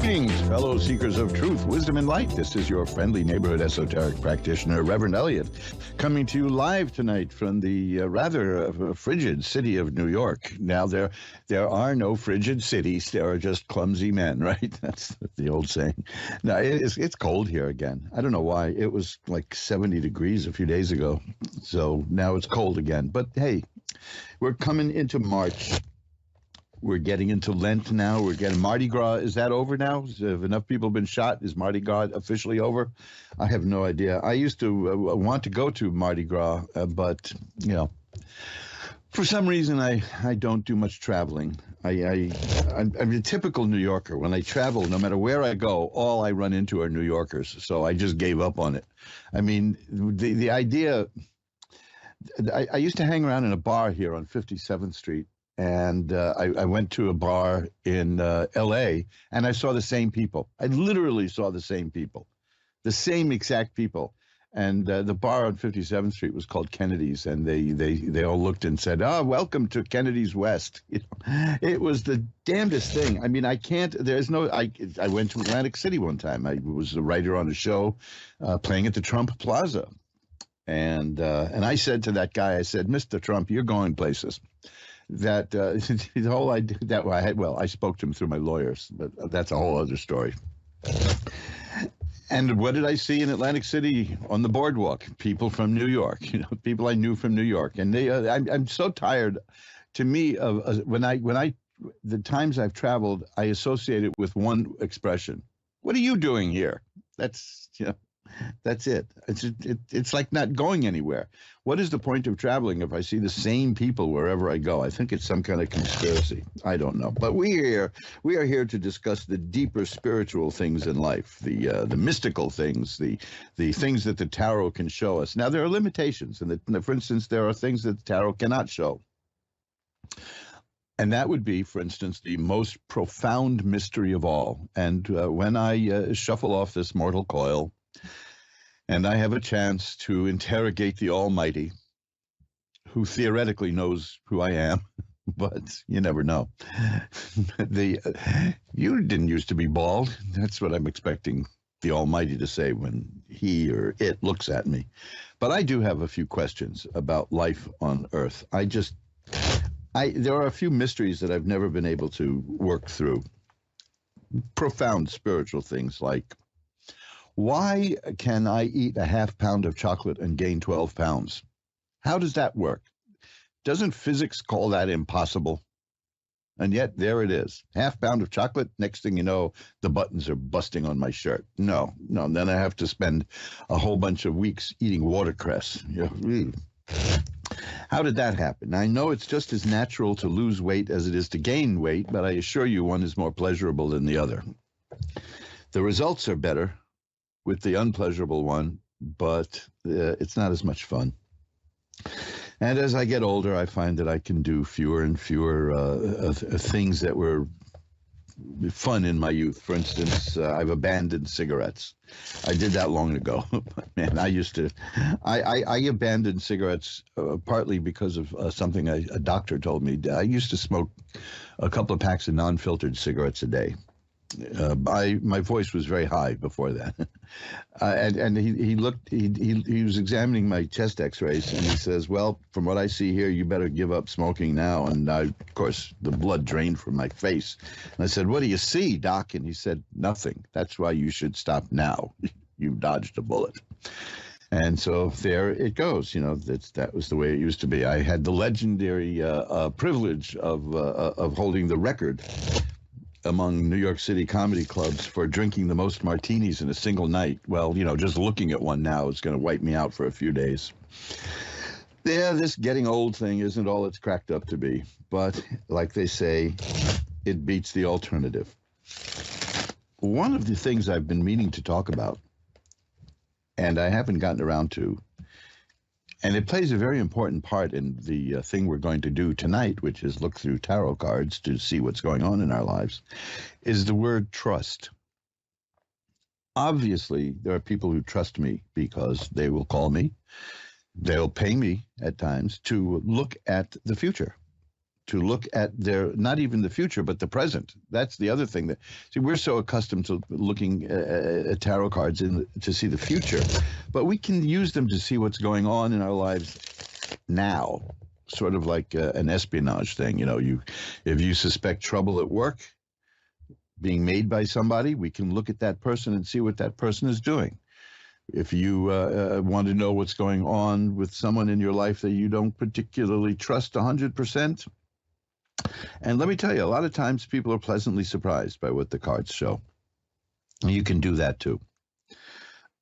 Greetings, fellow seekers of truth, wisdom, and light. This is your friendly neighborhood esoteric practitioner, Reverend Elliot, coming to you live tonight from the rather frigid city of New York. Now, there are no frigid cities. There are just clumsy men, right? That's the old saying. Now, it's cold here again. I don't know why. It was like 70 degrees a few days ago, so now it's cold again. But, hey, we're coming into March. We're getting into Lent now. We're getting Mardi Gras. Is that over now? Have enough people been shot? Is Mardi Gras officially over? I have no idea. I used to want to go to Mardi Gras, but, you know, for some reason I don't do much traveling. I'm a typical New Yorker. When I travel, no matter where I go, all I run into are New Yorkers. So I just gave up on it. I mean, the idea, I used to hang around in a bar here on 57th Street. And I went to a bar in L.A., and I saw the same people. I literally saw the same people, the same exact people. And the bar on 57th Street was called Kennedy's, and they all looked and said, "Oh, welcome to Kennedy's West." You know, it was the damnedest thing. I mean, I can't. There's no. I went to Atlantic City one time. I was a writer on a show, playing at the Trump Plaza, and I said to that guy, I said, "Mr. Trump, you're going places." That the whole idea that I spoke to him through my lawyers, but that's a whole other story. And what did I see in Atlantic City on the boardwalk? People from New York, you know, people I knew from New York, and I'm so tired. To me, of when I the times I've traveled, I associate it with one expression: "What are you doing here?" That's That's it. It's like not going anywhere. What is the point of traveling if I see the same people wherever I go? I think it's some kind of conspiracy. I don't know. But we are here to discuss the deeper spiritual things in life, the mystical things, the things that the tarot can show us. Now, there are limitations. And for instance, there are things that the tarot cannot show. And that would be, for instance, the most profound mystery of all. And when I shuffle off this mortal coil, and I have a chance to interrogate the Almighty, who theoretically knows who I am, but you never know. You didn't used to be bald. That's what I'm expecting the Almighty to say when he or it looks at me. But I do have a few questions about life on Earth. There are a few mysteries that I've never been able to work through. Profound spiritual things like, why can I eat a half pound of chocolate and gain 12 pounds? How does that work? Doesn't physics call that impossible? And yet there it is. Half pound of chocolate. Next thing you know, the buttons are busting on my shirt. No. Then I have to spend a whole bunch of weeks eating watercress. How did that happen? I know it's just as natural to lose weight as it is to gain weight, but I assure you one is more pleasurable than the other. The results are better with the unpleasurable one, but it's not as much fun. And as I get older, I find that I can do fewer and fewer things that were fun in my youth. For instance, I've abandoned cigarettes. I did that long ago. Man, I abandoned cigarettes partly because of something a doctor told me. I used to smoke a couple of packs of non-filtered cigarettes a day. My voice was very high before that, and he was examining my chest X-rays, and he says, "Well, from what I see here, you better give up smoking now." And of course, the blood drained from my face. And I said, "What do you see, Doc?" And he said, "Nothing. That's why you should stop now. You dodged a bullet." And so there it goes. You know, that was the way it used to be. I had the legendary privilege of holding the record among New York City comedy clubs for drinking the most martinis in a single night. Well, you know, just looking at one now is going to wipe me out for a few days. Yeah, this getting old thing isn't all it's cracked up to be. But like they say, it beats the alternative. One of the things I've been meaning to talk about, and I haven't gotten around to, and it plays a very important part in the thing we're going to do tonight, which is look through tarot cards to see what's going on in our lives, is the word trust. Obviously, there are people who trust me because they will call me. They'll pay me at times to look at the future. to look at their, not even the future, but the present. That's the other thing. That, see, we're so accustomed to looking at tarot cards to see the future, but we can use them to see what's going on in our lives now, sort of like an espionage thing. If you suspect trouble at work being made by somebody, we can look at that person and see what that person is doing. If you want to know what's going on with someone in your life that you don't particularly trust 100%, and let me tell you, a lot of times people are pleasantly surprised by what the cards show. You can do that too.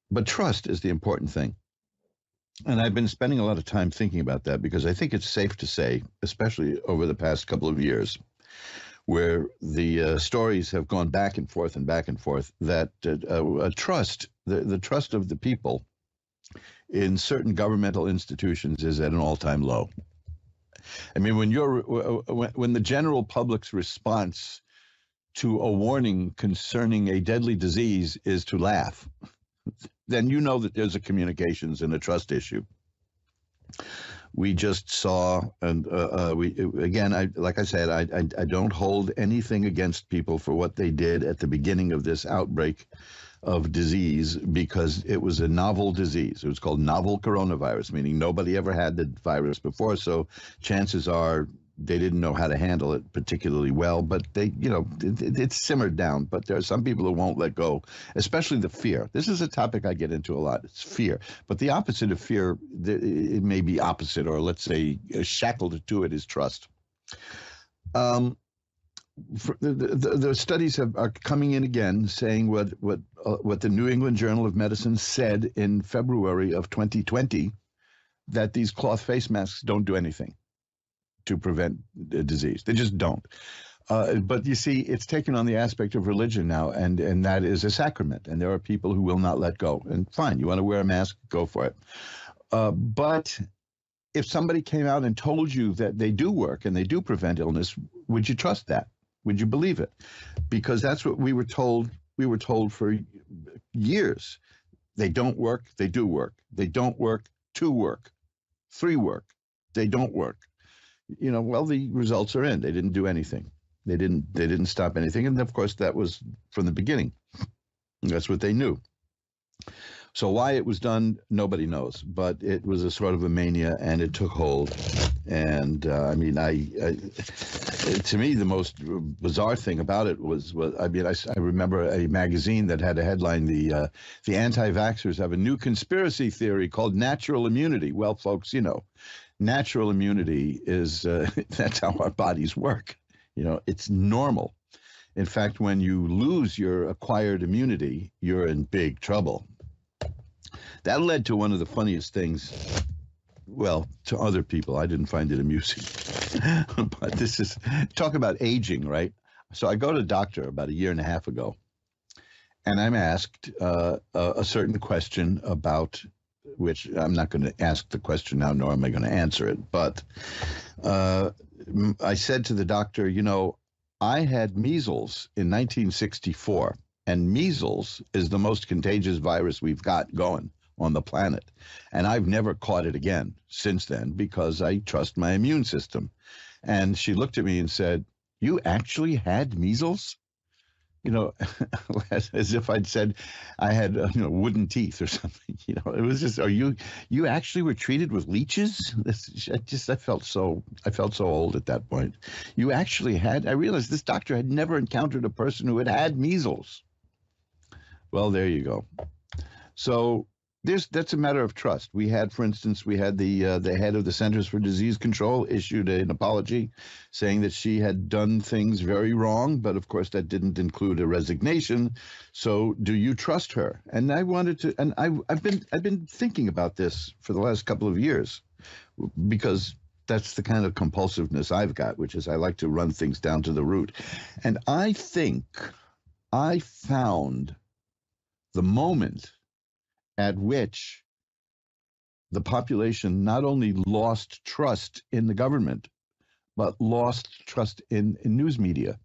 But trust is the important thing. And I've been spending a lot of time thinking about that because I think it's safe to say, especially over the past couple of years, where the stories have gone back and forth, that trust, the trust of the people in certain governmental institutions is at an all-time low. I mean, when the general public's response to a warning concerning a deadly disease is to laugh, then you know that there's a communications and a trust issue. We just saw, and like I said, I don't hold anything against people for what they did at the beginning of this outbreak of disease, because it was a novel disease. It was called novel coronavirus, meaning nobody ever had the virus before. So chances are they didn't know how to handle it particularly well, but it simmered down. But there are some people who won't let go, especially the fear. This is a topic I get into a lot. It's fear. But the opposite of fear, it may be opposite, or let's say shackled to it, is trust. The studies are coming in again, saying what the New England Journal of Medicine said in February of 2020, that these cloth face masks don't do anything to prevent the disease. They just don't. But you see, it's taken on the aspect of religion now, and that is a sacrament. And there are people who will not let go. And fine, you want to wear a mask, go for it. But if somebody came out and told you that they do work and they do prevent illness, would you trust that? Would you believe it? Because that's what we were told. We were told for years. They don't work, they do work. They don't work, 2 work, 3 work. They don't work. Well, the results are in. They didn't do anything. They didn't stop anything. And of course, that was from the beginning. That's what they knew. So why it was done, nobody knows. But it was a sort of a mania, and it took hold. And to me, the most bizarre thing about it was I remember a magazine that had a headline: the anti-vaxxers have a new conspiracy theory called natural immunity. Well, folks, natural immunity is that's how our bodies work. It's normal. In fact, when you lose your acquired immunity, you're in big trouble. That led to one of the funniest things. Well, to other people, I didn't find it amusing. But this is, talk about aging, right? So I go to the doctor about 1.5 years ago, and I'm asked a certain question about, which I'm not going to ask the question now, nor am I going to answer it. But I said to the doctor, I had measles in 1964, and measles is the most contagious virus we've got going on the planet. And I've never caught it again since then because I trust my immune system. And she looked at me and said, "You actually had measles?" As if I'd said I had wooden teeth or something. It was just, you actually were treated with leeches? I felt so old at that point. You actually had? I realized this doctor had never encountered a person who had measles. Well, there you go. So that's a matter of trust. We had, for instance, the head of the Centers for Disease Control issued an apology saying that she had done things very wrong, but of course that didn't include a resignation. So do you trust her? And I wanted to, and I've been thinking about this for the last couple of years, because that's the kind of compulsiveness I've got, which is I like to run things down to the root. And I think I found the moment at which the population not only lost trust in the government, but lost trust in news media.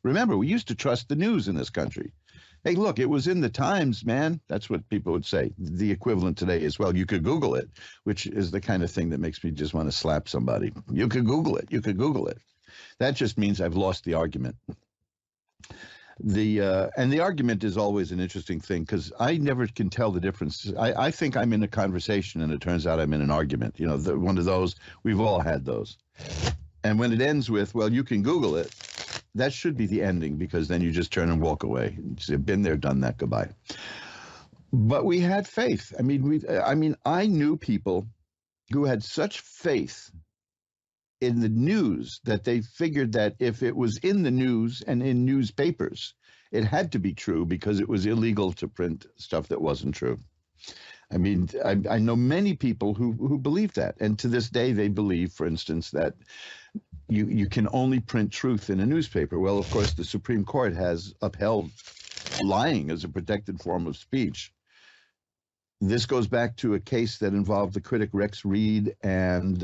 Remember, we used to trust the news in this country. Hey, look, it was in the Times, man. That's what people would say. The equivalent today is, well, you could Google it, which is the kind of thing that makes me just want to slap somebody. You could Google it. You could Google it. That just means I've lost the argument. And the argument is always an interesting thing because I never can tell the difference. I think I'm in a conversation and it turns out I'm in an argument. You know, one of those, we've all had those. And when it ends with, well, you can Google it, that should be the ending because then you just turn and walk away. You've been there, done that, goodbye. But we had faith. I mean, I knew people who had such faith in the news that they figured that if it was in the news and in newspapers, it had to be true because it was illegal to print stuff that wasn't true. I mean, I know many people who believe that. And to this day, they believe, for instance, that you can only print truth in a newspaper. Well, of course, the Supreme Court has upheld lying as a protected form of speech. This goes back to a case that involved the critic Rex Reed and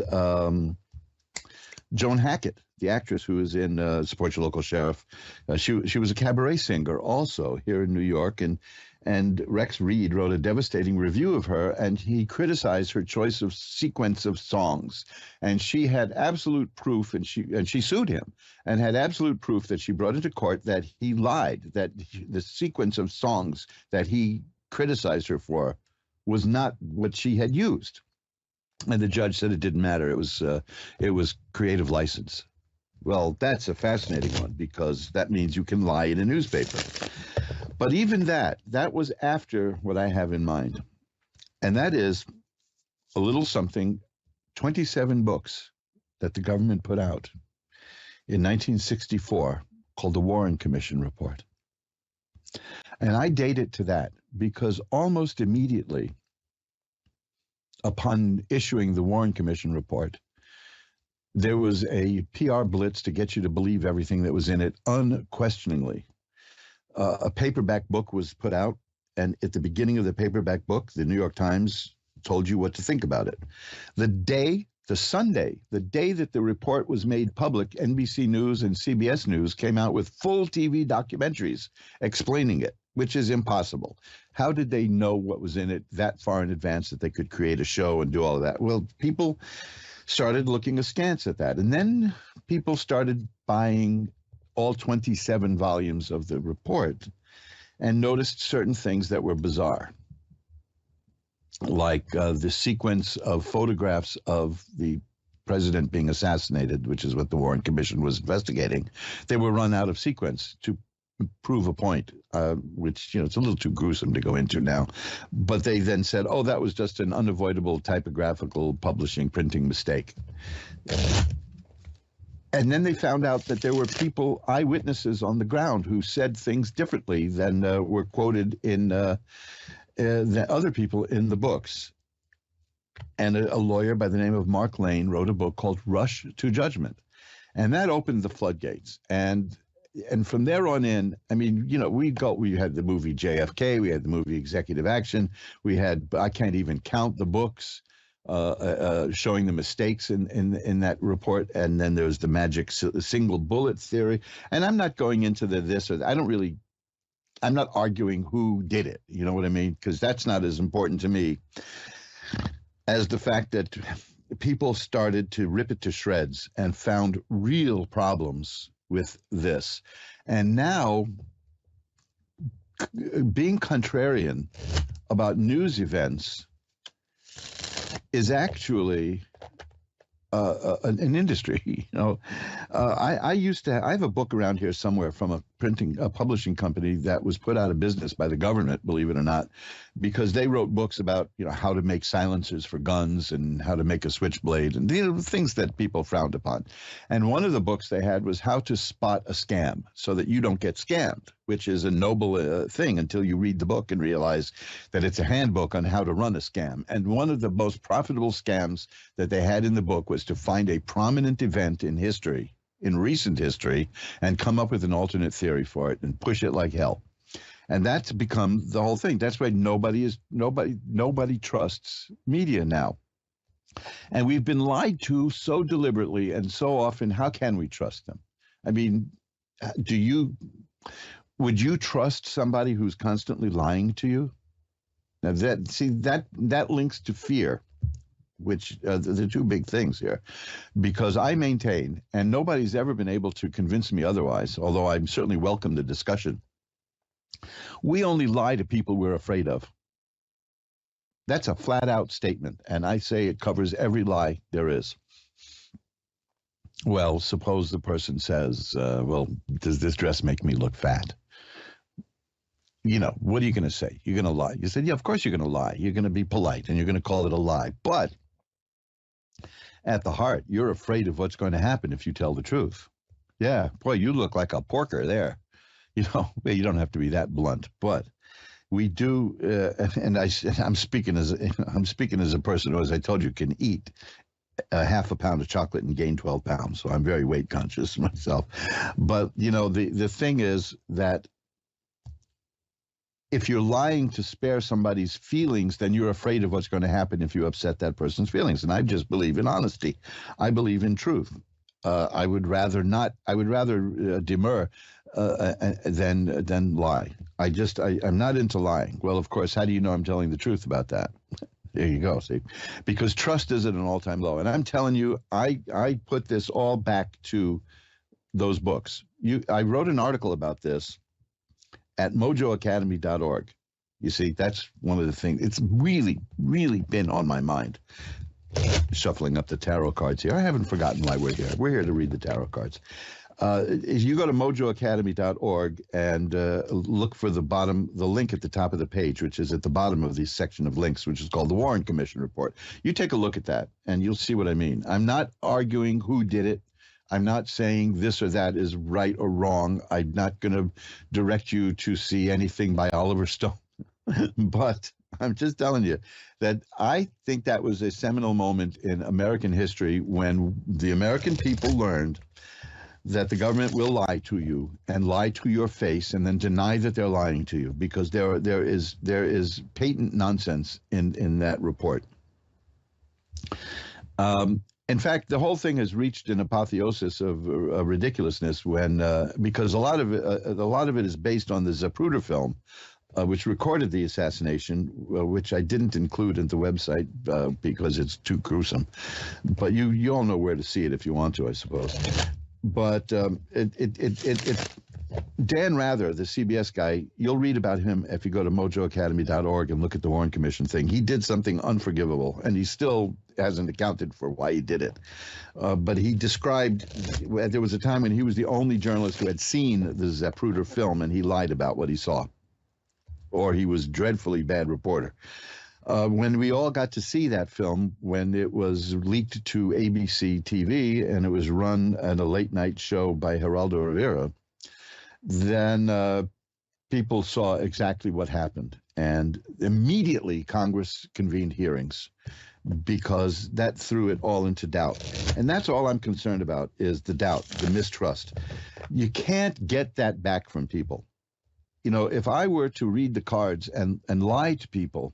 Joan Hackett, the actress who is in Support Your Local Sheriff. She was a cabaret singer also here in New York, and Rex Reed wrote a devastating review of her, and he criticized her choice of sequence of songs. And she had absolute proof, and she sued him, and had absolute proof that she brought into court that he lied, that the sequence of songs that he criticized her for was not what she had used. And the judge said it didn't matter. It was creative license. Well, that's a fascinating one because that means you can lie in a newspaper. But even that was after what I have in mind. And that is a little something, 27 books that the government put out in 1964 called the Warren Commission Report. And I date it to that because almost immediately upon issuing the Warren Commission report, there was a PR blitz to get you to believe everything that was in it unquestioningly. A paperback book was put out, and at the beginning of the paperback book, the New York Times told you what to think about it. The Sunday that the report was made public, NBC News and CBS News came out with full TV documentaries explaining it, which is impossible. How did they know what was in it that far in advance that they could create a show and do all of that? Well, people started looking askance at that. And then people started buying all 27 volumes of the report and noticed certain things that were bizarre, like the sequence of photographs of the president being assassinated, which is what the Warren Commission was investigating. They were run out of sequence to prove a point, which, it's a little too gruesome to go into now. But they then said, oh, that was just an unavoidable typographical publishing printing mistake. And then they found out that there were people, eyewitnesses on the ground, who said things differently than were quoted in the other people in the books. And a lawyer by the name of Mark Lane wrote a book called Rush to Judgment. And that opened the floodgates. And from there on in, I mean, we had the movie JFK, we had the movie Executive Action, we had, I can't even count the books showing the mistakes in that report. And then there's the magic single bullet theory. And I'm not going into this, or I'm not arguing who did it. You know what I mean? Because that's not as important to me as the fact that people started to rip it to shreds and found real problems with this. And now, being contrarian about news events is actually an industry. I have a book around here somewhere from a publishing company that was put out of business by the government, believe it or not, because they wrote books about how to make silencers for guns and how to make a switchblade and things that people frowned upon. And one of the books they had was how to spot a scam so that you don't get scammed, which is a noble thing until you read the book and realize that it's a handbook on how to run a scam. And one of the most profitable scams that they had in the book was to find a prominent event in history, in recent history, and come up with an alternate theory for it and push it like hell. And that's become the whole thing. That's why nobody trusts media now. And we've been lied to so deliberately and so often. How can we trust them? I mean, would you trust somebody who's constantly lying to you? Now that links to fear. which the two big things here, because I maintain, and nobody's ever been able to convince me otherwise, although I'm certainly welcome the discussion, we only lie to people we're afraid of. That's a flat out statement, and I say it covers every lie there is. Well, suppose the person says, well, does this dress make me look fat? You know, what are you going to say? You're going to lie. You said, yeah, of course you're going to lie. You're going to be polite and you're going to call it a lie. But at the heart, you're afraid of what's going to happen if you tell the truth. Yeah, boy, you look like a porker there. You know, you don't have to be that blunt, but we do. And I'm speaking as a person who, as I told you, can eat a half a pound of chocolate and gain 12 pounds. So I'm very weight conscious myself. But, you know, the thing is that if you're lying to spare somebody's feelings, then you're afraid of what's going to happen if you upset that person's feelings. And I just believe in honesty. I believe in truth. I would rather not. I would rather demur than lie. I'm not into lying. Well, of course, how do you know I'm telling the truth about that? There you go. See, because trust is at an all-time low. And I'm telling you, I put this all back to those books. I wrote an article about this at mojoacademy.org. You see, that's one of the things. It's really, really been on my mind. Shuffling up the tarot cards here. I haven't forgotten why we're here. We're here to read the tarot cards. If you go to mojoacademy.org and look for the link at the top of the page, which is at the bottom of the section of links, which is called the Warren Commission Report. You take a look at that and you'll see what I mean. I'm not arguing who did it. I'm not saying this or that is right or wrong. I'm not going to direct you to see anything by Oliver Stone. But I'm just telling you that I think that was a seminal moment in American history when the American people learned that the government will lie to you and lie to your face and then deny that they're lying to you, because there is patent nonsense in that report. In fact, the whole thing has reached an apotheosis of ridiculousness because a lot of it is based on the Zapruder film, which recorded the assassination, which I didn't include in the website because it's too gruesome. But you all know where to see it if you want to, I suppose. But Dan Rather, the CBS guy, you'll read about him if you go to mojoacademy.org and look at the Warren Commission thing. He did something unforgivable, and he still hasn't accounted for why he did it. But he described, there was a time when he was the only journalist who had seen the Zapruder film, and he lied about what he saw. Or he was a dreadfully bad reporter. When we all got to see that film, when it was leaked to ABC TV and it was run at a late night show by Geraldo Rivera, then people saw exactly what happened. And immediately Congress convened hearings because that threw it all into doubt. And that's all I'm concerned about is the doubt, the mistrust. You can't get that back from people. You know, if I were to read the cards and lie to people,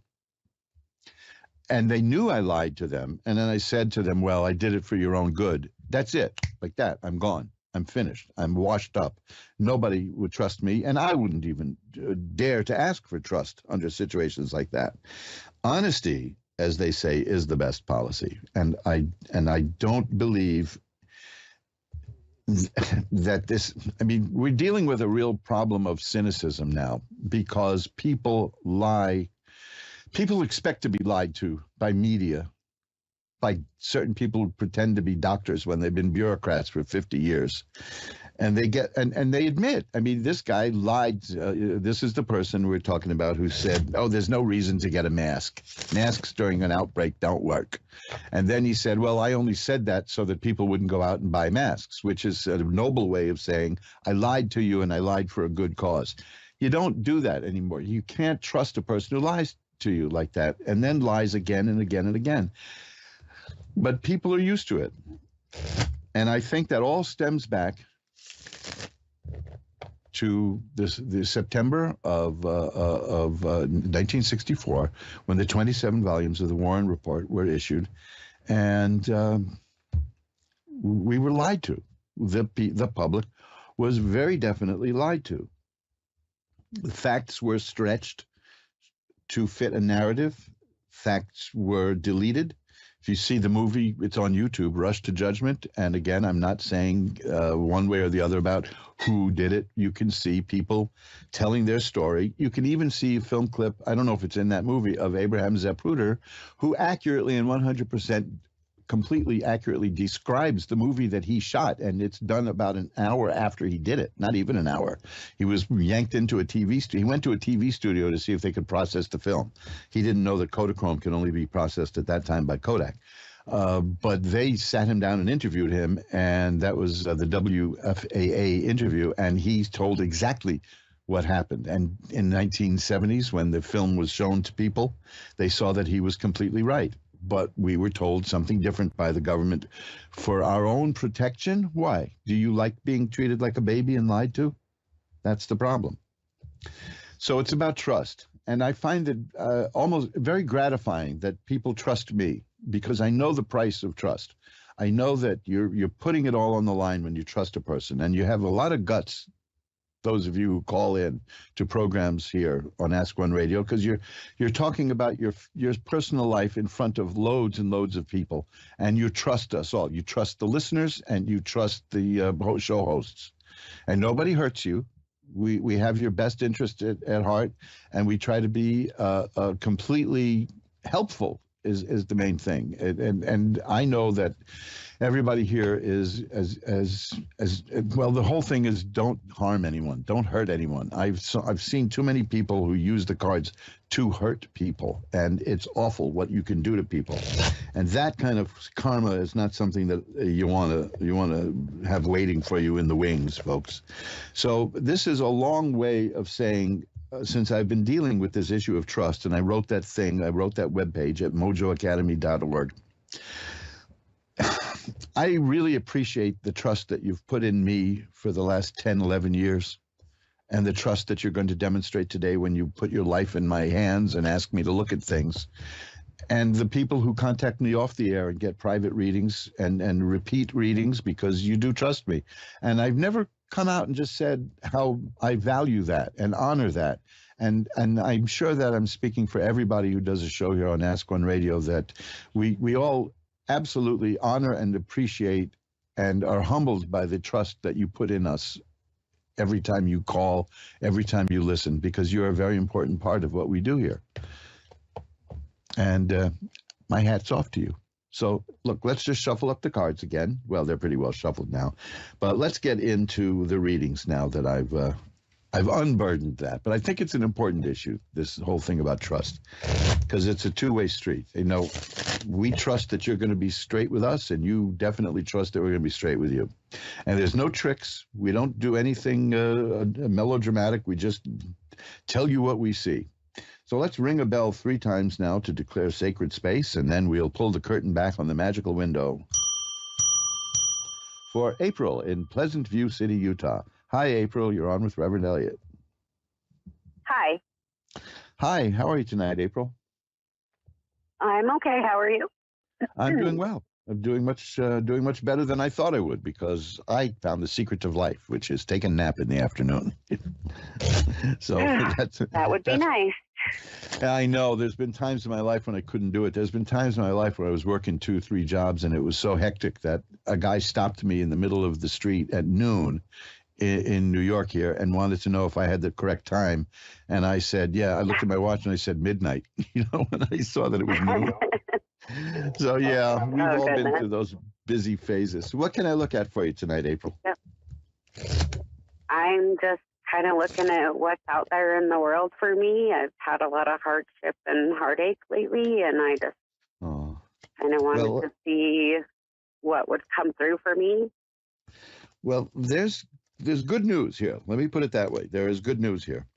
and they knew I lied to them, and then I said to them, well, I did it for your own good. That's it. Like that. I'm gone. I'm finished. I'm washed up. Nobody would trust me, and I wouldn't even dare to ask for trust under situations like that. Honesty, as they say, is the best policy. And I don't believe that this, I mean, we're dealing with a real problem of cynicism now because people lie. People expect to be lied to by media, by certain people who pretend to be doctors when they've been bureaucrats for 50 years. And they get, and they admit, I mean, this guy lied. This is the person we're talking about who said, oh, there's no reason to get a mask. Masks during an outbreak don't work. And then he said, well, I only said that so that people wouldn't go out and buy masks, which is a noble way of saying, I lied to you and I lied for a good cause. You don't do that anymore. You can't trust a person who lies to you like that and then lies again and again and again. But people are used to it. And I think that all stems back to the September of 1964, when the 27 volumes of the Warren Report were issued, and we were lied to. The public was very definitely lied to. The facts were stretched to fit a narrative. Facts were deleted. If you see the movie, it's on YouTube, Rush to Judgment. And again, I'm not saying one way or the other about who did it. You can see people telling their story. You can even see a film clip, I don't know if it's in that movie, of Abraham Zapruder, who accurately and 100% completely accurately describes the movie that he shot, and it's done about an hour after he did it, not even an hour. He was yanked into a TV studio. He went to a TV studio to see if they could process the film. He didn't know that Kodachrome could only be processed at that time by Kodak. But they sat him down and interviewed him, and that was the WFAA interview, and he told exactly what happened. And in 1970s, when the film was shown to people, they saw that he was completely right. But we were told something different by the government for our own protection. Why? Do you like being treated like a baby and lied to? That's the problem. So it's about trust. And I find it almost very gratifying that people trust me, because I know the price of trust. I know that you're putting it all on the line when you trust a person, and you have a lot of guts, those of you who call in to programs here on Ask One Radio, because you're talking about your personal life in front of loads and loads of people, and you trust us all. You trust the listeners, and you trust the show hosts, and nobody hurts you. We have your best interest at heart, and we try to be completely helpful is the main thing. And I know that everybody here is as well. The whole thing is don't harm anyone, don't hurt anyone. I've seen too many people who use the cards to hurt people, and it's awful what you can do to people. And that kind of karma is not something that you want to have waiting for you in the wings, folks. So this is a long way of saying, since I've been dealing with this issue of trust, and I wrote that webpage at mojoacademy.org. I really appreciate the trust that you've put in me for the last 10, 11 years, and the trust that you're going to demonstrate today when you put your life in my hands and ask me to look at things. And the people who contact me off the air and get private readings and repeat readings, because you do trust me. And I've never come out and just said how I value that and honor that. And I'm sure that I'm speaking for everybody who does a show here on Ask One Radio, that we all absolutely honor and appreciate and are humbled by the trust that you put in us every time you call, every time you listen, because you're a very important part of what we do here. And my hat's off to you. So, look, let's just shuffle up the cards again. Well, they're pretty well shuffled now. But let's get into the readings now that I've unburdened that. But I think it's an important issue, this whole thing about trust, because it's a two-way street. You know, we trust that you're going to be straight with us, and you definitely trust that we're going to be straight with you. And there's no tricks. We don't do anything melodramatic. We just tell you what we see. So let's ring a bell 3 times now to declare sacred space, and then we'll pull the curtain back on the magical window for April in Pleasant View City, Utah. Hi, April. You're on with Reverend Elliot. Hi. Hi. How are you tonight, April? I'm okay. How are you? I'm doing well. I'm doing much better than I thought I would, because I found the secret of life, which is take a nap in the afternoon. So that would be nice. I know there's been times in my life when I couldn't do it. There's been times in my life where I was working 2, 3 jobs, and it was so hectic that a guy stopped me in the middle of the street at noon in New York here and wanted to know if I had the correct time. And I said, yeah. I looked at my watch and I said midnight, when I saw that it was noon. So, yeah, we've all been through those busy phases. What can I look at for you tonight, April? Yep. I'm just kind of looking at what's out there in the world for me. I've had a lot of hardship and heartache lately, and I just kind of wanted to see what would come through for me. Well, there's good news here. Let me put it that way. There is good news here.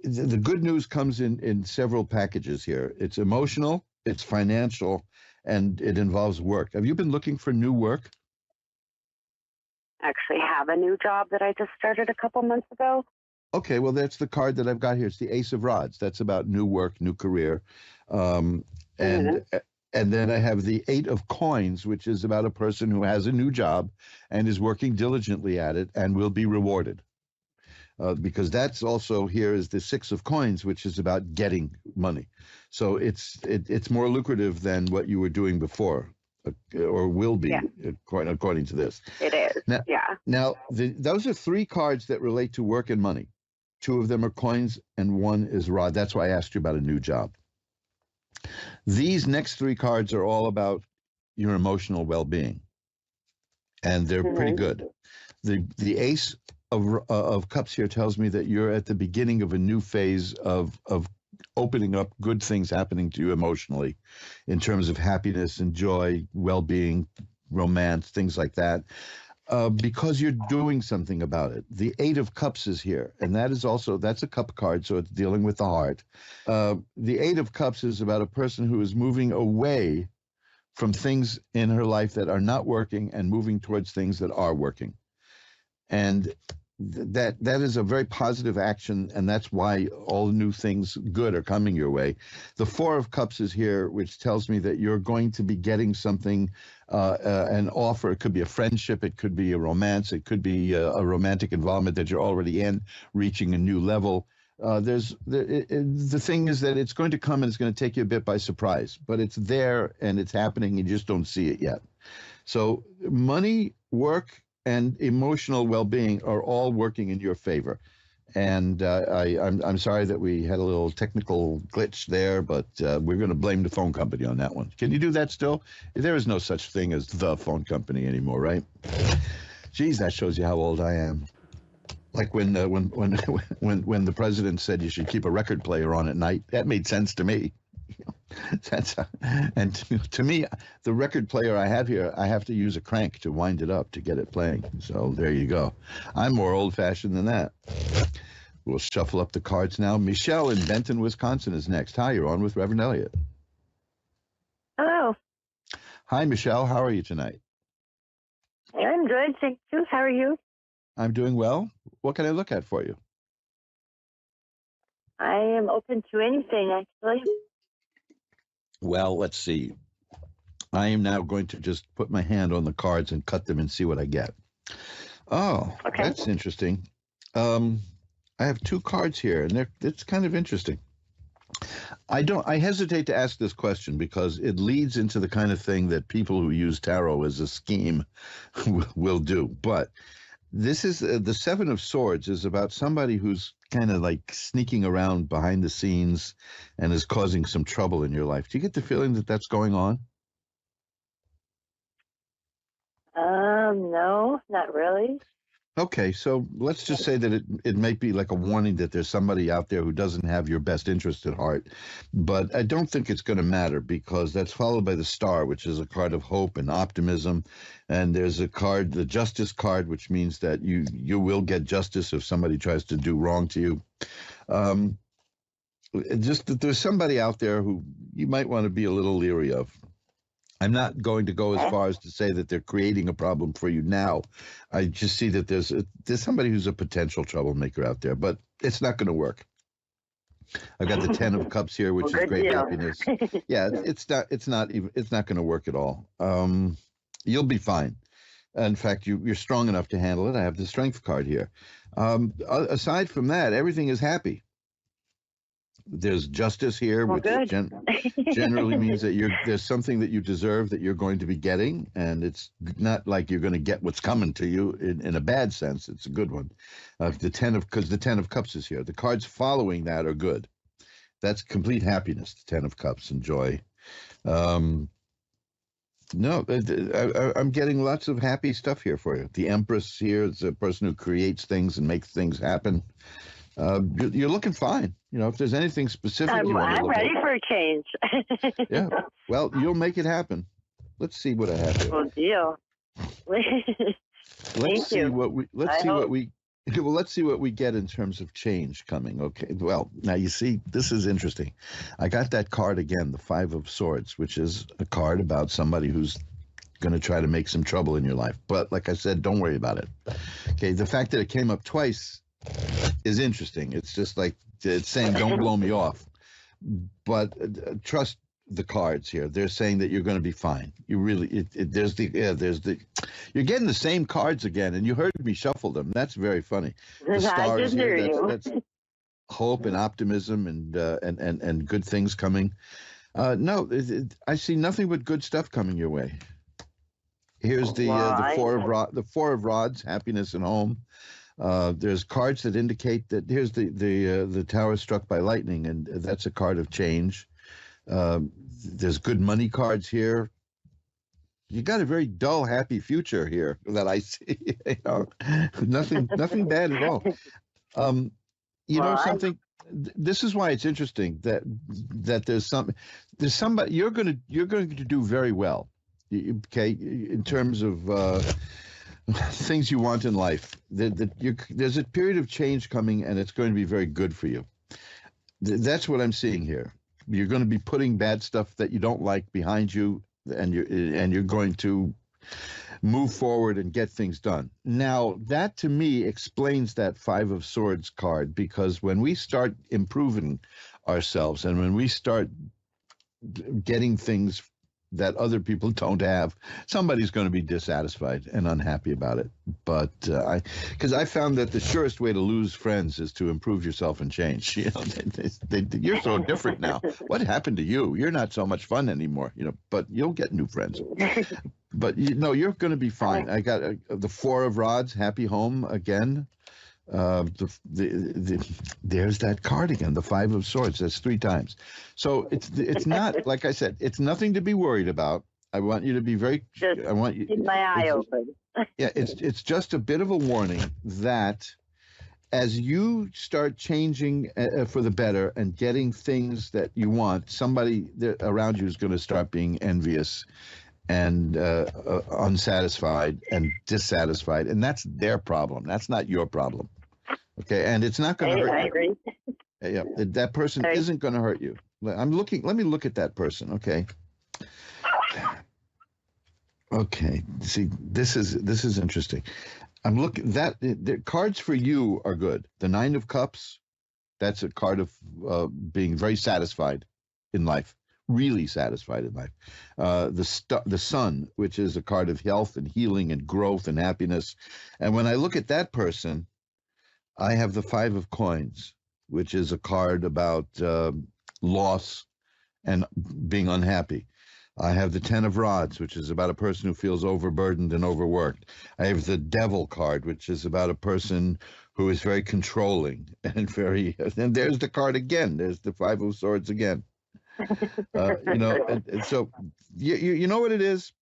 The good news comes in several packages here. It's emotional, it's financial, and it involves work. Have you been looking for new work? Actually have a new job that I just started a couple months ago. Okay, well, that's the card that I've got here. It's the Ace of Rods. That's about new work, new career. And then I have the 8 of Coins, which is about a person who has a new job and is working diligently at it and will be rewarded. because that's also here is the Six of Coins, which is about getting money. So it's more lucrative than what you were doing before, or will be, according to this. It is. Now those are three cards that relate to work and money. Two of them are coins, and one is rod. That's why I asked you about a new job. These next three cards are all about your emotional well-being, and they're pretty good. The Ace of Cups here tells me that you're at the beginning of a new phase of opening up, good things happening to you emotionally, in terms of happiness and joy, well-being, romance, things like that. Because you're doing something about it. The Eight of Cups is here, and that's a cup card, so it's dealing with the heart. The Eight of Cups is about a person who is moving away from things in her life that are not working and moving towards things that are working. And that is a very positive action, and that's why all new things good are coming your way. The Four of Cups is here, which tells me that you're going to be getting something, an offer. It could be a friendship, it could be a romance, it could be a romantic involvement that you're already in, reaching a new level. The thing is that it's going to come and it's going to take you a bit by surprise, but it's there and it's happening. You just don't see it yet. So money, work, and emotional well-being are all working in your favor. And I'm sorry that we had a little technical glitch there, but we're going to blame the phone company on that one. Can you do that still? There is no such thing as the phone company anymore, right? Geez, that shows you how old I am. Like when the president said you should keep a record player on at night, that made sense to me. And to me, the record player I have here, I have to use a crank to wind it up to get it playing. So there you go. I'm more old-fashioned than that. We'll shuffle up the cards now. Michelle in Benton, Wisconsin is next. Hi, you're on with Reverend Elliott. Hello. Hi, Michelle. How are you tonight? I'm good, thank you. How are you? I'm doing well. What can I look at for you? I am open to anything, actually. Well, let's see. I am now going to just put my hand on the cards and cut them and see what I get. Oh, okay. That's interesting. I have two cards here, and it's kind of interesting. I hesitate to ask this question because it leads into the kind of thing that people who use tarot as a scheme will do. But this is the Seven of Swords is about somebody who's kind of like sneaking around behind the scenes and is causing some trouble in your life. Do you get the feeling that that's going on? No, not really. Okay, so let's just say that it might be like a warning that there's somebody out there who doesn't have your best interest at heart. But I don't think it's going to matter because that's followed by the Star, which is a card of hope and optimism. And there's a card, the Justice card, which means that you will get justice if somebody tries to do wrong to you. Just that there's somebody out there who you might want to be a little leery of. I'm not going to go as far as to say that they're creating a problem for you now. I just see that there's somebody who's a potential troublemaker out there, but it's not going to work. I've got the Ten of Cups here, which is great happiness. Yeah, it's not going to work at all. You'll be fine. In fact, you're strong enough to handle it. I have the Strength card here. Aside from that, everything is happy. There's justice here, which generally means that there's something that you deserve that you're going to be getting, and it's not like you're going to get what's coming to you in a bad sense. It's a good one. Because the Ten of Cups is here. The cards following that are good. That's complete happiness, the Ten of Cups and joy. No, I'm getting lots of happy stuff here for you. The Empress here is a person who creates things and makes things happen. You're looking fine. You know, if there's anything specific you want to look at. I'm ready for a change. Yeah. Well, you'll make it happen. Let's see what I have here. Well, deal. Let's see what we get in terms of change coming. Okay. Well, now you see, this is interesting. I got that card again, the Five of Swords, which is a card about somebody who's going to try to make some trouble in your life. But like I said, don't worry about it. Okay. The fact that it came up twice is interesting. It's just like it's saying, don't blow me off. But trust the cards here. They're saying that you're going to be fine. You really, you're getting the same cards again, and you heard me shuffle them. That's very funny. The stars here, that's hope and optimism and good things coming. No, I see nothing but good stuff coming your way. Here's the four of rods, happiness and home. There's cards that indicate that here's the tower struck by lightning, and that's a card of change. There's good money cards here. You got a very dull, happy future here that I see. Nothing bad at all. You know something? This is why it's interesting that there's somebody you're going to do very well. Okay, in terms of things you want in life, there's a period of change coming, and it's going to be very good for you. That's what I'm seeing here. You're going to be putting bad stuff that you don't like behind you, and you're going to move forward and get things done. Now, that to me explains that Five of Swords card, because when we start improving ourselves and when we start getting things that other people don't have, somebody's going to be dissatisfied and unhappy about it. But because I found that the surest way to lose friends is to improve yourself and change. You know, you're so different now. What happened to you? You're not so much fun anymore. You know, but you'll get new friends. But you're going to be fine. I got the Four of Rods, happy home again. There's that card again, the Five of Swords. That's 3 times. So it's not, like I said, it's nothing to be worried about. I want you to be I want you keep my eye open. Yeah, it's just a bit of a warning that as you start changing for the better and getting things that you want, somebody around you is going to start being envious and unsatisfied and dissatisfied, and that's their problem. That's not your problem. Okay, and it's not going to hurt you. I agree. Yeah, that person isn't going to hurt you. Let me look at that person. Okay. Okay. See, this is interesting. I'm looking that the cards for you are good. The Nine of Cups, that's a card of being very satisfied in life. Really satisfied in life. The Sun, which is a card of health and healing and growth and happiness. And when I look at that person, I have the Five of Coins, which is a card about loss and being unhappy. I have the Ten of Rods, which is about a person who feels overburdened and overworked. I have the Devil card, which is about a person who is very controlling and and there's the card again. There's the Five of Swords again. And so you know what it is?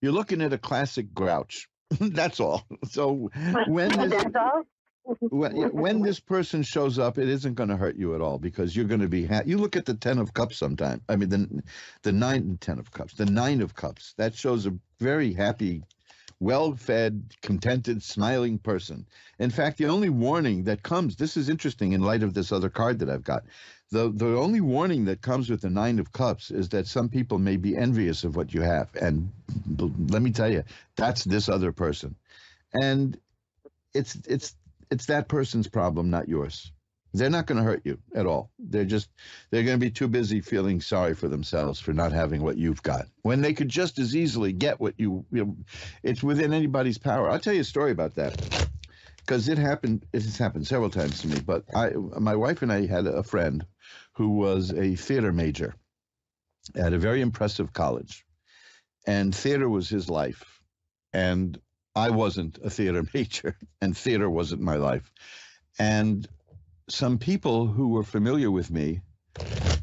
You're looking at a classic grouch. That's all. So when this person shows up, it isn't going to hurt you at all, because you're going to be you look at the Ten of Cups sometime. I mean, the Ten of Cups, the Nine of Cups. That shows a very happy, well-fed, contented, smiling person. In fact, the only warning that comes, this is interesting in light of this other card that I've got. The only warning that comes with the Nine of Cups is that some people may be envious of what you have. And let me tell you, that's this other person. And it's that person's problem, not yours. They're not going to hurt you at all. They're going to be too busy feeling sorry for themselves for not having what you've got, when they could just as easily get what it's within anybody's power. I'll tell you a story about that, because it has happened several times to me. But my wife and I had a friend who was a theater major at a very impressive college, and theater was his life. And I wasn't a theater major, and theater wasn't my life. And some people who were familiar with me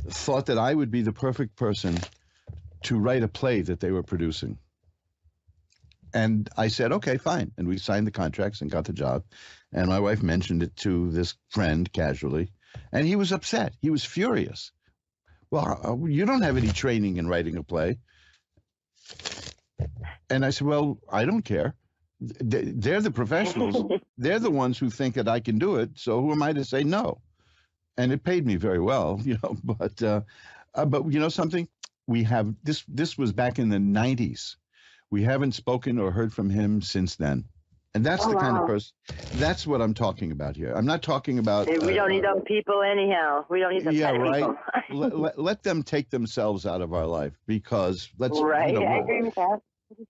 thought that I would be the perfect person to write a play that they were producing. And I said, okay, fine. And we signed the contracts and got the job. And my wife mentioned it to this friend casually, and he was upset. He was furious. Well, you don't have any training in writing a play. And I said, well, I don't care. They're the professionals. They're the ones who think that I can do it. So who am I to say no? And it paid me very well, But you know something? We have this was back in the 90s. We haven't spoken or heard from him since then. And that's the kind of person, that's what I'm talking about here. I'm not talking about... We don't need those people anyhow. We don't need those kind of people. Let them take themselves out of our life, because I agree with that.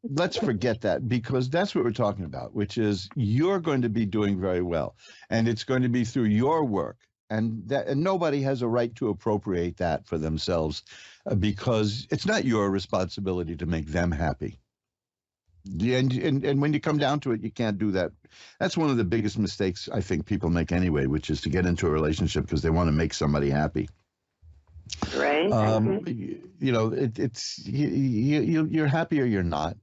Let's forget that, because that's what we're talking about, which is you're going to be doing very well, and it's going to be through your work, and nobody has a right to appropriate that for themselves, because it's not your responsibility to make them happy. And when you come down to it, you can't do that. That's one of the biggest mistakes I think people make anyway, which is to get into a relationship because they want to make somebody happy. Right. You know, you're happy or you're not.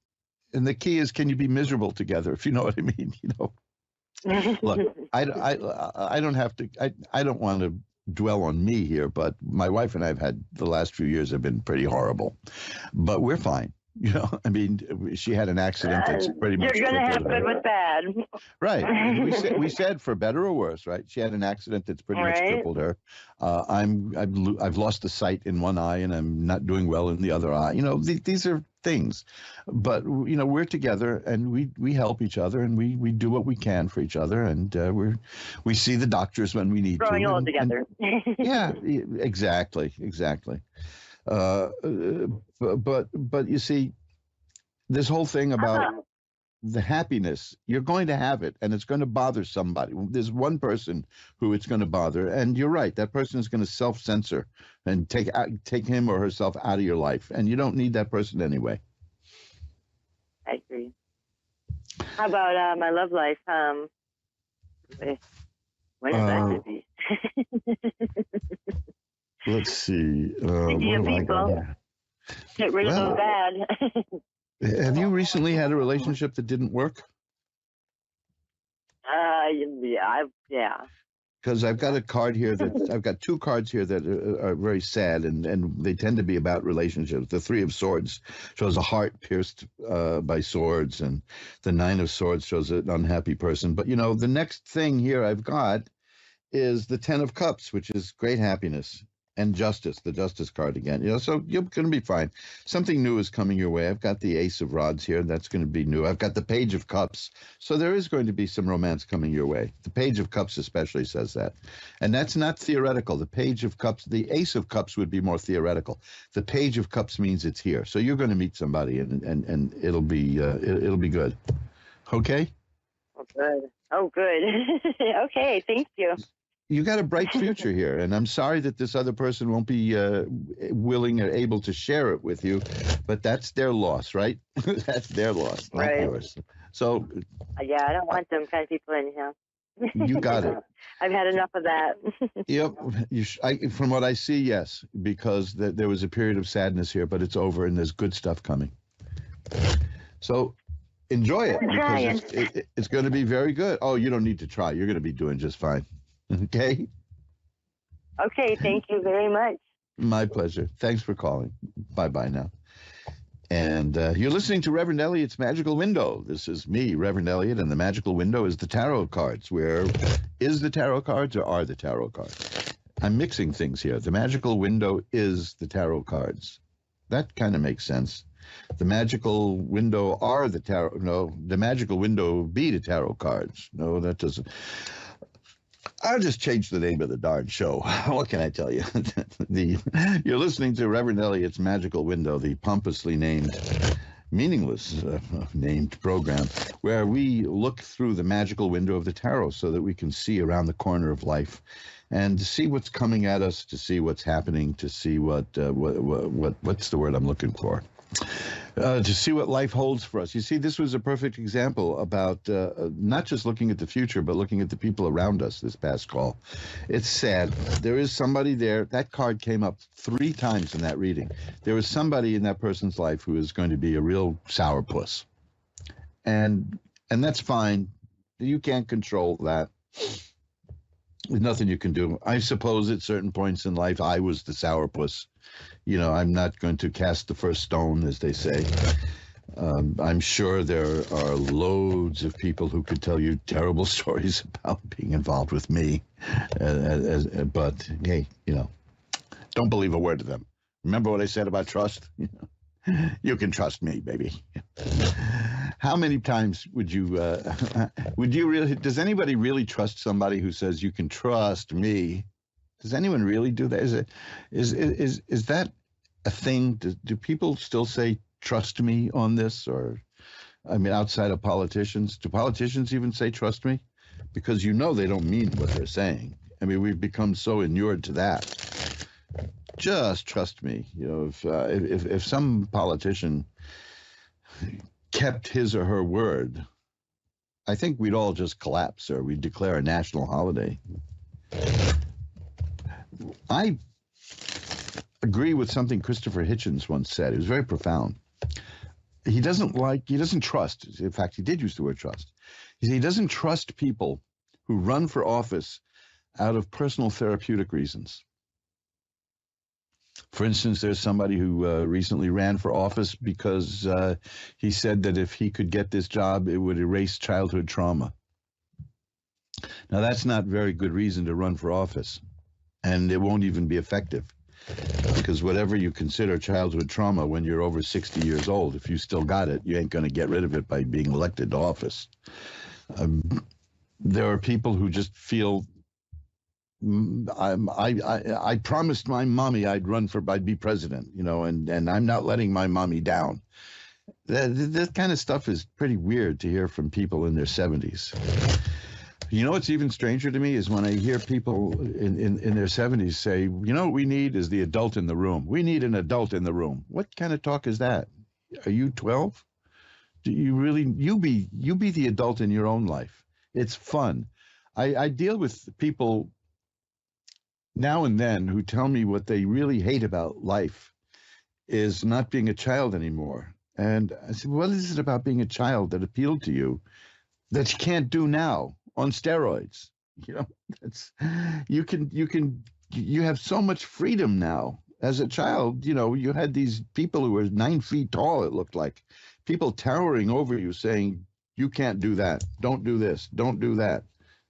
And the key is, can you be miserable together, if you know what I mean? You know, look, I don't have to, I don't want to dwell on me here, but my wife and I have had, the last few years have been pretty horrible, but we're fine. You know, I mean, she had an accident that's pretty much... You're going to have good with bad. Right. We said for better or worse, right? She had an accident that's pretty much crippled her. I've lost the sight in one eye, and I'm not doing well in the other eye. You know, these are things. But, you know, we're together, and we help each other, and we do what we can for each other, and we see the doctors when we need to. Growing old together. Yeah, exactly. But you see, this whole thing about the happiness, you're going to have it, and it's going to bother somebody. There's one person who it's going to bother, and you're right, that person is going to self-censor and take him or herself out of your life, and you don't need that person anyway. I agree. How about my love life? When is that going to be? Let's see. People. Get rid of those bad. Have you recently had a relationship that didn't work? Yeah. Because I've got a card here I've got two cards here that are very sad, and they tend to be about relationships. The Three of Swords shows a heart pierced by swords, and the Nine of Swords shows an unhappy person. But, you know, the next thing here I've got is the Ten of Cups, which is great happiness. And justice, the justice card again. You know, so you're going to be fine. Something new is coming your way. I've got the Ace of Rods here. That's going to be new. I've got the Page of Cups. So there is going to be some romance coming your way. The Page of Cups especially says that. And that's not theoretical. The Page of Cups, the Ace of Cups would be more theoretical. The Page of Cups means it's here. So you're going to meet somebody, and it'll be good. Okay? Oh, good. Okay, thank you. You got a bright future here, and I'm sorry that this other person won't be willing or able to share it with you, but that's their loss, right? That's their loss, not yours. So, yeah, I don't want them kind of people anyhow. You got it. I've had enough of that. Yep. From what I see, yes, because there was a period of sadness here, but it's over, and there's good stuff coming. So enjoy it, because it's going to be very good. Oh, you don't need to try. You're going to be doing just fine. Okay? Okay, thank you very much. My pleasure. Thanks for calling. Bye-bye now. And you're listening to Reverend Elliot's Magical Window. This is me, Reverend Elliot, and the Magical Window is the tarot cards. Where is the tarot cards, or are the tarot cards? I'm mixing things here. The Magical Window is the tarot cards. That kind of makes sense. The Magical Window are the tarot. No, the Magical Window be the tarot cards. No, that doesn't. I'll just change the name of the darn show. What can I tell you? You're listening to Reverend Elliot's Magical Window, the pompously named, meaningless named program, where we look through the magical window of the tarot so that we can see around the corner of life and to see what's coming at us, to see what's happening, to see what's the word I'm looking for? To see what life holds for us. You see, this was a perfect example about not just looking at the future, but looking at the people around us this past call. It's sad. There is somebody there. That card came up 3 times in that reading. There was somebody in that person's life who is going to be a real sourpuss. And that's fine. You can't control that. There's nothing you can do. I suppose at certain points in life, I was the sourpuss. You know, I'm not going to cast the first stone, as they say. I'm sure there are loads of people who could tell you terrible stories about being involved with me. But, hey, you know, don't believe a word of them. Remember what I said about trust? You can trust me, baby. how many times would you really, does anybody really trust somebody who says you can trust me? Does anyone really do that? Is that a thing? Do people still say trust me on this? Or, I mean, outside of politicians, do politicians even say trust me? Because you know they don't mean what they're saying. I mean, we've become so inured to that. Just trust me. You know, if some politician kept his or her word, I think we'd all just collapse, or we'd declare a national holiday. I agree with something Christopher Hitchens once said. It was very profound. He doesn't trust. In fact, he did use the word trust. He doesn't trust people who run for office out of personal therapeutic reasons. For instance, there's somebody who recently ran for office because he said that if he could get this job, it would erase childhood trauma. Now, that's not very good reason to run for office, and it won't even be effective, because whatever you consider childhood trauma when you're over 60 years old, if you still got it, you ain't going to get rid of it by being elected to office. There are people who just feel, I promised my mommy I'd be president, you know, and I'm not letting my mommy down. That kind of stuff is pretty weird to hear from people in their 70s. You know what's even stranger to me is when I hear people in their 70s say, you know what we need is the adult in the room. We need an adult in the room. What kind of talk is that? Are you 12? Do you really, you be the adult in your own life. It's fun. I deal with people now and then who tell me what they really hate about life is not being a child anymore. And I said, what is it about being a child that appealed to you that you can't do now on steroids? You know, you have so much freedom now. As a child, you know, you had these people who were 9 feet tall, it looked like, people towering over you saying, you can't do that. Don't do this. Don't do that.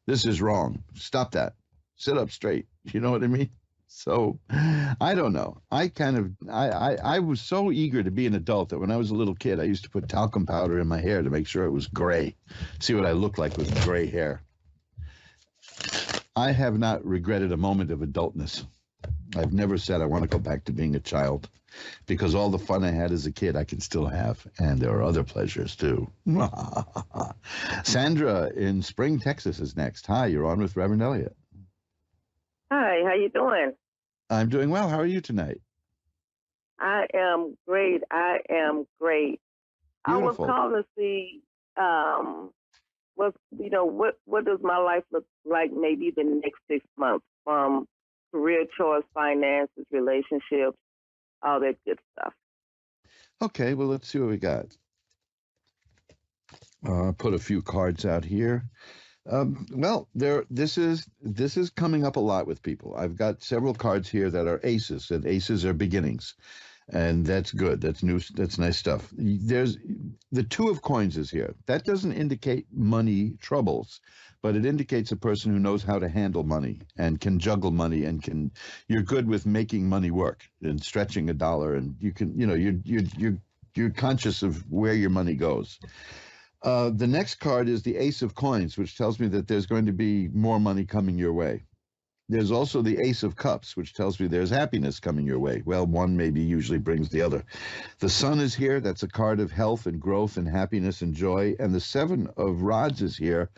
This is wrong. Stop that. Sit up straight. You know what I mean? So I don't know. I was so eager to be an adult that when I was a little kid, I used to put talcum powder in my hair to make sure it was gray. See what I looked like with gray hair. I have not regretted a moment of adultness. I've never said I want to go back to being a child, because all the fun I had as a kid I can still have, and there are other pleasures too. Sandra in Spring, Texas is next. Hi, you're on with Reverend Elliott. Hi, how you doing? I'm doing well. How are you tonight? I am great. Beautiful. I was calling to see what does my life look like maybe the next 6 months, from career choice, finances, relationships, all that good stuff. Okay, well, let's see what we got. Put a few cards out here. Well, this is coming up a lot with people. I've got several cards here that are aces, and aces are beginnings, and that's good. That's new. That's nice stuff. There's the Two of Coins is here. That doesn't indicate money troubles, but it indicates a person who knows how to handle money and can juggle money and you're good with making money work and stretching a dollar, and you can, you know, you're conscious of where your money goes. The next card is the Ace of Coins, which tells me that there's going to be more money coming your way. There's also the Ace of Cups, which tells me there's happiness coming your way. Well, one maybe usually brings the other. The Sun is here. That's a card of health and growth and happiness and joy. And the Seven of Rods is here,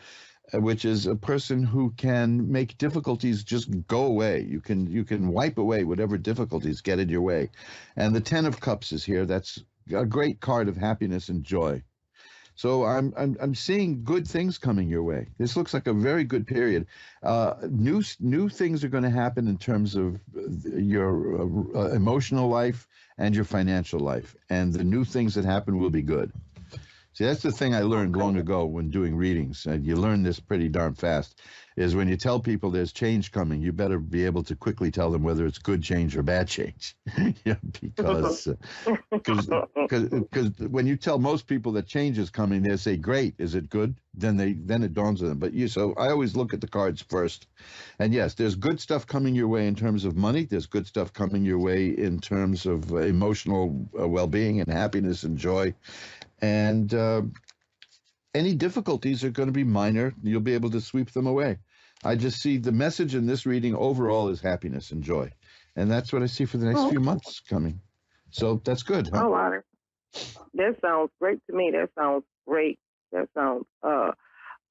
which is a person who can make difficulties just go away. You can wipe away whatever difficulties get in your way. And the Ten of Cups is here. That's a great card of happiness and joy. So I'm seeing good things coming your way. This looks like a very good period. New things are going to happen in terms of your emotional life and your financial life, and the new things that happen will be good. See, that's the thing I learned long ago when doing readings, and you learn this pretty darn fast, is when you tell people there's change coming, you better be able to quickly tell them whether it's good change or bad change. Yeah, because when you tell most people that change is coming, they say, great, is it good? Then it dawns on them. So I always look at the cards first. And yes, there's good stuff coming your way in terms of money. There's good stuff coming your way in terms of emotional well-being and happiness and joy. And any difficulties are going to be minor. You'll be able to sweep them away. I just see the message in this reading overall is happiness and joy. And that's what I see for the next few months coming. So that's good, huh? Oh, wow. That sounds great to me. That sounds great. That sounds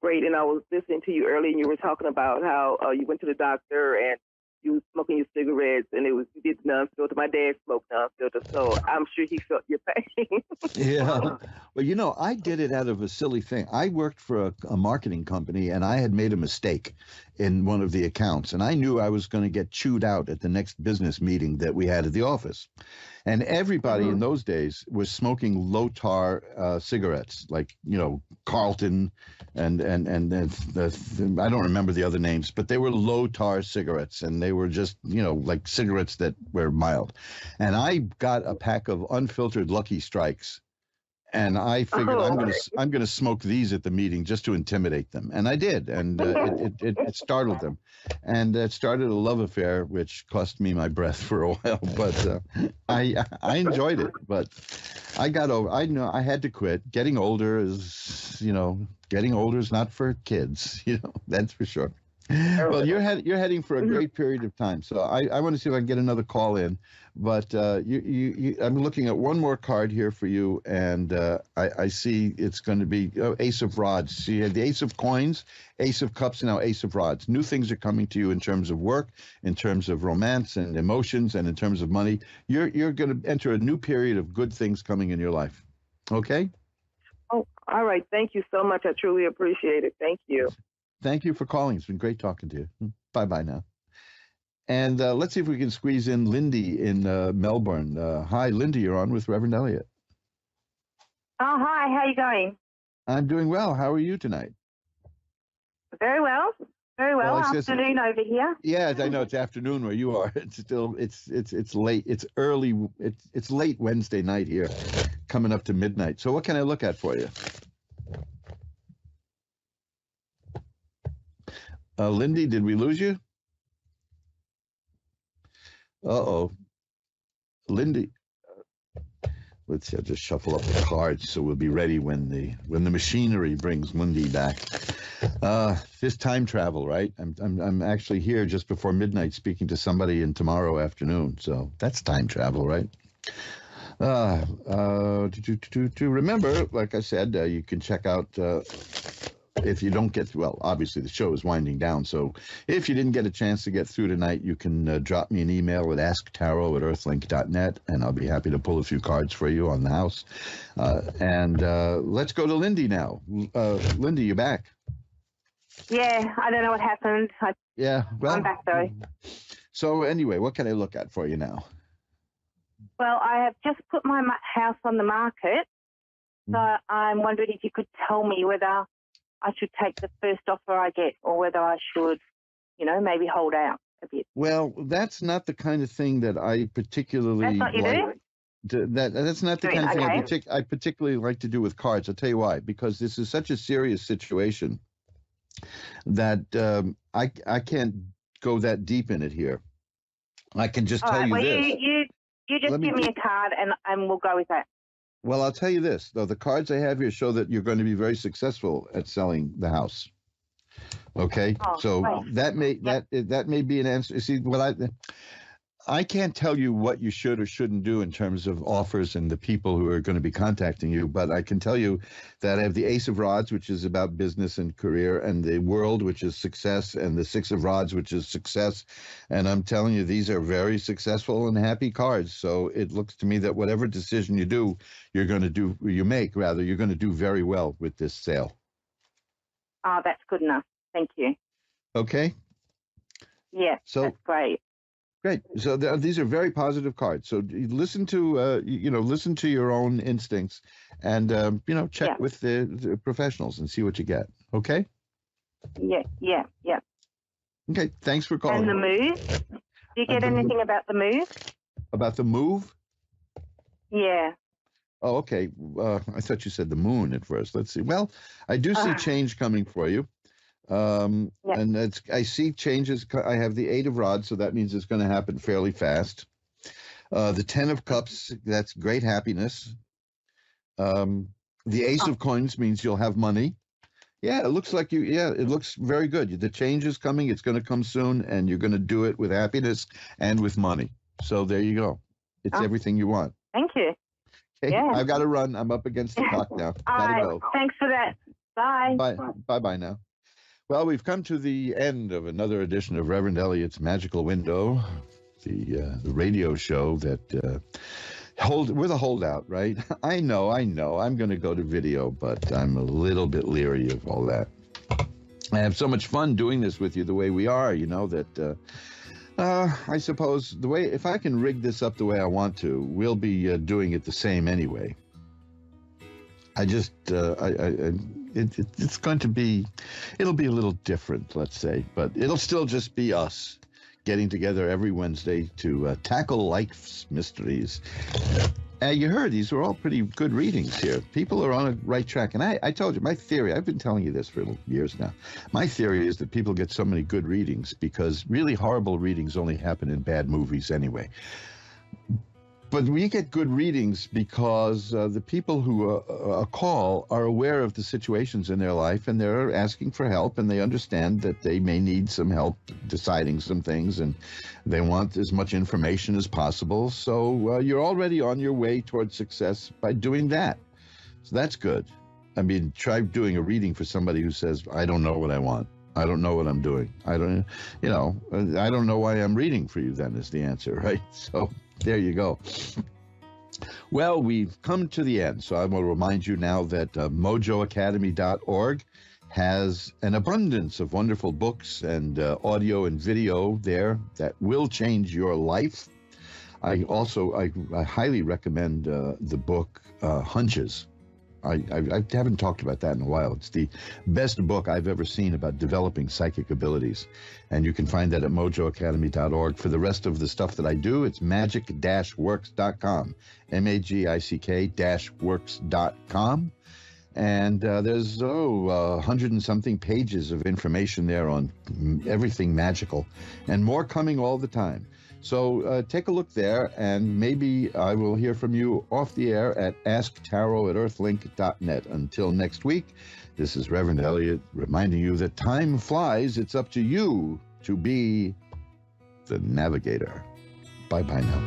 great. And I was listening to you earlier, and you were talking about how you went to the doctor and you were smoking your cigarettes, and you did non-filter. My dad smoked non-filter, so I'm sure he felt your pain. Yeah. Well, I did it out of a silly thing. I worked for a marketing company, and I had made a mistake in one of the accounts, and I knew I was going to get chewed out at the next business meeting that we had at the office. And everybody in those days was smoking low tar cigarettes, like Carlton, and I don't remember the other names, but they were low tar cigarettes, and they were just like cigarettes that were mild. And I got a pack of unfiltered Lucky Strikes. And I figured I'm gonna smoke these at the meeting just to intimidate them, and I did, and it startled them, and it started a love affair, which cost me my breath for a while. But I enjoyed it. But I got over. I know I had to quit. Getting older is not for kids. That's for sure. Well, you're heading for a great period of time. So I want to see if I can get another call in. But I'm looking at one more card here for you, and I see it's going to be Ace of Rods. So you had the Ace of Coins, Ace of Cups, and now Ace of Rods. New things are coming to you in terms of work, in terms of romance and emotions, and in terms of money. You're going to enter a new period of good things coming in your life. Okay? Oh, all right. Thank you so much. I truly appreciate it. Thank you. Thank you for calling. It's been great talking to you. Bye-bye now. And let's see if we can squeeze in Lindy in Melbourne. Hi, Lindy, you're on with Reverend Elliot. Oh, hi. How are you going? I'm doing well. How are you tonight? Very well. Very well. Afternoon over here. Yeah, I know it's afternoon where you are. It's still it's late. It's early. It's late Wednesday night here, coming up to midnight. So what can I look at for you? Lindy, did we lose you? Uh-oh. Lindy. Let's see, I'll just shuffle up the cards so we'll be ready when the machinery brings Lindy back. This time travel, right? I'm actually here just before midnight speaking to somebody in tomorrow afternoon. So that's time travel, right? To remember, like I said, you can check out if you don't get, well, obviously the show is winding down, so if you didn't get a chance to get through tonight, you can drop me an email at asktarot@earthlink.net, and I'll be happy to pull a few cards for you on the house. And let's go to Lindy now. Lindy, you back? Yeah, I don't know what happened. I'm back, though. So anyway, what can I look at for you now? Well, I have just put my house on the market, so I'm wondering if you could tell me whether I should take the first offer I get or whether I should, maybe hold out a bit. Well, that's not the kind of thing that I particularly That's what you do? That's not the kind of thing I particularly like to do with cards. I'll tell you why. Because this is such a serious situation that I can't go that deep in it here. I can just tell you this. You just give me a card and we'll go with that. Well, I'll tell you this, though. The cards I have here show that you're going to be very successful at selling the house. Okay? That may be an answer. See, I can't tell you what you should or shouldn't do in terms of offers and the people who are going to be contacting you, but I can tell you that I have the Ace of Rods, which is about business and career, and the World, which is success, and the Six of Rods, which is success. And I'm telling you, these are very successful and happy cards. So it looks to me that whatever decision you're going to do very well with this sale. Oh, that's good enough. Thank you. Okay. Yeah, that's great. Great. So these are very positive cards. So listen to your own instincts, and check with the professionals and see what you get. Okay. Yeah. Okay. Thanks for calling. And the move. Do you get anything about the move? About the move? Yeah. Oh, okay. I thought you said the moon at first. Let's see. Well, I do see change coming for you. And I see changes. I have the Eight of Rods, so that means it's going to happen fairly fast. The 10 of Cups, that's great happiness. The Ace of Coins means you'll have money. Yeah, it looks like it looks very good. The change is coming. It's going to come soon, and you're going to do it with happiness and with money. So there you go. It's everything you want. Thank you. Okay, yeah. I've got to run. I'm up against the clock now. Gotta go. Thanks for that. Bye. Bye now. Well, we've come to the end of another edition of Reverend Elliot's Magical Window, the radio show that we're the holdout, right? I know. I'm going to go to video, but I'm a little bit leery of all that. I have so much fun doing this with you the way we are, that I suppose if I can rig this up the way I want to, we'll be doing it the same anyway. It's going to be, it'll be a little different, let's say, but it'll still just be us getting together every Wednesday to tackle life's mysteries. You heard these were all pretty good readings here. People are on a right track. And I told you, my theory, I've been telling you this for years now. My theory is that people get so many good readings because really horrible readings only happen in bad movies anyway. But we get good readings because the people who call are aware of the situations in their life, and they're asking for help, and they understand that they may need some help deciding some things, and they want as much information as possible. So you're already on your way towards success by doing that. So that's good. I mean, try doing a reading for somebody who says, I don't know what I want. I don't know what I'm doing. I don't know why I'm reading for you then is the answer, right? So there you go. Well, we've come to the end, so I will remind you now that mojoacademy.org has an abundance of wonderful books and audio and video there that will change your life. I highly recommend the book Hunches. I haven't talked about that in a while. It's the best book I've ever seen about developing psychic abilities. And you can find that at mojoacademy.org. For the rest of the stuff that I do, it's magic-works.com, MAGIC-works.com. And there's 100 and something pages of information there on everything magical, and more coming all the time. So take a look there, and maybe I will hear from you off the air at asktarot@earthlink.net. Until next week, this is Reverend Elliot reminding you that time flies. It's up to you to be the navigator. Bye-bye now.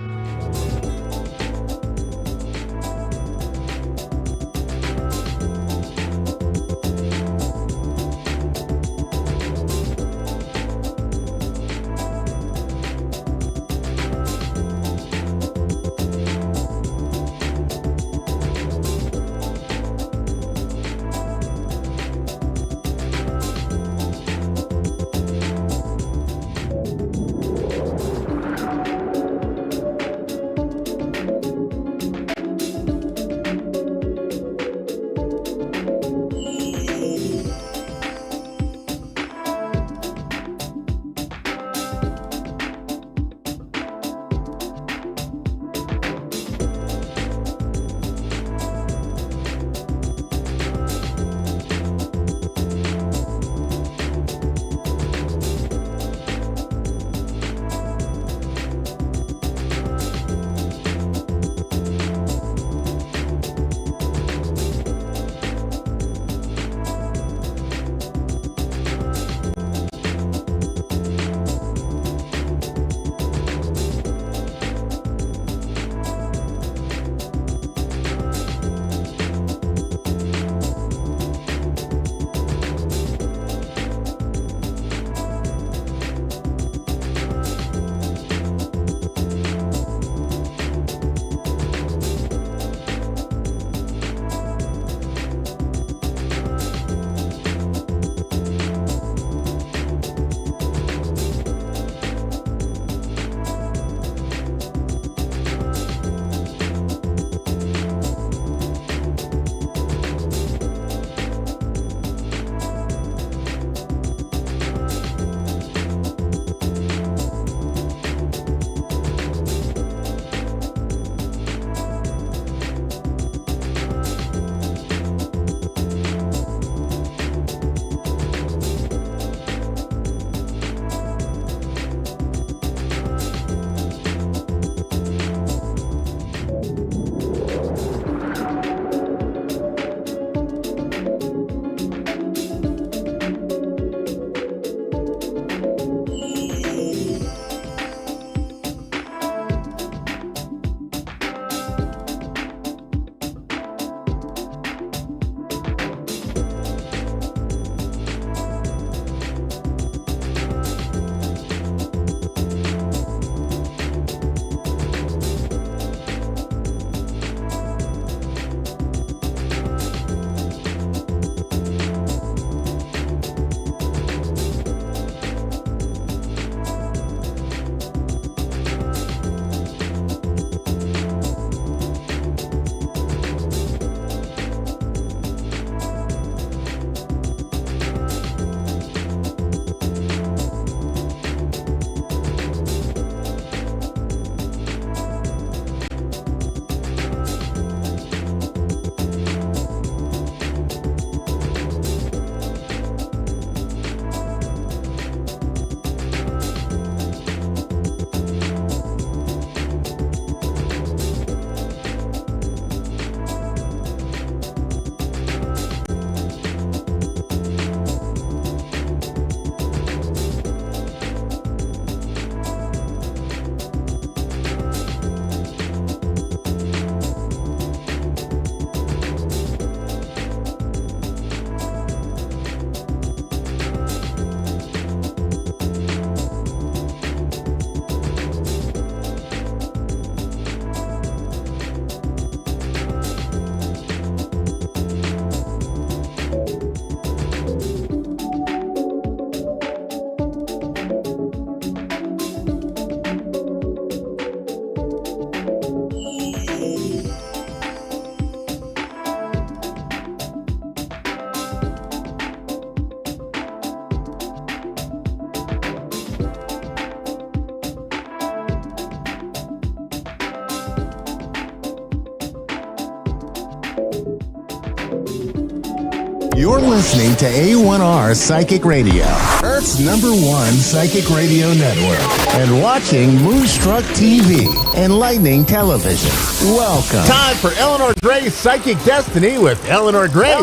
You're listening to A1R Psychic Radio, Earth's #1 psychic radio network, and watching Moonstruck TV and Lightning Television. Welcome. Time for Eleanor Gray's Psychic Destiny with Eleanor Gray.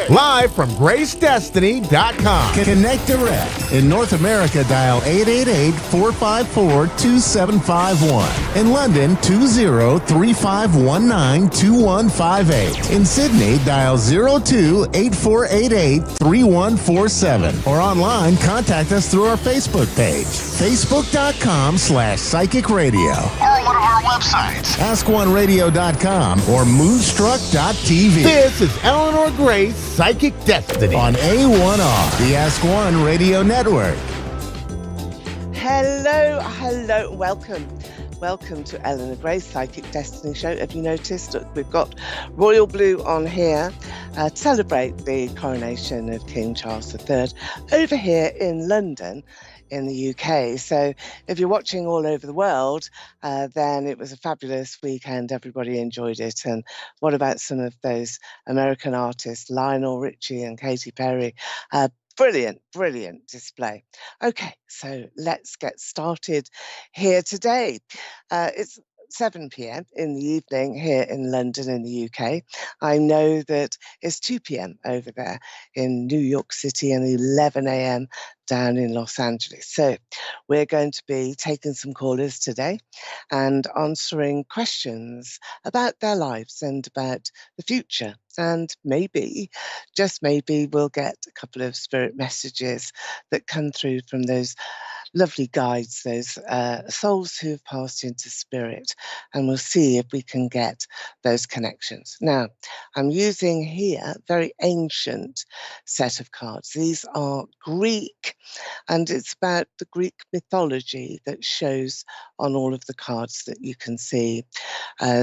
Live from GraceDestiny.com. Connect direct. In North America, dial 888-454-2751. In London, 20-3519-2158. In Sydney, dial 02-8488-3147. Or online, contact us through our Facebook page, facebook.com/psychic radio. Or one of our websites, AskOneRadio.com or Moonstruck.tv. This is Eleanor Gray's Psychic Destiny on A1R, the Ask One Radio Network. Hello, welcome to Eleanor Gray's Psychic Destiny Show. Have you noticed that we've got royal blue on here to celebrate the coronation of King Charles III over here in London in the UK. So if you're watching all over the world, then it was a fabulous weekend. Everybody enjoyed it. And what about some of those American artists, Lionel Richie and Katy Perry? Brilliant display. Okay, so let's get started here today. It's 7 p.m. in the evening here in London in the UK. I know that it's 2 p.m. over there in New York City and 11 a.m. down in Los Angeles. So we're going to be taking some callers today and answering questions about their lives and about the future. And maybe, just maybe, we'll get a couple of spirit messages that come through from those lovely guides, those souls who have passed into spirit, and we'll see if we can get those connections. Now, I'm using here a very ancient set of cards. These are Greek, and it's about the Greek mythology that shows on all of the cards that you can see.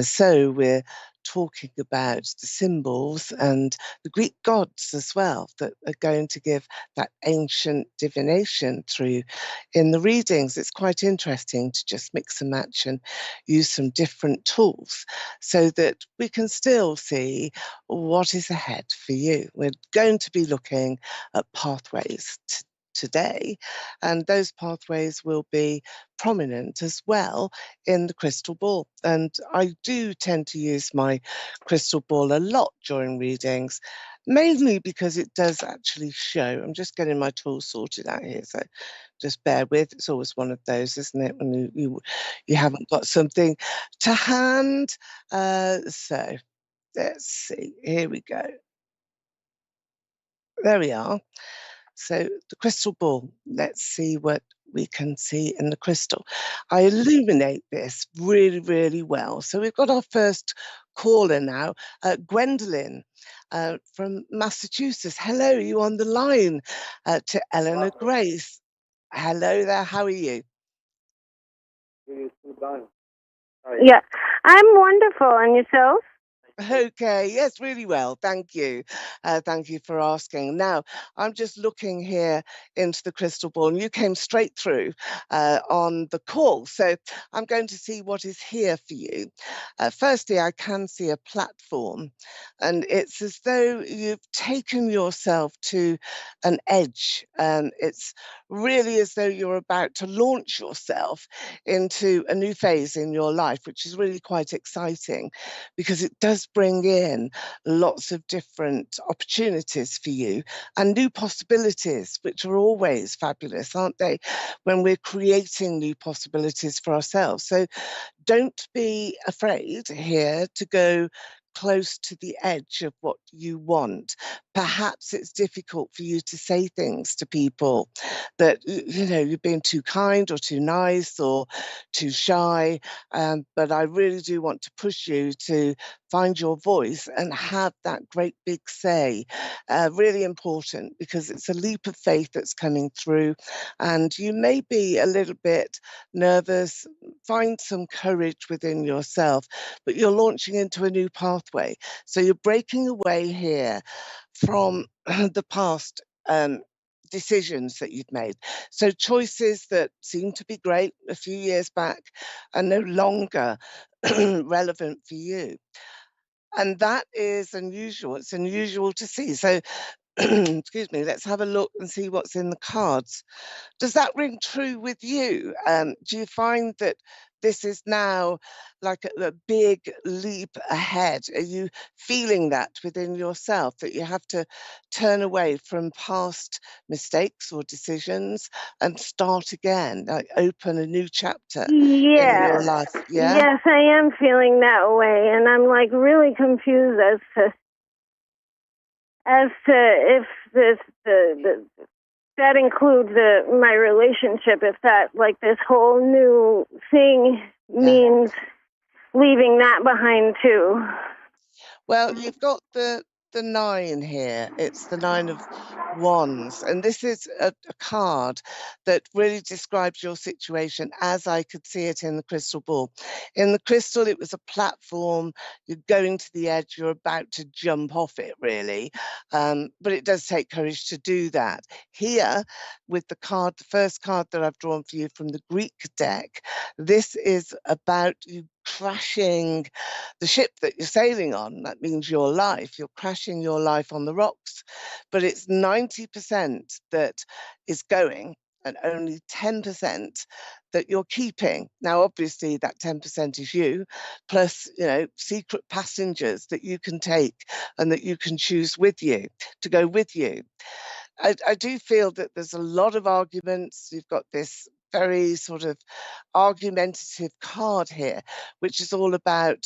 So we're talking about the symbols and the Greek gods as well that are going to give that ancient divination through in the readings. It's quite interesting to just mix and match and use some different tools so that we can still see what is ahead for you. We're going to be looking at pathways today, and those pathways will be prominent as well in the crystal ball. And I do tend to use my crystal ball a lot during readings, mainly because it does actually show. I'm just getting my tools sorted out here, so just bear with. It's always one of those, isn't it, when you haven't got something to hand. So let's see, here we go. There we are. So the crystal ball, let's see what we can see in the crystal. I illuminate this really, really well. So we've got our first caller now, Gwendolyn from Massachusetts. Hello, you on the line to Eleanor Grace. Hello there, how are you? Yeah, I'm wonderful. And yourself? Okay, yes, really well. Thank you. Thank you for asking. Now, I'm just looking here into the crystal ball, and you came straight through on the call. So I'm going to see what is here for you. Firstly, I can see a platform, and it's as though you've taken yourself to an edge. It's really as though you're about to launch yourself into a new phase in your life, which is really quite exciting because it does bring in lots of different opportunities for you and new possibilities, which are always fabulous, aren't they, when we're creating new possibilities for ourselves. So don't be afraid here to go close to the edge of what you want. Perhaps it's difficult for you to say things to people that, you know, you've been too kind or too nice or too shy, but I really do want to push you to find your voice and have that great big say. Really important, because it's a leap of faith that's coming through, and you may be a little bit nervous. Find some courage within yourself, but you're launching into a new pathway. So you're breaking away here from the past decisions that you've made. So choices that seemed to be great a few years back are no longer relevant for you. And that is unusual. It's unusual to see. So excuse me, let's have a look and see what's in the cards. Does that ring true with you? Do you find that this is now like a big leap ahead? Are you feeling that within yourself, that you have to turn away from past mistakes or decisions and start again, like open a new chapter in your life? Yeah? Yes, I am feeling that way, and I'm like really confused as to if that includes my relationship, if that, like, this whole new thing means leaving that behind too. Well, you've got the 9 here. It's the 9 of Wands, and this is a card that really describes your situation as I could see it in the crystal ball. In the crystal, it was a platform. You're going to the edge. You're about to jump off it, really. But it does take courage to do that. Here, with the card, the first card that I've drawn for you from the Greek deck, this is about you crashing the ship that you're sailing on. That means your life. You're crashing your life on the rocks, but it's 90% that is going and only 10% that you're keeping. Now, obviously, that 10% is you, plus, secret passengers that you can take and that you can choose with you to go with you. I do feel that there's a lot of arguments. You've got this very sort of argumentative card here, which is all about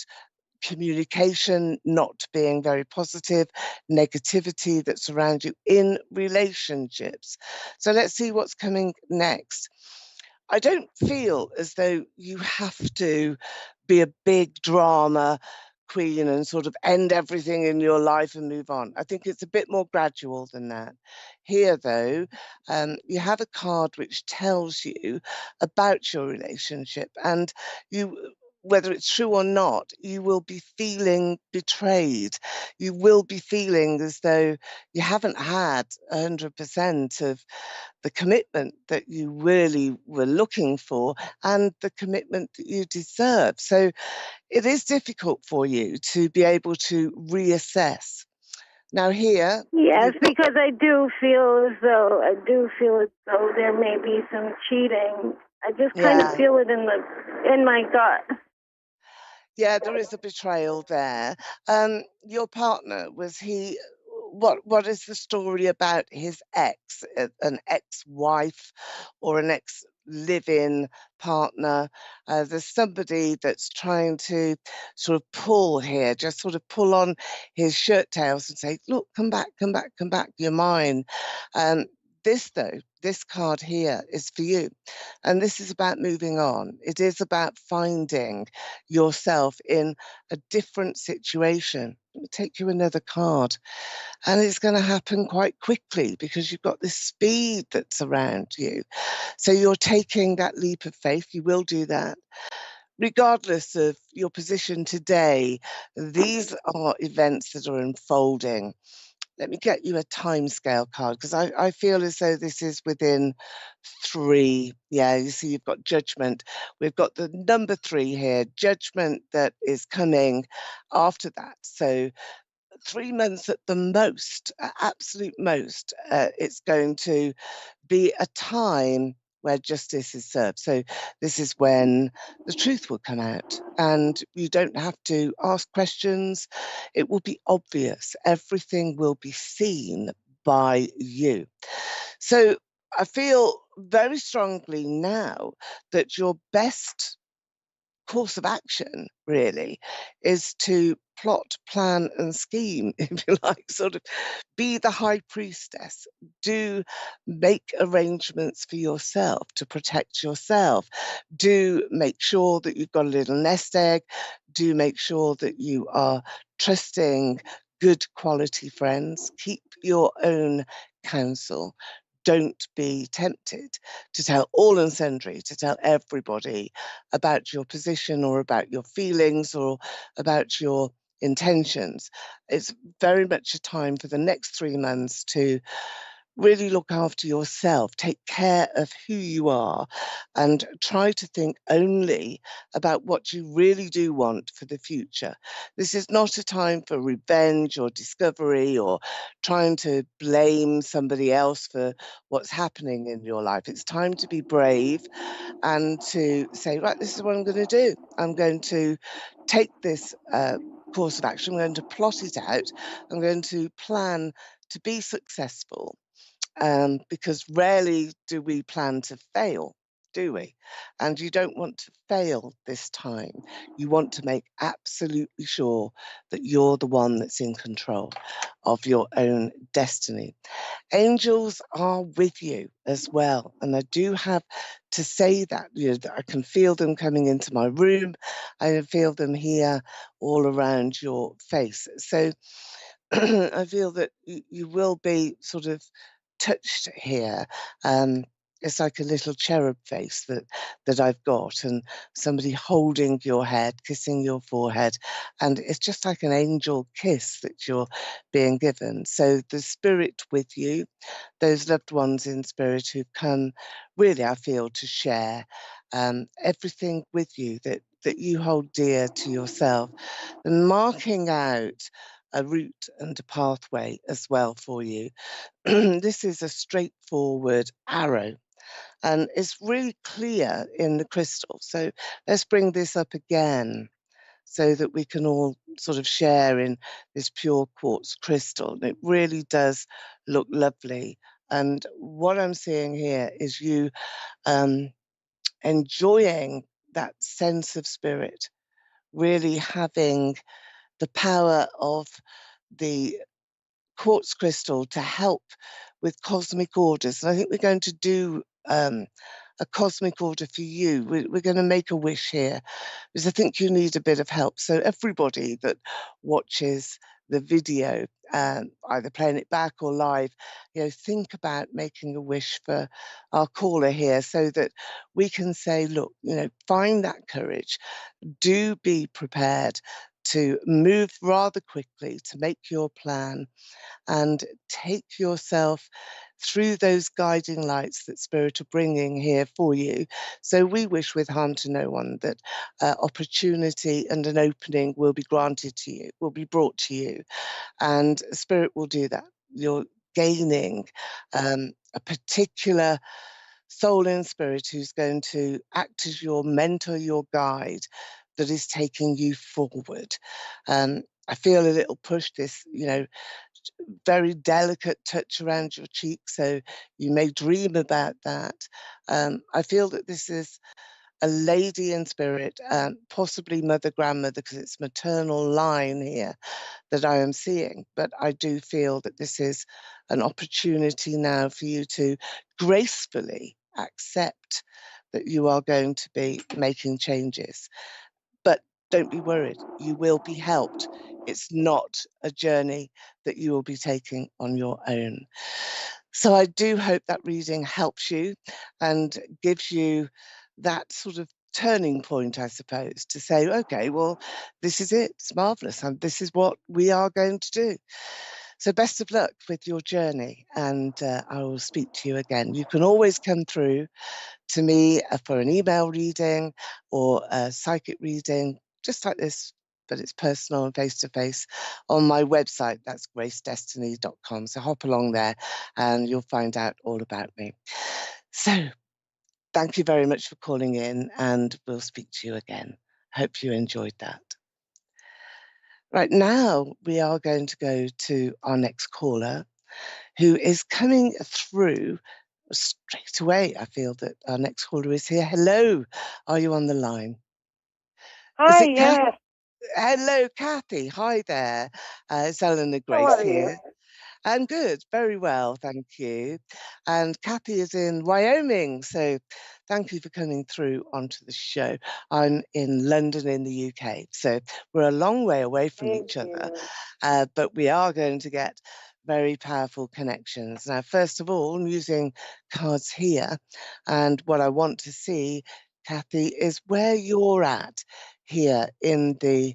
communication not being very positive, negativity that's around you in relationships. So let's see what's coming next. I don't feel as though you have to be a big drama queen and sort of end everything in your life and move on. I think it's a bit more gradual than that. Here, though, you have a card which tells you about your relationship, and whether it's true or not, you will be feeling betrayed. You will be feeling as though you haven't had 100% of the commitment that you really were looking for and the commitment that you deserve. So it is difficult for you to be able to reassess. Now here... Yes, because I do feel as though there may be some cheating. I just kind of feel it in my gut. Yeah, there is a betrayal there. Your partner, was he... What is the story about his ex, an ex-wife or an ex-live-in partner? There's somebody that's trying to sort of pull here, just sort of pull on his shirt tails and say, look, come back, you're mine. This card here is for you. And this is about moving on. It is about finding yourself in a different situation. Let me take you another card. And it's going to happen quite quickly because you've got this speed that's around you. So you're taking that leap of faith. You will do that. Regardless of your position today, these are events that are unfolding. Let me get you a timescale card, because I feel as though this is within 3. Yeah, you see, you've got judgment. We've got the number 3 here, judgment that is coming after that. So 3 months at the most, absolute most, it's going to be a time where justice is served. So this is when the truth will come out and you don't have to ask questions. It will be obvious. Everything will be seen by you. So I feel very strongly now that your best course of action really is to plot, plan and scheme, if you like, sort of be the high priestess. Do make arrangements for yourself to protect yourself. Do make sure that you've got a little nest egg. Do make sure that you are trusting good quality friends. Keep your own counsel. Don't be tempted to tell all and sundry, to tell everybody about your position or about your feelings or about your intentions. It's very much a time for the next 3 months to really look after yourself, take care of who you are, and try to think only about what you really do want for the future. This is not a time for revenge or discovery or trying to blame somebody else for what's happening in your life. It's time to be brave and to say, right, this is what I'm going to do. I'm going to take this course of action. I'm going to plot it out. I'm going to plan to be successful, because rarely do we plan to fail, do we? And you don't want to fail this time. You want to make absolutely sure that you're the one that's in control of your own destiny. Angels are with you as well. And I do have to say that, that I can feel them coming into my room. I feel them here all around your face. So I feel that you will be sort of touched here. It's like a little cherub face that I've got, and somebody holding your head, kissing your forehead, and it's just like an angel kiss that you're being given. So the spirit with you, those loved ones in spirit who come, really, I feel, to share everything with you that you hold dear to yourself, and marking out a route and a pathway as well for you. This is a straightforward arrow, and it's really clear in the crystal. So let's bring this up again so that we can all sort of share in this pure quartz crystal. It really does look lovely. And what I'm seeing here is you enjoying that sense of spirit, really having the power of the quartz crystal to help with cosmic orders. And I think we're going to do a cosmic order for you. We're going to make a wish here because I think you need a bit of help. So everybody that watches the video, either playing it back or live, think about making a wish for our caller here so that we can say, look, find that courage. Do be prepared to move rather quickly, to make your plan, and take yourself through those guiding lights that Spirit are bringing here for you. So we wish with harm to no one that opportunity and an opening will be granted to you, will be brought to you, and Spirit will do that. You're gaining a particular soul in spirit who's going to act as your mentor, your guide, that is taking you forward. I feel a little push, this, very delicate touch around your cheek, so you may dream about that. I feel that this is a lady in spirit, possibly mother, grandmother, because it's maternal line here that I am seeing. But I do feel that this is an opportunity now for you to gracefully accept that you are going to be making changes. But don't be worried, you will be helped. It's not a journey that you will be taking on your own. So I do hope that reading helps you and gives you that sort of turning point, I suppose, to say, okay, well, this is it. It's marvelous. And this is what we are going to do. So best of luck with your journey, and I will speak to you again. You can always come through to me for an email reading or a psychic reading, just like this, but it's personal and face-to-face on my website. That's gracedestiny.com. So hop along there and you'll find out all about me. So thank you very much for calling in, and we'll speak to you again. Hope you enjoyed that. Right now, we are going to go to our next caller, who is coming through straight away. I feel that our next caller is here. Hello, are you on the line? Hi, yes. Hello, Kathy. Hi there. It's Eleanor Grace here. I'm good, very well, thank you. And Kathy is in Wyoming, so thank you for coming through onto the show. I'm in London in the UK, so we're a long way away from each other, but we are going to get very powerful connections. Now, first of all, I'm using cards here, and what I want to see, Kathy, is where you're at here in the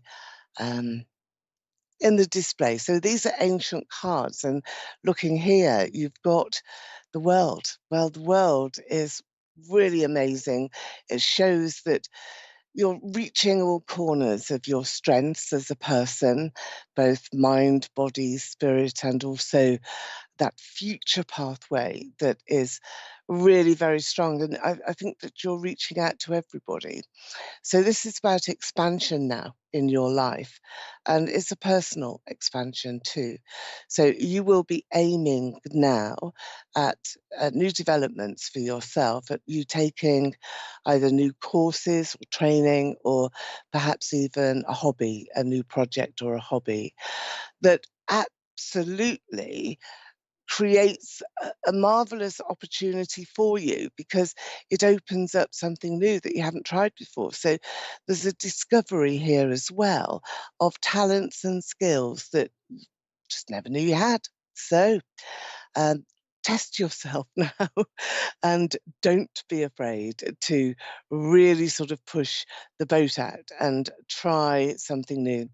in the display. So these are ancient cards, and looking here, you've got the world. Well, the world is really amazing. It shows that you're reaching all corners of your strengths as a person, both mind, body, spirit, and also that future pathway that is really very strong. And I think that you're reaching out to everybody. So this is about expansion now in your life, and it's a personal expansion too. So you will be aiming now at new developments for yourself, at you taking either new courses or training, or perhaps even a hobby, a new project or a hobby that absolutely creates a marvelous opportunity for you, because it opens up something new that you haven't tried before. So there's a discovery here as well of talents and skills that you just never knew you had. So um, test yourself now and don't be afraid to really sort of push the boat out and try something new.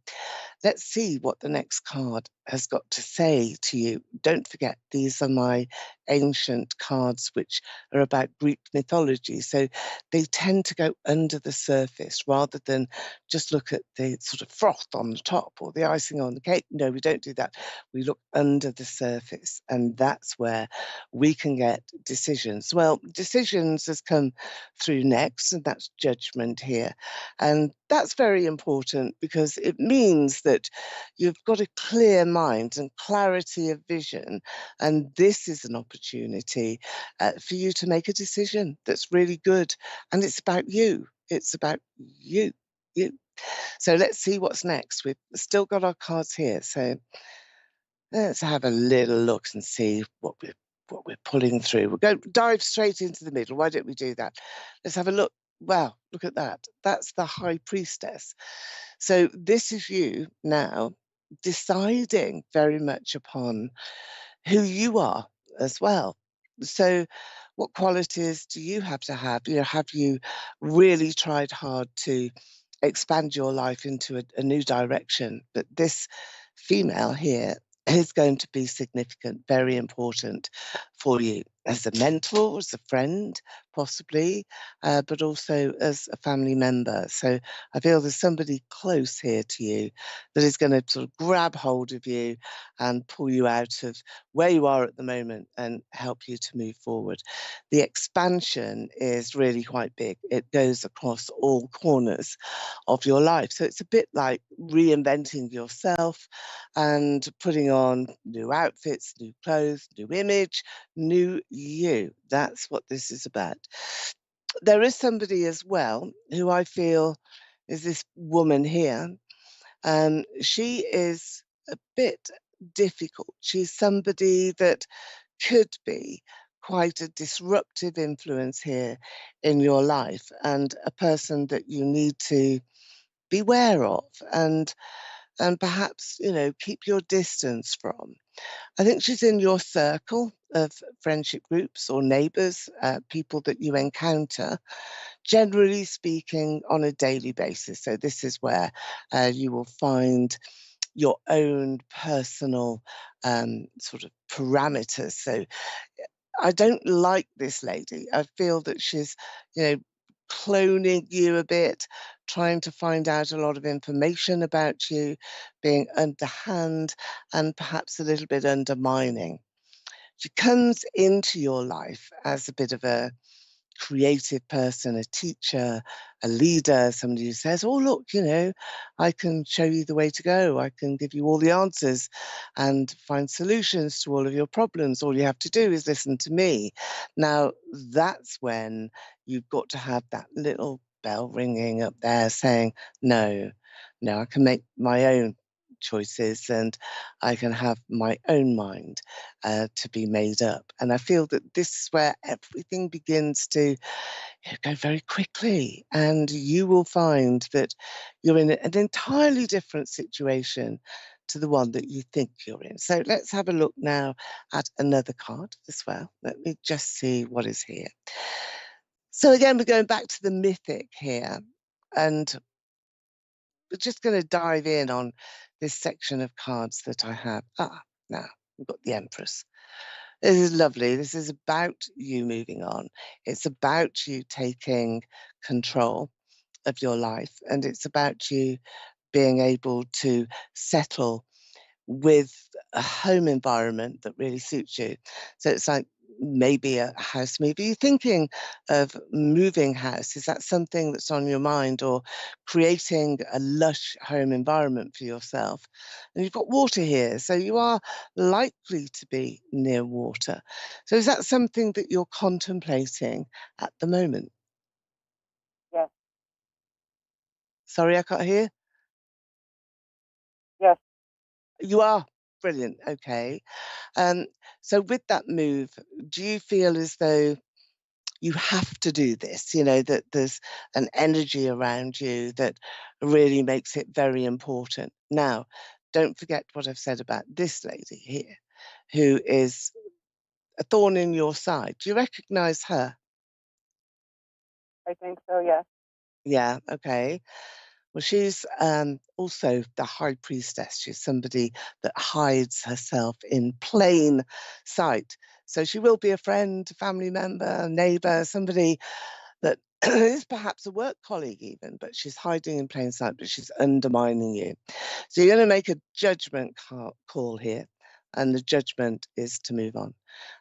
Let's see what the next card has got to say to you. Don't forget, these are my ancient cards, which are about Greek mythology. So they tend to go under the surface rather than just look at the sort of froth on the top or the icing on the cake. No, we don't do that. We look under the surface, and that's where we can get decisions. Well, decisions has come through next, and that's judgment here. And that's very important because it means that you've got a clear mind and clarity of vision. And this is an opportunity for you to make a decision that's really good. And it's about you. It's about you. You. So let's see what's next. We've still got our cards here. So let's have a little look and see what we're pulling through. We'll go dive straight into the middle. Why don't we do that? Let's have a look. Wow, look at that. That's the High Priestess. So this is you now deciding very much upon who you are as well. So what qualities do you have to have? You know, have you really tried hard to expand your life into a new direction? But this female here is going to be significant, very important for you as a mentor, as a friend, possibly, but also as a family member. So I feel there's somebody close here to you that is going to sort of grab hold of you and pull you out of where you are at the moment and help you to move forward. The expansion is really quite big. It goes across all corners of your life. So it's a bit like reinventing yourself and putting on new outfits, new clothes, new image, new you. That's what this is about. There is somebody as well who I feel is this woman here. She is a bit difficult. She's somebody that could be quite a disruptive influence here in your life, and a person that you need to beware of and perhaps, you know, keep your distance from. I think she's in your circle of friendship groups or neighbours, people that you encounter, generally speaking, on a daily basis. So this is where you will find your own personal sort of parameters. So I don't like this lady. I feel that she's, you know, cloning you a bit, trying to find out a lot of information about you, being underhand and perhaps a little bit undermining. She comes into your life as a bit of a creative person, a teacher, a leader, somebody who says, oh, look, you know, I can show you the way to go. I can give you all the answers and find solutions to all of your problems. All you have to do is listen to me. Now, that's when you've got to have that little bell ringing up there saying, no, I can make my own choices and I can have my own mind to be made up. And I feel that this is where everything begins to go very quickly, and you will find that you're in an entirely different situation to the one that you think you're in. So let's have a look now at another card as well. Let me just see what is here. So again, we're going back to the mythic here, and we're just going to dive in on this section of cards that I have. Now we've got the Empress. This is lovely. This is about you moving on. It's about you taking control of your life, and it's about you being able to settle with a home environment that really suits you. So it's like maybe a house move. Are you thinking of moving house? Is that something that's on your mind, or creating a lush home environment for yourself? And you've got water here, so you are likely to be near water. So is that something that you're contemplating at the moment? Yes. Sorry, I can't hear. Yes. You are? Brilliant. Okay. So with that move, do you feel as though you have to do this, that there's an energy around you that really makes it very important? Now, don't forget what I've said about this lady here, who is a thorn in your side. Do you recognize her? I think so, yes. Yeah, okay. Well, she's also the high priestess. She's somebody that hides herself in plain sight. So she will be a friend, family member, neighbor, somebody that is perhaps a work colleague even, but she's hiding in plain sight, but she's undermining you. So you're going to make a judgment call here, and the judgment is to move on.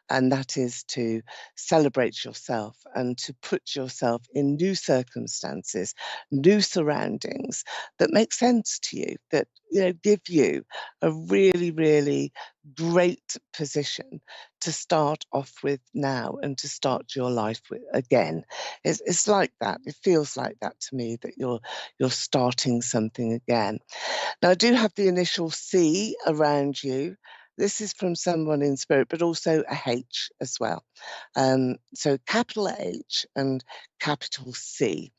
And that is to celebrate yourself and to put yourself in new circumstances, new surroundings that make sense to you, that give you a really, really great position to start off with now and to start your life with again. It's like that. It feels like that to me, that you're starting something again. Now, I do have the initial C around you. This is from someone in spirit, but also a H as well. So capital H and capital C.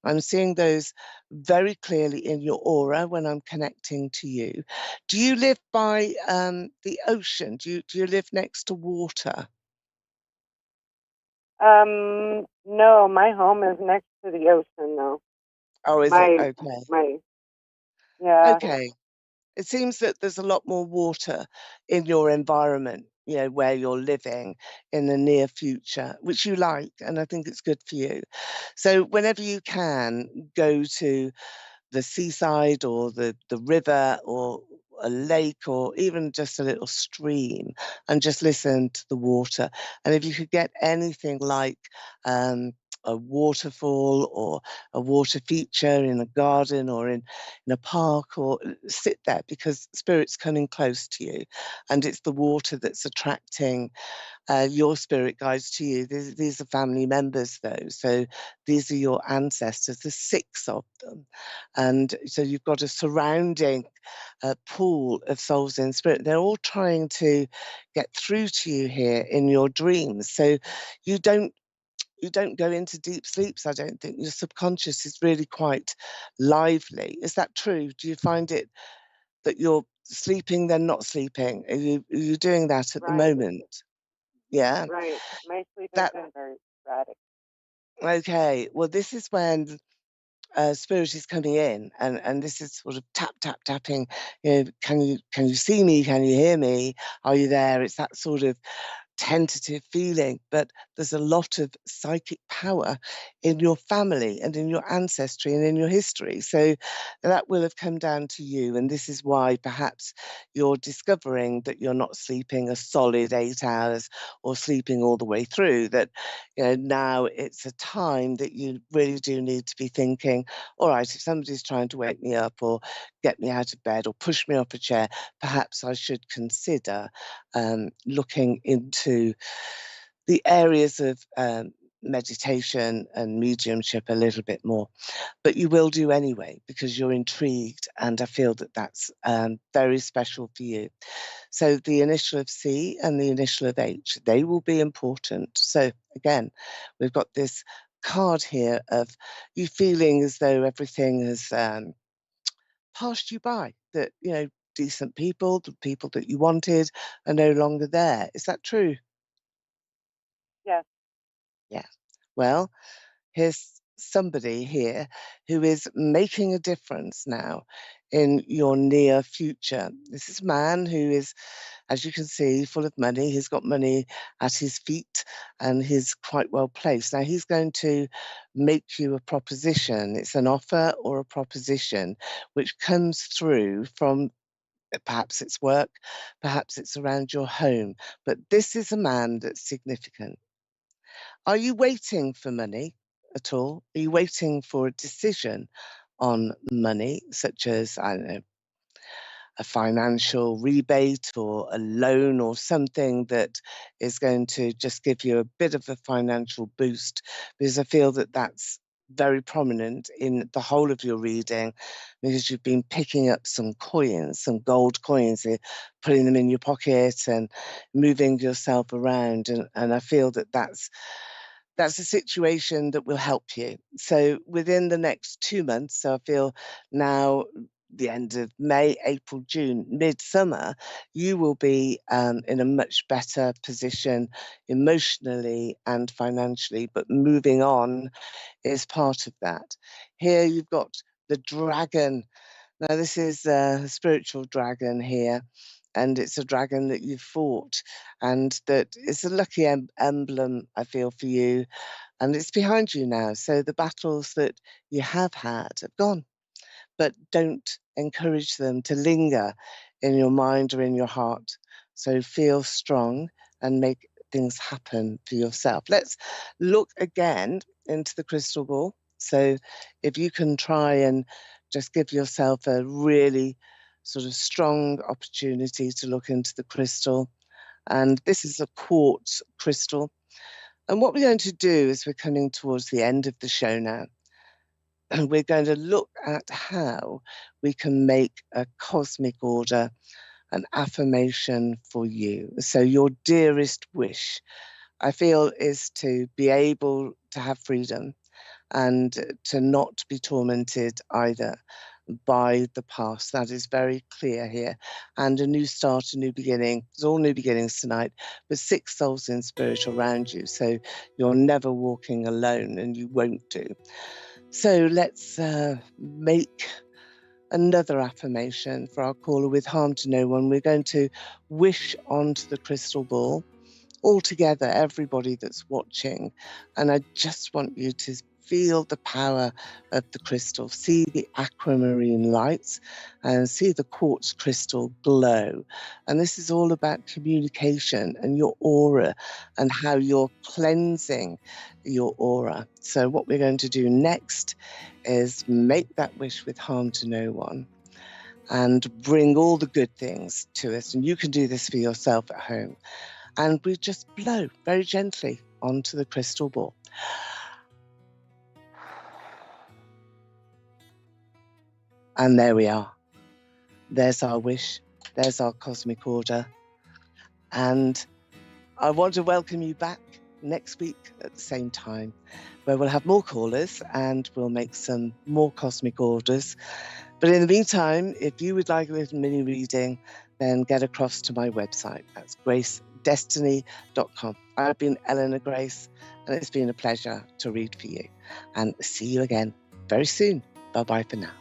I'm seeing those very clearly in your aura when I'm connecting to you. Do you live by the ocean? Do you live next to water? No, my home is next to the ocean, though. Oh, is it? Okay. Yeah. Okay. It seems that there's a lot more water in your environment, where you're living in the near future, which you like, and I think it's good for you. So whenever you can, go to the seaside or the river or a lake or even just a little stream and just listen to the water. And if you could get anything like a waterfall or a water feature in a garden or in a park, or sit there, because spirit's coming close to you and it's the water that's attracting your spirit guides to you. These are family members, though. So these are your ancestors. There's 6 of them. And so you've got a surrounding pool of souls in spirit. They're all trying to get through to you here in your dreams. So you don't go into deep sleeps, I don't think. Your subconscious is really quite lively. Is that true? Do you find it that you're sleeping, then not sleeping? Are you doing that at the moment? Yeah. Right. My sleep has been very sporadic. Okay. Well, this is when spirit is coming in, and this is sort of tapping. Can you see me? Can you hear me? Are you there? It's that sort of tentative feeling, but there's a lot of psychic power in your family and in your ancestry and in your history. So that will have come down to you. And this is why perhaps you're discovering that you're not sleeping a solid 8 hours or sleeping all the way through, that now it's a time that you really do need to be thinking, all right, if somebody's trying to wake me up or get me out of bed or push me off a chair, perhaps I should consider looking into the areas of meditation and mediumship a little bit more. But you will do anyway, because you're intrigued, and I feel that that's very special for you. So the initial of C and the initial of H, they will be important. So again, we've got this card here of you feeling as though everything has passed you by, that decent people, the people that you wanted, are no longer there. Is that true? Yes. Yeah. Well, here's somebody here who is making a difference now in your near future. This is a man who is, as you can see, full of money. He's got money at his feet and he's quite well placed. Now he's going to make you a proposition. It's an offer or a proposition which comes through from, perhaps it's work, perhaps it's around your home, but this is a man that's significant. Are you waiting for money at all? Are you waiting for a decision on money, such as, I don't know, a financial rebate or a loan or something that is going to just give you a bit of a financial boost? Because I feel that that's very prominent in the whole of your reading, because you've been picking up some coins, some gold coins, putting them in your pocket and moving yourself around. And I feel that that's a situation that will help you. So within the next 2 months, so I feel now the end of May, April, June, midsummer, you will be in a much better position emotionally and financially, but moving on is part of that. Here you've got the dragon. Now this is a spiritual dragon here, and it's a dragon that you've fought, and that is a lucky emblem, I feel, for you, and it's behind you now. So the battles that you have had have gone, but don't encourage them to linger in your mind or in your heart. So feel strong and make things happen for yourself. Let's look again into the crystal ball. So if you can try and just give yourself a really sort of strong opportunity to look into the crystal. And this is a quartz crystal. And what we're going to do is we're coming towards the end of the show now. And we're going to look at how we can make a cosmic order, an affirmation for you. So your dearest wish, I feel, is to be able to have freedom and to not be tormented either by the past. That is very clear here. And a new start, a new beginning. There's all new beginnings tonight, but 6 souls in spirit around you. So you're never walking alone, and you won't do. So let's make another affirmation for our caller with harm to no one. We're going to wish onto the crystal ball, all together, everybody that's watching. And I just want you to feel the power of the crystal, see the aquamarine lights and see the quartz crystal glow. And this is all about communication and your aura and how you're cleansing your aura. So what we're going to do next is make that wish with harm to no one and bring all the good things to us. And you can do this for yourself at home. And we just blow very gently onto the crystal ball. And there we are. There's our wish. There's our cosmic order. And I want to welcome you back next week at the same time, where we'll have more callers and we'll make some more cosmic orders. But in the meantime, if you would like a little mini reading, then get across to my website. That's gracedestiny.com. I've been Eleanor Grace, and it's been a pleasure to read for you. And see you again very soon. Bye-bye for now.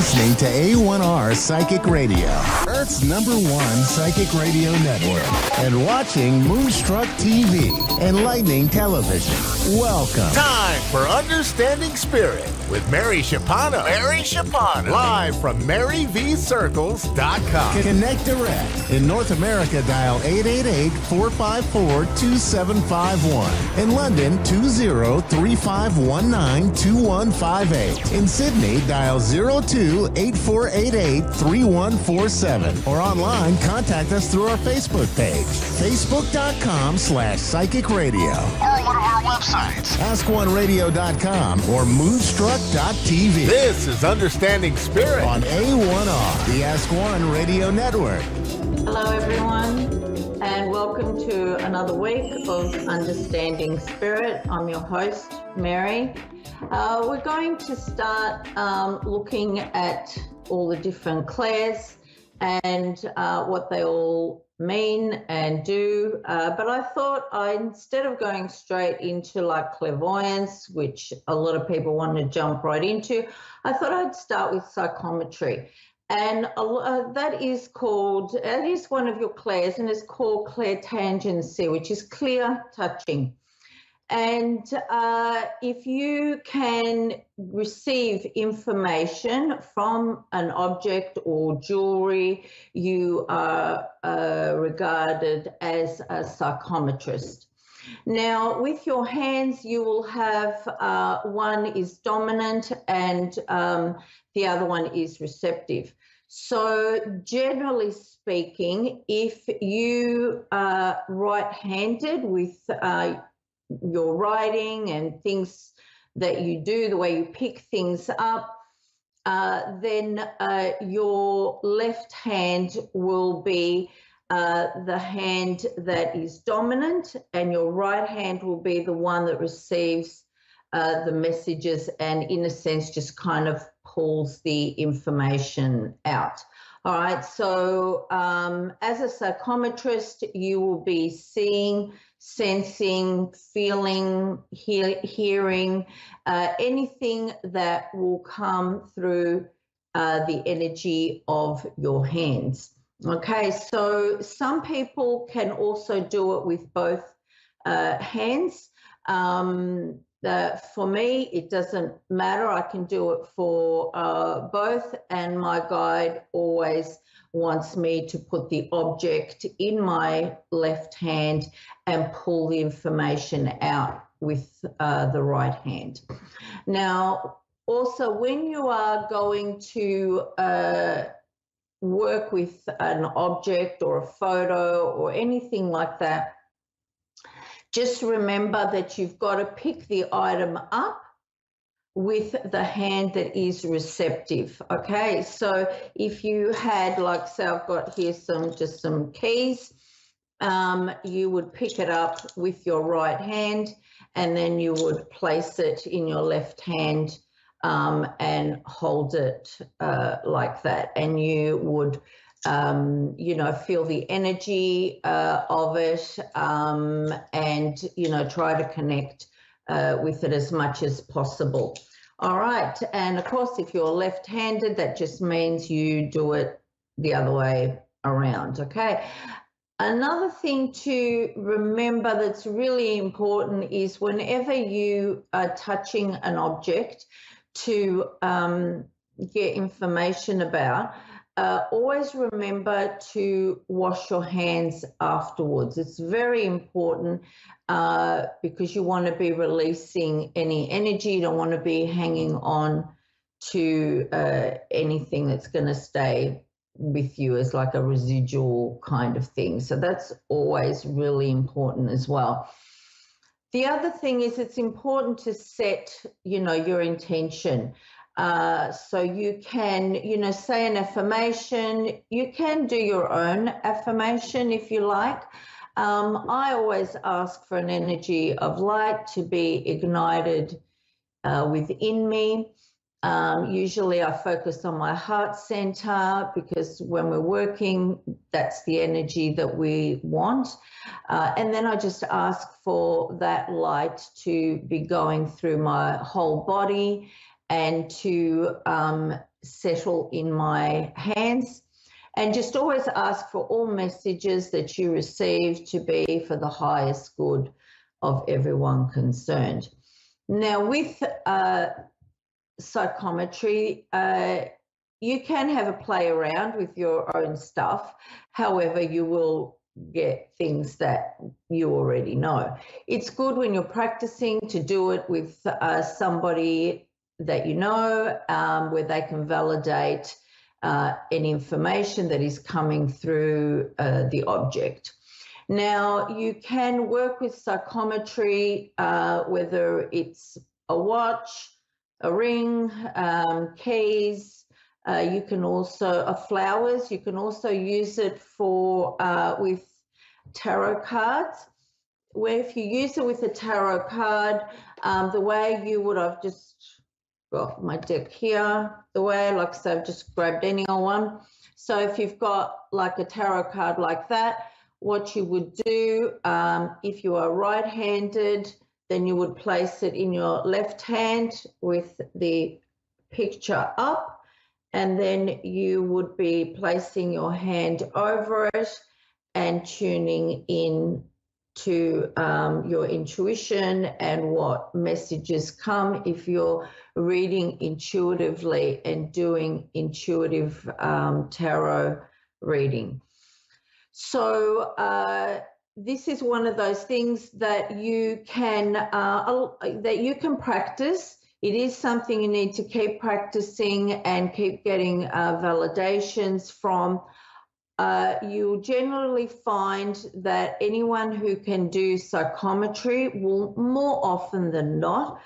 listening to A1R Psychic Radio, Earth's #1 psychic radio network, and watching Moonstruck TV, enlightening television. Welcome. Time for Understanding Spirit with Mary Shapano. Live from MaryVCircles.com. Connect direct. In North America, dial 888-454-2751. In London, 20-3519-2158. In Sydney, dial 02-8488-3147. Or online, contact us through our Facebook page, facebook.com/psychic radio. Or one of our websites, AskOneRadio.com or Moonstruck.tv. This is Understanding Spirit on A1R, the Ask One Radio Network. Hello, everyone, and welcome to another week of Understanding Spirit. I'm your host, Mary. We're going to start looking at all the different clairs and what they all mean and do. But I thought instead of going straight into like clairvoyance, which a lot of people want to jump right into, I thought I'd start with psychometry. And that is one of your clairs, and it's called clairtangency, which is clear touching. And if you can receive information from an object or jewelry, you are regarded as a psychometrist. Now, with your hands, you will have one is dominant and the other one is receptive. So generally speaking, if you are right-handed with your writing and things that you do, the way you pick things up, then your left hand will be the hand that is dominant, and your right hand will be the one that receives the messages and, in a sense, just kind of pulls the information out. All right, so as a psychometrist, you will be seeing, sensing, feeling, hearing, anything that will come through the energy of your hands. Okay, so some people can also do it with both hands. For me, it doesn't matter. I can do it for both, and my guide always wants me to put the object in my left hand and pull the information out with the right hand. Now, also, when you are going to work with an object or a photo or anything like that, just remember that you've got to pick the item up with the hand that is receptive. Okay, so if you had, like, say I've got here just some keys, you would pick it up with your right hand, and then you would place it in your left hand and hold it like that, and you would feel the energy of it and try to connect with it as much as possible. All right, and of course, if you're left-handed, that just means you do it the other way around. Okay. Another thing to remember that's really important is whenever you are touching an object to get information about, always remember to wash your hands afterwards. It's very important because you want to be releasing any energy. You don't want to be hanging on to anything that's going to stay with you as like a residual kind of thing. So that's always really important as well. The other thing is it's important to set, your intention. So you can, say an affirmation. You can do your own affirmation if you like. I always ask for an energy of light to be ignited within me. Usually I focus on my heart center because when we're working, that's the energy that we want. And then I just ask for that light to be going through my whole body and to settle in my hands. And just always ask for all messages that you receive to be for the highest good of everyone concerned. Now, with psychometry, you can have a play around with your own stuff. However, you will get things that you already know. It's good when you're practicing to do it with somebody that you know, where they can validate any information that is coming through the object. Now, you can work with psychometry, whether it's a watch, a ring, keys, you can also, flowers, you can also use it for with tarot cards, where if you use it with a tarot card, the way you would, I've just got my deck here, the way, like so I've just grabbed any old one. So if you've got like a tarot card like that, what you would do, if you are right-handed, then you would place it in your left hand with the picture up, and then you would be placing your hand over it and tuning in to your intuition and what messages come if you're reading intuitively and doing intuitive tarot reading. So this is one of those things that you can practice. It is something you need to keep practicing and keep getting validations from. You'll generally find that anyone who can do psychometry will more often than not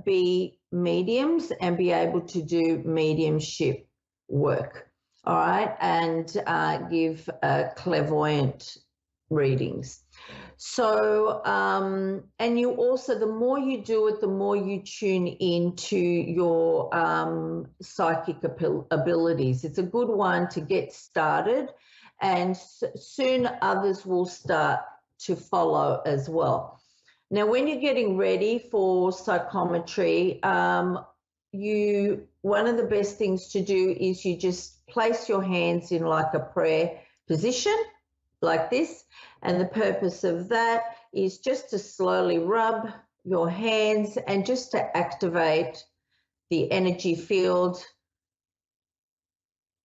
be mediums and be able to do mediumship work, all right, and give clairvoyant readings. So, and you also, the more you do it, the more you tune into your psychic abilities. It's a good one to get started, and soon others will start to follow as well. Now, when you're getting ready for psychometry, one of the best things to do is you just place your hands in like a prayer position, like this. And the purpose of that is just to slowly rub your hands and just to activate the energy field.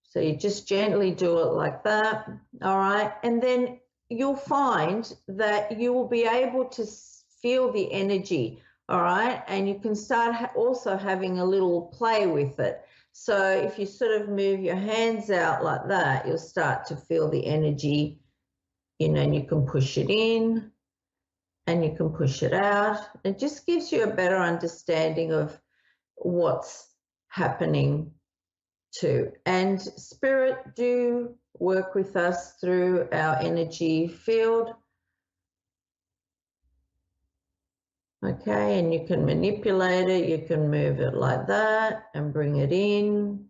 So you just gently do it like that, all right? And then you'll find that you will be able to feel the energy, all right? And you can start also having a little play with it. So if you sort of move your hands out like that, you'll start to feel the energy, you know, and you can push it in and you can push it out. It just gives you a better understanding of what's happening too. And spirit do work with us through our energy field. Okay, and you can manipulate it, you can move it like that and bring it in,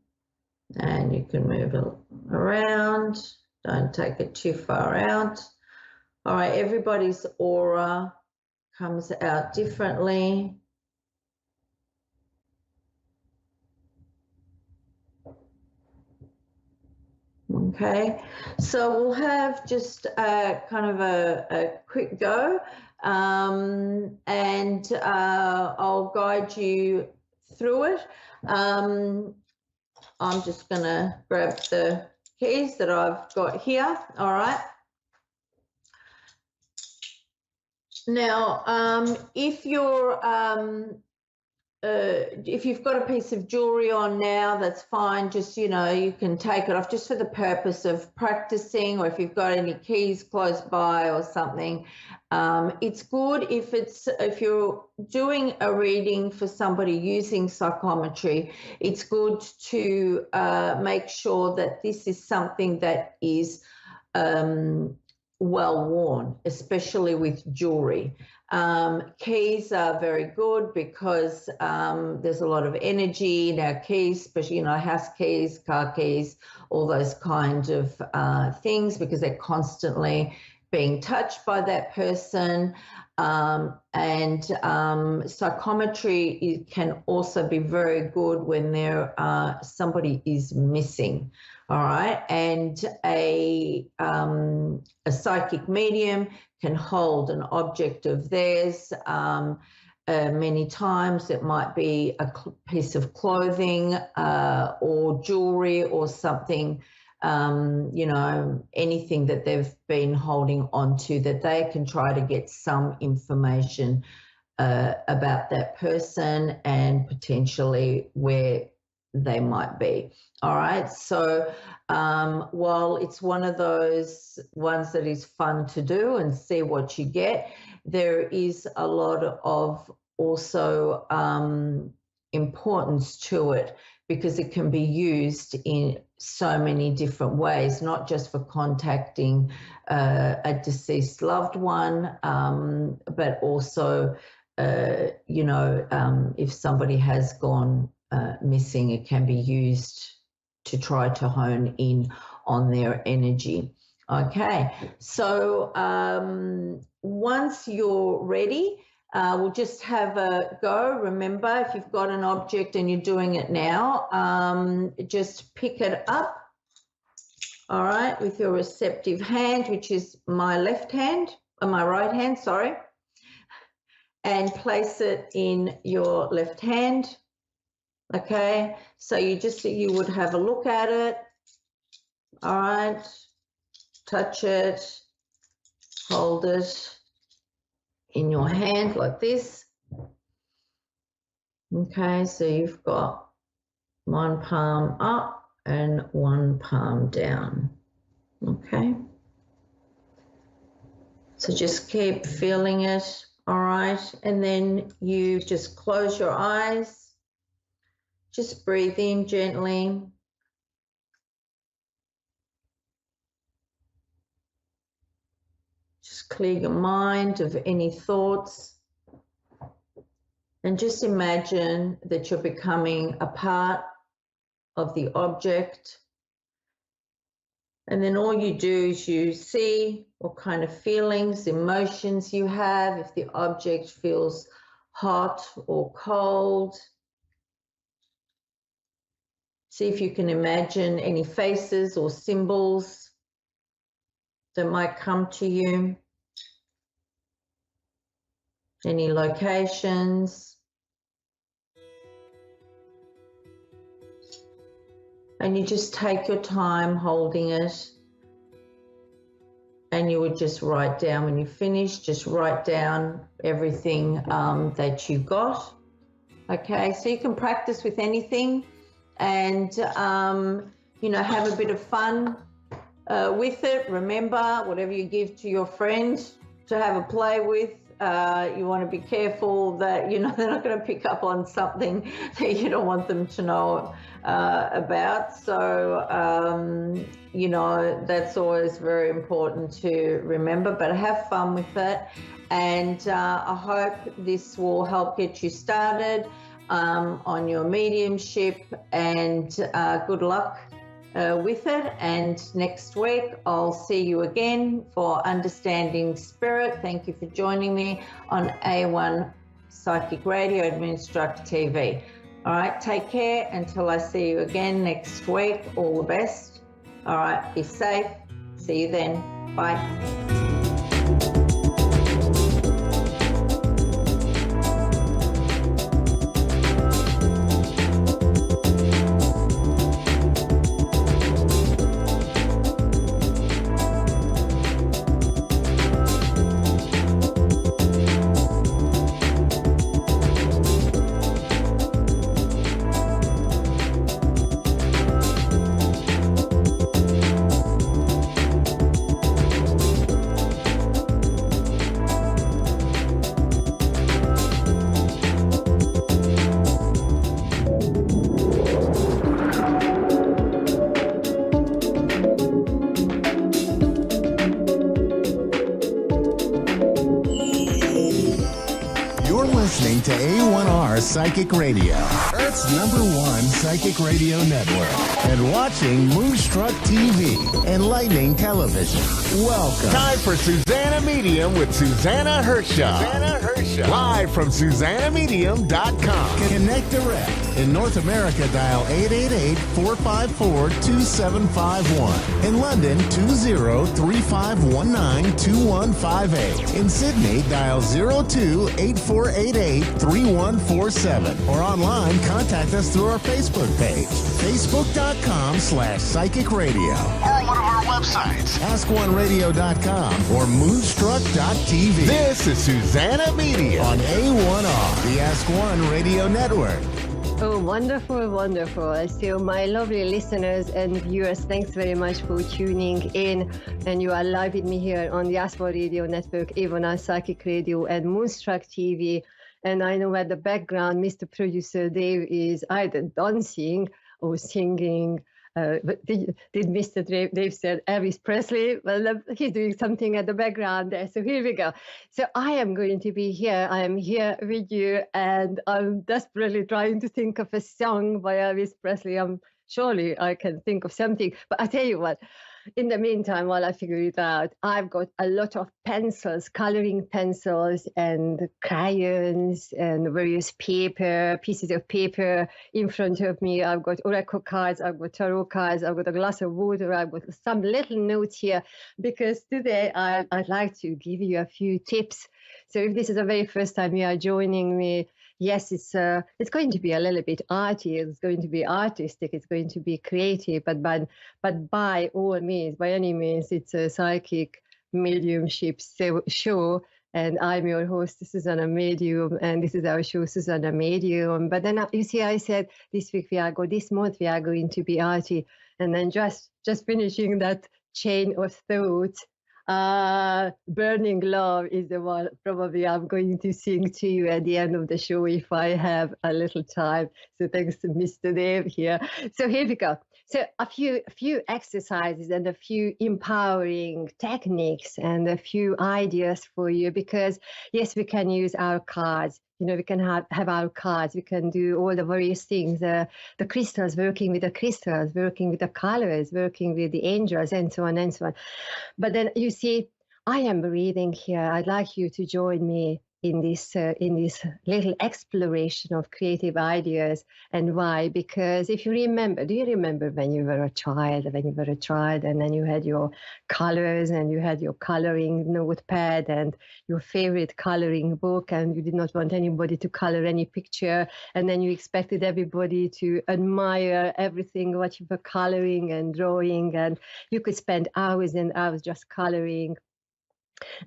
and you can move it around. Don't take it too far out. All right, everybody's aura comes out differently. Okay, so we'll have just kind of a quick go, and I'll guide you through it. I'm just going to grab the keys that I've got here. All right. Now, if you've got a piece of jewelry on now, that's fine. Just, you know, you can take it off just for the purpose of practicing, or if you've got any keys close by or something. It's good if you're doing a reading for somebody using psychometry, it's good to make sure that this is something that is well worn, especially with jewelry. Keys are very good because there's a lot of energy in our keys, especially, you know, house keys, car keys, all those kind of things, because they're constantly being touched by that person. And psychometry can also be very good when somebody is missing. All right, and a psychic medium can hold an object of theirs. Many times it might be a piece of clothing or jewelry or something, anything that they've been holding on to, that they can try to get some information about that person and potentially where they might be. All right, so while it's one of those ones that is fun to do and see what you get, there is a lot of also importance to it, because it can be used in so many different ways, not just for contacting a deceased loved one, but also, if somebody has gone missing, it can be used to try to hone in on their energy. Okay, so once you're ready, we'll just have a go. Remember, if you've got an object and you're doing it now, just pick it up, all right, with your receptive hand, which is my left hand, or my right hand, sorry, and place it in your left hand. Okay, so you would have a look at it, all right, touch it, hold it in your hand like this. Okay, so you've got one palm up and one palm down. Okay, so just keep feeling it, all right, and then you just close your eyes. Just breathe in gently. Just clear your mind of any thoughts. And just imagine that you're becoming a part of the object. And then all you do is you see what kind of feelings, emotions you have, if the object feels hot or cold. See if you can imagine any faces or symbols that might come to you, any locations. And you just take your time holding it, and you would just write down when you finish, just write down everything that you got. Okay, so you can practice with anything. And, have a bit of fun with it. Remember, whatever you give to your friend to have a play with, you want to be careful that, they're not going to pick up on something that you don't want them to know about. So, that's always very important to remember, but have fun with it. And I hope this will help get you started on your mediumship, and good luck with it. And next week I'll see you again for Understanding Spirit. Thank you for joining me on A1 Psychic Radio and Moonstruck TV. All right, take care until I see you again next week. All the best. All right, be safe. See you then. Bye. Psychic Radio, Earth's #1 psychic radio network, and watching Moonstruck TV, enlightening television. Welcome. Time for Susanna Medium with Susanna Hershaw. Live from SusannaMedium.com. Connect direct. In North America, dial 888-454-2751. In London, 20-3519-2158. In Sydney, dial 02-8488-3147. Or online, contact us through our Facebook page, facebook.com/psychic radio. Or one of our websites, askoneradio.com or moonstruck.tv. This is Susanna Medium on A1R, the Ask One Radio Network. Oh, wonderful, wonderful. So my lovely listeners and viewers, thanks very much for tuning in. And you are live with me here on the Ask One Radio Network, A1R Psychic Radio and Moonstruck TV. And I know at the background, Mr. Producer Dave is either dancing or singing. But did Mr. Dave said Elvis Presley? Well, he's doing something at the background there. So here we go. So I am going to be here. I am here with you, and I'm desperately trying to think of a song by Elvis Presley. Surely I can think of something. But I tell you what, in the meantime, while I figure it out, I've got a lot of pencils, coloring pencils and crayons and various pieces of paper in front of me. I've got oracle cards, I've got tarot cards, I've got a glass of water, I've got some little notes here, because today I'd like to give you a few tips. So if this is the very first time you are joining me, yes, it's going to be a little bit arty, it's going to be artistic, it's going to be creative, but by all means, by any means, it's a psychic mediumship show, and I'm your host, Susanna Medium, and this is our show, Susanna Medium. But then you see, I said this month we are going to be arty, and then just finishing that chain of thought. Burning Love is the one probably I'm going to sing to you at the end of the show if I have a little time. So thanks to Mr. Dave here. So here we go. So a few exercises and a few empowering techniques and a few ideas for you, because yes, we can use our cards. You know, we can have our cards. We can do all the various things. The crystals, working with the crystals, working with the colors, working with the angels, and so on and so on. But then you see, I am breathing here. I'd like you to join me in this little exploration of creative ideas. And why? Because if you remember, do you remember when you were a child, and then you had your colors and you had your coloring notepad and your favorite coloring book, and you did not want anybody to color any picture, and then you expected everybody to admire everything what you were coloring and drawing, and you could spend hours and hours just coloring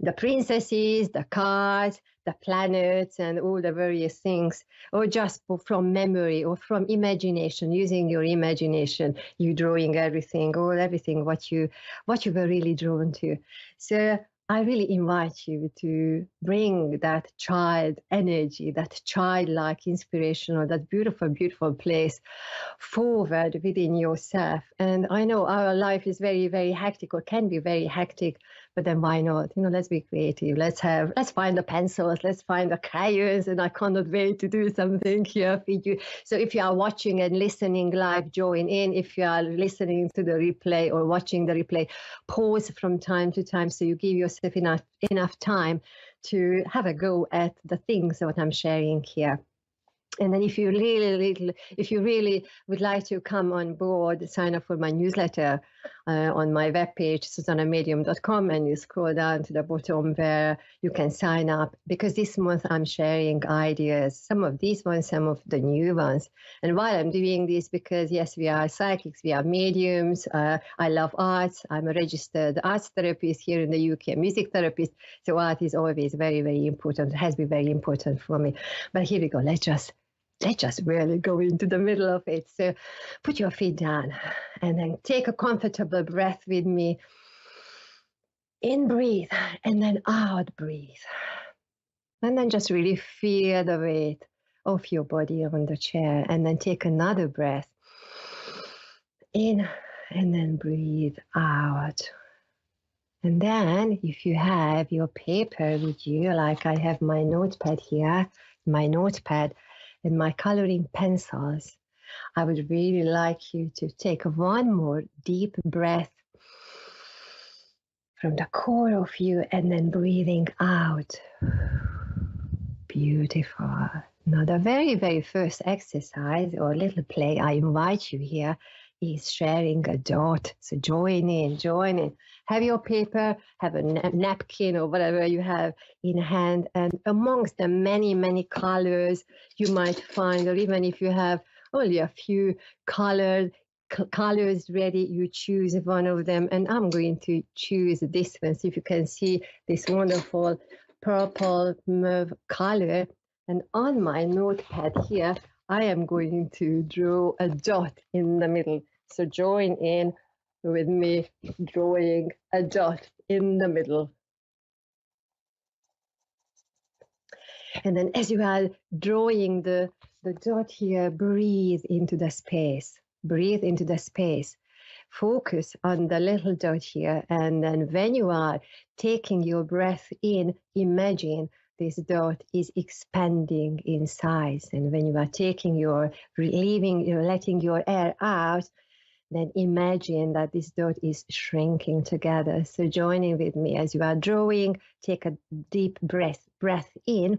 the princesses, the cards, the planets, and all the various things, or just from memory or from imagination, using your imagination, you drawing everything what you were really drawn to. So I really invite you to bring that child energy, that childlike inspiration, or that beautiful, beautiful place forward within yourself. And I know our life is very, very hectic, or can be very hectic, but then why not? You know, let's be creative. Let's find the pencils, let's find the crayons, and I cannot wait to do something here with you. So if you are watching and listening live, join in. If you are listening to the replay or watching the replay, pause from time to time so you give yourself enough time to have a go at the things that I'm sharing here. And then if you really would like to come on board, sign up for my newsletter on my webpage, susannamedium.com, and you scroll down to the bottom where you can sign up, because this month I'm sharing ideas, some of these ones, some of the new ones. And while I'm doing this, because yes, we are psychics, we are mediums, I love arts, I'm a registered arts therapist here in the UK, music therapist, so art is always very, very important, it has been very important for me. But here we go, let's just really go into the middle of it. So put your feet down and then take a comfortable breath with me. In, breathe, and then out, breathe. And then just really feel the weight of your body on the chair, and then take another breath. In, and then breathe out. And then if you have your paper with you, like I have my notepad here, and my coloring pencils, I would really like you to take one more deep breath from the core of you and then breathing out. Beautiful. Now, the very, very first exercise or little play I invite you here is sharing a dot. So join in, join in. Have your paper, have a napkin or whatever you have in hand, and amongst the many, many colors you might find, or even if you have only a few colors ready, you choose one of them. And I'm going to choose this one. So if you can see this wonderful purple mauve color. And on my notepad here, I am going to draw a dot in the middle. So join in with me drawing a dot in the middle. And then as you are drawing the dot here, breathe into the space. Breathe into the space. Focus on the little dot here. And then when you are taking your breath in, imagine this dot is expanding in size. And when you are taking your, letting your air out, then imagine that this dot is shrinking together. So join in with me as you are drawing. Take a deep breath in,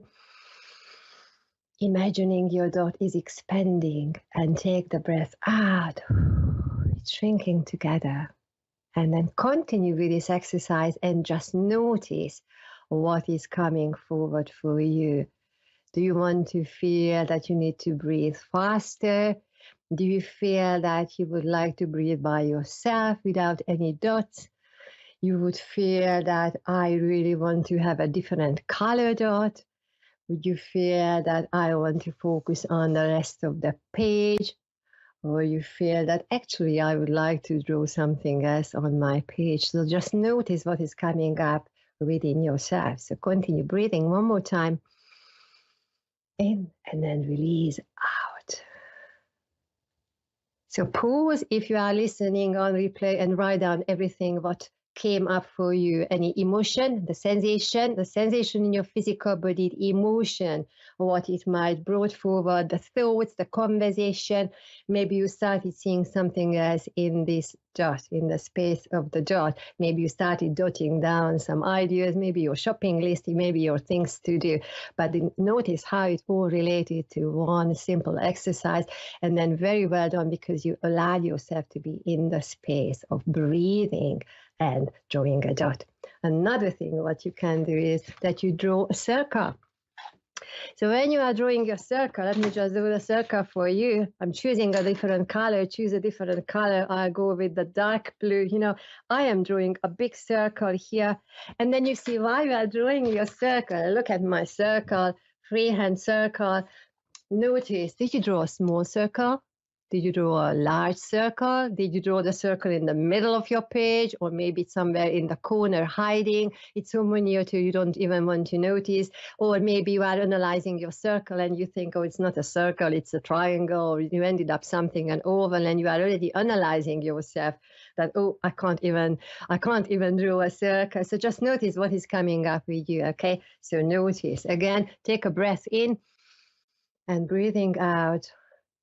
imagining your dot is expanding, and take the breath out. It's shrinking together. And then continue with this exercise and just notice what is coming forward for you. Do you want to feel that you need to breathe faster? Do you feel that you would like to breathe by yourself without any dots? You would feel that I really want to have a different color dot? Would you feel that I want to focus on the rest of the page? Or you feel that actually I would like to draw something else on my page? So just notice what is coming up within yourself. So continue breathing one more time. In and then release out. So pause if you are listening on replay and write down everything what came up for you. Any emotion, the sensation in your physical body, the emotion, what it might brought forward, the thoughts, the conversation. Maybe you started seeing something else in this dot, in the space of the dot. Maybe you started jotting down some ideas, maybe your shopping list, maybe your things to do. But notice how it all related to one simple exercise. And then very well done, because you allowed yourself to be in the space of breathing and drawing a dot. Another thing what you can do is that you draw a circle. So when you are drawing your circle, let me just do the circle for you. I'm choosing a different color. Choose a different color. I'll go with the dark blue. You know, I am drawing a big circle here. And then you see while you are drawing your circle, look at my circle, freehand circle. Notice, did you draw a small circle? Did you draw a large circle? Did you draw the circle in the middle of your page, or maybe somewhere in the corner hiding? It's so minuscule you don't even want to notice. Or maybe you are analyzing your circle and you think, oh, it's not a circle, it's a triangle. Or you ended up something an oval, and you are already analyzing yourself that, oh, I can't even draw a circle. So just notice what is coming up with you, okay? So notice. Again, take a breath in and breathing out.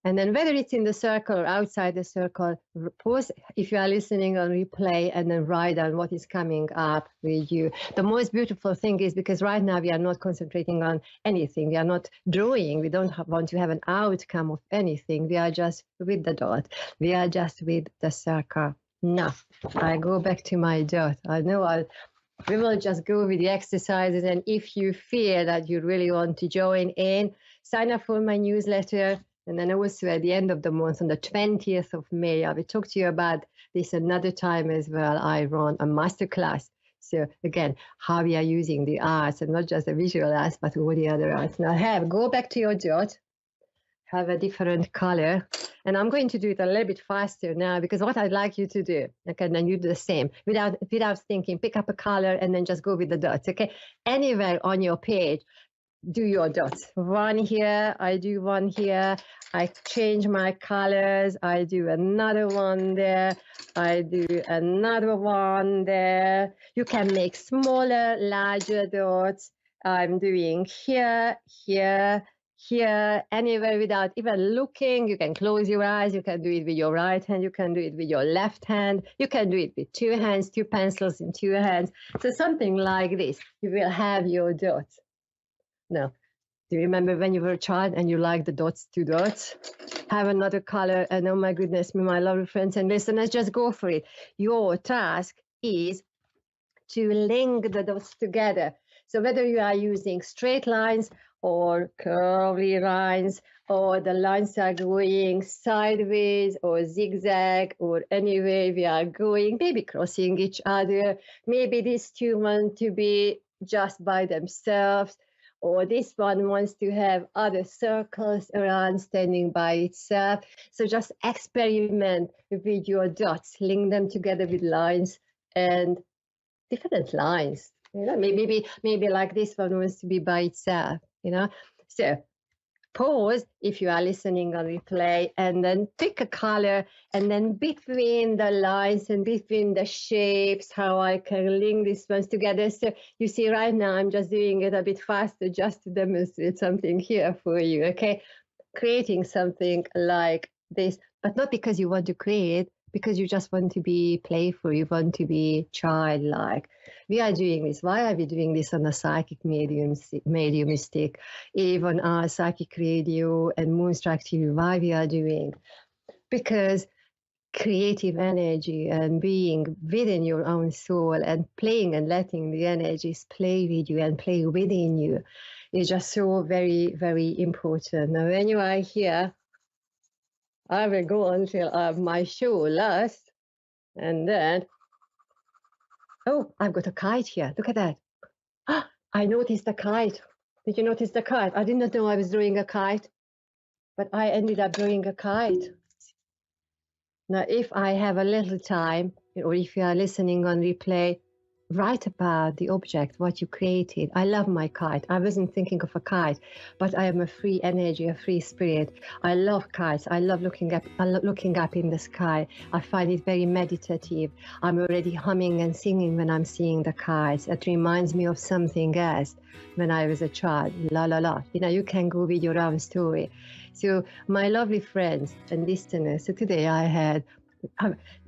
And then whether it's in the circle or outside the circle, pause if you are listening on replay, and then write down what is coming up with you. The most beautiful thing is, because right now we are not concentrating on anything. We are not drawing. We don't want to have an outcome of anything. We are just with the dot. We are just with the circle. Now, I go back to my dot. I know we will just go with the exercises. And if you feel that you really want to join in, sign up for my newsletter. And then also at the end of the month, on the 20th of May, I will talk to you about this another time as well. I run a masterclass. So again, how we are using the arts, and not just the visual arts, but all the other arts. Now go back to your dot, have a different color. And I'm going to do it a little bit faster now, because what I'd like you to do, okay, and then you do the same without thinking, pick up a color and then just go with the dots, okay? Anywhere on your page, do your dots. One here, I do one here, I change my colors, I do another one there, I do another one there. You can make smaller, larger dots. I'm doing here, here, here, anywhere without even looking. You can close your eyes. You can do it with your right hand. You can do it with your left hand. You can do it with two hands, two pencils in two hands. So something like this. You will have your dots. Now, do you remember when you were a child and you liked the dots, two dots? Have another color, and oh my goodness, my lovely friends and listeners, just go for it. Your task is to link the dots together. So whether you are using straight lines or curvy lines, or the lines are going sideways or zigzag, or any way we are going, maybe crossing each other, maybe these two want to be just by themselves, or this one wants to have other circles around standing by itself. So just experiment with your dots, link them together with lines and different lines. Maybe like this one wants to be by itself, So pause if you are listening on replay, and then pick a color, and then between the lines and between the shapes, how I can link these ones together. So you see right now, I'm just doing it a bit faster just to demonstrate something here for you, okay? Creating something like this, but not because you want to create, because you just want to be playful, you want to be childlike. We are doing this. Why are we doing this on a psychic mediumistic, even our psychic radio and Moonstruck TV? Why we are doing? Because creative energy and being within your own soul and playing and letting the energies play with you and play within you is just so very, very important. Now, when you are here, I will go until my show lasts, and then, oh, I've got a kite here. Look at that. I noticed a kite. Did you notice the kite? I did not know I was drawing a kite, but I ended up drawing a kite. Now, if I have a little time, or if you are listening on replay, write about the object, what you created. I love my kite. I wasn't thinking of a kite, but I am a free energy, a free spirit. I love kites. I love looking up in the sky. I find it very meditative. I'm already humming and singing when I'm seeing the kites. It reminds me of something else when I was a child. La la la. You can go with your own story. So my lovely friends and listeners, so today I had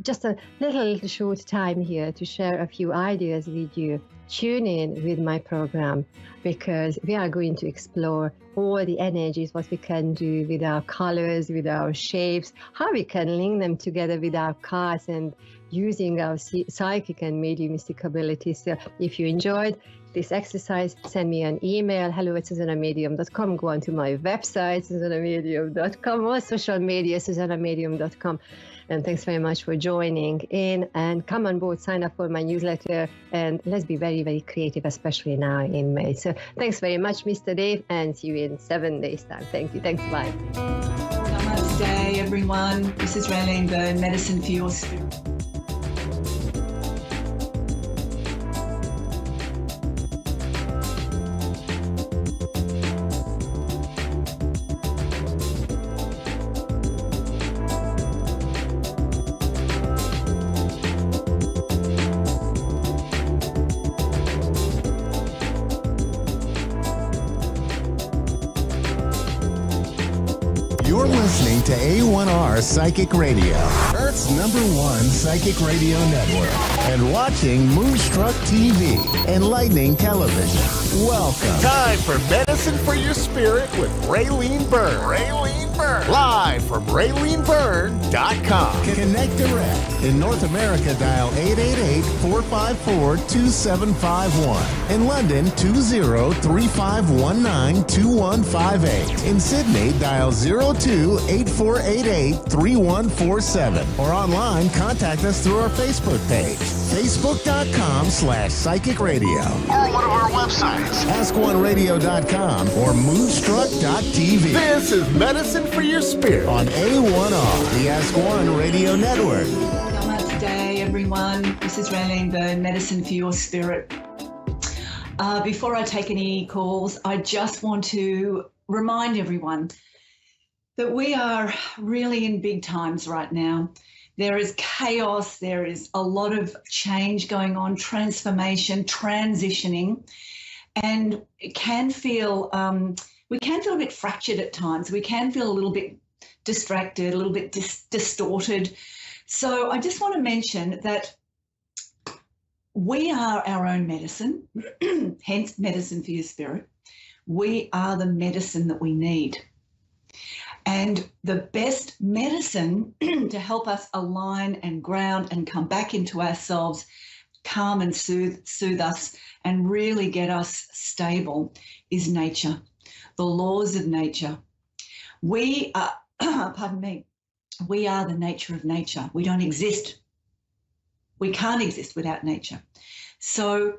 just a little short time here to share a few ideas with you. Tune in with my program, because we are going to explore all the energies, what we can do with our colors, with our shapes, how we can link them together with our cards and using our psychic and mediumistic abilities. So if you enjoyed this exercise, send me an email, hello@SusannaMedium.com. Go on to my website, SusannaMedium.com, or social media, SusannaMedium.com. And thanks very much for joining in, and come on board, sign up for my newsletter, and let's be very, very creative, especially now in May. So thanks very much, Mr. Dave, and see you in 7 days' time. Thank you. Thanks. Bye. Namaste, everyone. This is Raylene Byrne, Medicine for Your Spirit. You're listening to A1R Psychic Radio, Earth's #1 psychic radio network, and watching Moonstruck TV, enlightening television. Welcome. Time for Medicine for Your Spirit with Raylene Byrne. Live from RayleneByrne.com. Connect direct. In North America, dial 888-454-2751. In London, 20-3519-2158. In Sydney, dial 02-8488-3147. Or online, contact us through our Facebook page, facebook.com/psychic radio. Or one of our websites, askoneradio.com or moonstruck.tv. This is Medicine for Your Spirit on A1R, the Ask One Radio Network. Namaste, everyone. This is Raylene Byrne, Medicine for Your Spirit. Before I take any calls, I just want to remind everyone that we are really in big times right now. There is chaos, there is a lot of change going on, transformation, transitioning, and it can feel we can feel a bit fractured at times. We can feel a little bit distracted, a little bit distorted. So I just want to mention that we are our own medicine, hence medicine for your spirit. We are the medicine that we need. And the best medicine to help us align and ground and come back into ourselves, calm and soothe us and really get us stable is nature, the laws of nature. We are, pardon me, we are the nature of nature. We don't exist. We can't exist without nature. So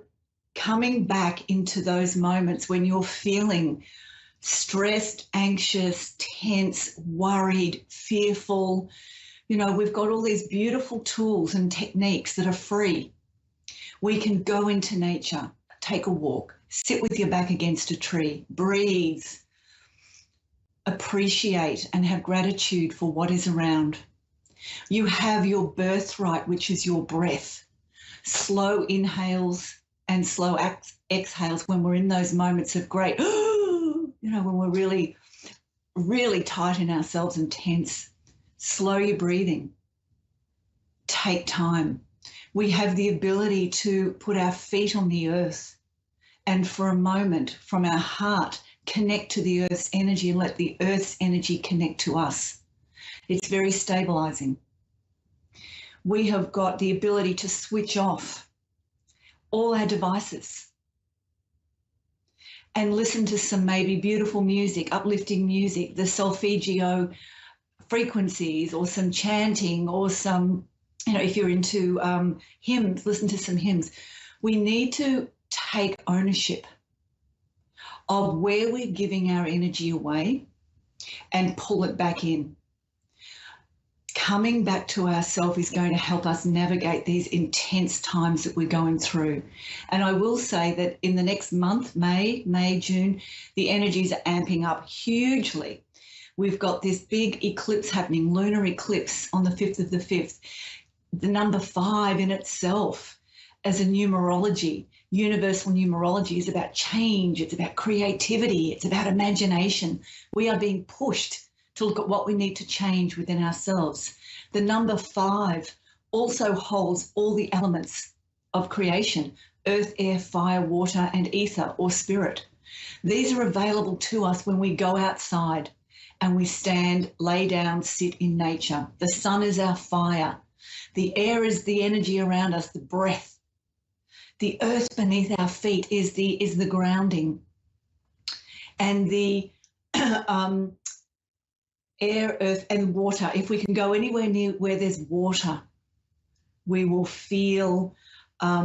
coming back into those moments when you're feeling stressed, anxious, tense, worried, fearful, you know, we've got all these beautiful tools and techniques that are free. We can go into nature, take a walk, sit with your back against a tree, breathe, appreciate and have gratitude for what is around. You have your birthright, which is your breath. Slow inhales and slow exhales when we're in those moments of great, you know, when we're really, really tight in ourselves and tense. Slow your breathing. Take time. We have the ability to put our feet on the earth and for a moment from our heart connect to the earth's energy and let the earth's energy connect to us. It's very stabilizing. We have got the ability to switch off all our devices and listen to some maybe beautiful music, uplifting music, the solfeggio frequencies or some chanting or some, you know, if you're into hymns, listen to some hymns. We need to take ownership of where we're giving our energy away and pull it back in. Coming back to ourselves is going to help us navigate these intense times that we're going through. And I will say that in the next month, May, June, the energies are amping up hugely. We've got this big eclipse happening, lunar eclipse on the 5th of the 5th. The number 5 in itself as a numerology, universal numerology, is about change. It's about creativity. It's about imagination. We are being pushed to look at what we need to change within ourselves. The number 5 also holds all the elements of creation: earth, air, fire, water, and ether or spirit. These are available to us when we go outside and we stand, lay down, sit in nature. The sun is our fire. The air is the energy around us, the breath. The earth beneath our feet is the grounding. And the air, earth, and water. If we can go anywhere near where there's water, we will feel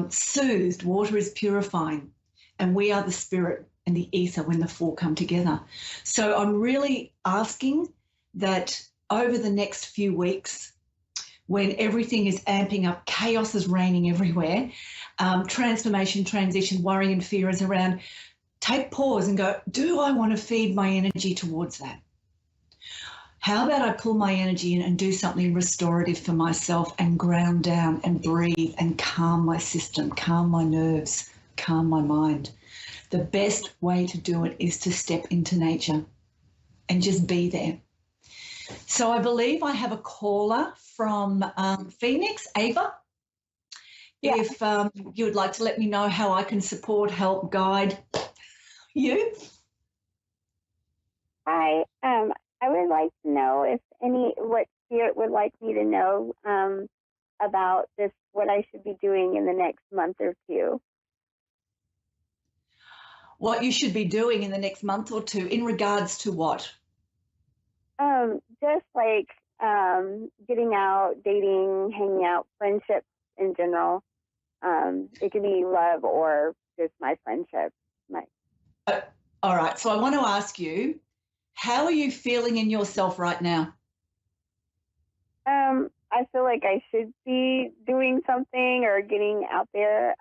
soothed. Water is purifying, and we are the spirit and the ether when the 4 come together. So I'm really asking that over the next few weeks, when everything is amping up, chaos is reigning everywhere, transformation, transition, worry and fear is around, take pause and go, do I want to feed my energy towards that? How about I pull my energy in and do something restorative for myself and ground down and breathe and calm my system, calm my nerves, calm my mind? The best way to do it is to step into nature and just be there. So I believe I have a caller from Phoenix, Ava. Yeah. If you would like to let me know how I can support, help, guide you. Hi. I would like to know what Spirit would like me to know about this, what I should be doing in the next month or two. What you should be doing in the next month or two in regards to what? Just like getting out, dating, hanging out, friendships in general. It could be love or just my friendship. All right. So I want to ask you, how are you feeling in yourself right now? I feel like I should be doing something or getting out there,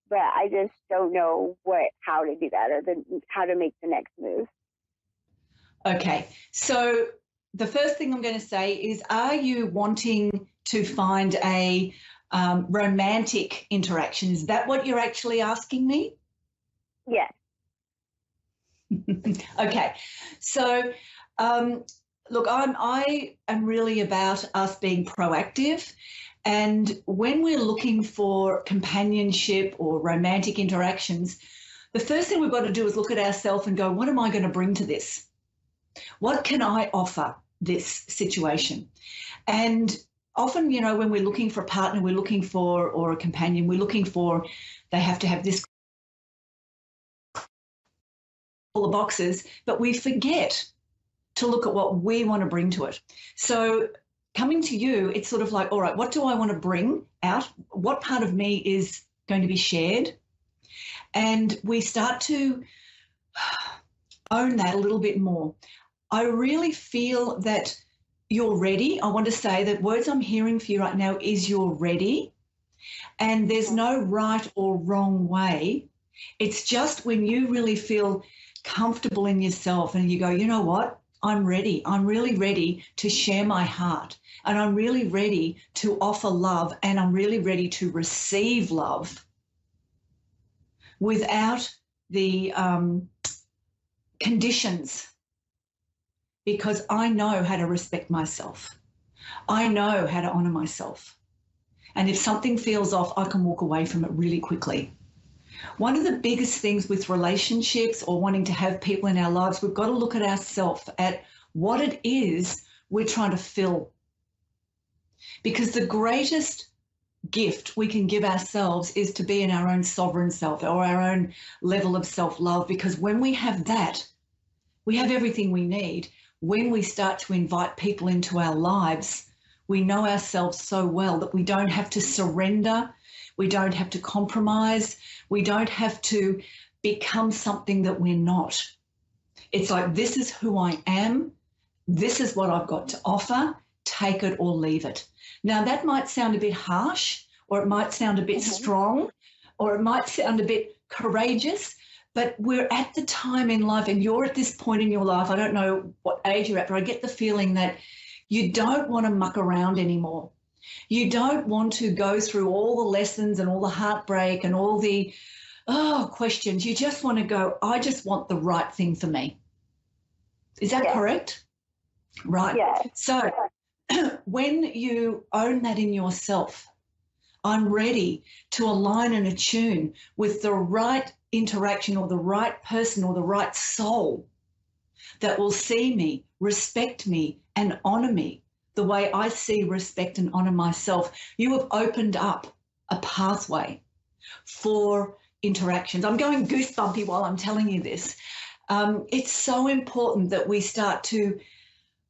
but I just don't know how to do that or how to make the next move. Okay. So the first thing I'm going to say is, are you wanting to find a romantic interaction? Is that what you're actually asking me? Yes. Okay. So, look, I am really about us being proactive. And when we're looking for companionship or romantic interactions, the first thing we've got to do is look at ourselves and go, what am I going to bring to this? What can I offer this situation? And often, you know, when we're looking for a partner, we're looking for, or a companion, we're looking for, they have to have this, all the boxes, but we forget to look at what we want to bring to it. So coming to you, it's sort of like, all right, what do I want to bring out? What part of me is going to be shared? And we start to own that a little bit more. I really feel that you're ready. I want to say that words I'm hearing for you right now is you're ready. And there's no right or wrong way. It's just when you really feel comfortable in yourself and you go, you know what? I'm ready. I'm really ready to share my heart, and I'm really ready to offer love, and I'm really ready to receive love without the conditions, because I know how to respect myself. I know how to honor myself. And if something feels off, I can walk away from it really quickly. One of the biggest things with relationships or wanting to have people in our lives, we've got to look at ourselves, at what it is we're trying to fill. Because the greatest gift we can give ourselves is to be in our own sovereign self, or our own level of self-love, because when we have that, we have everything we need. When we start to invite people into our lives, we know ourselves so well that we don't have to surrender, we don't have to compromise, we don't have to become something that we're not. It's like, this is who I am, this is what I've got to offer, take it or leave it. Now, that might sound a bit harsh, or it might sound a bit strong, or it might sound a bit courageous, but we're at the time in life, and you're at this point in your life, I don't know what age you're at, but I get the feeling that you don't want to muck around anymore. You don't want to go through all the lessons and all the heartbreak and all the questions. You just want to go, I just want the right thing for me. Is that correct? Right. Yeah. So when you own that in yourself, I'm ready to align and attune with the right interaction, or the right person, or the right soul that will see me, respect me, and honor me the way I see, respect, and honor myself. You have opened up a pathway for interactions. I'm going goosebumpy while I'm telling you this. It's so important that we start to,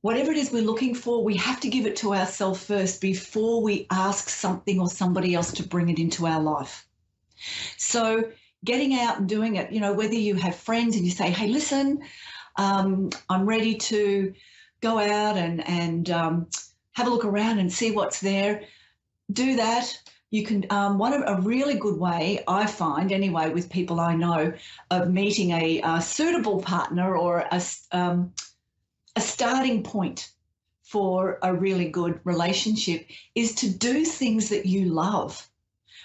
whatever it is we're looking for, we have to give it to ourselves first before we ask something or somebody else to bring it into our life. So getting out and doing it, you know, whether you have friends and you say, hey, listen, I'm ready to go out and have a look around and see what's there, do that. You can, a really good way I find anyway with people I know of meeting a suitable partner, or a starting point for a really good relationship, is to do things that you love,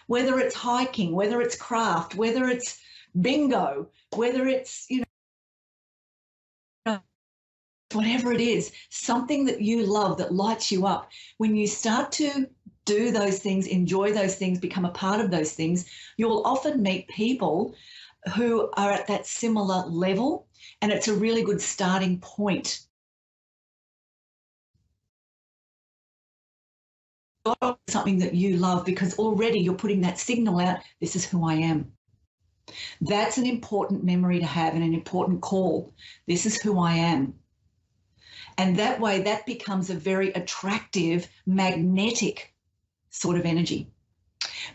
whether it's hiking, whether it's craft, whether it's bingo, whether it's, you know, whatever it is, something that you love that lights you up. When you start to do those things, enjoy those things, become a part of those things, you'll often meet people who are at that similar level, and it's a really good starting point. Something that you love, because already you're putting that signal out, this is who I am. That's an important memory to have, and an important call. This is who I am. And that way, that becomes a very attractive, magnetic sort of energy.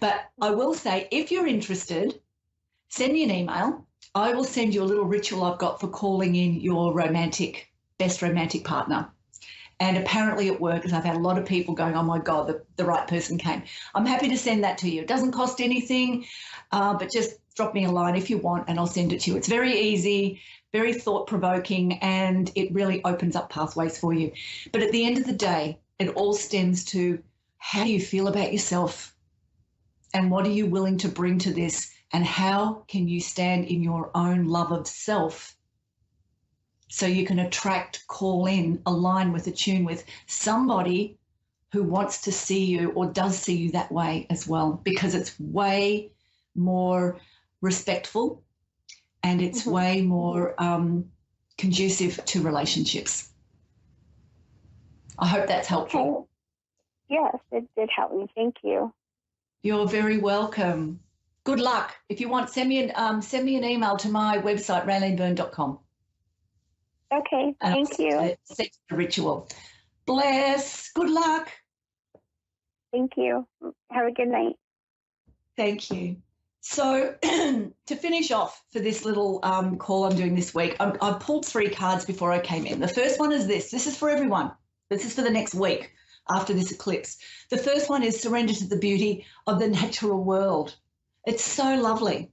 But I will say, if you're interested, send me an email. I will send you a little ritual I've got for calling in your best romantic partner. And apparently it works. I've had a lot of people going, oh my God, the right person came. I'm happy to send that to you. It doesn't cost anything, but just drop me a line if you want and I'll send it to you. It's very easy, very thought-provoking, and it really opens up pathways for you. But at the end of the day, it all stems to, how do you feel about yourself? And what are you willing to bring to this? And how can you stand in your own love of self so you can attract, call in, align with, attune with somebody who wants to see you or does see you that way as well, because it's way more respectful and it's way more conducive to relationships. I hope that's helpful. Okay. Yes, it did help me. Thank you. You're very welcome. Good luck. If you want, send me an email to my website, rayleneburn.com. Okay, thank you. Set the ritual. Bless. Good luck. Thank you. Have a good night. Thank you. So to finish off for this little call I'm doing this week, I pulled 3 cards before I came in. The first one is this. This is for everyone. This is for the next week after this eclipse. The first one is surrender to the beauty of the natural world. It's so lovely.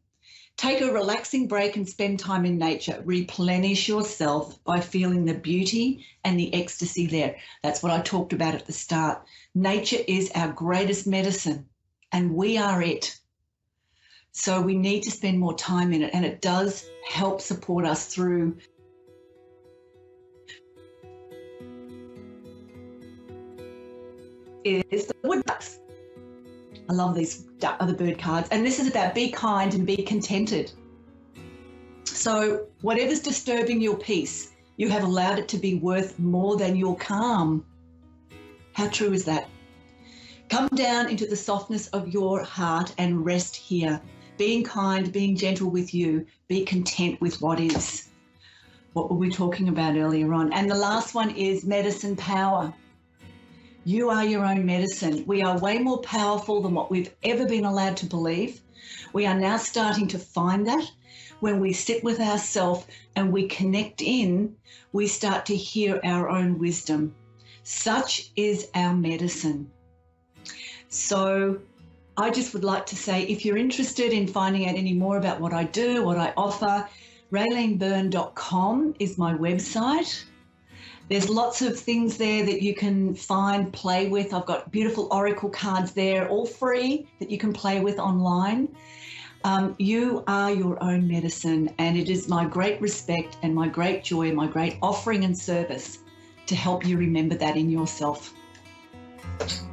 Take a relaxing break and spend time in nature. Replenish yourself by feeling the beauty and the ecstasy there. That's what I talked about at the start. Nature is our greatest medicine, and we are it. So we need to spend more time in it, and it does help support us through is the woodducks. I love these other bird cards. And this is about be kind and be contented. So whatever's disturbing your peace, you have allowed it to be worth more than your calm. How true is that? Come down into the softness of your heart and rest here. Being kind, being gentle with you, be content with what is. What were we talking about earlier on? And the last one is medicine power. You are your own medicine. We are way more powerful than what we've ever been allowed to believe. We are now starting to find that. When we sit with ourselves and we connect in, we start to hear our own wisdom. Such is our medicine. So I just would like to say, if you're interested in finding out any more about what I do, what I offer, rayleneburn.com is my website. There's lots of things there that you can find, play with. I've got beautiful oracle cards there, all free, that you can play with online. You are your own medicine, and it is my great respect and my great joy, my great offering and service to help you remember that in yourself.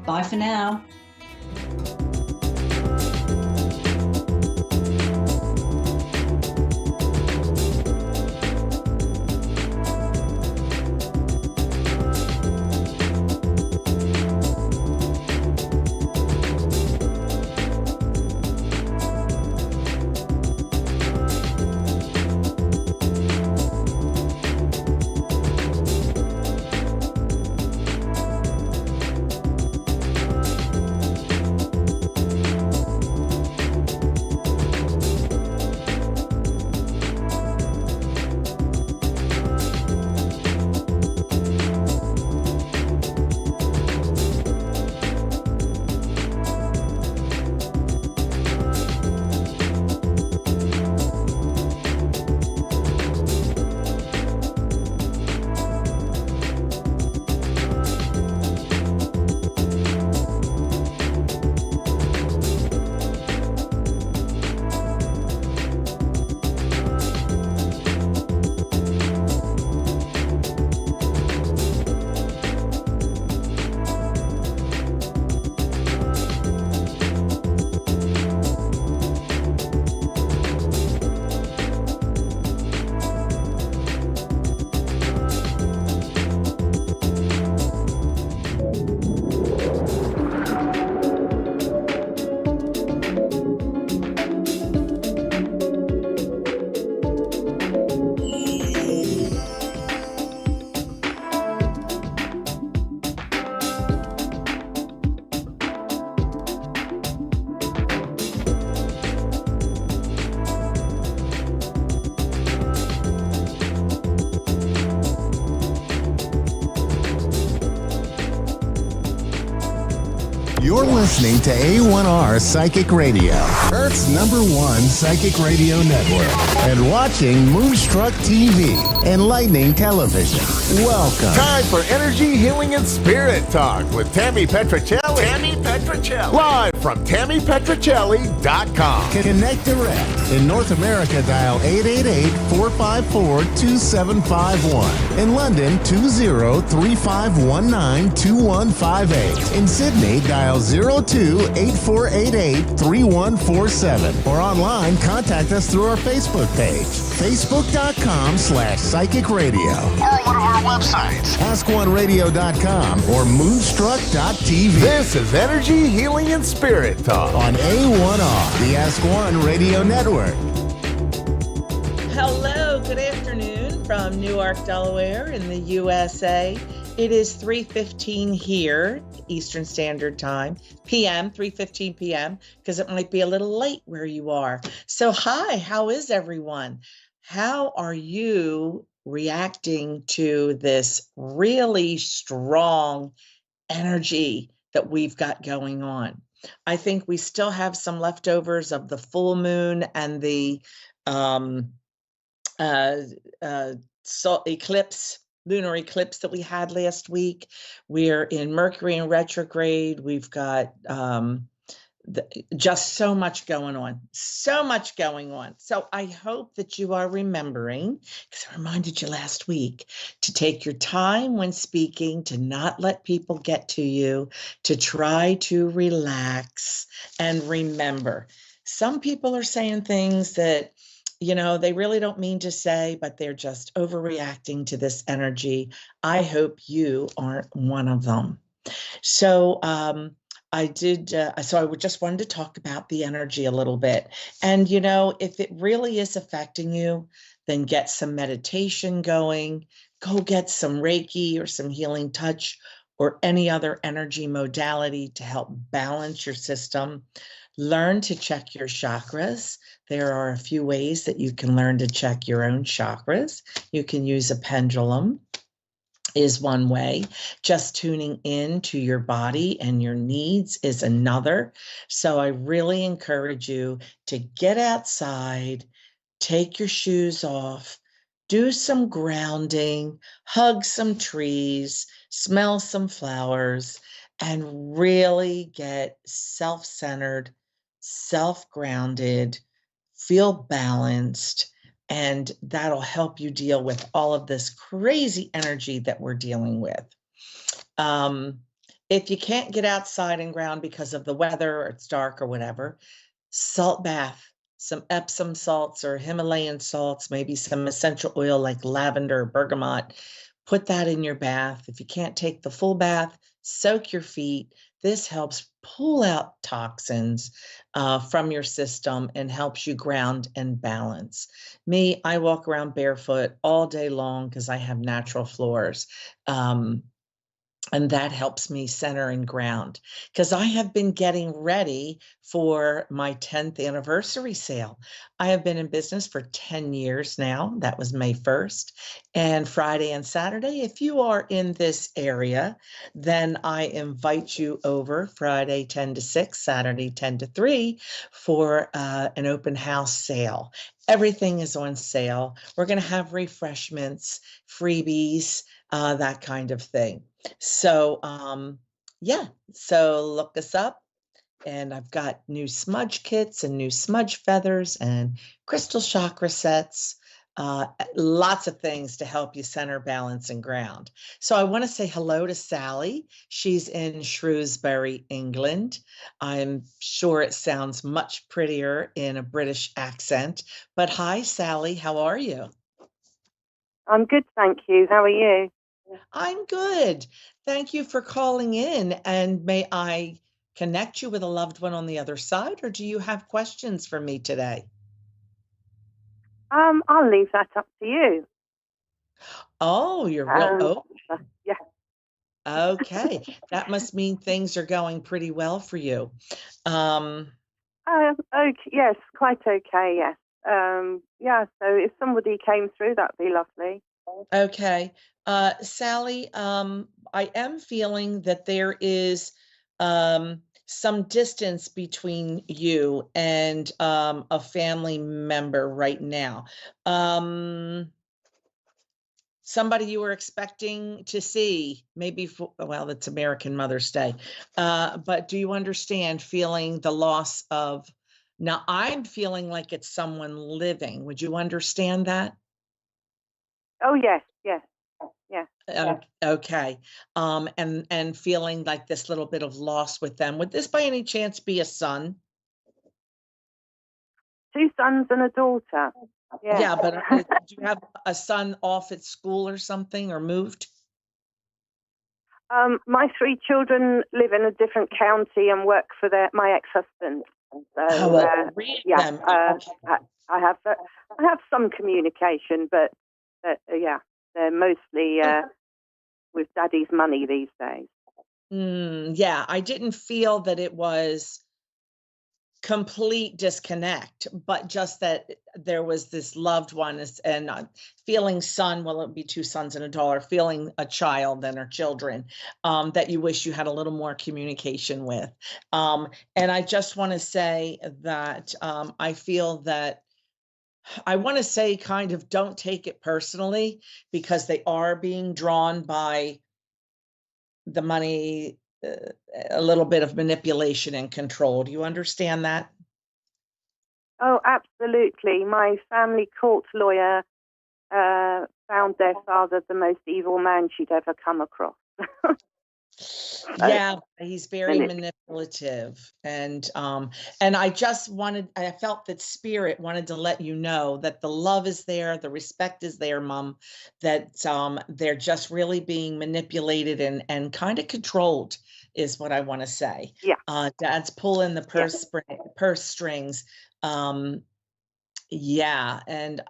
Bye for now. You're listening to A1R Psychic Radio, Earth's #1 psychic radio network, and watching Moonstruck TV, enlightening television. Welcome. Time for energy, healing, and spirit talk with Tammy Petricelli. Live from TammyPetricelli.com. Connect direct. In North America, dial 888-454-2751. In London, 20-3519-2158. In Sydney, dial 02-8488-3147. Or online, contact us through our Facebook page, facebook.com/psychic radio. Or one of our websites, AskOneRadio.com or Moonstruck.tv. This is Energy, Healing, and Spirit Talk on A1R, the Ask One Radio Network. Hello, good afternoon from Newark, Delaware in the USA. It is 3:15 here, Eastern Standard Time, p.m., 3:15 p.m., because it might be a little late where you are. So hi, how is everyone? How are you reacting to this really strong energy that we've got going on? I think we still have some leftovers of the full moon and the lunar eclipse that we had last week. We're in Mercury in retrograde. We've got just so much going on. So I hope that you are remembering, because I reminded you last week, to take your time when speaking, to not let people get to you, to try to relax and remember. Some people are saying things that, they really don't mean to say, but they're just overreacting to this energy. I hope you aren't one of them. So I just wanted to talk about the energy a little bit. And, if it really is affecting you, then get some meditation going, go get some Reiki or some healing touch or any other energy modality to help balance your system. Learn to check your chakras. There are a few ways that you can learn to check your own chakras. You can use a pendulum is one way. Just tuning in to your body and your needs is another. So I really encourage you to get outside, take your shoes off, do some grounding, hug some trees, smell some flowers, and really get self-centered, self-grounded, feel balanced, and that'll help you deal with all of this crazy energy that we're dealing with. If you can't get outside and ground because of the weather or it's dark or whatever, salt bath, some Epsom salts or Himalayan salts, maybe some essential oil like lavender or bergamot. Put that in your bath. If you can't take the full bath, soak your feet. This helps pull out toxins from your system and helps you ground and balance. Me, I walk around barefoot all day long because I have natural floors. And that helps me center and ground, because I have been getting ready for my 10th anniversary sale. I have been in business for 10 years now. That was May 1st. And Friday and Saturday, if you are in this area, then I invite you over Friday 10 to 6, Saturday 10 to 3 for an open house sale. Everything is on sale. We're going to have refreshments, freebies, that kind of thing. So, so look us up, and I've got new smudge kits and new smudge feathers and crystal chakra sets, lots of things to help you center, balance, and ground. So I want to say hello to Sally. She's in Shrewsbury, England. I'm sure it sounds much prettier in a British accent, but hi, Sally, how are you? I'm good, thank you. How are you? I'm good. Thank you for calling in. And may I connect you with a loved one on the other side, or do you have questions for me today? I'll leave that up to you. Oh, you're real. Yeah. Okay. That must mean things are going pretty well for you. Okay. Yes, quite okay. Yes. So if somebody came through, that'd be lovely. Okay. Sally, I am feeling that there is some distance between you and a family member right now. Somebody you were expecting to see, maybe for, well, it's American Mother's Day. But do you understand feeling the loss of, now I'm feeling like it's someone living. Would you understand that? Oh, yes, yes, yeah. Okay. And feeling like this little bit of loss with them. Would this by any chance be a son? 2 sons and a daughter. Yeah. Yeah, but do you have a son off at school or something, or moved? My 3 children live in a different county and work for my ex-husband. So, yeah, I have some communication, but yeah, they're mostly with Daddy's money these days. Yeah, I didn't feel that it was complete disconnect, but just that there was this loved one and feeling son, well, it would be 2 sons and a daughter, feeling a child and her children that you wish you had a little more communication with. And I just want to say that I feel that I want to say kind of don't take it personally, because they are being drawn by the money, a little bit of manipulation and control. Do you understand that? Oh, absolutely. My family court lawyer found their father the most evil man she'd ever come across. Yeah, he's very manipulative, and I felt that spirit wanted to let you know that the love is there, the respect is there, Mom, that they're just really being manipulated and kind of controlled is what I want to say. Yeah. Dad's pulling the purse strings. Yeah, and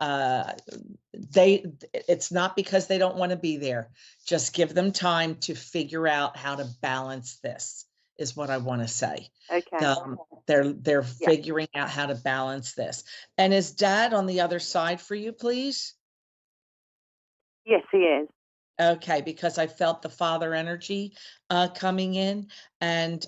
it's not because they don't want to be there. Just give them time to figure out how to balance this, is what I want to say. Okay. They're figuring out how to balance this. And is Dad on the other side for you, please? Yes, he is. Okay, because I felt the father energy coming in, and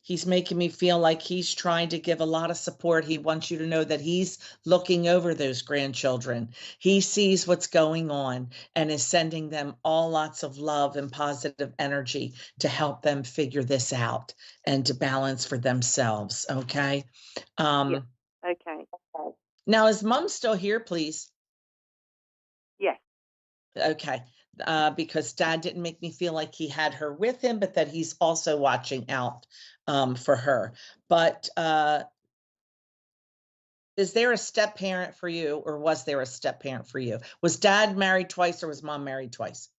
he's making me feel like he's trying to give a lot of support. He wants you to know that he's looking over those grandchildren. He sees what's going on and is sending them all lots of love and positive energy to help them figure this out and to balance for themselves. Okay. Okay. Now, is Mom still here, please? Yes. Okay. Because Dad didn't make me feel like he had her with him, but that he's also watching out for her. But is there a step parent for you, or was there a step parent for you? Was Dad married twice, or was Mom married twice?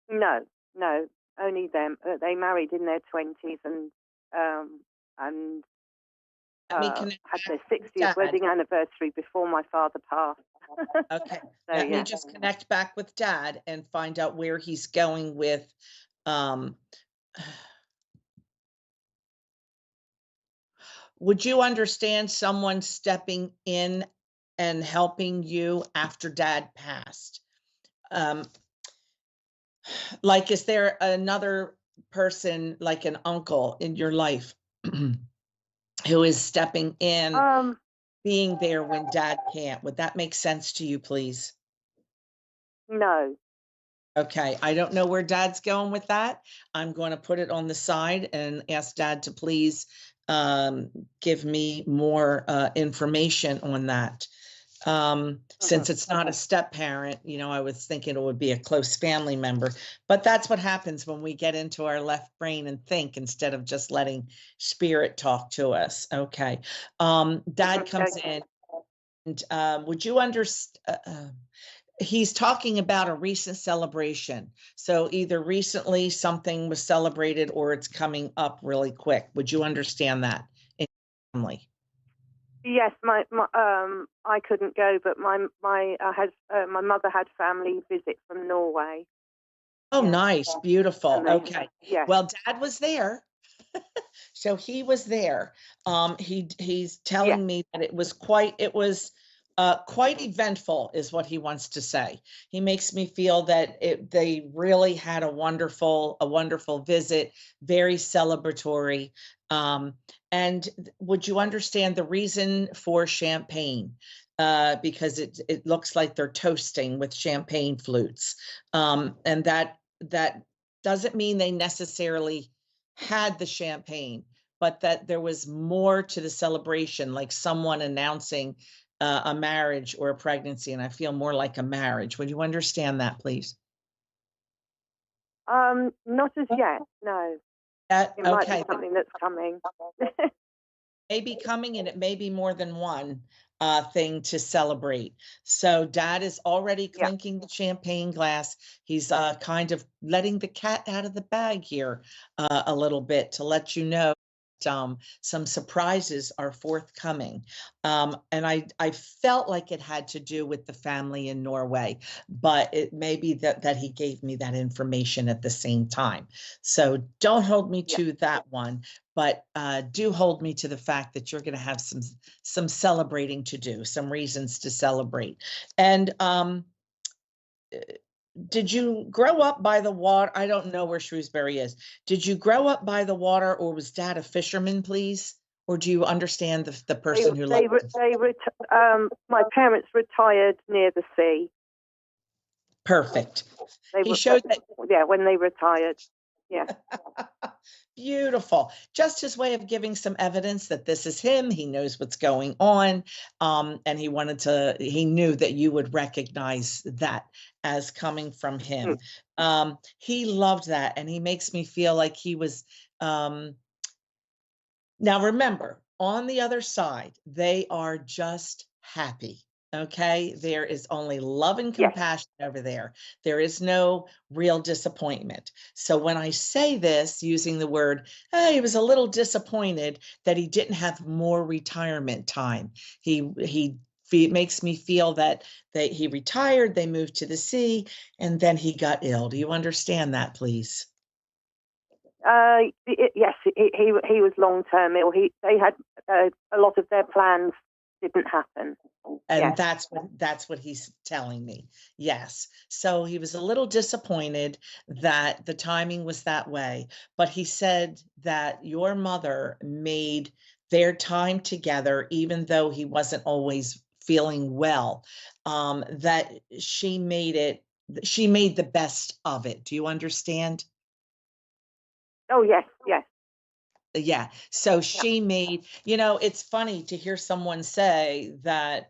No, only them. They married in their 20s and had their 60th wedding anniversary before my father passed. Okay. Let me just connect back with Dad and find out where he's going with would you understand someone stepping in and helping you after Dad passed? Like, is there another person, like an uncle in your life who is stepping in, being there when Dad can't? Would that make sense to you, please? No. Okay, I don't know where Dad's going with that. I'm going to put it on the side and ask Dad to please give me more information on that. Since it's not a step parent, you know, I was thinking it would be a close family member, but that's what happens when we get into our left brain and think instead of just letting spirit talk to us. Okay. Dad comes in and would you understand? He's talking about a recent celebration. So either recently something was celebrated or it's coming up really quick. Would you understand that in your family? Yes, I couldn't go, but my mother had family visit from Norway. Oh, nice, beautiful. Okay. Yeah. Well, Dad was there. So he was there. He's telling me that it was Quite eventful is what he wants to say. He makes me feel that they really had a wonderful visit, very celebratory. And would you understand the reason for champagne? Because it looks like they're toasting with champagne flutes. And that doesn't mean they necessarily had the champagne, but that there was more to the celebration, like someone announcing a marriage or a pregnancy, and I feel more like a marriage. Would you understand that, please? Not as yet, no. It might be something that's coming. May be coming, and it may be more than one thing to celebrate. So Dad is already clinking the champagne glass. He's kind of letting the cat out of the bag here a little bit to let you know some surprises are forthcoming. And I felt like it had to do with the family in Norway, but it may be that he gave me that information at the same time. So don't hold me to that one, but do hold me to the fact that you're going to have some celebrating to do, some reasons to celebrate. And did you grow up by the water? I don't know where Shrewsbury is. Did you grow up by the water, or was Dad a fisherman, please? Or do you understand the person who lived? My parents retired near the sea. Perfect. He showed that. Yeah, when they retired. Yeah. Beautiful. Just his way of giving some evidence that this is him. He knows what's going on. And he knew that you would recognize that as coming from him. He loved that. And he makes me feel like he was, now remember, on the other side, they are just happy. Okay, there is only love and compassion over there. There is no real disappointment. So when I say this, using the word, he was a little disappointed that he didn't have more retirement time. He makes me feel that he retired, they moved to the sea, and then he got ill. Do you understand that, please? Yes, he was long-term ill. They had a lot of their plans didn't happen. And that's what he's telling me. Yes. So he was a little disappointed that the timing was that way, but he said that your mother made their time together, even though he wasn't always feeling well, that she made the best of it. Do you understand? Oh, yes, yes. Yeah. So she made, it's funny to hear someone say that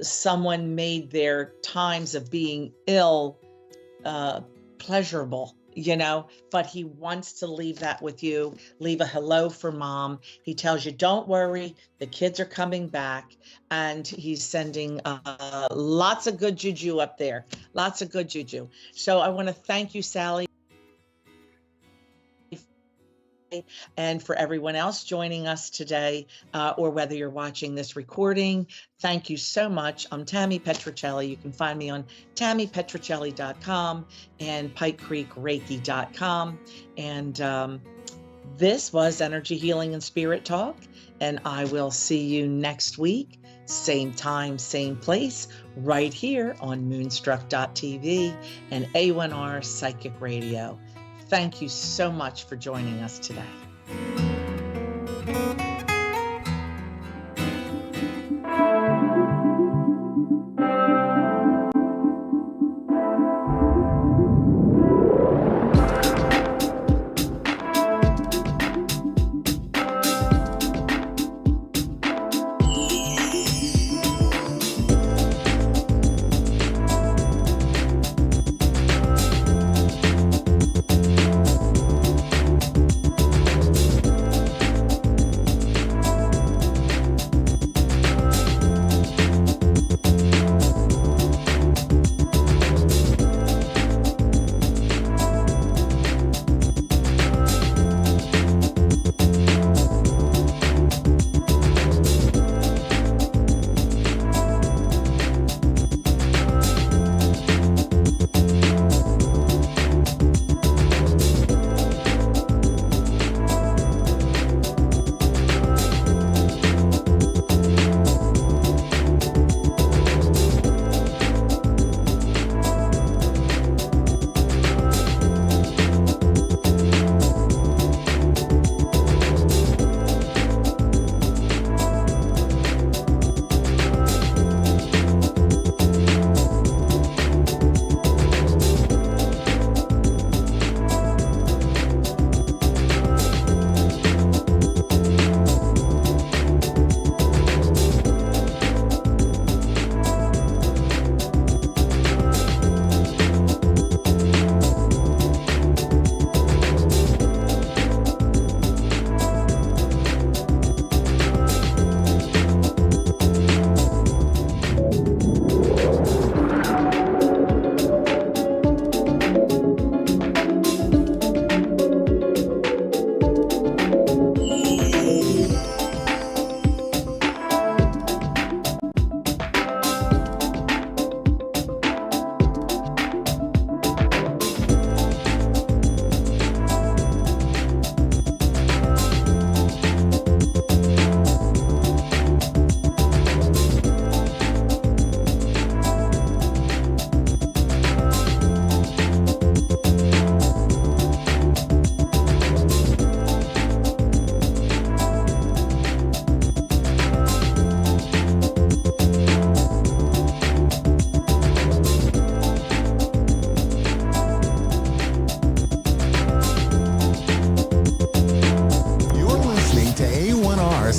someone made their times of being ill pleasurable, but he wants to leave that with you. Leave a hello for Mom. He tells you, don't worry, the kids are coming back, and he's sending lots of good juju up there. Lots of good juju. So I want to thank you, Sally. And for everyone else joining us today, or whether you're watching this recording, thank you so much. I'm Tammy Petrocelli. You can find me on TammyPetrocelli.com and PikeCreekReiki.com. And this was Energy Healing and Spirit Talk. And I will see you next week, same time, same place, right here on Moonstruck.tv and A1R Psychic Radio. Thank you so much for joining us today.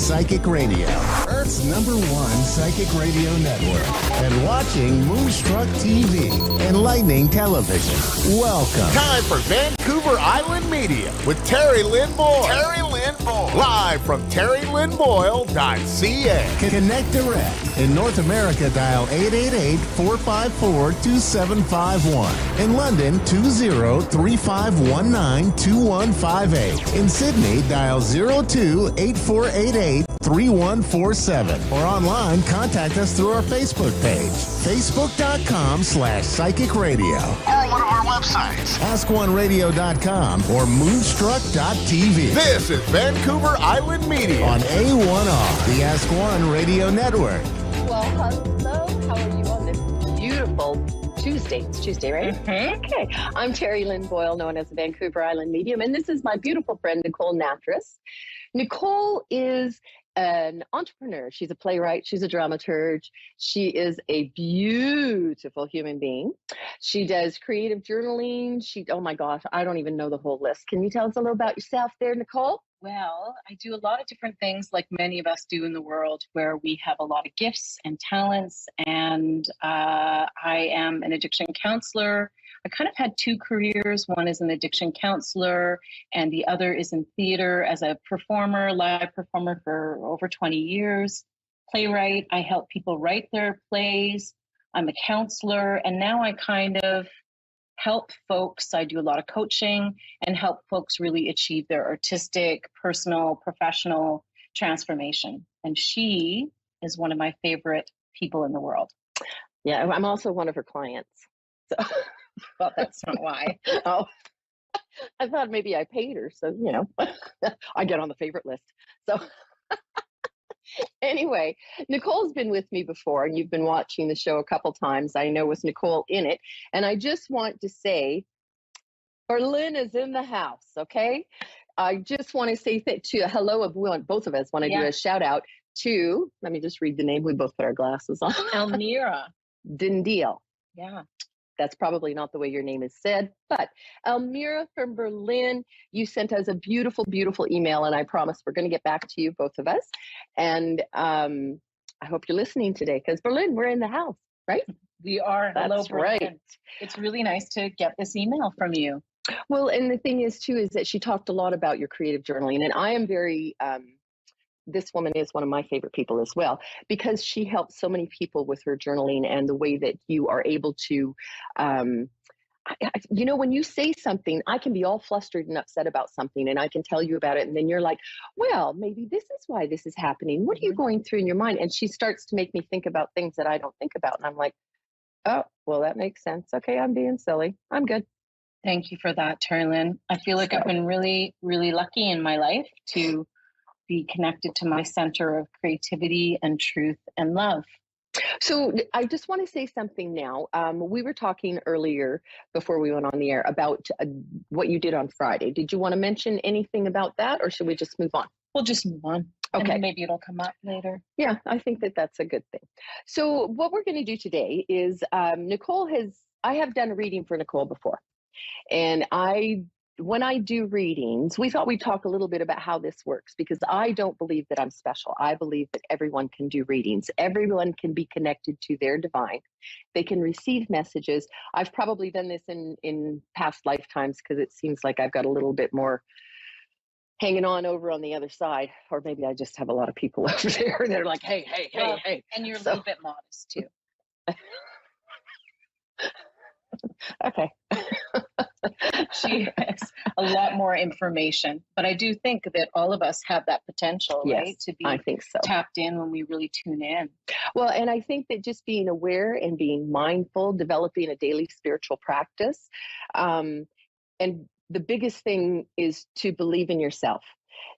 Psychic Radio, Earth's #1 psychic radio network, and watching Moonstruck TV, Enlightening Television. Welcome. Time for Vancouver Island Media with Terry Lynn Boyle. Terry Lynn Boyle. Live from terrylynnboyle.ca. Connect direct. In North America, dial 888-454-2751. In London, 20-3519-2158. In Sydney, dial 02-8488-3147. Or online, contact us through our Facebook page, facebook.com/psychic radio. Or one of our websites, askoneradio.com or moonstruck.tv. This is Vancouver Island Media on A1R, the Ask One Radio Network. Well, hello. How are you on this beautiful Tuesday? It's Tuesday, right? Mm-hmm. Okay. I'm Terry Lynn Boyle, known as the Vancouver Island Medium, and this is my beautiful friend, Nicole Natras. Nicole is an entrepreneur. She's a playwright. She's a dramaturge. She is a beautiful human being. She does creative journaling. Oh my gosh, I don't even know the whole list. Can you tell us a little about yourself there, Nicole? Well, I do a lot of different things like many of us do in the world where we have a lot of gifts and talents. And I am an addiction counselor. I kind of had two careers. One is an addiction counselor and the other is in theater as a performer, live performer for over 20 years. Playwright, I help people write their plays. I'm a counselor, and now I kind of help folks. I do a lot of coaching and help folks really achieve their artistic, personal, professional transformation. And she is one of my favorite people in the world. Yeah, I'm also one of her clients. So. Well, that's not why. Oh, I thought maybe I paid her. So, I get on the favorite list. So anyway, Nicole's been with me before, and you've been watching the show a couple times, I know, with Nicole in it. And I just want to say, Berlin is in the house, okay? I just want to say hello of both of us want to do a shout out to, let me just read the name. We both put our glasses on. Elmira Dindeel. Yeah. That's probably not the way your name is said, but Elmira from Berlin, you sent us a beautiful, beautiful email, and I promise we're going to get back to you, both of us. And I hope you're listening today, because Berlin, we're in the house, right? We are. Hello, That's Berlin. Right. It's really nice to get this email from you. Well, and the thing is, too, is that she talked a lot about your creative journaling, and I am very... this woman is one of my favorite people as well, because she helps so many people with her journaling and the way that you are able to, when you say something, I can be all flustered and upset about something, and I can tell you about it. And then you're like, well, maybe this is why this is happening. What are you going through in your mind? And she starts to make me think about things that I don't think about. And I'm like, oh, well, that makes sense. Okay, I'm being silly. I'm good. Thank you for that, Terry Lynn. I feel like I've been really, really lucky in my life to be connected to my center of creativity and truth and love. So I just want to say something now. We were talking earlier before we went on the air about what you did on Friday. Did you want to mention anything about that, or should we just move on? We'll just move on. Okay. And maybe it'll come up later. Yeah, I think that's a good thing. So what we're going to do today is I have done a reading for Nicole before. And when I do readings, we thought we'd talk a little bit about how this works, because I don't believe that I'm special. I believe that everyone can do readings. Everyone can be connected to their divine. They can receive messages. I've probably done this in past lifetimes, because it seems like I've got a little bit more hanging on over on the other side. Or maybe I just have a lot of people over there and they're like, hey. And you're a little bit modest too. Okay. She has a lot more information, but I do think that all of us have that potential, right? To be I think so. Tapped in when we really tune in. Well, and I think that just being aware and being mindful, developing a daily spiritual practice, and the biggest thing is to believe in yourself.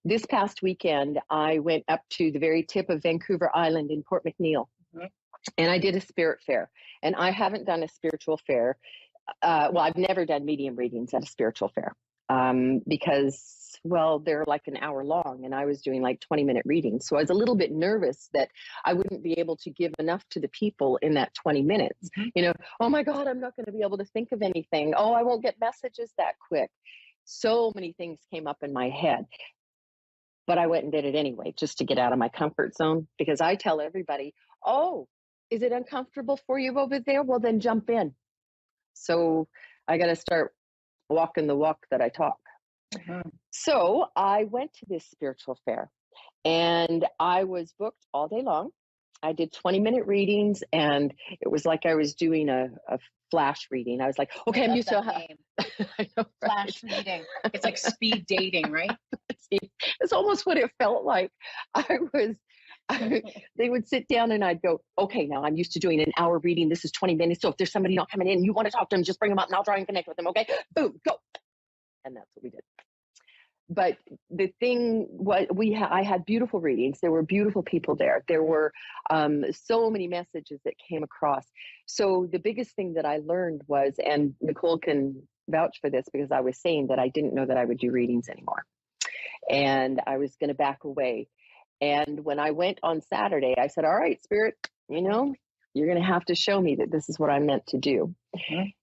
This past weekend, I went up to the very tip of Vancouver Island in Port McNeill. Mm-hmm. And I did a spirit fair, and I haven't done a spiritual fair. I've never done medium readings at a spiritual fair because, they're like an hour long, and I was doing like 20-minute readings. So I was a little bit nervous that I wouldn't be able to give enough to the people in that 20 minutes. Mm-hmm. Oh my God, I'm not going to be able to think of anything. Oh, I won't get messages that quick. So many things came up in my head. but I went and did it anyway, just to get out of my comfort zone, because I tell everybody, oh, is it uncomfortable for you over there? Well, then jump in. So I got to start walking the walk that I talk. So I went to this spiritual fair, and I was booked all day long. I did 20-minute readings, and it was like I was doing a flash reading. I was like, okay, I'm used to I know, flash reading. It's like speed dating, right? It's almost what it felt like. They would sit down and I'd go, okay, now I'm used to doing an hour reading. This is 20 minutes. So if there's somebody not coming in, you want to talk to them, just bring them up and I'll try and connect with them. Okay, boom, go. And that's what we did. But the thing was, I had beautiful readings. There were beautiful people there. There were so many messages that came across. So the biggest thing that I learned was, and Nicole can vouch for this, because I was saying that I didn't know that I would do readings anymore. And I was going to back away. And when I went on Saturday, I said, all right, Spirit, you're going to have to show me that this is what I'm meant to do.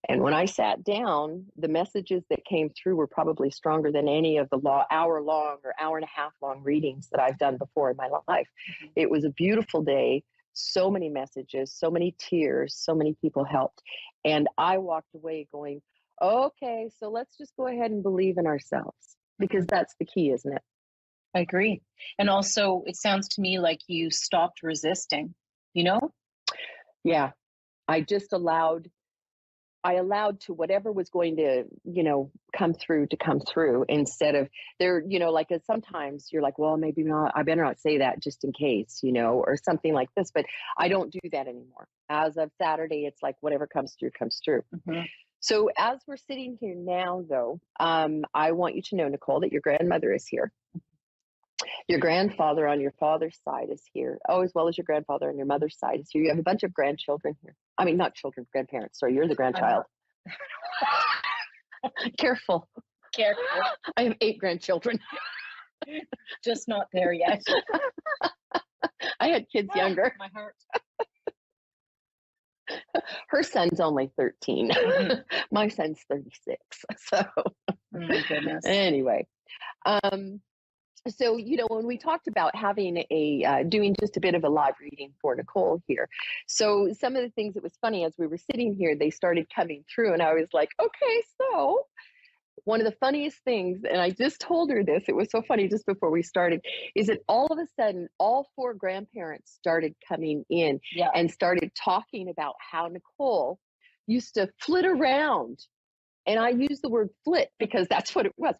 And when I sat down, the messages that came through were probably stronger than any of the hour-long or hour-and-a-half-long readings that I've done before in my life. It was a beautiful day. So many messages, so many tears, so many people helped. And I walked away going, okay, so let's just go ahead and believe in ourselves, because that's the key, isn't it? I agree. And also, it sounds to me like you stopped resisting, Yeah. I just allowed to whatever was going to, come through, instead of there, like sometimes you're like, well, maybe not, I better not say that just in case, or something like this, but I don't do that anymore. As of Saturday, it's like whatever comes through, comes through. So as we're sitting here now, though, I want you to know, Nicole, that your grandmother is here. Your grandfather on your father's side is here. Oh, as well as your grandfather on your mother's side is here. You have a bunch of grandchildren here. I mean, not children, grandparents. Sorry, you're the grandchild. Careful. I have 8 grandchildren. Just not there yet. I had kids younger. My heart. Her son's only 13. My son's 36. So, oh my goodness. Anyway, so, when we talked about having doing just a bit of a live reading for Nicole here. So some of the things that was funny as we were sitting here, they started coming through, and I was like, okay, so one of the funniest things, and I just told her this, it was so funny just before we started, is that all of a sudden, all 4 grandparents started coming in and started talking about how Nicole used to flit around. And I use the word flit because that's what it was.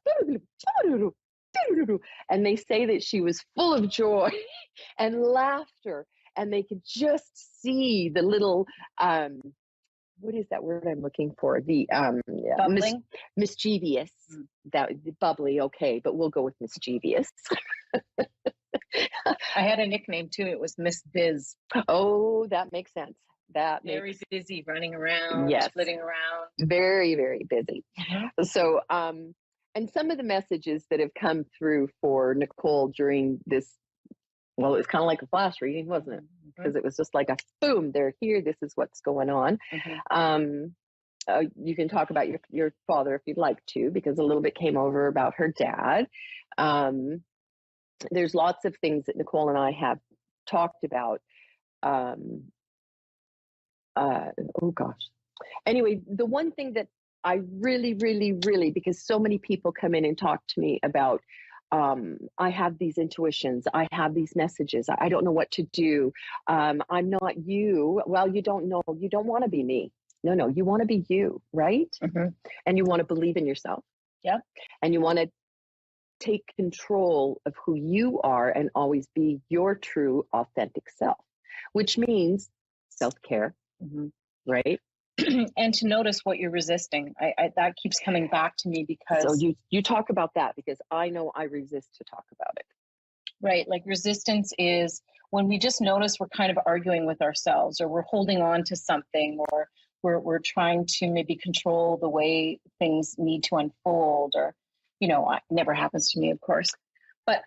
And they say that she was full of joy and laughter, and they could just see the little, what is that word I'm looking for? The mischievous, that bubbly, okay, but we'll go with mischievous. I had a nickname too. It was Miss Biz. Oh, that makes sense. Very busy, running around, flitting around. Very, very busy. So, and some of the messages that have come through for Nicole during this, well, it was kind of like a flash reading, wasn't it? Because it was just like a boom, they're here. This is what's going on. You can talk about your father if you'd like to, because a little bit came over about her dad. There's lots of things that Nicole and I have talked about. Oh gosh. Anyway, the one thing that I really, really, really, because so many people come in and talk to me about, I have these intuitions, I have these messages, I don't know what to do. I'm not you. Well, you don't know. You don't want to be me. No, you want to be you, right? And you want to believe in yourself. Yeah. And you want to take control of who you are and always be your true, authentic self, which means self-care, right? And to notice what you're resisting. I that keeps coming back to me, because so you talk about that, because I know I resist to talk about it. Right. Like resistance is when we just notice we're kind of arguing with ourselves, or we're holding on to something, or we're trying to maybe control the way things need to unfold, or, it never happens to me, of course. But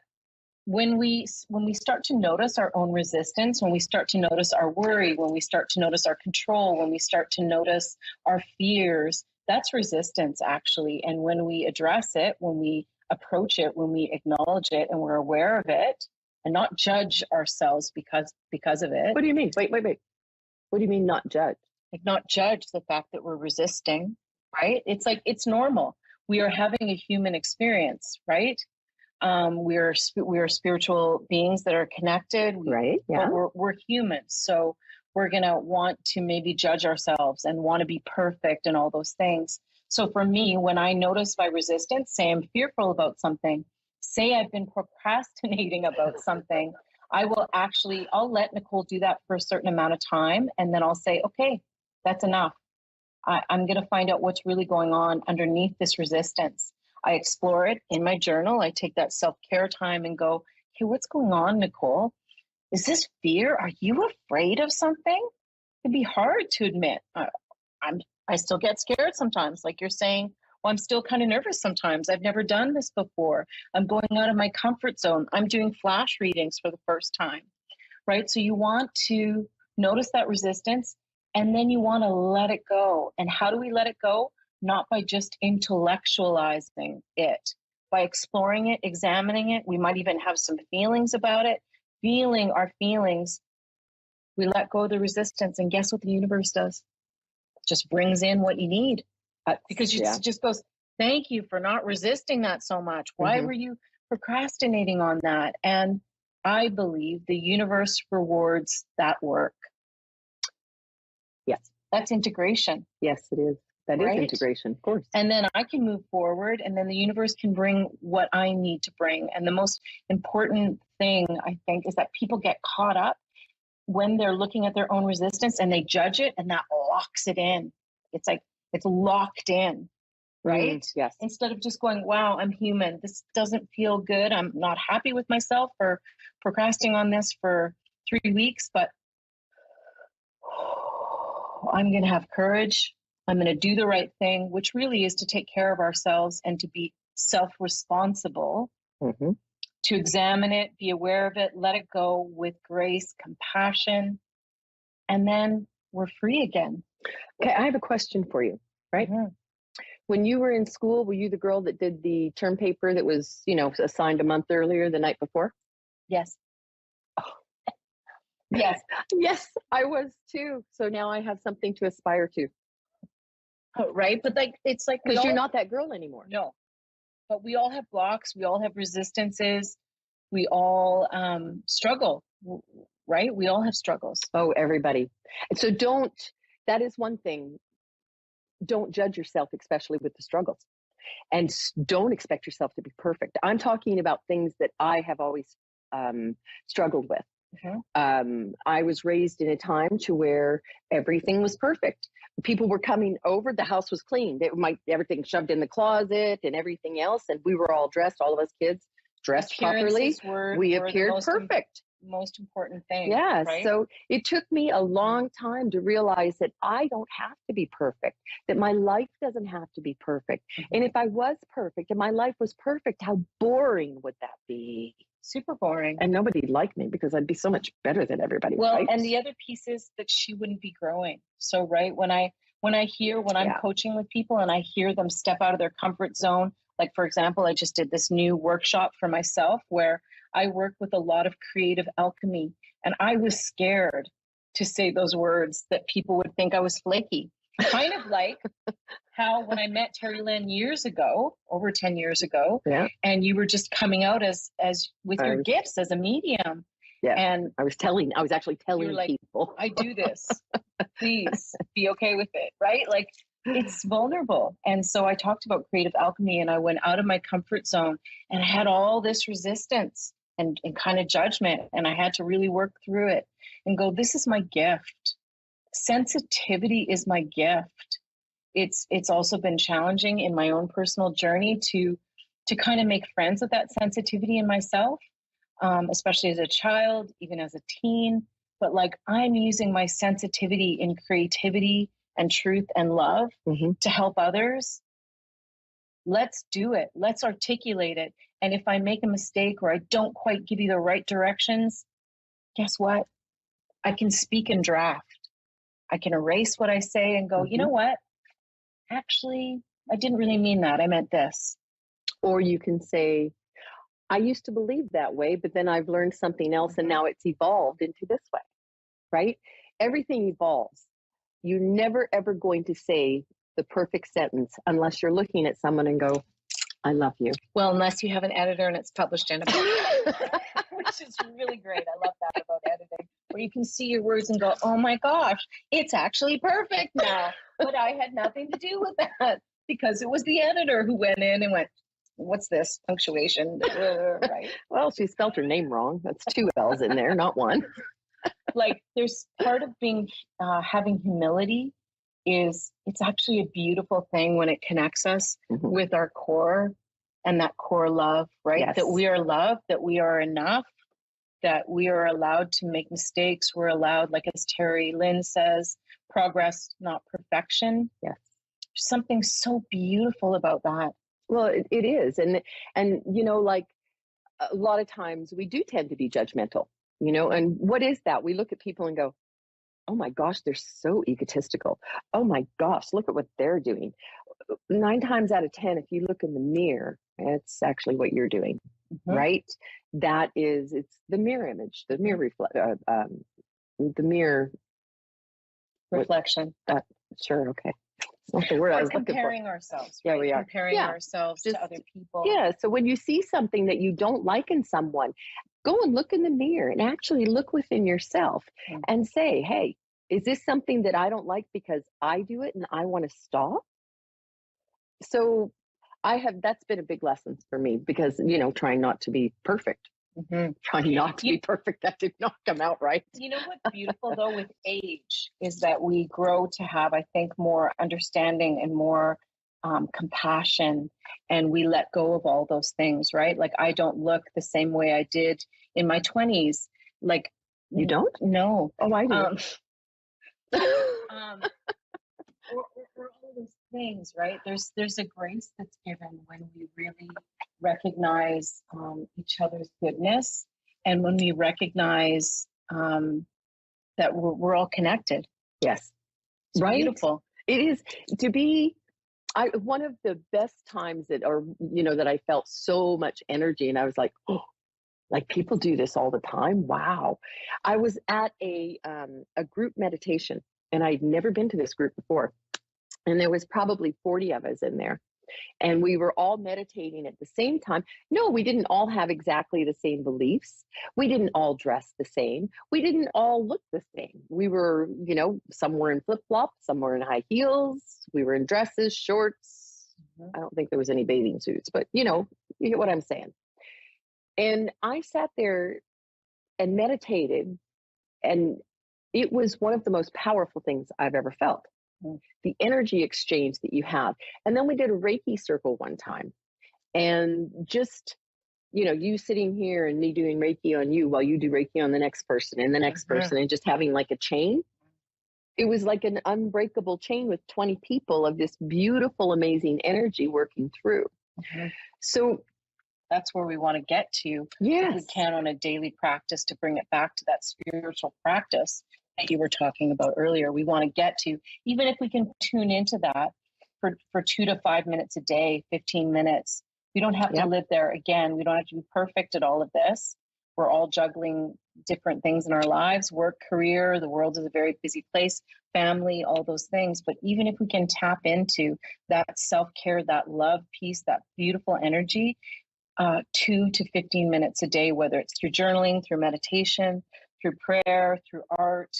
when we start to notice our own resistance, when we start to notice our worry, when we start to notice our control, when we start to notice our fears, That's resistance, actually. And when we address it, when we approach it, when we acknowledge it and we're aware of it and not judge ourselves because of it. What do you mean? Wait. What do you mean not judge? Like not judge the fact that we're resisting, right? It's like, it's normal. We are having a human experience, right? We are spiritual beings that are connected, right? Yeah. But we're humans, so we're gonna want to maybe judge ourselves and want to be perfect and all those things. So for me, when I notice my resistance, say I'm fearful about something, say I've been procrastinating about something, I'll let Nicole do that for a certain amount of time, and then I'll say, okay, that's enough. I'm going to find out what's really going on underneath this resistance. I explore it in my journal. I take that self-care time and go, hey, what's going on, Nicole? Is this fear? Are you afraid of something? It'd be hard to admit. I still get scared sometimes. Like you're saying, well, I'm still kind of nervous sometimes. I've never done this before. I'm going out of my comfort zone. I'm doing flash readings for the first time, right? So you want to notice that resistance, and then you want to let it go. And how do we let it go? Not by just intellectualizing it, by exploring it, examining it. We might even have some feelings about it. Feeling our feelings, we let go of the resistance, and guess what the universe does? Just brings in what you need, because it just goes, thank you for not resisting that so much. Why were you procrastinating on that? And I believe the universe rewards that work. Yes. That's integration. Yes, it is. That is integration, of course. And then I can move forward, and then the universe can bring what I need to bring. And the most important thing, I think, is that people get caught up when they're looking at their own resistance and they judge it, and that locks it in. It's like it's locked in, right? Yes. Instead of just going, wow, I'm human. This doesn't feel good. I'm not happy with myself for procrastinating on this for 3 weeks, but I'm going to have courage. I'm going to do the right thing, which really is to take care of ourselves and to be self-responsible, to examine it, be aware of it, let it go with grace, compassion, and then we're free again. Okay, I have a question for you, right? When you were in school, were you the girl that did the term paper that was, assigned a month earlier the night before? Yes. Oh. Yes. Yes, I was too. So now I have something to aspire to. Oh, right. But it's like, because you're not that girl anymore. No, but we all have blocks. We all have resistances. We all struggle, right? We all have struggles. Oh, everybody. And so that is one thing. Don't judge yourself, especially with the struggles, and don't expect yourself to be perfect. I'm talking about things that I have always struggled with. I was raised in a time to where everything was perfect. People were coming over, the house was clean. Everything shoved in the closet and everything else, and we were all dressed, all of us kids dressed properly. We appeared perfect. Most important thing. Yeah. Right? So it took me a long time to realize that I don't have to be perfect, that my life doesn't have to be perfect. And if I was perfect and my life was perfect, how boring would that be? Super boring. And nobody'd like me because I'd be so much better than everybody. Well, right? And the other piece is that she wouldn't be growing. So, right, when I'm coaching with people and I hear them step out of their comfort zone, like, for example, I just did this new workshop for myself where I work with a lot of creative alchemy. And I was scared to say those words that people would think I was flaky. Kind of like how when I met Terry Lynn years ago, over 10 years ago, and you were just coming out as with your gifts as a medium. Yeah. And I was actually telling people. I do this. Please be okay with it. Right? Like, it's vulnerable. And so I talked about creative alchemy, and I went out of my comfort zone, and I had all this resistance and kind of judgment. And I had to really work through it and go, this is my gift. Sensitivity is my gift. It's also been challenging in my own personal journey to kind of make friends with that sensitivity in myself, especially as a child, even as a teen. But like, I'm using my sensitivity in creativity and truth and love to help others. Let's do it. Let's articulate it. And if I make a mistake or I don't quite give you the right directions, guess what? I can speak in draft. I can erase what I say and go, you know what? actually, I didn't really mean that. I meant this. Or you can say, I used to believe that way, but then I've learned something else and now it's evolved into this way, right? Everything evolves. You're never, ever going to say the perfect sentence unless you're looking at someone and go, I love you. Well, unless you have an editor and it's published in a book, which is really great. I love that about editing, where you can see your words and go, oh my gosh, it's actually perfect now. But I had nothing to do with that because it was the editor who went in and went, what's this punctuation? Right. Well, she spelled her name wrong. That's 2 L's in there, not 1. Like there's part of being, having humility is it's actually a beautiful thing when it connects us with our core and that core love, right? Yes. That we are loved, that we are enough, that we are allowed to make mistakes. We're allowed, like as Terry Lynn says, progress, not perfection. Yes. There's something so beautiful about that. Well, it is. And, you know, like a lot of times we do tend to be judgmental, you know, and what is that? We look at people and go, oh my gosh, they're so egotistical. Oh my gosh, look at what they're doing. 9 times out of 10, if you look in the mirror, it's actually what you're doing, right? That is, it's the mirror image, the mirror the mirror reflection. Sure, okay. It's not the word I was looking for. Comparing ourselves. Right? Yeah, we are comparing Yeah. ourselves to other people. Yeah. So when you see something that you don't like in someone, go and look in the mirror and actually look within yourself and say, hey, is this something that I don't like because I do it and I want to stop? So that's been a big lesson for me because, you know, trying not to be perfect. Trying not to be perfect. That did not come out right. You know what's beautiful though with age is that we grow to have, I think, more understanding and more compassion, and we let go of all those things, right? Like I don't look the same way I did in my 20s. Like you don't? No. Oh, I do. Or all those things, right? There's a grace that's given when we really recognize each other's goodness, and when we recognize that we're all connected. Yes, it's right. Beautiful. It is to be. One of the best times that I felt so much energy, and I was like, oh, like people do this all the time. Wow. I was at a group meditation, and I'd never been to this group before. And there was probably 40 of us in there. And we were all meditating at the same time. No, we didn't all have exactly the same beliefs. We didn't all dress the same. We didn't all look the same. We were, you know, some were in flip-flops, some were in high heels. We were in dresses, shorts. I don't think there was any bathing suits, but you know, you get what I'm saying. And I sat there and meditated, and it was one of the most powerful things I've ever felt. The energy exchange that you have. And then we did a Reiki circle one time, and just, you know, you sitting here and me doing Reiki on you while you do Reiki on the next person and the next person, and just having like a chain. It was like an unbreakable chain with 20 people of this beautiful, amazing energy working through. So that's where we want to get to. Yes. If we can on a daily practice to bring it back to that spiritual practice that you were talking about earlier. We want to get to, even if we can tune into that for 2 to 5 minutes a day, 15 minutes. We don't have to live there again. We don't have to be perfect at all of this. We're all juggling different things in our lives, work, career. The world is a very busy place, family, all those things. But even if we can tap into that self-care, that love piece, that beautiful energy, 2 to 15 minutes a day, whether it's through journaling, through meditation, through prayer, through art,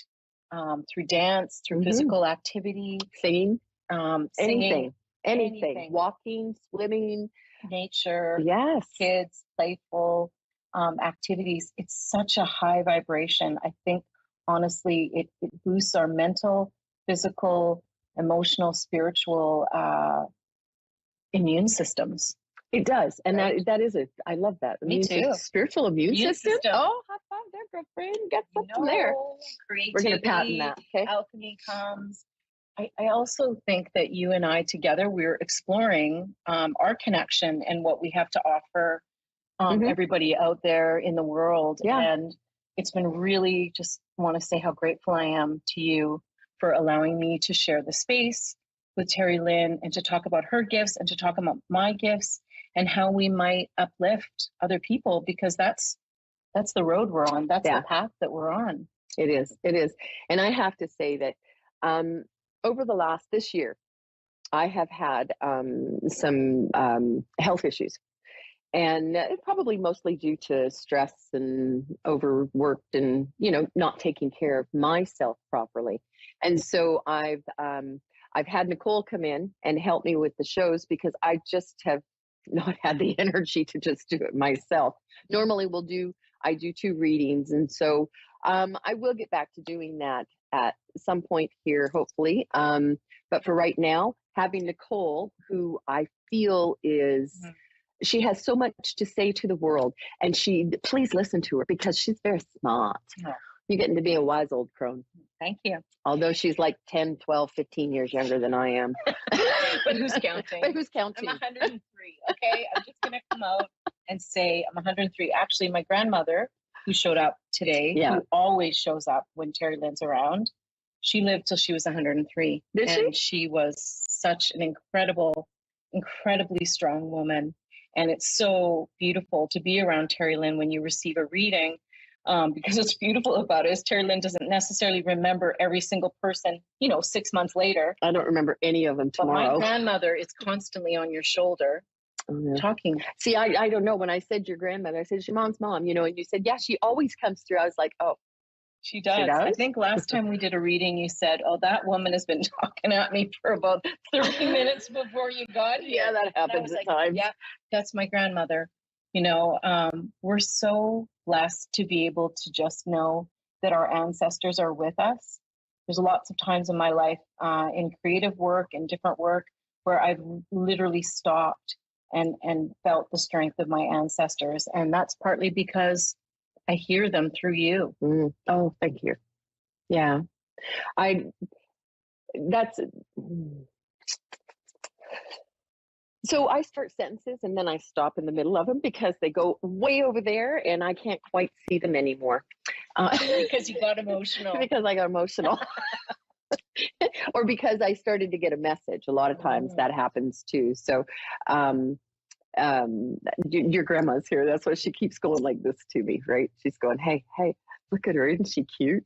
through dance, through physical activity, singing, anything, walking, swimming, nature, yes, kids, playful activities. It's such a high vibration. I think, honestly, it boosts our mental, physical, emotional, spiritual immune systems. It does. And that is it. I love that. Me too. Spiritual immune system. Oh, high five there, girlfriend. Get something there. We're going to patent that. Okay. Alchemy comes. I also think that you and I together, we're exploring our connection and what we have to offer everybody out there in the world. Yeah. And it's been really, just want to say how grateful I am to you for allowing me to share the space with Terry Lynn and to talk about her gifts and to talk about my gifts and how we might uplift other people, because that's the road we're on. That's the path that we're on. It is. It is. And I have to say that over this year, I have had some health issues. And probably mostly due to stress and overworked and, not taking care of myself properly. And so I've had Nicole come in and help me with the shows because I just have not had the energy to just do it myself. Normally I do 2 readings. And so I will get back to doing that at some point here, hopefully. But for right now, having Nicole, who I feel is... Mm-hmm. She has so much to say to the world, and please listen to her because she's very smart. Yeah. You're getting to be a wise old crone. Thank you. Although she's like 10, 12, 15 years younger than I am. But who's counting? But who's counting? I'm 103. Okay. I'm just going to come out and say I'm 103. Actually, my grandmother, who showed up today, who always shows up when Terry Lynn's around, she lived till she was 103. Did she? And she was such an incredibly strong woman. And it's so beautiful to be around Terry Lynn when you receive a reading, because what's beautiful about it is Terry Lynn doesn't necessarily remember every single person, 6 months later. I don't remember any of them tomorrow. But my grandmother is constantly on your shoulder talking. See, I don't know. When I said your grandmother, I said, your mom's mom, and you said, yeah, she always comes through. I was like, oh. She does. I think last time we did a reading, you said, oh, that woman has been talking at me for about 30 minutes before you got here. Yeah, that happens at times. Yeah, that's my grandmother. We're so blessed to be able to just know that our ancestors are with us. There's lots of times in my life in creative work and different work where I've literally stopped and felt the strength of my ancestors. And that's partly because I hear them through you. Oh, thank you. Yeah. So I start sentences and then I stop in the middle of them because they go way over there and I can't quite see them anymore. Because you got emotional. Because I got emotional. Or because I started to get a message. A lot of times that happens too. So, your grandma's here. That's why she keeps going like this to me, right? She's going, hey, look at her. Isn't she cute?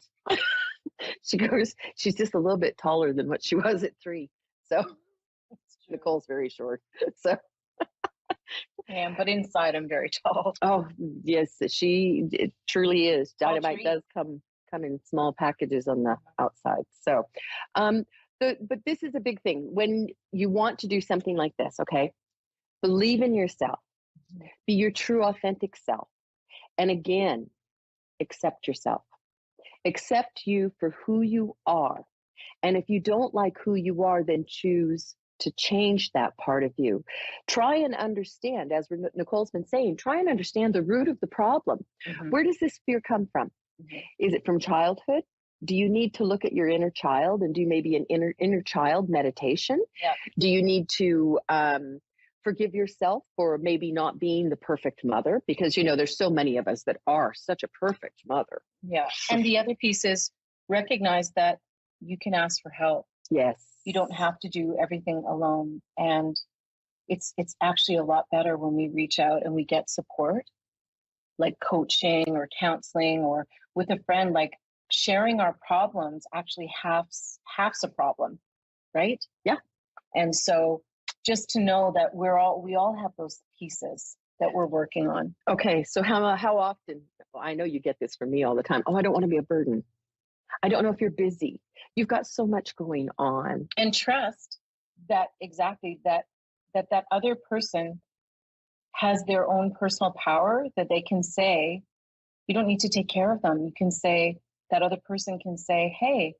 She goes, she's just a little bit taller than what she was at 3. So Nicole's very short. So yeah, but inside I'm very tall. Oh, yes, it truly is. Dynamite does come in small packages on the outside. So, but this is a big thing. When you want to do something like this, okay? Believe in yourself. Be your true, authentic self. And again, accept yourself. Accept you for who you are. And if you don't like who you are, then choose to change that part of you. Try and understand, as Nicole's been saying, try and understand the root of the problem. Where does this fear come from? Is it from childhood? Do you need to look at your inner child and do maybe an inner child meditation? Yeah. Do you need to forgive yourself for maybe not being the perfect mother? Because, there's so many of us that are such a perfect mother. Yeah. And the other piece is recognize that you can ask for help. Yes. You don't have to do everything alone. And it's actually a lot better when we reach out and we get support, like coaching or counseling or with a friend, like sharing our problems actually halves a problem, right? Yeah. And so just to know that we all have those pieces that we're working on. Okay. So how often, I know you get this from me all the time. Oh, I don't want to be a burden. I don't know if you're busy. You've got so much going on. And trust that that other person has their own personal power, that they can say, you don't need to take care of them. You can say, that other person can say, hey,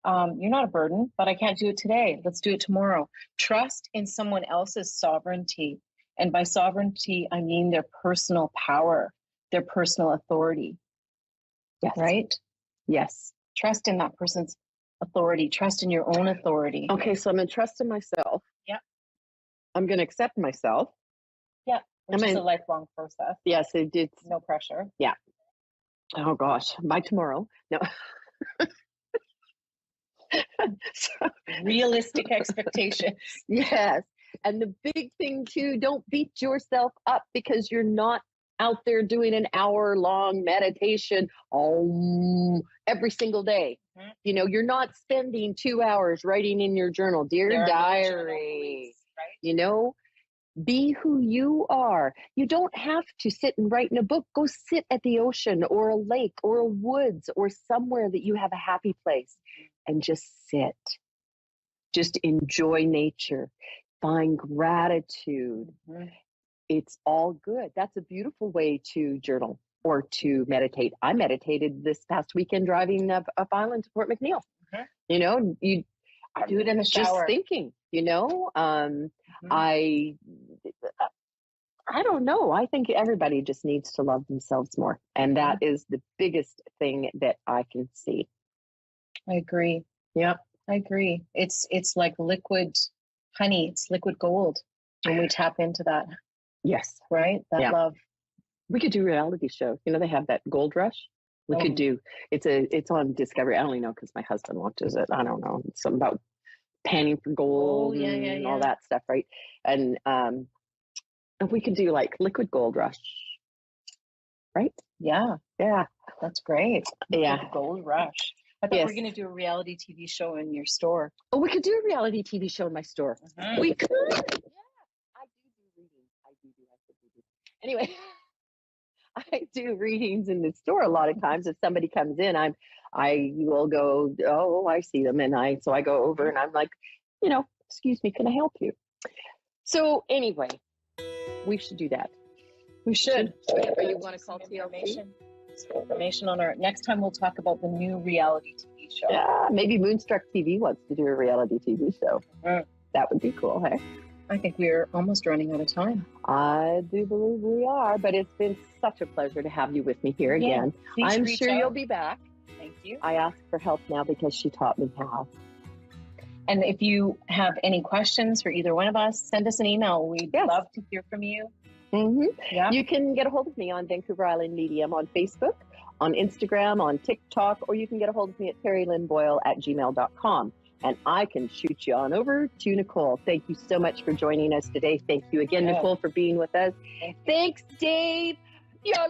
you're not a burden, but I can't do it today. Let's do it tomorrow. Trust in someone else's sovereignty. And by sovereignty, I mean their personal power, their personal authority. Yes. Right? Yes. Trust in that person's authority. Trust in your own authority. Okay, so I'm going to trust in myself. Yeah. I'm going to accept myself. Yeah, which is a lifelong process. Yes, it did. No pressure. Yeah. Oh, gosh. By tomorrow. No. Realistic expectations. Yes. And the big thing too, don't beat yourself up because you're not out there doing an hour-long meditation every single day. Mm-hmm. You know, you're not spending 2 hours writing in your journal, dear diary, right? You know, be who you are. You don't have to sit and write in a book. Go sit at the ocean or a lake or a woods or somewhere that you have a happy place and just sit. Just enjoy nature. Find gratitude. Mm-hmm. It's all good. That's a beautiful way to journal or to meditate. I meditated this past weekend driving up Island to Port McNeil. Mm-hmm. You know, you do it in the shower. Just thinking, you know, I don't know. I think everybody just needs to love themselves more. And that is the biggest thing that I can see. I agree. Yep. I agree. It's like liquid honey. It's liquid gold when we tap into that. Yes. Right? That love. We could do a reality show. You know, they have that Gold Rush. We could do, it's on Discovery. I only know because my husband watches it. I don't know. It's something about panning for gold and all that stuff, right? And if we could do like Liquid Gold Rush, right? Yeah. Yeah. That's great. Yeah. Liquid Gold Rush. I thought we were going to do a reality TV show in your store. Oh, we could do a reality TV show in my store. Mm-hmm. We could. Yeah. I do readings. Anyway, I do readings in the store a lot of times. If somebody comes in, I will go, oh, I see them. And so I go over and I'm like, you know, excuse me, can I help you? So anyway, we should do that. We should. Are you want to call TLC? Information on our next time. We'll talk about the new reality TV show. Yeah, maybe Moonstruck TV wants to do a reality TV show. That would be cool, hey? I think we're almost running out of time. I do believe we are, but it's been such a pleasure to have you with me here again. I'm sure you'll be back. Thank you. I ask for help now because she taught me how. And if you have any questions for either one of us, send us an email. We'd love to hear from you. Mm-hmm. Yeah. You can get a hold of me on Vancouver Island Medium on Facebook, on Instagram, on TikTok, or you can get a hold of me at terrylynboyle@gmail.com. And I can shoot you on over to Nicole. Thank you so much for joining us today. Thank you again, Nicole, for being with us. Thanks, Dave. You're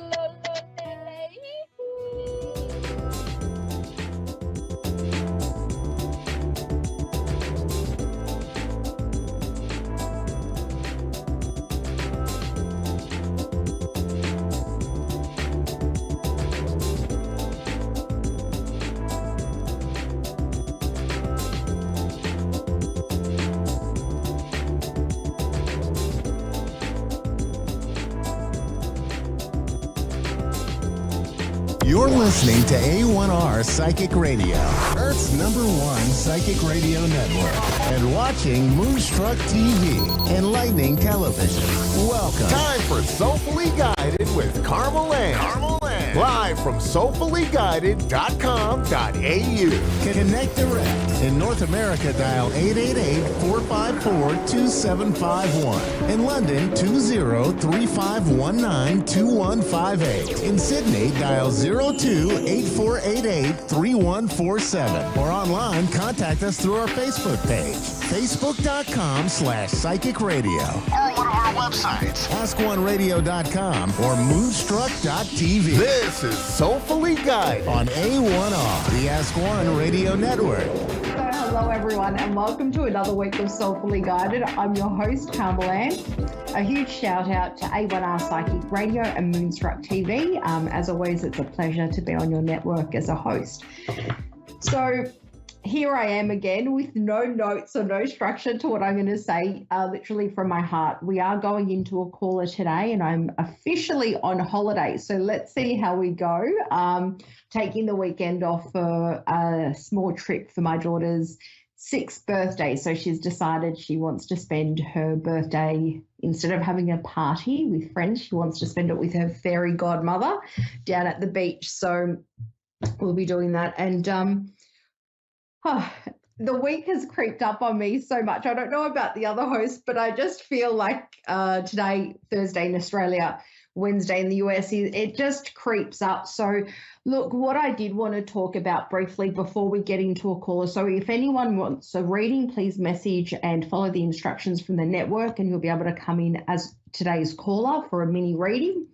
listening to A1R Psychic Radio, Earth's #1 psychic radio network, and watching Moonstruck TV, enlightening television. Welcome. Time for Soulfully Guided with Carmel Ann. Live from soulfullyguided.com.au. Connect direct. In North America, dial 888-454-2751. In London, 20-3519-2158. In Sydney, dial 02-8488-3147. Or online, contact us through our Facebook page, facebook.com/psychic radio. Or one of our websites, askoneradio.com or moonstruck.tv. This is Soulfully Guided on A1R, the Ask One Radio Network. Hello everyone and welcome to another week of Soulfully Guided. I'm your host, Carmel Ann. A huge shout out to A1R Psychic Radio and Moonstruck TV. As always, it's a pleasure to be on your network as a host. So here I am again with no notes or no structure to what I'm going to say, literally from my heart. We are going into a caller today and I'm officially on holiday. So let's see how we go. Taking the weekend off for a small trip for my daughter's 6th birthday. So she's decided she wants to spend her birthday, instead of having a party with friends, she wants to spend it with her fairy godmother down at the beach. So we'll be doing that. And the week has creeped up on me so much. I don't know about the other hosts, but I just feel like today, Thursday in Australia, Wednesday in the US, it just creeps up. So look, what I did want to talk about briefly before we get into a caller. So if anyone wants a reading, please message and follow the instructions from the network and you'll be able to come in as today's caller for a mini reading.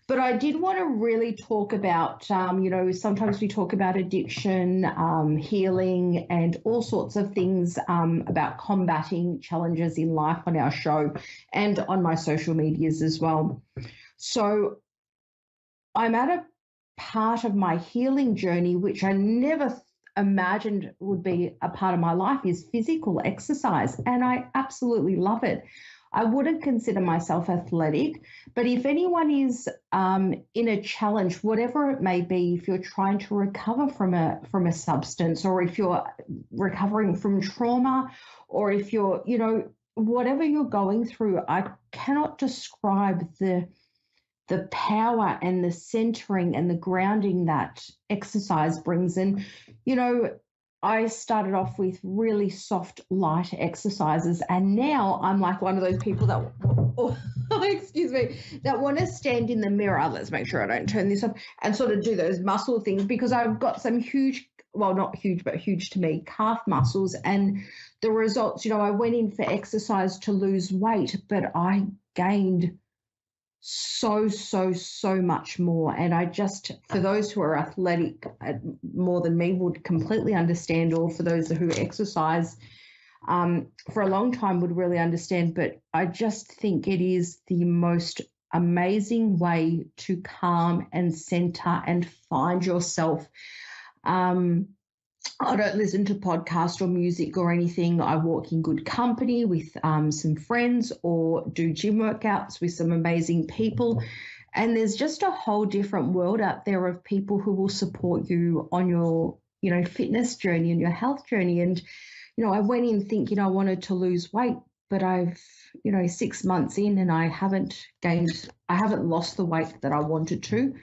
But I did want to really talk about, sometimes we talk about addiction, healing, and all sorts of things about combating challenges in life on our show and on my social medias as well. So I'm at a part of my healing journey, which I never imagined would be a part of my life, is physical exercise. And I absolutely love it. I wouldn't consider myself athletic, but if anyone is in a challenge, whatever it may be, if you're trying to recover from a substance, or if you're recovering from trauma, or if you're, whatever you're going through, I cannot describe the power and the centering and the grounding that exercise brings. And, I started off with really soft, light exercises, and now I'm like one of those people that, that want to stand in the mirror. Let's make sure I don't turn this off, and sort of do those muscle things, because I've got some huge, well, not huge, but huge to me, calf muscles. And the results, I went in for exercise to lose weight, but I gained so much more. And I just, for those who are athletic more than me, would completely understand, or for those who exercise for a long time would really understand. But I just think it is the most amazing way to calm and center and find yourself. I don't listen to podcasts or music or anything. I walk in good company with some friends, or do gym workouts with some amazing people. And there's just a whole different world out there of people who will support you on your, fitness journey and your health journey. And, I went in thinking I wanted to lose weight, but I've, 6 months in, and I haven't lost the weight that I wanted to.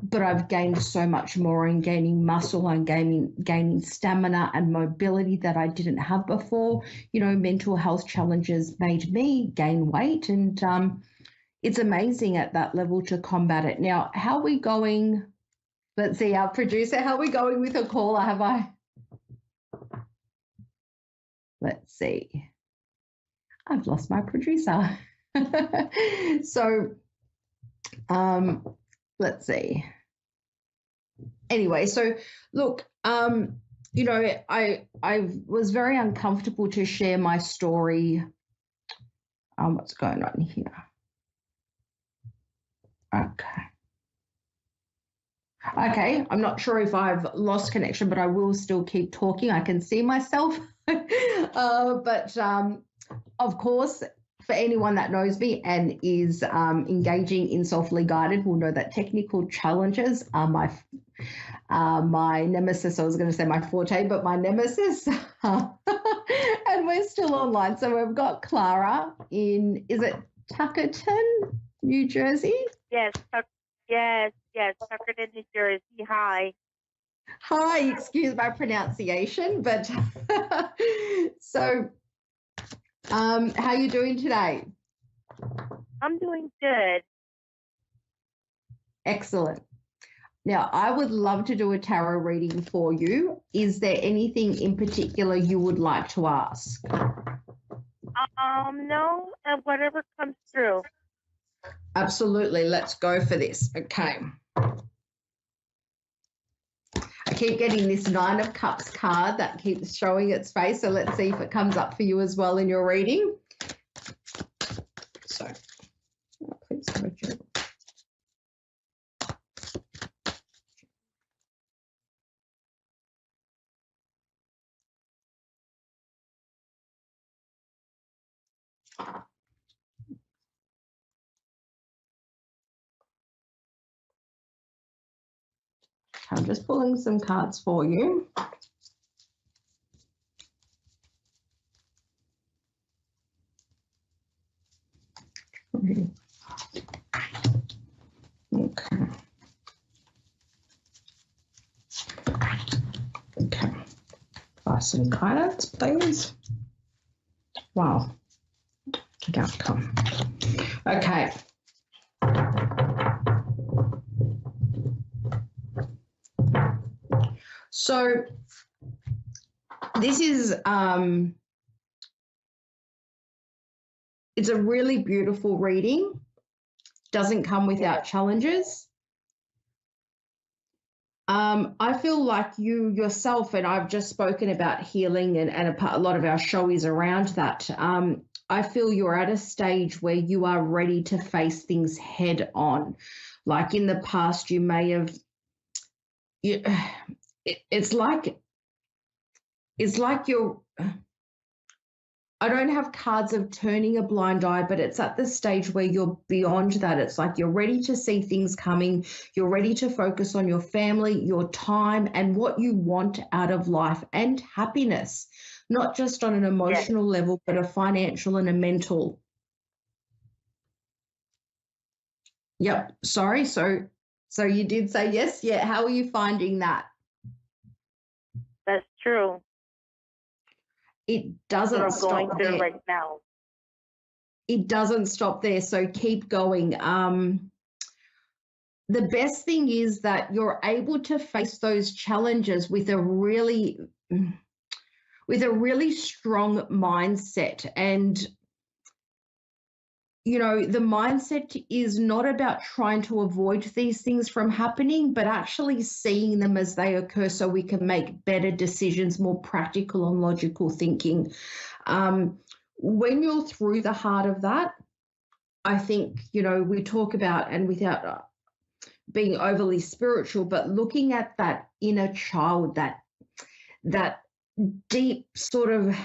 But I've gained so much more, and gaining muscle and gaining stamina and mobility that I didn't have before. Mental health challenges made me gain weight, and it's amazing at that level to combat it. Now, how are we going? Let's see, our producer, how are we going with a caller? Let's see. I've lost my producer. So, let's see. Anyway, so look, I was very uncomfortable to share my story. What's going on here? Okay, I'm not sure if I've lost connection, but I will still keep talking. I can see myself. But of course, for anyone that knows me and is engaging in Soulfully Guided will know that technical challenges are my nemesis. I was going to say my forte, but my nemesis. And we're still online. So we've got Clara is it Tuckerton, New Jersey? Yes, Tuckerton, New Jersey. Hi. Hi, excuse my pronunciation, but so how are you doing today? I'm doing good. Excellent. Now, I would love to do a tarot reading for you. Is there anything in particular you would like to ask? No, whatever comes through. Absolutely. Let's go for this. Okay. I keep getting this 9 of Cups card that keeps showing its face. So let's see if it comes up for you as well in your reading. So, please go through. I'm just pulling some cards for you. Okay. Okay. Buy some cards, please. Wow. Good outcome. Okay. So this is, it's a really beautiful reading. Doesn't come without challenges. I feel like you yourself, and I've just spoken about healing, and a lot of our show is around that. I feel you're at a stage where you are ready to face things head on. Like in the past, you may have, it's like you're, I don't have cards of turning a blind eye, but it's at the stage where you're beyond that. It's like you're ready to see things coming. You're ready to focus on your family, your time, and what you want out of life and happiness, not just on an emotional level, but a financial and a mental. Yep. Sorry. So you did say yes. Yeah. How are you finding that? That's true. It doesn't stop going through there. right now. It doesn't stop there. So keep going. The best thing is that you're able to face those challenges with a really strong mindset. And you know, the mindset is not about trying to avoid these things from happening, but actually seeing them as they occur so we can make better decisions, more practical and logical thinking. When you're through the heart of that, I think, you know, we talk about, and without being overly spiritual, but looking at that inner child, that deep sort of,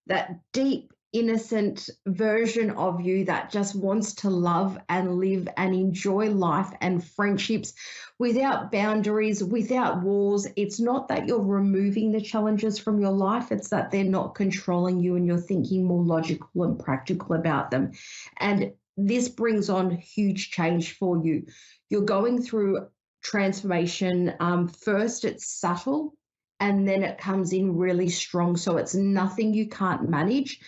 that deep innocent version of you that just wants to love and live and enjoy life and friendships without boundaries, without walls. It's not that you're removing the challenges from your life, it's that they're not controlling you and you're thinking more logical and practical about them. And this brings on huge change for you. You're going through transformation. First, it's subtle, and then it comes in really strong. So it's nothing you can't manage.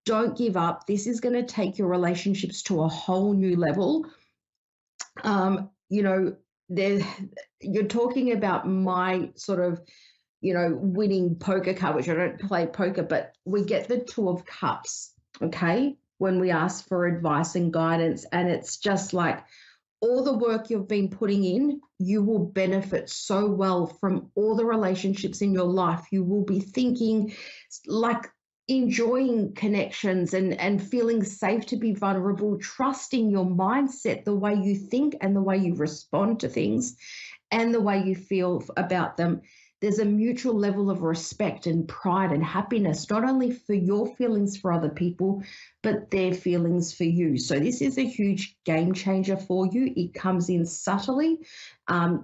Don't give up. This is going to take your relationships to a whole new level. You know, you're talking about my sort of, you know, winning poker card, which I don't play poker, but we get the Two of Cups, okay, when we ask for advice and guidance. And it's just like all the work you've been putting in, you will benefit so well from all the relationships in your life. You will be thinking like, enjoying connections and feeling safe to be vulnerable, trusting your mindset, the way you think and the way you respond to things and the way you feel about them. There's a mutual level of respect and pride and happiness, not only for your feelings for other people, but their feelings for you. So this is a huge game changer for you. It comes in subtly,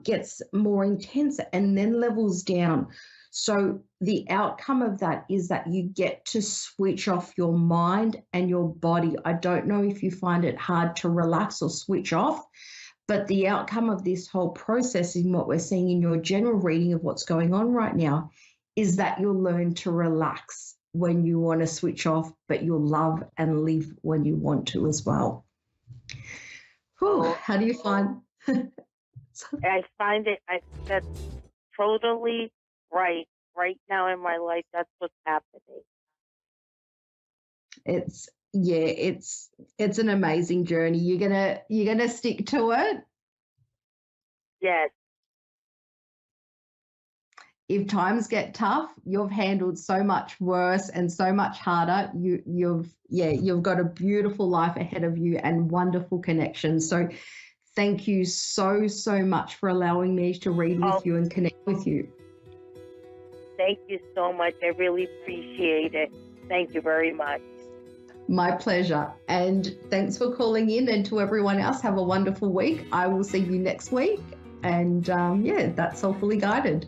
gets more intense, and then levels down. So the outcome of that is that you get to switch off your mind and your body. I don't know if you find it hard to relax or switch off, but the outcome of this whole process in what we're seeing in your general reading of what's going on right now is that you'll learn to relax when you want to switch off, but you'll love and live when you want to as well. Whew, how do you find? I find that's totally right now in my life. That's what's happening. It's an amazing journey. You're gonna stick to it. Yes. If times get tough, you've handled so much worse and so much harder. You've got a beautiful life ahead of you and wonderful connections. So thank you so much for allowing me to read with you and connect with you. Thank you so much. I really appreciate it. Thank you very much. My pleasure. And thanks for calling in. And to everyone else, have a wonderful week. I will see you next week. And that's Soulfully Guided.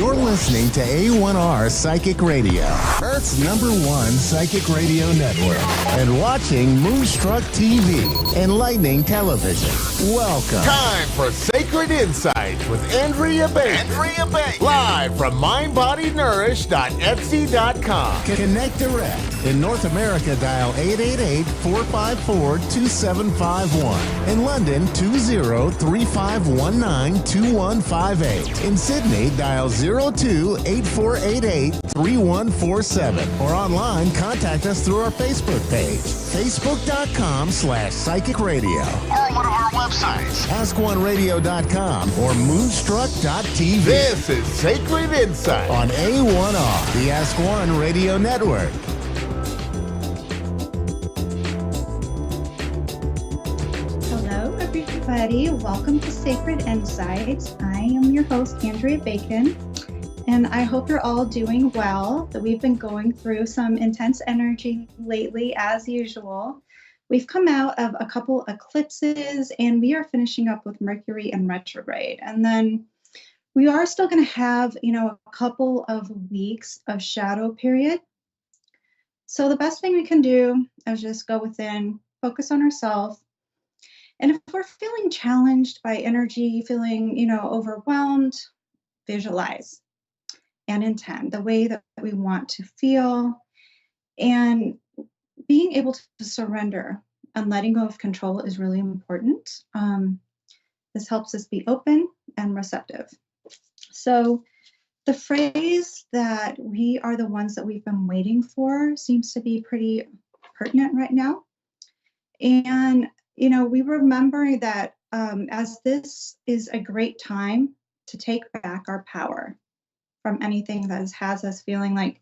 You're listening to A1R Psychic Radio, Earth's #1 psychic radio network, and watching Moonstruck TV, enlightening television. Welcome. Time for Sacred Insights with Andrea Bacon. Live from mindbodynourish.etsy.com. Connect direct. In North America, dial 888-454-2751. In London, 20-3519-2158. In Sydney, dial 02-8488-3147. Or online, contact us through our Facebook page, facebook.com/psychic radio. Or one of our websites, askoneradio.com or moonstruck.tv. This is Sacred Insight on A1R, the Ask One Radio Network. Hello, everybody. Welcome to Sacred Insights. I am your host, Andrea Bacon, and I hope you're all doing well. That we've been going through some intense energy lately, as usual. We've come out of a couple eclipses, and we are finishing up with Mercury in retrograde. And then we are still going to have, a couple of weeks of shadow period. So the best thing we can do is just go within, focus on ourselves. And if we're feeling challenged by energy, feeling, overwhelmed, visualize and intend the way that we want to feel, and being able to surrender and letting go of control is really important. This helps us be open and receptive. So the phrase that we are the ones that we've been waiting for seems to be pretty pertinent right now. And, we remember that as this is a great time to take back our power from anything that has us feeling like,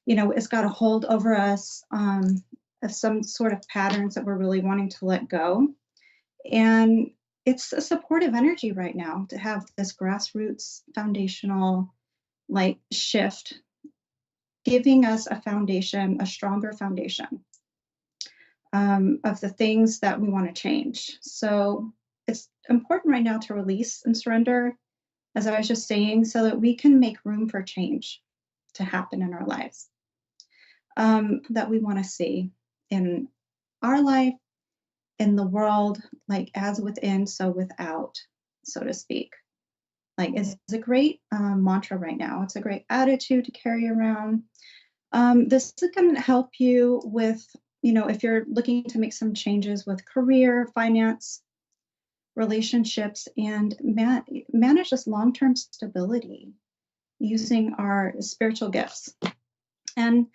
it's got a hold over us, of some sort of patterns that we're really wanting to let go. And it's a supportive energy right now to have this grassroots foundational shift, giving us a foundation, a stronger foundation of the things that we want to change. So it's important right now to release and surrender, as I was just saying, so that we can make room for change to happen in our lives that we want to see in our life, in the world, as within, so without, so to speak. It's a great mantra right now. It's a great attitude to carry around. This is going to help you with, if you're looking to make some changes with career, finance, relationships, and manage this long-term stability using our spiritual gifts. And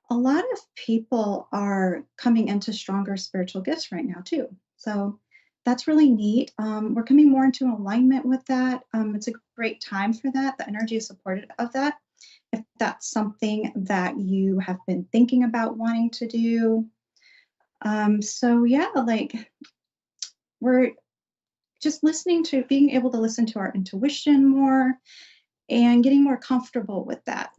a lot of people are coming into stronger spiritual gifts right now too. So that's really neat. We're coming more into alignment with that. It's a great time for that. The energy is supportive of that. If that's something that you have been thinking about wanting to do. We're just being able to listen to our intuition more and getting more comfortable with that.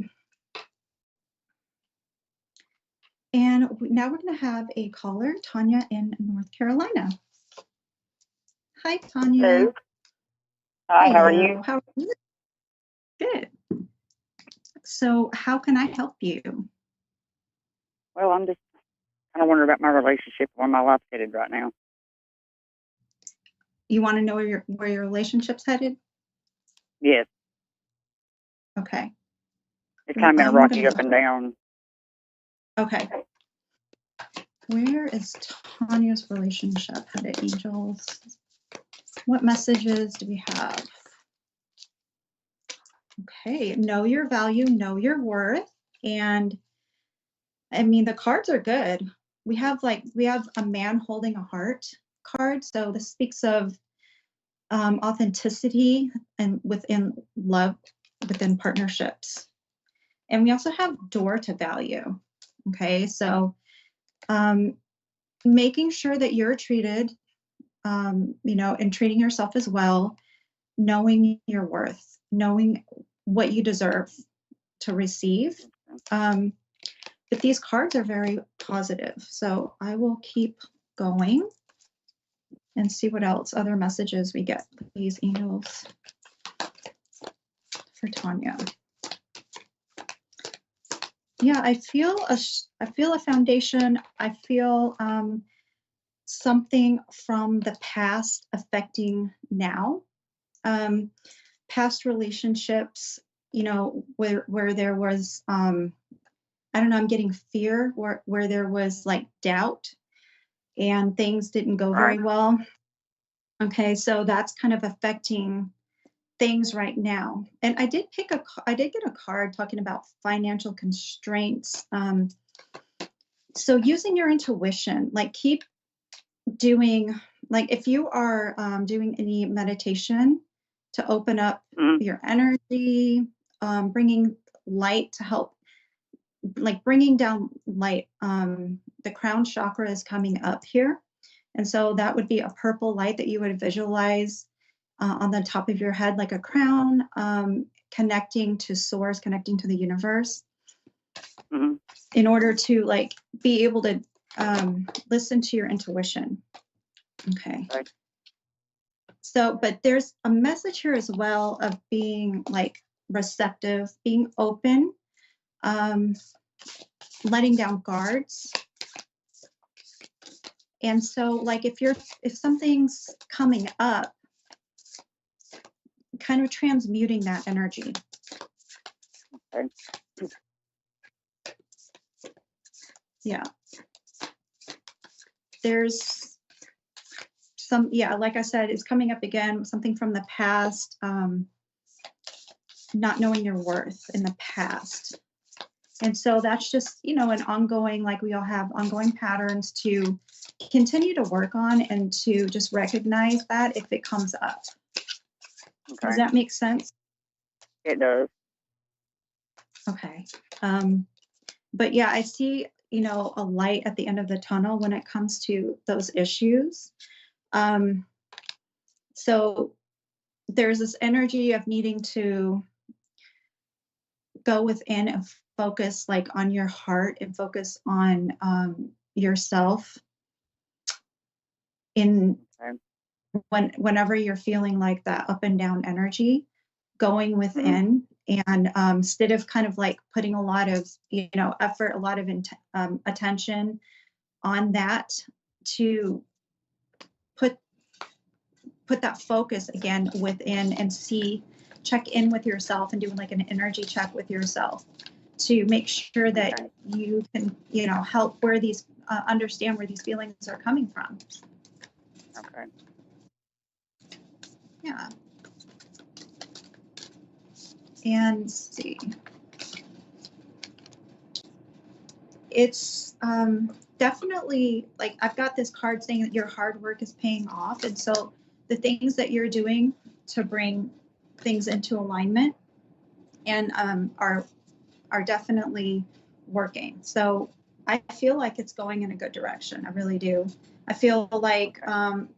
And now we're going to have a caller, Tanya in North Carolina. Hi, Tanya. Hello. Hi, how are you? How are you? Good. So how can I help you? Well, I'm just kind of wondering about my relationship, where my life's headed right now. You want to know where your relationship's headed? Yes. Okay. It's kind of been rocky up and down. Okay. Where is Tanya's relationship headed, angels? What messages do we have? Okay, know your value, know your worth. And the cards are good. We have a man holding a heart card. So this speaks of authenticity and within love, within partnerships. And we also have door to value. Okay, so making sure that you're treated, and treating yourself as well, knowing your worth, knowing what you deserve to receive. But these cards are very positive. So I will keep going and see what else, other messages we get. Please, angels. for Tanya. Yeah, I feel a foundation. I feel something from the past affecting now. Past relationships, where there was, I don't know, I'm getting fear, where there was like doubt and things didn't go very well. Okay, so that's kind of affecting things right now. And I did get a card talking about financial constraints. So using your intuition, like keep doing, like if you are doing any meditation to open up your energy, bringing light to help, like bringing down light. The crown chakra is coming up here. And so that would be a purple light that you would visualize on the top of your head, like a crown, connecting to source, connecting to the universe, in order to like be able to listen to your intuition. Okay. So, but there's a message here as well of being like receptive, being open, letting down guards. And so like if something's coming up, kind of transmuting that energy. Yeah. There's some, like I said, it's coming up again, something from the past, not knowing your worth in the past. And so that's just, an ongoing, like we all have ongoing patterns to continue to work on and to just recognize that if it comes up. Okay. Does that make sense? It does. Okay. But yeah, I see, a light at the end of the tunnel when it comes to those issues. So there's this energy of needing to go within and focus like on your heart and focus on yourself whenever you're feeling like that up and down energy, going within. And instead of kind of like putting a lot of, effort, a lot of attention on that, to put that focus again within and check in with yourself and do like an energy check with yourself to make sure that you can, help where these, understand where these feelings are coming from. Okay. Yeah. And let's see. It's definitely like I've got this card saying that your hard work is paying off. And so the things that you're doing to bring things into alignment and are definitely working. So I feel like it's going in a good direction. I really do. I feel like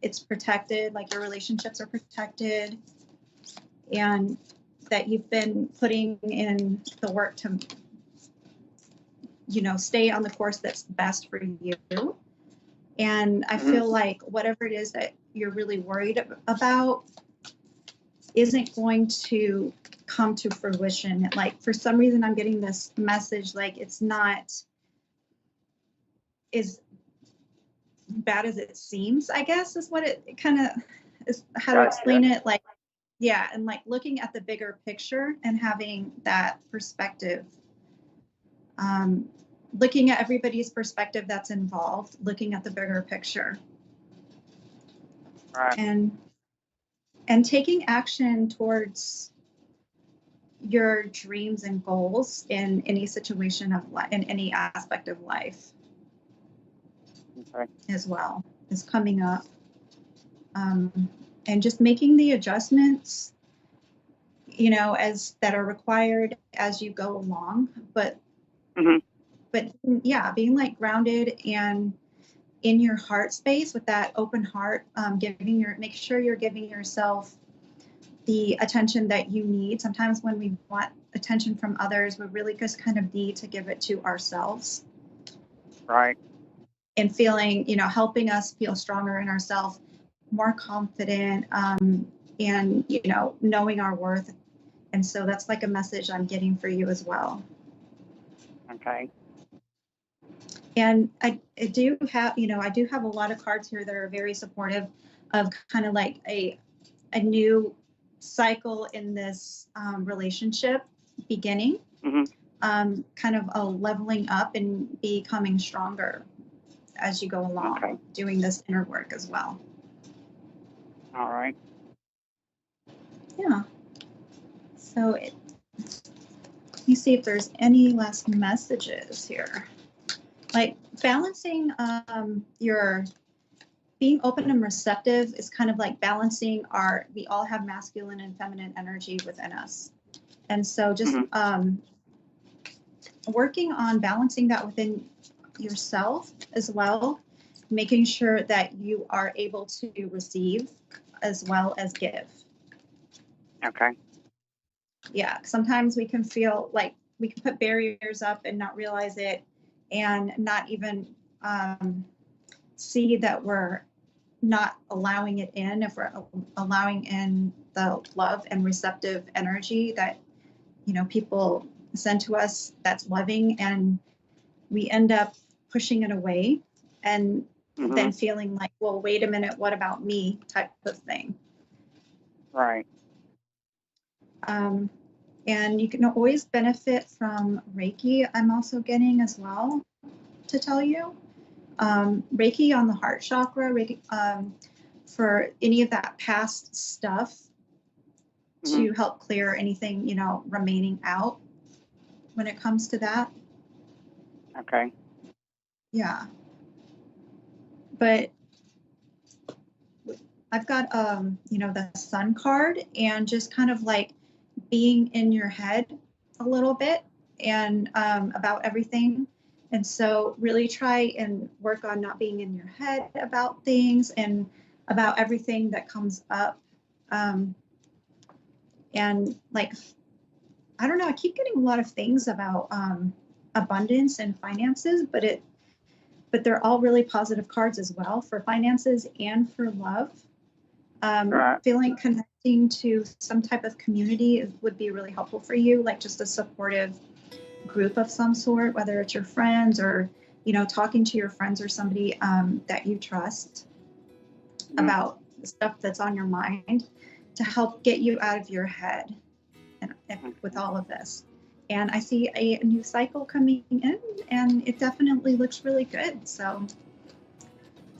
it's protected, like your relationships are protected, and that you've been putting in the work to, stay on the course that's best for you. And I feel like whatever it is that you're really worried about isn't going to come to fruition. Like for some reason, I'm getting this message, like it's not as bad as it seems, I guess is what it kind of is, how to explain it. Like, yeah. And like looking at the bigger picture and having that perspective, looking at everybody's perspective that's involved, looking at the bigger picture. And taking action towards your dreams and goals in any situation of life, in any aspect of life as well is coming up. And just making the adjustments, as that are required as you go along, but yeah, being like grounded and in your heart space with that open heart, make sure you're giving yourself the attention that you need. Sometimes when we want attention from others, we really just kind of need to give it to ourselves. Right. And feeling, helping us feel stronger in ourselves, more confident, and, knowing our worth And so that's like a message I'm getting for you as well. Okay. And I do have, I do have a lot of cards here that are very supportive of kind of like a new cycle in this relationship beginning, kind of a leveling up and becoming stronger as you go along, doing this inner work as well. All right. Yeah. So let me see if there's any last messages here. Like balancing your being open and receptive is kind of like balancing we all have masculine and feminine energy within us. And so just working on balancing that within yourself as well, making sure that you are able to receive as well as give. Okay. Yeah, sometimes we can feel like we can put barriers up and not realize it and not even see that we're not allowing it in, if we're allowing in the love and receptive energy that, people send to us that's loving, and we end up pushing it away and then feeling like, well, wait a minute, what about me type of thing. Right. And you can always benefit from Reiki, I'm also getting as well, to tell you. Reiki on the heart chakra, Reiki, for any of that past stuff to help clear anything, remaining out when it comes to that. Okay. Yeah. But I've got, the sun card, and just kind of like being in your head a little bit and about everything. And so really try and work on not being in your head about things and about everything that comes up. And like, I don't know, I keep getting a lot of things about abundance and finances, but they're all really positive cards as well for finances and for love. Feeling connecting to some type of community would be really helpful for you, like just a supportive group of some sort, whether it's your friends or, talking to your friends or somebody that you trust about the stuff that's on your mind to help get you out of your head and with all of this. And I see a new cycle coming in, and it definitely looks really good. So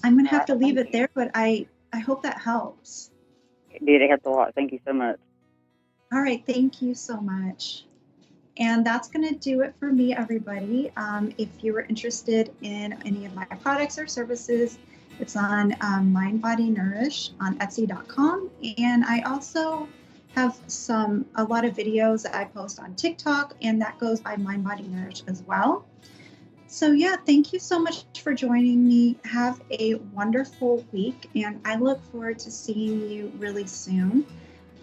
I'm going to have to leave it there, but I hope that helps. It did. It helped a lot. Thank you so much. All right. Thank you so much. And that's going to do it for me, everybody. If you were interested in any of my products or services, it's on Mind Body Nourish on Etsy.com. And I also have a lot of videos that I post on TikTok, and that goes by Mind Body Nourish as well. So yeah, thank you so much for joining me. Have a wonderful week, and I look forward to seeing you really soon.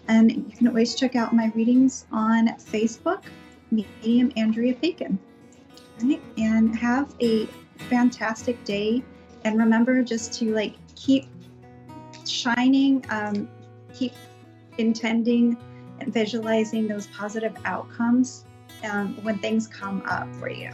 And you can always check out my readings on Facebook, Medium Andrea Bacon. All right, and have a fantastic day. And remember just to keep shining, keep intending and visualizing those positive outcomes when things come up for you.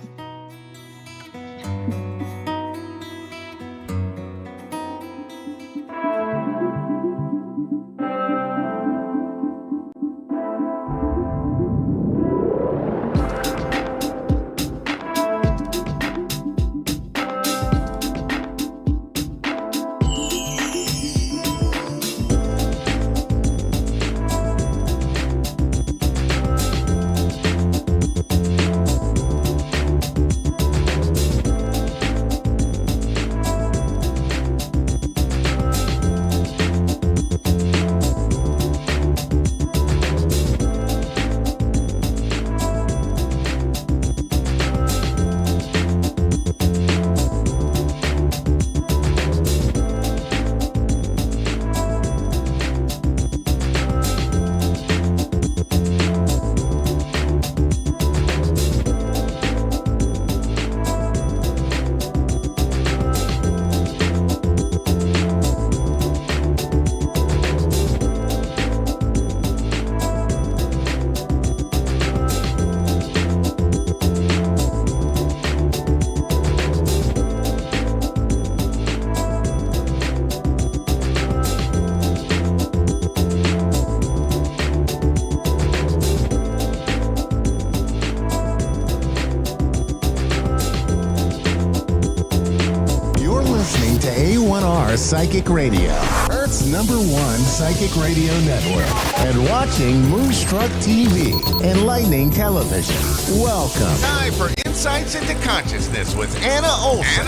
A1R Psychic Radio, Earth's #1 psychic radio network, and watching Moonstruck TV, enlightening television. Welcome. Time for Insights into Consciousness with Anna Olson.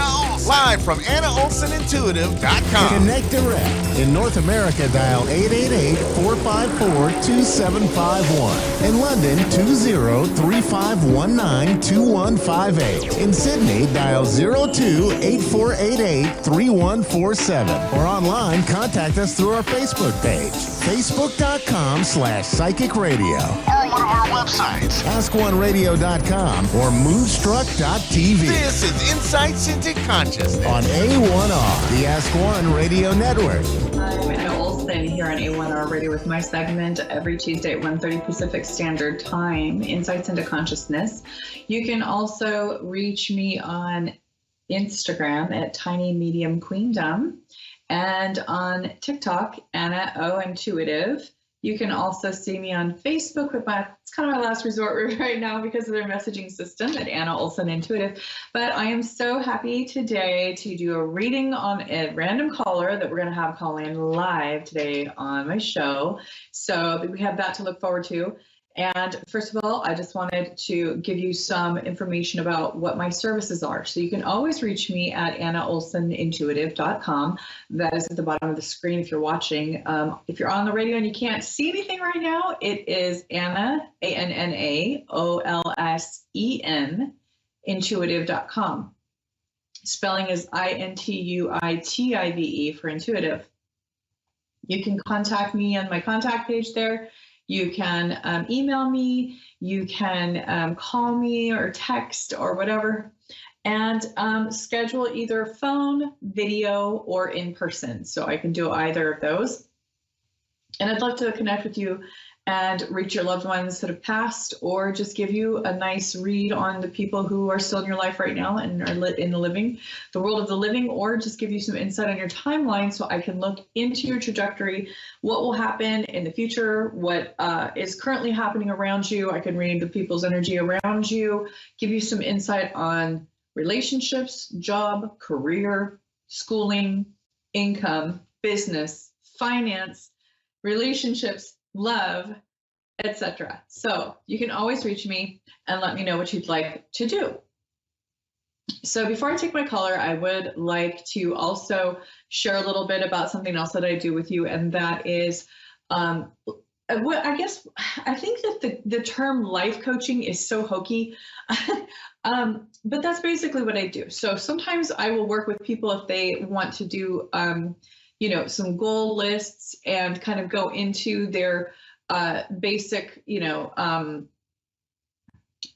Live from AnnaOlsonIntuitive.com. Connect direct. In North America, dial 888-454-2751. In London, 20-3519-2158. In Sydney, dial 02-8488-3147. Or online, contact us through our Facebook page, facebook.com/psychic radio. Or one of our websites, AskOneRadio.com or Moonstruck.tv. This is Insights into Consciousness on A1R, the Ask One Radio Network. I'm Anna Olson here on A1R Radio with my segment every Tuesday at 1:30 Pacific Standard Time, Insights into Consciousness. You can also reach me on Instagram at Tiny Medium Queendom and on TikTok, Anna O Intuitive. You can also see me on Facebook with it's kind of my last resort right now because of their messaging system at Anna Olson Intuitive. But I am so happy today to do a reading on a random caller that we're going to have call in live today on my show. So we have that to look forward to. And first of all, I just wanted to give you some information about what my services are. So you can always reach me at AnnaOlsonIntuitive.com. That is at the bottom of the screen if you're watching. If you're on the radio and you can't see anything right now, it is Anna, ANNAOLSEN, intuitive.com. Spelling is INTUITIVE for intuitive. You can contact me on my contact page there. You can email me, you can call me or text or whatever, and schedule either phone, video, or in person. So I can do either of those. And I'd love to connect with you and reach your loved ones that have passed, or just give you a nice read on the people who are still in your life right now and are in the world of the living, or just give you some insight on your timeline so I can look into your trajectory, what will happen in the future, what is currently happening around you. I can read the people's energy around you, give you some insight on relationships, job, career, schooling, income, business, finance, relationships, love, etc. So you can always reach me and let me know what you'd like to do. So before I take my caller, I would like to also share a little bit about something else that I do with you, and that is, I think that the term life coaching is so hokey, but that's basically what I do. So sometimes I will work with people if they want to do some goal lists and kind of go into their basic,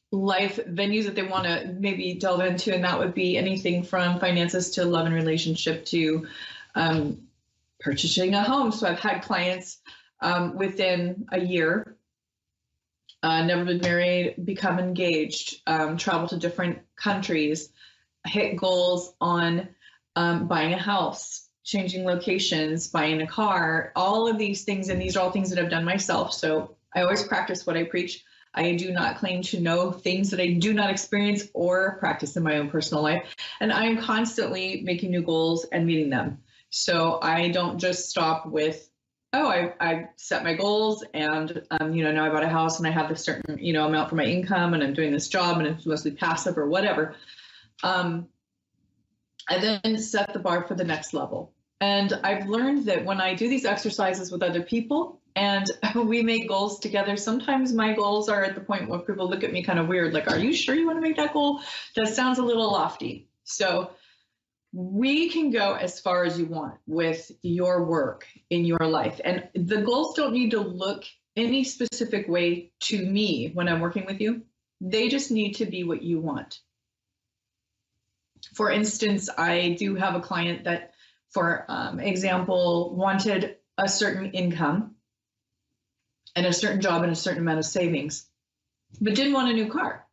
life venues that they want to maybe delve into. And that would be anything from finances to love and relationship to purchasing a home. So I've had clients within a year, never been married, become engaged, travel to different countries, hit goals on buying a house, changing locations, buying a car, all of these things. And these are all things that I've done myself. So I always practice what I preach. I do not claim to know things that I do not experience or practice in my own personal life. And I am constantly making new goals and meeting them. So I don't just stop with, I set my goals and, now I bought a house and I have this certain, amount for my income and I'm doing this job and it's mostly passive or whatever. I then set the bar for the next level. And I've learned that when I do these exercises with other people and we make goals together, sometimes my goals are at the point where people look at me kind of weird, like, are you sure you want to make that goal? That sounds a little lofty. So we can go as far as you want with your work in your life. And the goals don't need to look any specific way to me when I'm working with you. They just need to be what you want. For instance, I do have a client that, for example, wanted a certain income and a certain job and a certain amount of savings, but didn't want a new car.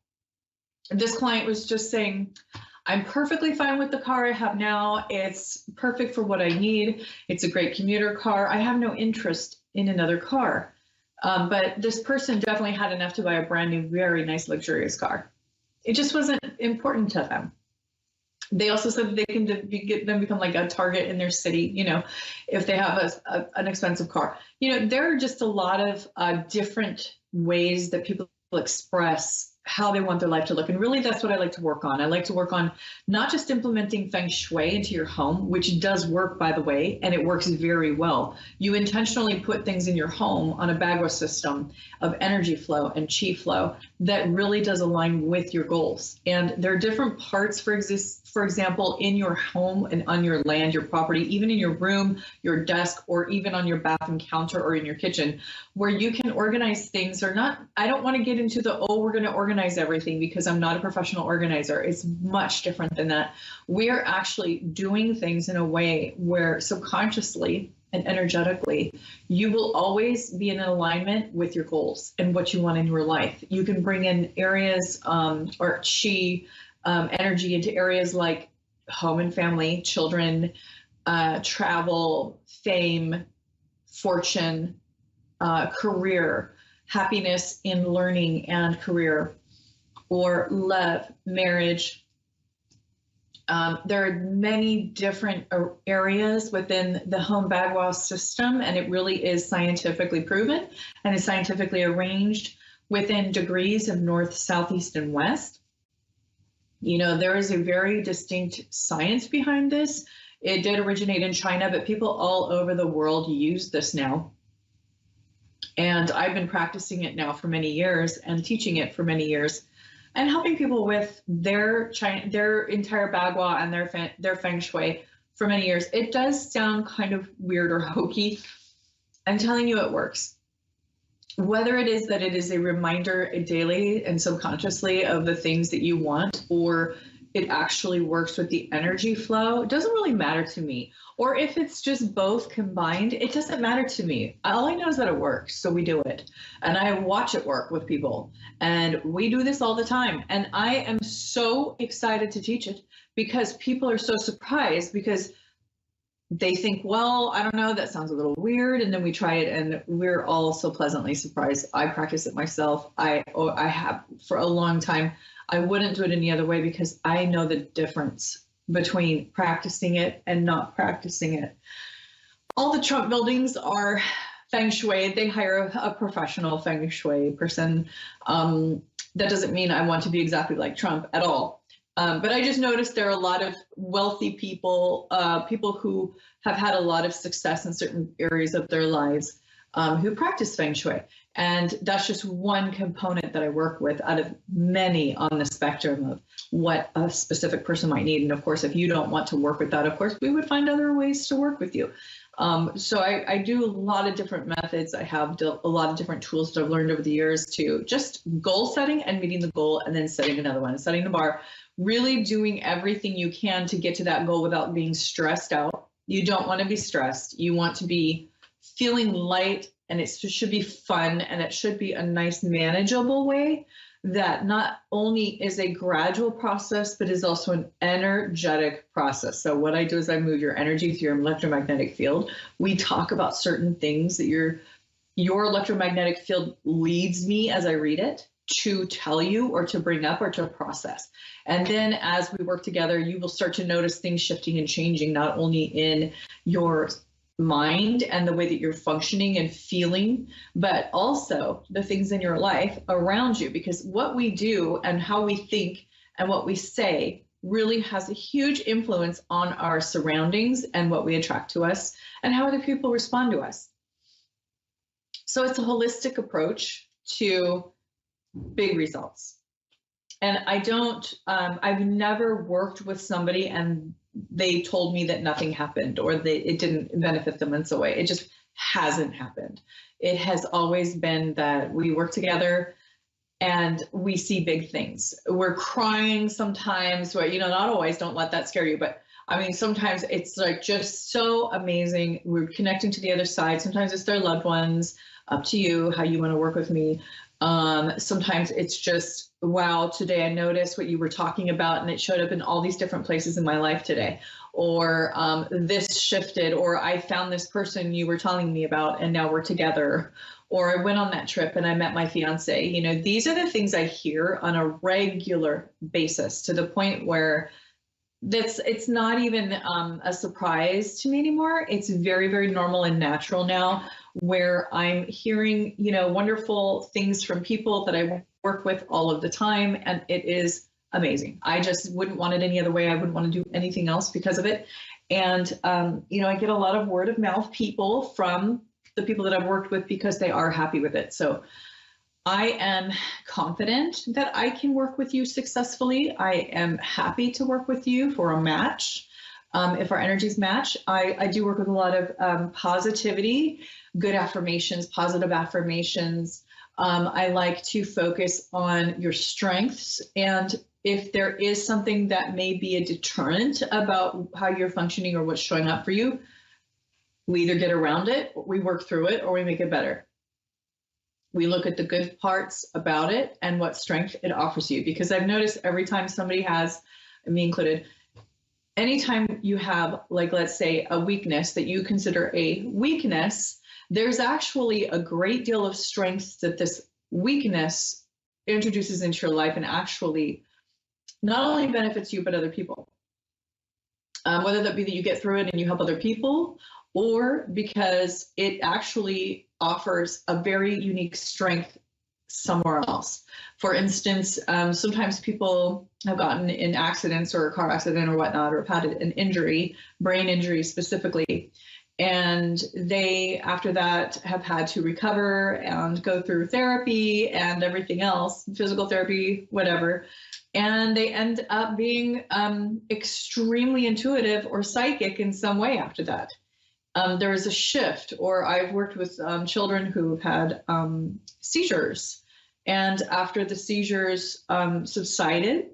And this client was just saying, I'm perfectly fine with the car I have now. It's perfect for what I need. It's a great commuter car. I have no interest in another car. But this person definitely had enough to buy a brand new, very nice, luxurious car. It just wasn't important to them. They also said that they can become like a target in their city, you know, if they have an expensive car. You know, there are just a lot of different ways that people express how they want their life to look. And really, that's what I like to work on. I like to work on not just implementing feng shui into your home, which does work, by the way, and it works very well. You intentionally put things in your home on a bagua system of energy flow and chi flow that really does align with your goals. And there are different parts, for example, in your home and on your land, your property, even in your room, your desk, or even on your bathroom counter or in your kitchen, where you can organize things or not. I don't want to get into the, oh, we're going to organize everything, because I'm not a professional organizer. It's much different than that. We are actually doing things in a way where subconsciously and energetically, you will always be in alignment with your goals and what you want in your life. You can bring in areas or chi energy into areas like home and family, children, travel, fame, fortune, career, happiness in learning and career, or love, marriage. There are many different areas within the home bagua system, and it really is scientifically proven and is scientifically arranged within degrees of north, south, east, and west. You know, there is a very distinct science behind this. It did originate in China, but people all over the world use this now. And I've been practicing it now for many years and teaching it for many years, and helping people with their entire bagua and their feng shui for many years. It does sound kind of weird or hokey. I'm telling you, it works. Whether it is that it is a reminder daily and subconsciously of the things that you want, or it actually works with the energy flow, it doesn't really matter to me. Or if it's just both combined, it doesn't matter to me. All I know is that it works, so we do it. And I watch it work with people. And we do this all the time. And I am so excited to teach it, because people are so surprised, because they think, well, I don't know, that sounds a little weird. And then we try it and we're all so pleasantly surprised. I practice it myself. I have for a long time. I wouldn't do it any other way, because I know the difference between practicing it and not practicing it. All the Trump buildings are feng shui. They hire a professional feng shui person. That doesn't mean I want to be exactly like Trump at all. But I just noticed there are a lot of wealthy people, people who have had a lot of success in certain areas of their lives, who practice feng shui. And that's just one component that I work with out of many on the spectrum of what a specific person might need. And of course, if you don't want to work with that, of course, we would find other ways to work with you. So I do a lot of different methods. I have a lot of different tools that I've learned over the years to just goal setting and meeting the goal, and then setting another one, setting the bar, really doing everything you can to get to that goal without being stressed out. You don't want to be stressed. You want to be feeling light, and it should be fun, and it should be a nice, manageable way that not only is a gradual process, but is also an energetic process. So what I do is I move your energy through your electromagnetic field. We talk about certain things that your electromagnetic field leads me as I read it to tell you, or to bring up, or to process. And then as we work together, you will start to notice things shifting and changing, not only in your mind and the way that you're functioning and feeling, but also the things in your life around you, because what we do and how we think and what we say really has a huge influence on our surroundings and what we attract to us and how other people respond to us. So it's a holistic approach to big results. And I've never worked with somebody and they told me that nothing happened, or it didn't benefit them in some way. It just hasn't happened. It has always been that we work together and we see big things. We're crying sometimes, not always, don't let that scare you, but I mean, sometimes it's like just so amazing. We're connecting to the other side. Sometimes it's their loved ones. Up to you how you want to work with me. Sometimes it's just, wow, today I noticed what you were talking about and it showed up in all these different places in my life today. Or this shifted, or I found this person you were telling me about and now we're together. Or I went on that trip and I met my fiance. These are the things I hear on a regular basis, to the point where it's not even a surprise to me anymore. It's very, very normal and natural now, where I'm hearing, wonderful things from people that I work with all of the time, and it is amazing. I just wouldn't want it any other way. I wouldn't want to do anything else because of it. And I get a lot of word of mouth people from the people that I've worked with because they are happy with it. So I am confident that I can work with you successfully. I am happy to work with you for a match. If our energies match, I do work with a lot of positivity, good affirmations, positive affirmations. I like to focus on your strengths. And if there is something that may be a deterrent about how you're functioning or what's showing up for you, we either get around it, we work through it, or we make it better. We look at the good parts about it and what strength it offers you. Because I've noticed every time somebody has, me included, anytime you have, like, let's say, a weakness that you consider a weakness, there's actually a great deal of strength that this weakness introduces into your life and actually not only benefits you, but other people. Whether that be that you get through it and you help other people, or because it actually offers a very unique strength somewhere else. For instance, sometimes people have gotten in accidents or a car accident or whatnot, or have had an injury, brain injury specifically, and they, after that, have had to recover and go through therapy and everything else, physical therapy, whatever, and they end up being extremely intuitive or psychic in some way after that. There is a shift. Or I've worked with children who've had seizures, and after the seizures subsided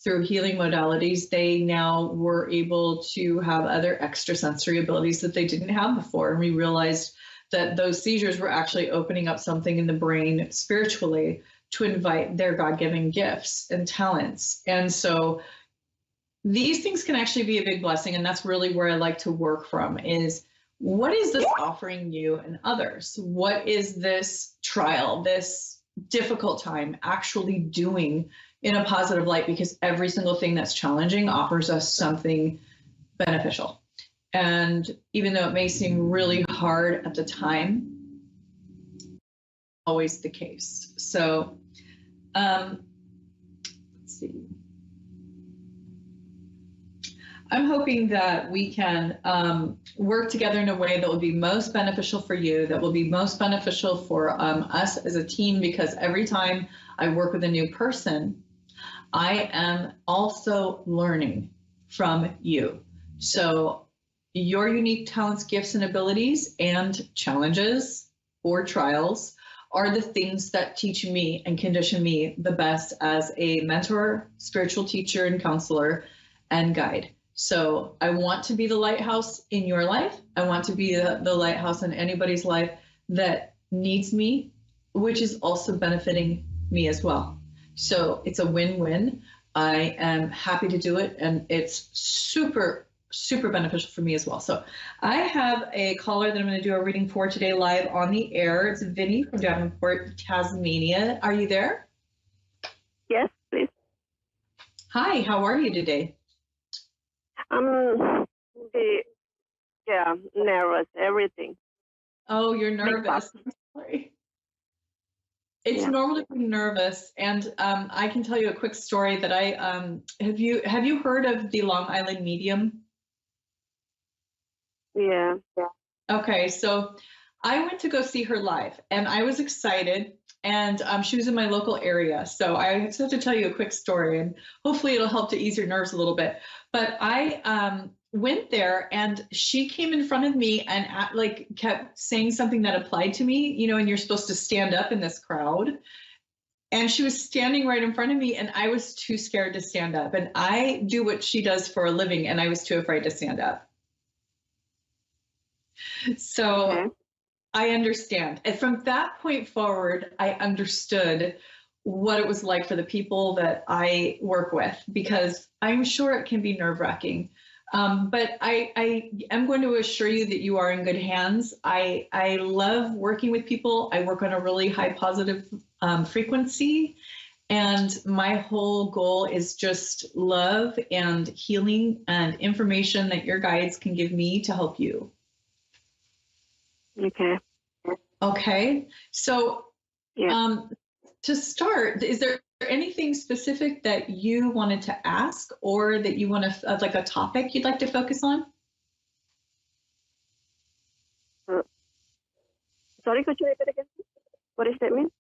through healing modalities, they now were able to have other extrasensory abilities that they didn't have before. And we realized that those seizures were actually opening up something in the brain spiritually to invite their God-given gifts and talents. And so these things can actually be a big blessing. And that's really where I like to work from, is what is this offering you and others? What is this trial, this difficult time actually doing in a positive light? Because every single thing that's challenging offers us something beneficial. And even though it may seem really hard at the time, always the case. So let's see. I'm hoping that we can work together in a way that will be most beneficial for you, that will be most beneficial for us as a team, because every time I work with a new person, I am also learning from you. So your unique talents, gifts, and abilities and challenges or trials are the things that teach me and condition me the best as a mentor, spiritual teacher, and counselor and guide. So I want to be the lighthouse in your life. I want to be the lighthouse in anybody's life that needs me, which is also benefiting me as well. So it's a win-win. I am happy to do it, and it's super, super beneficial for me as well. So I have a caller that I'm going to do a reading for today live on the air. It's Vinny from Davenport, Tasmania. Are you there? Yes, please. Hi, how are you today? Nervous, everything. Oh, you're nervous. I'm sorry. It's normal to be nervous, and I can tell you a quick story that I have you heard of the Long Island medium? Yeah. Okay, so I went to go see her live, and I was excited, and she was in my local area. So I just have to tell you a quick story, and hopefully it'll help to ease your nerves a little bit. But I went there, and she came in front of me and kept saying something that applied to me, and you're supposed to stand up in this crowd. And she was standing right in front of me, and I was too scared to stand up. And I do what she does for a living, and I was too afraid to stand up. So I understand. And from that point forward, I understood what it was like for the people that I work with, because I'm sure it can be nerve-wracking. But I am going to assure you that you are in good hands. I love working with people. I work on a really high positive frequency, And my whole goal is just love and healing and information that your guides can give me to help you. Okay. Okay. So to start, is there anything specific that you wanted to ask or that you want to, like a topic you'd like to focus on? Sorry, could you repeat again? What does that mean?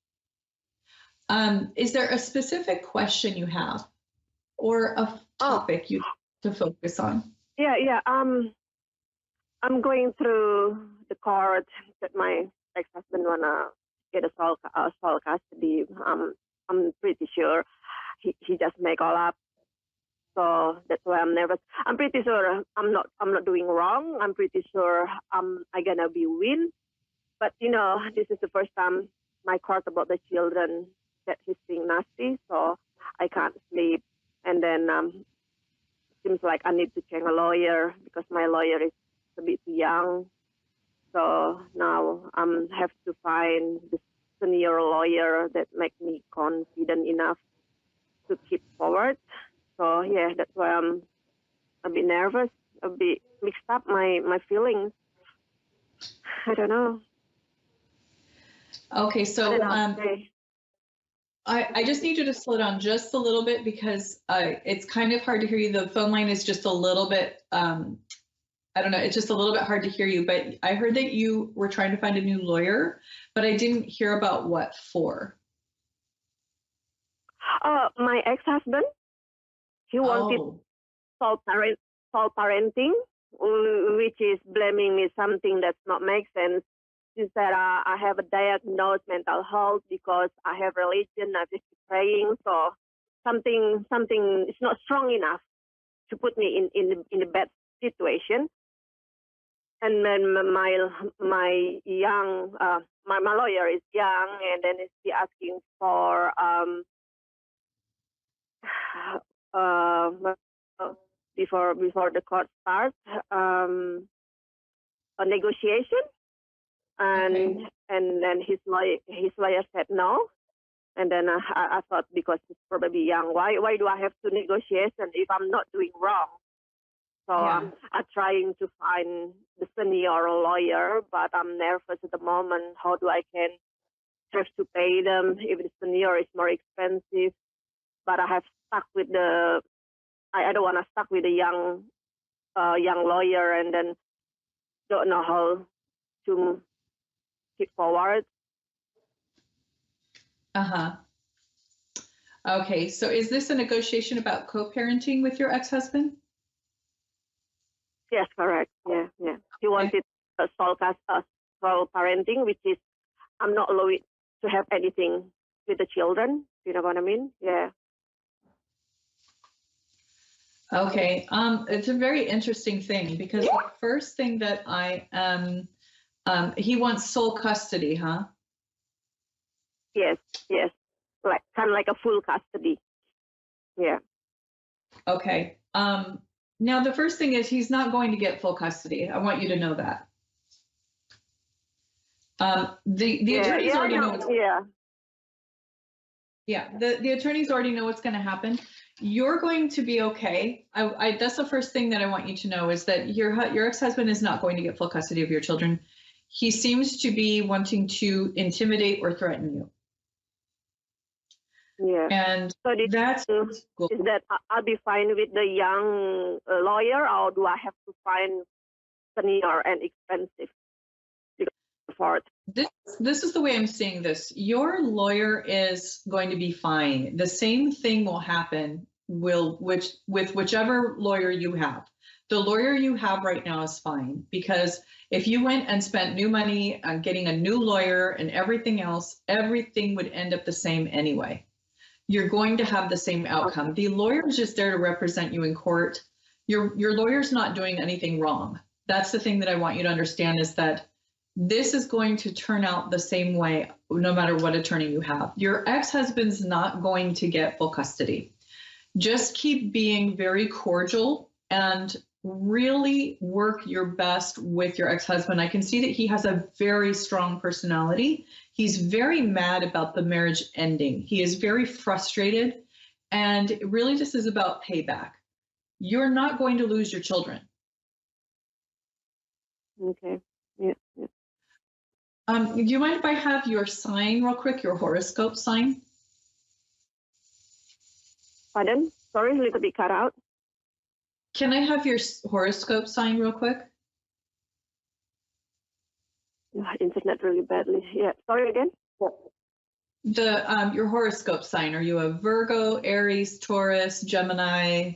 Is there a specific question you have or a topic you'd like to focus on? Yeah. I'm going through the court that my ex-husband wanna get a sole custody. I'm pretty sure he just make all up. So that's why I'm nervous. I'm pretty sure I'm not doing wrong. I'm pretty sure I'm gonna be win. But this is the first time my court about the children that he's being nasty, so I can't sleep. And then seems like I need to change a lawyer because my lawyer is a bit young. So now I have to find the senior lawyer that makes me confident enough to keep forward. So yeah, that's why I'm a bit nervous, a bit mixed up my feelings. I don't know. Okay, so I just need you to slow down just a little bit because it's kind of hard to hear you. The phone line is just a little bit, I don't know, it's just a little bit hard to hear you, but I heard that you were trying to find a new lawyer, but I didn't hear about what for. My ex-husband, he wanted sole parenting, which is blaming me something that's not make sense. He said I have a diagnosed mental health because I have religion, I've been praying, so something is not strong enough to put me in a bad situation. And then my young my lawyer is young, and then he's asking for before the court starts a negotiation. And then his lawyer said no, and then I thought because he's probably young, why do I have to negotiate if I'm not doing wrong? So I'm trying to find the senior lawyer, but I'm nervous at the moment. How do I can have to pay them if the senior is more expensive? But I have stuck with I don't want to stuck with a young lawyer and then don't know how to keep forward. Okay, so is this a negotiation about co-parenting with your ex-husband? Yes, correct. Yeah. He wanted a sole parenting, which is I'm not allowed to have anything with the children. You know what I mean? Yeah. Okay. It's a very interesting thing because the first thing that I he wants sole custody, huh? Yes, like kind of like a full custody. Yeah. Okay. Now the first thing is he's not going to get full custody. I want you to know that. The attorneys already know. The attorneys already know what's going to happen. You're going to be okay. That's the first thing that I want you to know is that your ex-husband is not going to get full custody of your children. He seems to be wanting to intimidate or threaten you. Yeah. And so that's cool. Is that I'll be fine with the young lawyer, or do I have to find senior and expensive for it? This is the way I'm seeing this. Your lawyer is going to be fine. The same thing will happen with whichever lawyer you have. The lawyer you have right now is fine because if you went and spent new money on getting a new lawyer and everything else, everything would end up the same anyway. You're going to have the same outcome. The lawyer is just there to represent you in court. Your lawyer's not doing anything wrong. That's the thing that I want you to understand is that this is going to turn out the same way no matter what attorney you have. Your ex-husband's not going to get full custody. Just keep being very cordial and really work your best with your ex-husband. I can see that he has a very strong personality. He's very mad about the marriage ending. He is very frustrated, and really this is about payback. You're not going to lose your children. Okay. Yeah. Do you mind if I have your sign real quick, your horoscope sign? Pardon? Sorry, a little bit cut out. Can I have your horoscope sign real quick? Internet really badly. Yeah. Sorry again. Your horoscope sign. Are you a Virgo, Aries, Taurus, Gemini?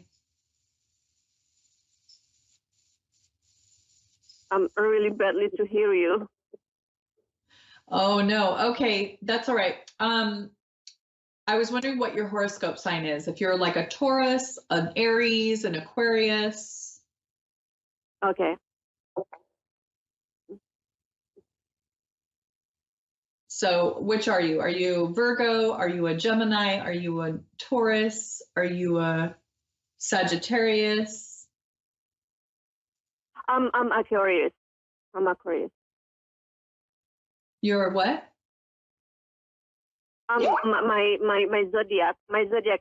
I'm really badly to hear you. Oh no. Okay, that's all right. I was wondering what your horoscope sign is. If you're like a Taurus, an Aries, an Aquarius. Okay. So which are you? Are you Virgo? Are you a Gemini? Are you a Taurus? Are you a Sagittarius? I'm Aquarius. I'm Aquarius. You're what? My zodiac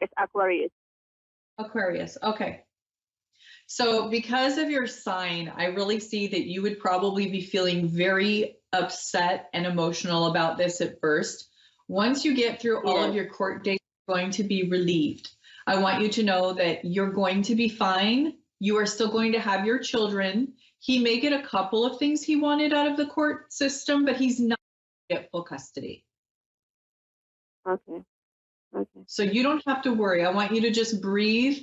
is Aquarius. Aquarius. Okay. So because of your sign, I really see that you would probably be feeling very upset and emotional about this at first. Once you get through all of your court dates, you're going to be relieved. I want you to know that you're going to be fine. You are still going to have your children. He may get a couple of things he wanted out of the court system, but he's not going to get full custody. Okay. So you don't have to worry. I want you to just breathe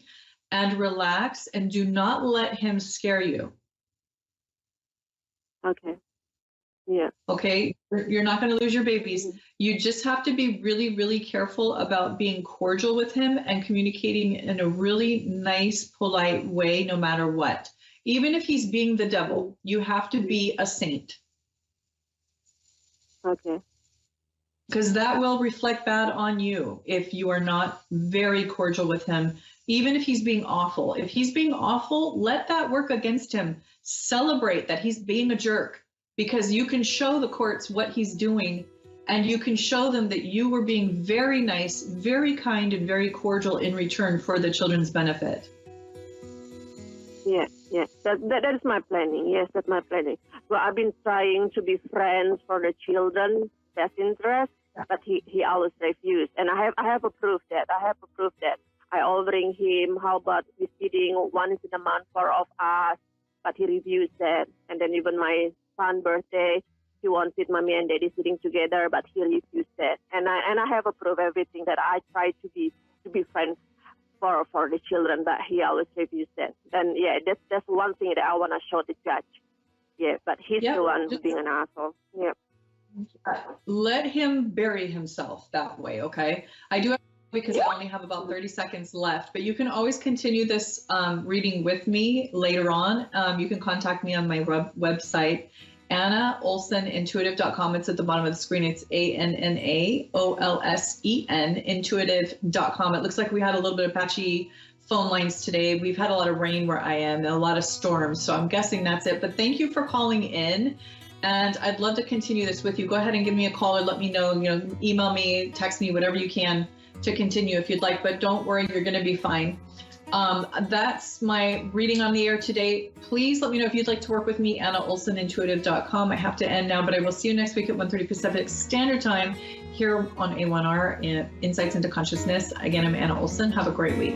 and relax and do not let him scare you. Okay. Yeah. Okay. You're not going to lose your babies. You just have to be really, really careful about being cordial with him and communicating in a really nice, polite way, no matter what. Even if he's being the devil, you have to be a saint. Okay. Because that will reflect bad on you if you are not very cordial with him, even if he's being awful. If he's being awful, let that work against him. Celebrate that he's being a jerk, because you can show the courts what he's doing, and you can show them that you were being very nice, very kind, and very cordial in return for the children's benefit. Yeah. That is my planning. Yes, that's my planning. Well, I've been trying to be friends for the children's best interest, but he always refused. And I have approved that. I offering him how about visiting once in a month for of us, but he refused that. And then even my son's birthday, he wanted mommy and daddy sitting together, but he refused that. And I have approved everything that I try to be friends for the children, but he always refused that. And yeah, that's one thing that I want to show the judge. Yeah, but he's the one who's being an asshole. Yeah. Let him bury himself that way, okay? I do have, because I only have about 30 seconds left, but you can always continue this reading with me later on. You can contact me on my website, AnnaOlsenIntuitive.com. It's at the bottom of the screen. It's ANNAOLSEN, intuitive.com. It looks like we had a little bit of patchy phone lines today. We've had a lot of rain where I am and a lot of storms, so I'm guessing that's it. But thank you for calling in. And I'd love to continue this with you. Go ahead and give me a call or let me know, email me, text me, whatever you can to continue if you'd like, but don't worry, you're going to be fine. That's my reading on the air today. Please let me know if you'd like to work with me, AnnaOlsenIntuitive.com. I have to end now, but I will see you next week at 1:30 Pacific Standard Time here on A1R in Insights into Consciousness. Again, I'm Anna Olsen. Have a great week.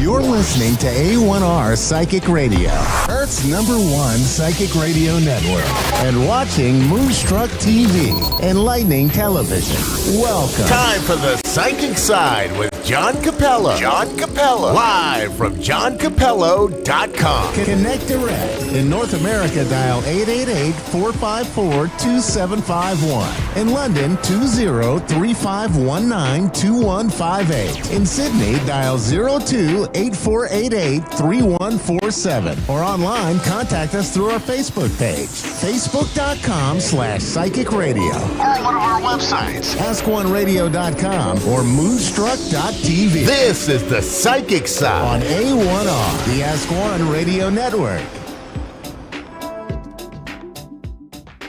You're listening to A1R Psychic Radio, Earth's #1 psychic radio network, and watching Moonstruck TV, enlightening television. Welcome. Time for the Psychic Side with John Capello. John Capello. Live from JohnCapello.com. Connect direct. In North America, dial 888-454-2751. In London, 20-3519-2158. In Sydney, dial 02-8488-3147. Or online, contact us through our Facebook page, facebook.com/psychic radio. Or one of our websites, askoneradio.com or moonstruck.tv. This is the Psychic Side on A1R, the Ask One Radio Network.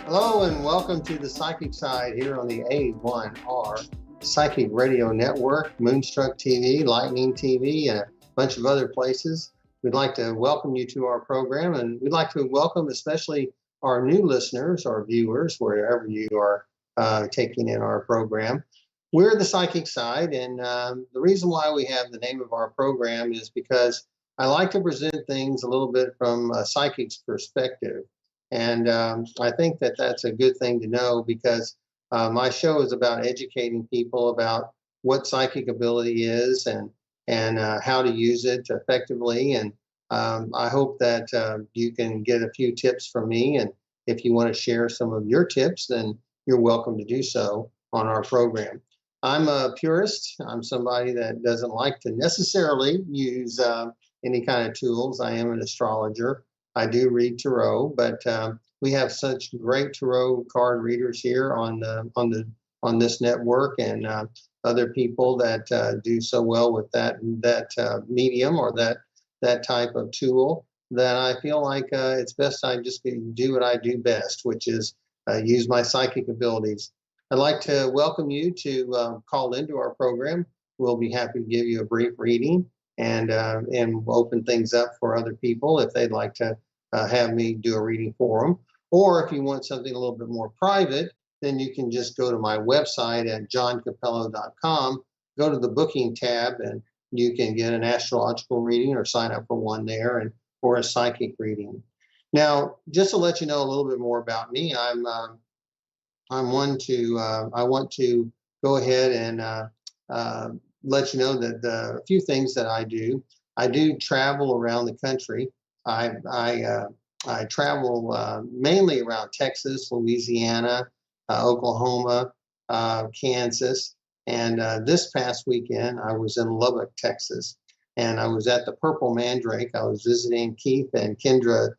Hello and welcome to the Psychic Side here on the A1R Psychic Radio Network, Moonstruck TV, Lightning TV, and a bunch of other places. We'd like to welcome you to our program, and we'd like to welcome especially our new listeners, our viewers, wherever you are taking in our program. We're the Psychic Side, and the reason why we have the name of our program is because I like to present things a little bit from a psychic's perspective. And I think that that's a good thing to know, because my show is about educating people about what psychic ability is and how to use it effectively. And I hope that you can get a few tips from me. And if you want to share some of your tips, then you're welcome to do so on our program. I'm a purist. I'm somebody that doesn't like to necessarily use any kind of tools. I am an astrologer. I do read tarot, but we have such great tarot card readers here on this network, and other people that do so well with that medium or that type of tool, that I feel like it's best I just do what I do best, which is use my psychic abilities. I'd like to welcome you to call into our program. We'll be happy to give you a brief reading, and we'll open things up for other people if they'd like to have me do a reading for them. Or if you want something a little bit more private, then you can just go to my website at johncapello.com, go to the booking tab, and you can get an astrological reading or sign up for one there, or a psychic reading. Now, just to let you know a little bit more about me, I want to go ahead and let you know that a few things that I do. I do travel around the country. I travel mainly around Texas, Louisiana, Oklahoma, Kansas, and this past weekend I was in Lubbock, Texas, and I was at the Purple Mandrake. I was visiting Keith and Kendra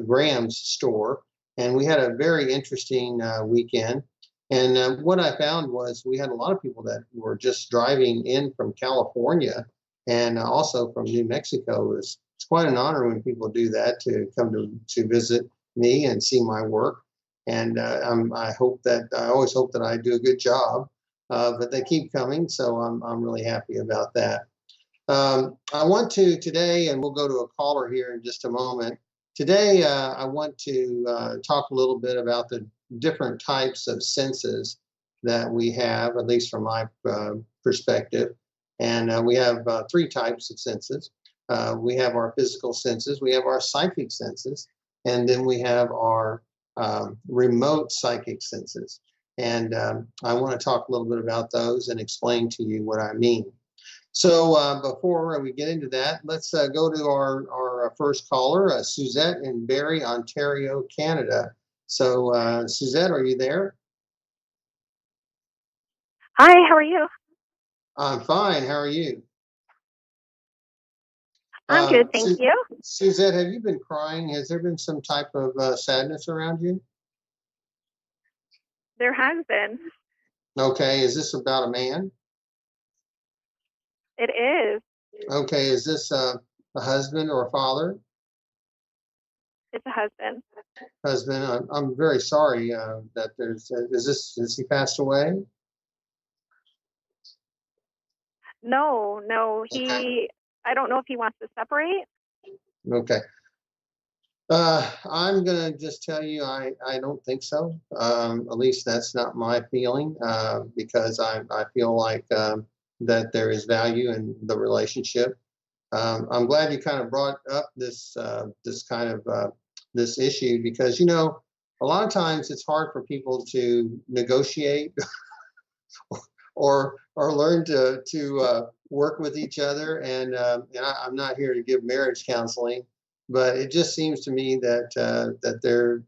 Graham's store, and we had a very interesting weekend. And what I found was we had a lot of people that were just driving in from California and also from New Mexico. It's quite an honor when people do that, to come to visit me and see my work. And I always hope that I do a good job, but they keep coming, so I'm really happy about that. I want to today, and we'll go to a caller here in just a moment. Today, I want to talk a little bit about the different types of senses that we have, at least from my perspective. And we have 3 types of senses. We have our physical senses, we have our psychic senses, and then we have our remote psychic senses. And I want to talk a little bit about those and explain to you what I mean. So before we get into that, let's go to our first caller, Suzette in Barrie, Ontario, Canada. So Suzette, are you there? Hi, how are you? I'm fine. How are you? I'm good, thank you. Suzette, have you been crying? Has there been some type of sadness around you? There has been. Okay, is this about a man? It is. Okay, is this a husband or a father? It's a husband. Husband, I'm very sorry that has he passed away? No, Okay. I don't know if he wants to separate. Okay. I'm going to just tell you, I don't think so. At least that's not my feeling, because I feel like that there is value in the relationship. I'm glad you kind of brought up this this issue, because a lot of times it's hard for people to negotiate or learn to work with each other. And I'm not here to give marriage counseling, but it just seems to me that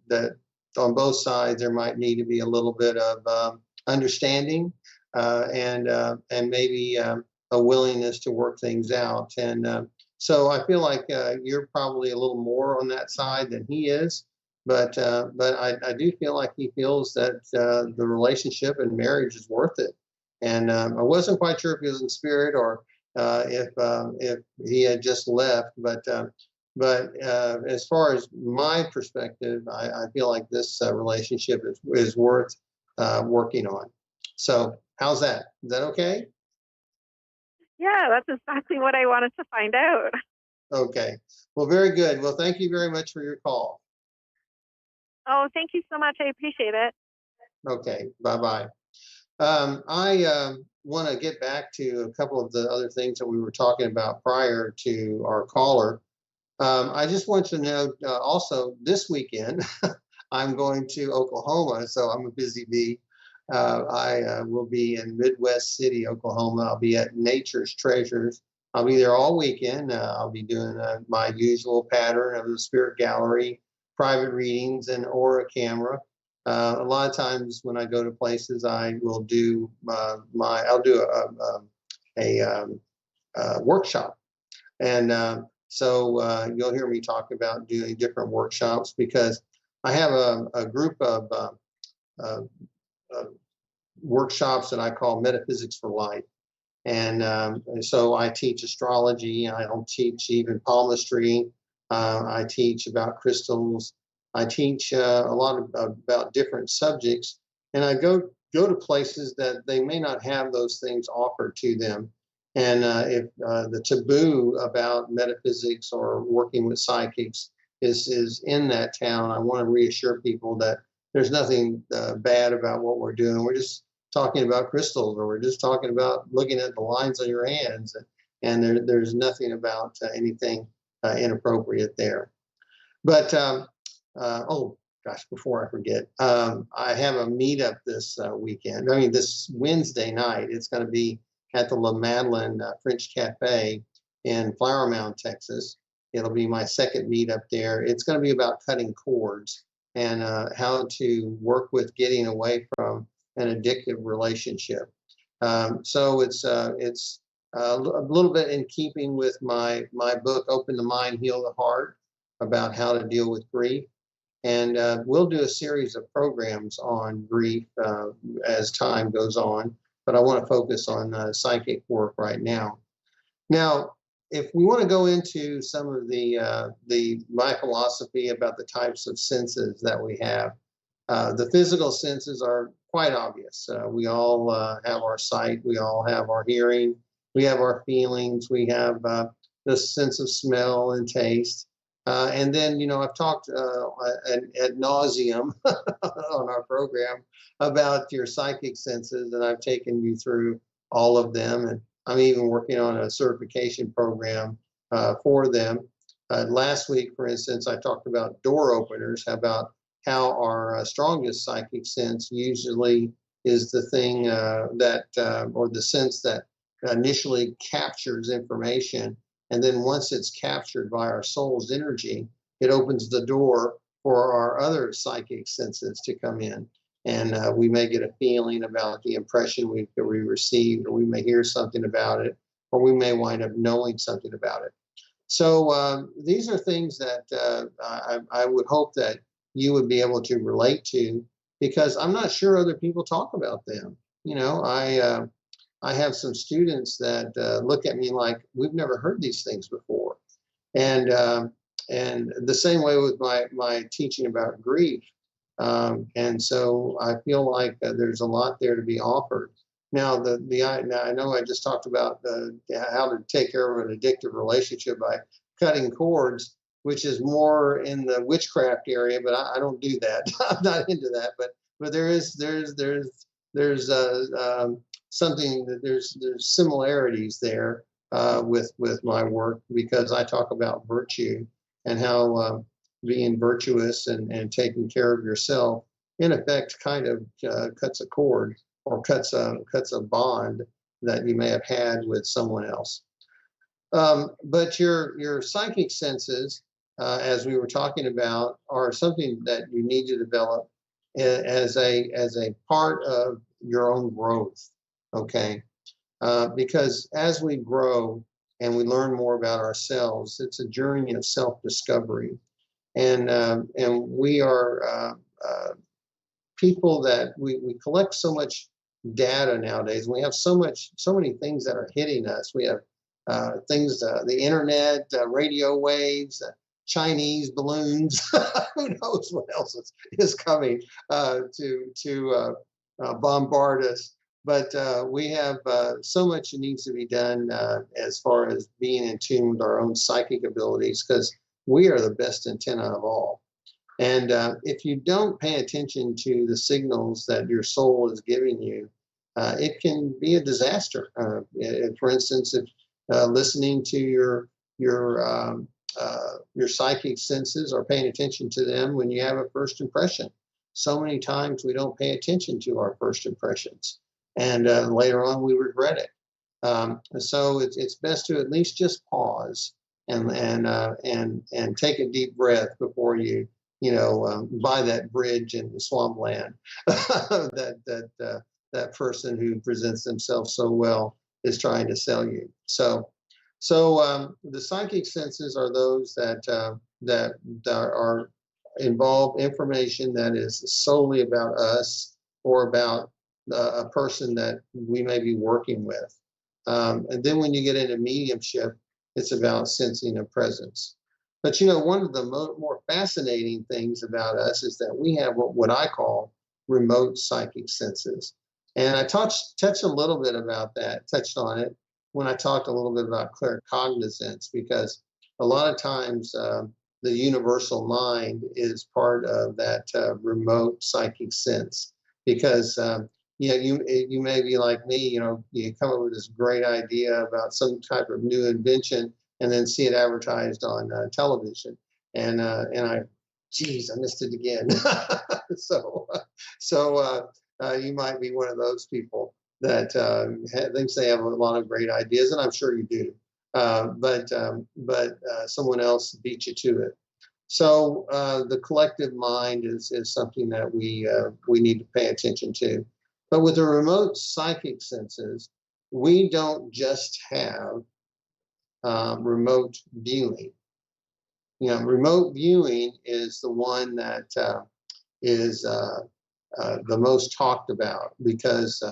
that on both sides there might need to be a little bit of understanding and maybe a willingness to work things out. And so I feel like you're probably a little more on that side than he is. But I do feel like he feels that the relationship and marriage is worth it. And I wasn't quite sure if he was in spirit or if he had just left. But as far as my perspective, I feel like this relationship is worth working on. So how's that? Is that okay? Yeah, that's exactly what I wanted to find out. Okay. Well, very good. Well, thank you very much for your call. Oh, thank you so much. I appreciate it. Okay. Bye-bye. I want to get back to a couple of the other things that we were talking about prior to our caller. I just want you to know also this weekend, I'm going to Oklahoma, so I'm a busy bee. I will be in Midwest City, Oklahoma. I'll be at Nature's Treasures. I'll be there all weekend. I'll be doing my usual pattern of the Spirit Gallery, private readings, and aura camera. A lot of times when I go to places, I will do I'll do a workshop. And so you'll hear me talk about doing different workshops, because I have a group of workshops that I call Metaphysics for Life. And so I teach astrology. I'll teach even palmistry. I teach about crystals. I teach a lot about different subjects. And I go to places that they may not have those things offered to them. And if the taboo about metaphysics or working with psychics is in that town, I want to reassure people that there's nothing bad about what we're doing. We're just talking about crystals, or we're just talking about looking at the lines on your hands, and there's nothing about anything inappropriate there. But oh gosh, before I forget, I have a meetup this weekend. I mean, this Wednesday night. It's going to be at the La Madeleine French Cafe in Flower Mound, Texas. It'll be my second meetup there. It's going to be about cutting cords and how to work with getting away from an addictive relationship. So it's a little bit in keeping with my book, Open the Mind, Heal the Heart, about how to deal with grief. And we'll do a series of programs on grief as time goes on, but I want to focus on psychic work right now. Now, if we want to go into some of my philosophy about the types of senses that we have, the physical senses are quite obvious. We all have our sight, we all have our hearing, we have our feelings, we have the sense of smell and taste. And then, I've talked ad nauseum on our program about your psychic senses, and I've taken you through all of them. And I'm even working on a certification program for them. Last week, for instance, I talked about door openers, about how our strongest psychic sense usually is the thing or the sense that initially captures information. And then once it's captured by our soul's energy, it opens the door for our other psychic senses to come in. And we may get a feeling about the impression we received, or we may hear something about it, or we may wind up knowing something about it. So these are things that I would hope that you would be able to relate to, because I'm not sure other people talk about them. I have some students that look at me like, we've never heard these things before. And the same way with my teaching about grief. And so I feel like there's a lot there to be offered. Now, I know I just talked about how to take care of an addictive relationship by cutting cords, which is more in the witchcraft area, but I don't do that. I'm not into that. But there's something that there's similarities there with my work, because I talk about virtue and how being virtuous and taking care of yourself, in effect, kind of cuts a cord or cuts a bond that you may have had with someone else. But your psychic senses, as we were talking about, are something that you need to develop as a part of your own growth. Okay, because as we grow and we learn more about ourselves, it's a journey of self-discovery, and we are people that we collect so much data nowadays. We have so many things that are hitting us. We have things, the internet, radio waves, Chinese balloons. Who knows what else is coming to bombard us? But we have so much that needs to be done as far as being in tune with our own psychic abilities, because we are the best antenna of all. And if you don't pay attention to the signals that your soul is giving you, it can be a disaster. For instance, if listening to your psychic senses or paying attention to them when you have a first impression. So many times we don't pay attention to our first impressions, and later on we regret it. So it's best to at least just pause and take a deep breath before you buy that bridge in the swampland that person who presents themselves so well is trying to sell you. So the psychic senses are those that are involve information that is solely about us or about a person that we may be working with. And then when you get into mediumship, it's about sensing a presence. But one of the more fascinating things about us is that we have what I call remote psychic senses. And I touched a little bit about that, touched on it when I talked a little bit about claircognizance, because a lot of times the universal mind is part of that remote psychic sense. Because you may be like me, you come up with this great idea about some type of new invention, and then see it advertised on television, and I missed it again. So you might be one of those people that thinks they have a lot of great ideas, and I'm sure you do. But someone else beat you to it. So the collective mind is something that we need to pay attention to. But with the remote psychic senses, we don't just have remote viewing. Remote viewing is the one that is the most talked about, because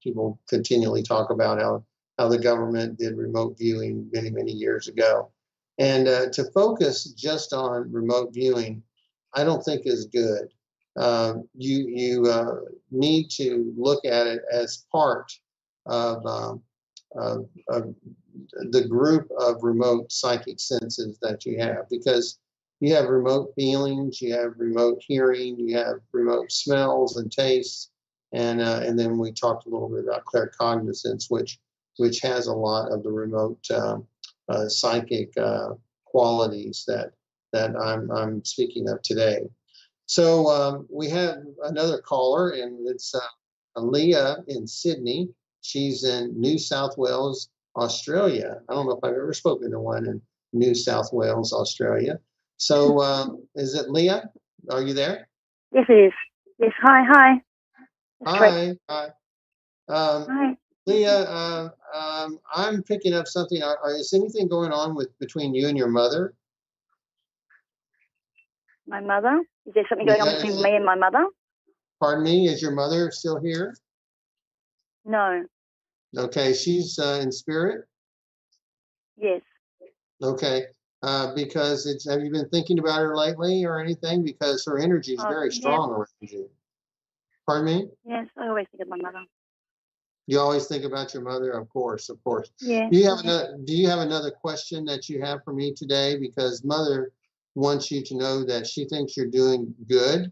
people continually talk about how the government did remote viewing many years ago, and to focus just on remote viewing, I don't think is good. You need to look at it as part of the group of remote psychic senses that you have, because you have remote feelings, you have remote hearing, you have remote smells and tastes, and then we talked a little bit about claircognizance, which has a lot of the remote psychic qualities that I'm speaking of today. So we have another caller, and it's Leah in Sydney. She's in New South Wales, Australia. I don't know if I've ever spoken to one in New South Wales, Australia. So is it Leah? Are you there? Yes, it is. Yes, hi. Hi. Hi. Leah, I'm picking up something. Is anything going on between you and your mother? My mother? Is there something going on between me and my mother? Pardon me, is your mother still here? No. Okay, she's in spirit? Yes. Okay, because have you been thinking about her lately or anything? Because her energy is very strong around you. Pardon me? Yes, I always think of my mother. You always think about your mother, of course. Yeah. Do you have another question that you have for me today? Because Mother wants you to know that she thinks you're doing good.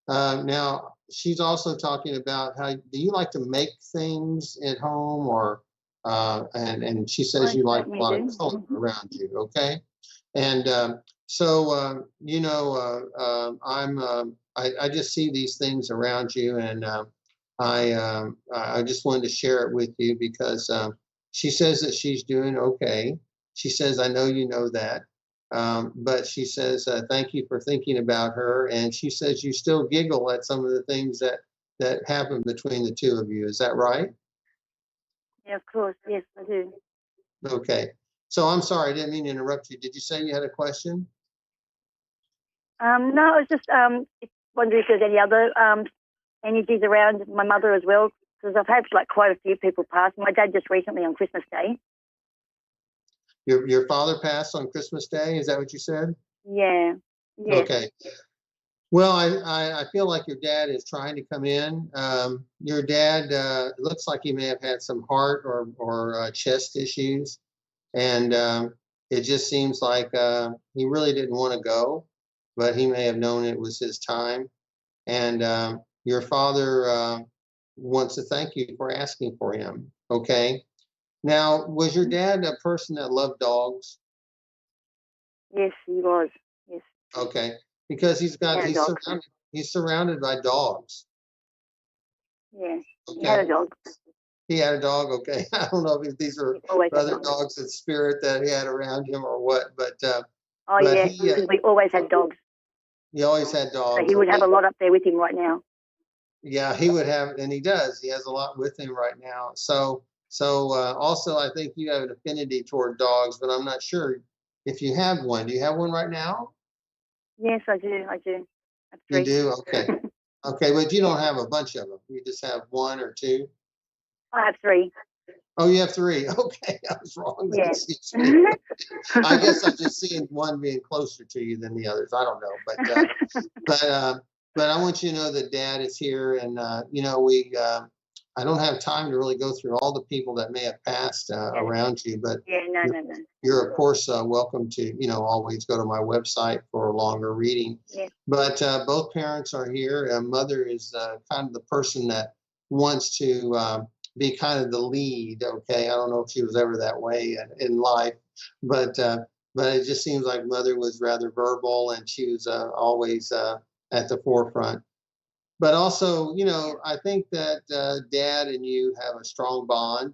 Now, she's also talking about how do you like to make things at home, or and she says you like a lot of color around you. Okay, and I just see these things around you, and I just wanted to share it with you because she says that she's doing okay. She says, I know you know that. But she says, thank you for thinking about her. And she says you still giggle at some of the things that happen between the two of you. Is that right? Yeah, of course. Yes, I do. Okay. So I'm sorry, I didn't mean to interrupt you. Did you say you had a question? No, I was just wondering if there's any other energies around my mother as well, because I've had like quite a few people pass. My dad just recently on Christmas Day. Your father passed on Christmas Day? Is that what you said? Yeah. Yes. Okay. Well, I feel like your dad is trying to come in. Your dad looks like he may have had some heart or chest issues. And it just seems like he really didn't want to go, but he may have known it was his time. And your father wants to thank you for asking for him. Okay. Now, was your dad a person that loved dogs? Yes, he was. Yes. Okay, because he's surrounded by dogs. Yeah. Okay. He had a dog. He had a dog. Okay, I don't know if these are other dogs in spirit that he had around him or what, but yeah, because we always had dogs. He always had dogs. So he would have a lot up there with him right now. Yeah, he would have, and he does. He has a lot with him right now. So also, I think you have an affinity toward dogs, but I'm not sure if you have one. Do you have one right now? Yes, I do. I do. You do? Okay. Okay, but you don't have a bunch of them. You just have one or two? I have three. Oh, you have three. Okay, I was wrong. Yes. I guess I'm just seeing one being closer to you than the others. I don't know, but I want you to know that Dad is here, and I don't have time to really go through all the people that may have passed around you, but you're of course welcome to always go to my website for a longer reading. Yes. But both parents are here. Mother is kind of the person that wants to be kind of the lead. Okay, I don't know if she was ever that way in life, but it just seems like Mother was rather verbal, and she was always at the forefront. But also, I think that Dad and you have a strong bond,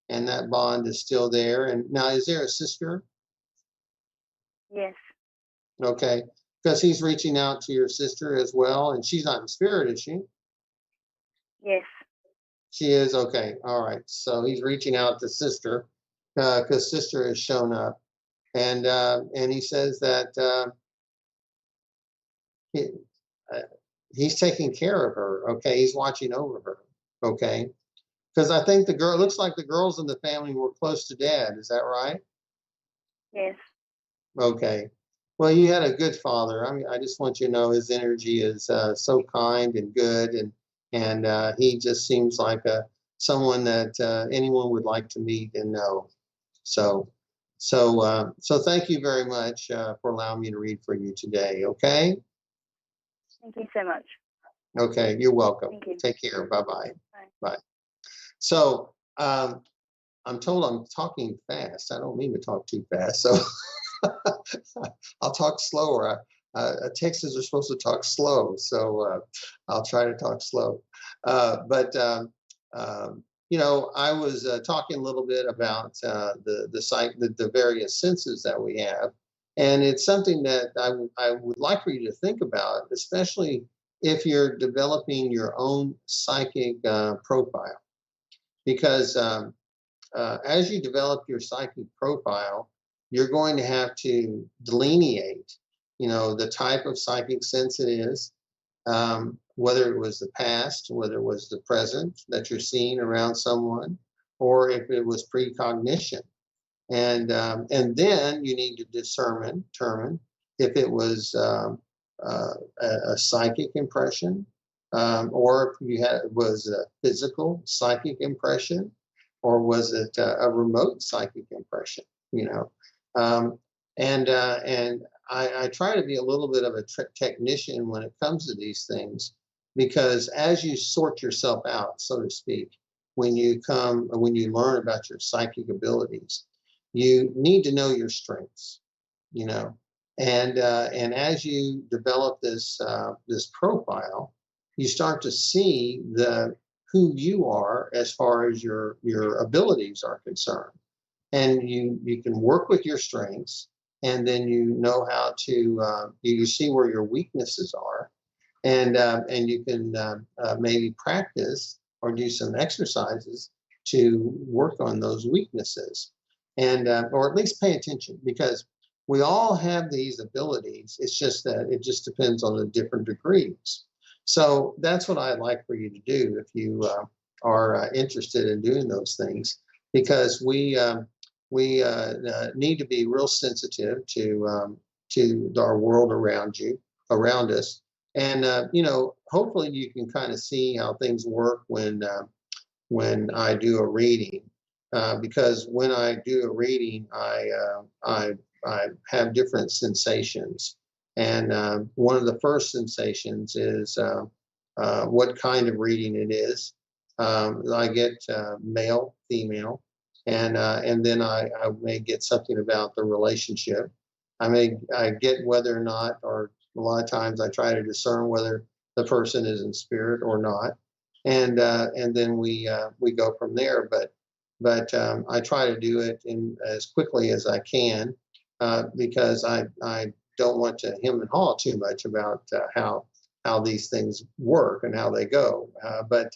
and that bond is still there. And now, is there a sister? Yes. Okay, because he's reaching out to your sister as well, and she's not in spirit, is she? Yes. She is? Okay, all right. So he's reaching out to sister because sister has shown up, and he says that he's taking care of her. Okay, he's watching over her. Okay, because I think it looks like the girls in the family were close to Dad. Is that right? Yes. Okay. Well, you had a good father. I mean, I just want you to know his energy is so kind and good, and he just seems like someone that anyone would like to meet and know. So thank you very much for allowing me to read for you today. Okay. Thank you so much. Okay, you're welcome. Thank you. Take care. Bye-bye. Bye. So I'm told I'm talking fast. I don't mean to talk too fast, so I'll talk slower. Texans are supposed to talk slow, so I'll try to talk slow. But I was talking a little bit about the various senses that we have, and it's something that I would like for you to think about, especially if you're developing your own psychic profile, because as you develop your psychic profile, you're going to have to delineate, the type of psychic sense it is, whether it was the past, whether it was the present that you're seeing around someone, or if it was precognition. And then you need to determine if it was a psychic impression, or if was a physical psychic impression, or was it a remote psychic impression? And I try to be a little bit of a technician when it comes to these things, because as you sort yourself out, so to speak, when you learn about your psychic abilities, you need to know your strengths, you know, and as you develop this profile, you start to see who you are as far as your abilities are concerned, and you can work with your strengths, and then you know how to you see where your weaknesses are, and you can maybe practice or do some exercises to work on those weaknesses, and or at least pay attention, because we all have these abilities. It's just that it just depends on the different degrees. So that's what I'd like for you to do if you are interested in doing those things, because we need to be real sensitive to our world around us, and you know, hopefully you can kind of see how things work when I do a reading, because when I do a reading, I have different sensations, and one of the first sensations is what kind of reading it is. I get male, female, and then I may get something about the relationship. I get whether or not, or a lot of times I try to discern whether the person is in spirit or not, and then we go from there. But I try to do it in as quickly as I can, because I don't want to hem and haw too much about how these things work and how they go. But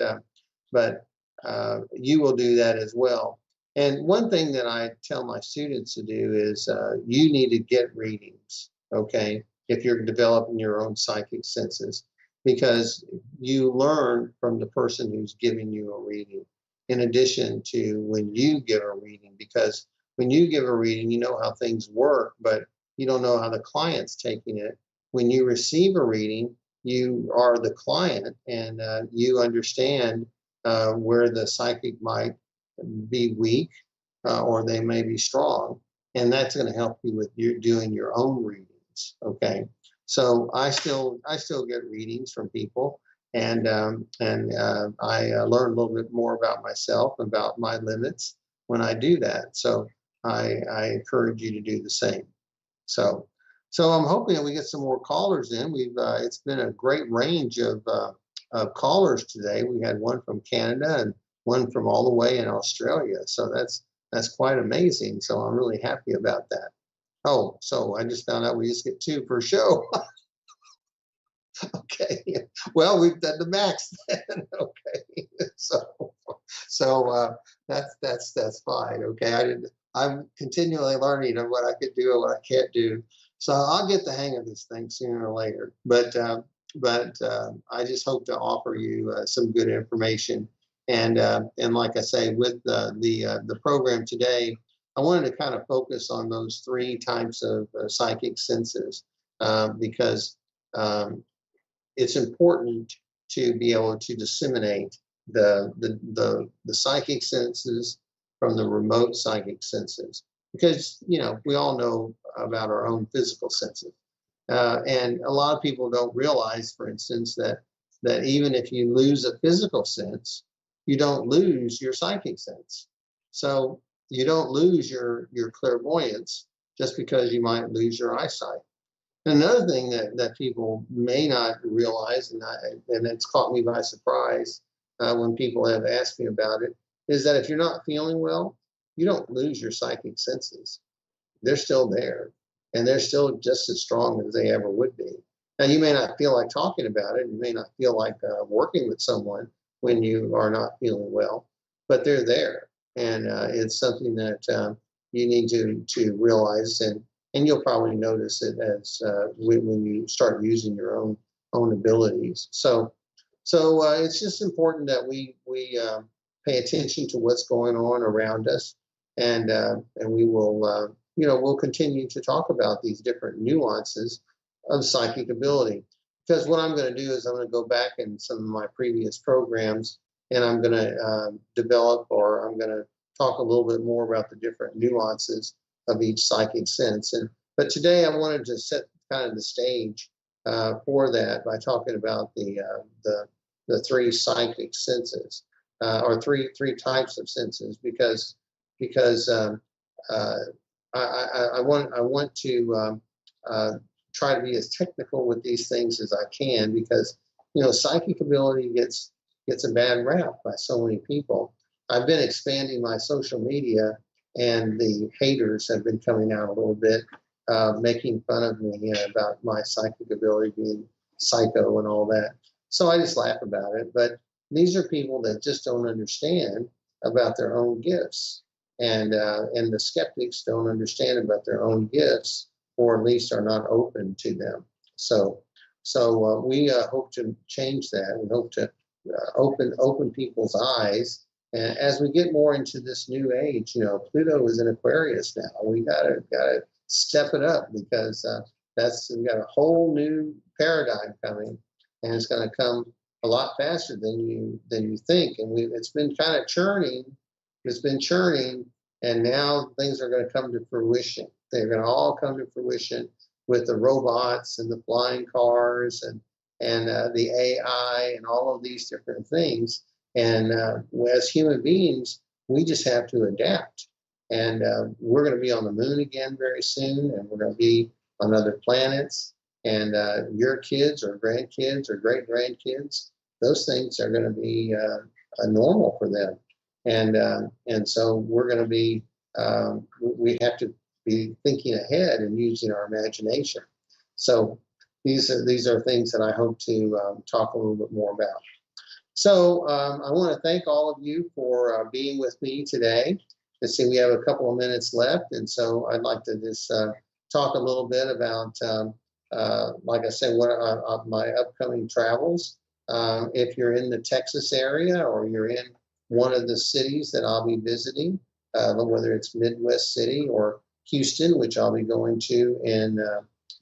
you will do that as well. And one thing that I tell my students to do is you need to get readings, okay, if you're developing your own psychic senses, because you learn from the person who's giving you a reading, in addition to when you give a reading, because when you give a reading, you know how things work, but you don't know how the client's taking it. When you receive a reading, you are the client, and you understand where the psychic might be weak, or they may be strong, and that's going to help you with doing your own readings. Okay, so I still get readings from people, and I learn a little bit more about myself, about my limits when I do that. So I encourage you to do the same. So I'm hoping that we get some more callers in. It's been a great range of callers today. We had one from Canada and one from all the way in Australia. So that's quite amazing. So I'm really happy about that. Oh, so I just found out we just get 2 per show. Okay. Well, we've done the max then. Okay. So that's fine. Okay. I'm continually learning of what I could do and what I can't do. So I'll get the hang of this thing sooner or later. But I just hope to offer you some good information. And like I say, with the program today, I wanted to kind of focus on those 3 types of psychic senses, because it's important to be able to disseminate the psychic senses from the remote psychic senses, because you know we all know about our own physical senses, and a lot of people don't realize, for instance, that even if you lose a physical sense, you don't lose your psychic sense. So you don't lose your clairvoyance just because you might lose your eyesight. Another thing that people may not realize, and it's caught me by surprise when people have asked me about it, is that if you're not feeling well, you don't lose your psychic senses. They're still there, and they're still just as strong as they ever would be. Now, you may not feel like talking about it. You may not feel like working with someone when you are not feeling well, but they're there, and it's something that you need to realize, and you'll probably notice it as when you start using your own abilities. So it's just important that we pay attention to what's going on around us, and we will we'll continue to talk about these different nuances of psychic ability. Because what I'm going to do is I'm going to go back in some of my previous programs, and I'm going to develop, or I'm going to talk a little bit more about the different nuances of each psychic sense. But today I wanted to set kind of the stage for that by talking about the 3 psychic senses. or three types of senses, because I want to try to be as technical with these things as I can, because psychic ability gets a bad rap by so many people. I've been expanding my social media, and the haters have been coming out a little bit, making fun of me about my psychic ability being psycho and all that. So I just laugh about it. But these are people that just don't understand about their own gifts, and the skeptics don't understand about their own gifts, or at least are not open to them. So we hope to change that. We hope to open people's eyes. And as we get more into this new age, Pluto is in Aquarius now. We gotta step it up, because we've got a whole new paradigm coming, and it's going to come a lot faster than you think. And it's been kind of churning. It's been churning, and now things are going to come to fruition. They're going to all come to fruition with the robots and the flying cars and the AI and all of these different things. And as human beings, we just have to adapt. And we're going to be on the moon again very soon, and we're going to be on other planets. And your kids or grandkids or great grandkids, those things are going to be normal for them. And so we're going to be, we have to be thinking ahead and using our imagination. So these are things that I hope to talk a little bit more about. So I want to thank all of you for being with me today. Let's see, we have a couple of minutes left, and so I'd like to just talk a little bit about, like I said, what are my upcoming travels. If you're in the Texas area, or you're in one of the cities that I'll be visiting, whether it's Midwest City or Houston, which I'll be going to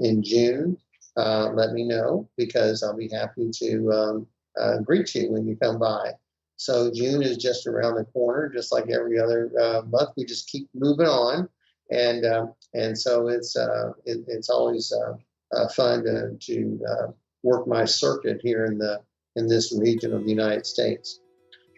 in June, let me know, because I'll be happy to greet you when you come by. So June is just around the corner, just like every other month. We just keep moving on, and so it's always fun to work my circuit here in this region of the United States.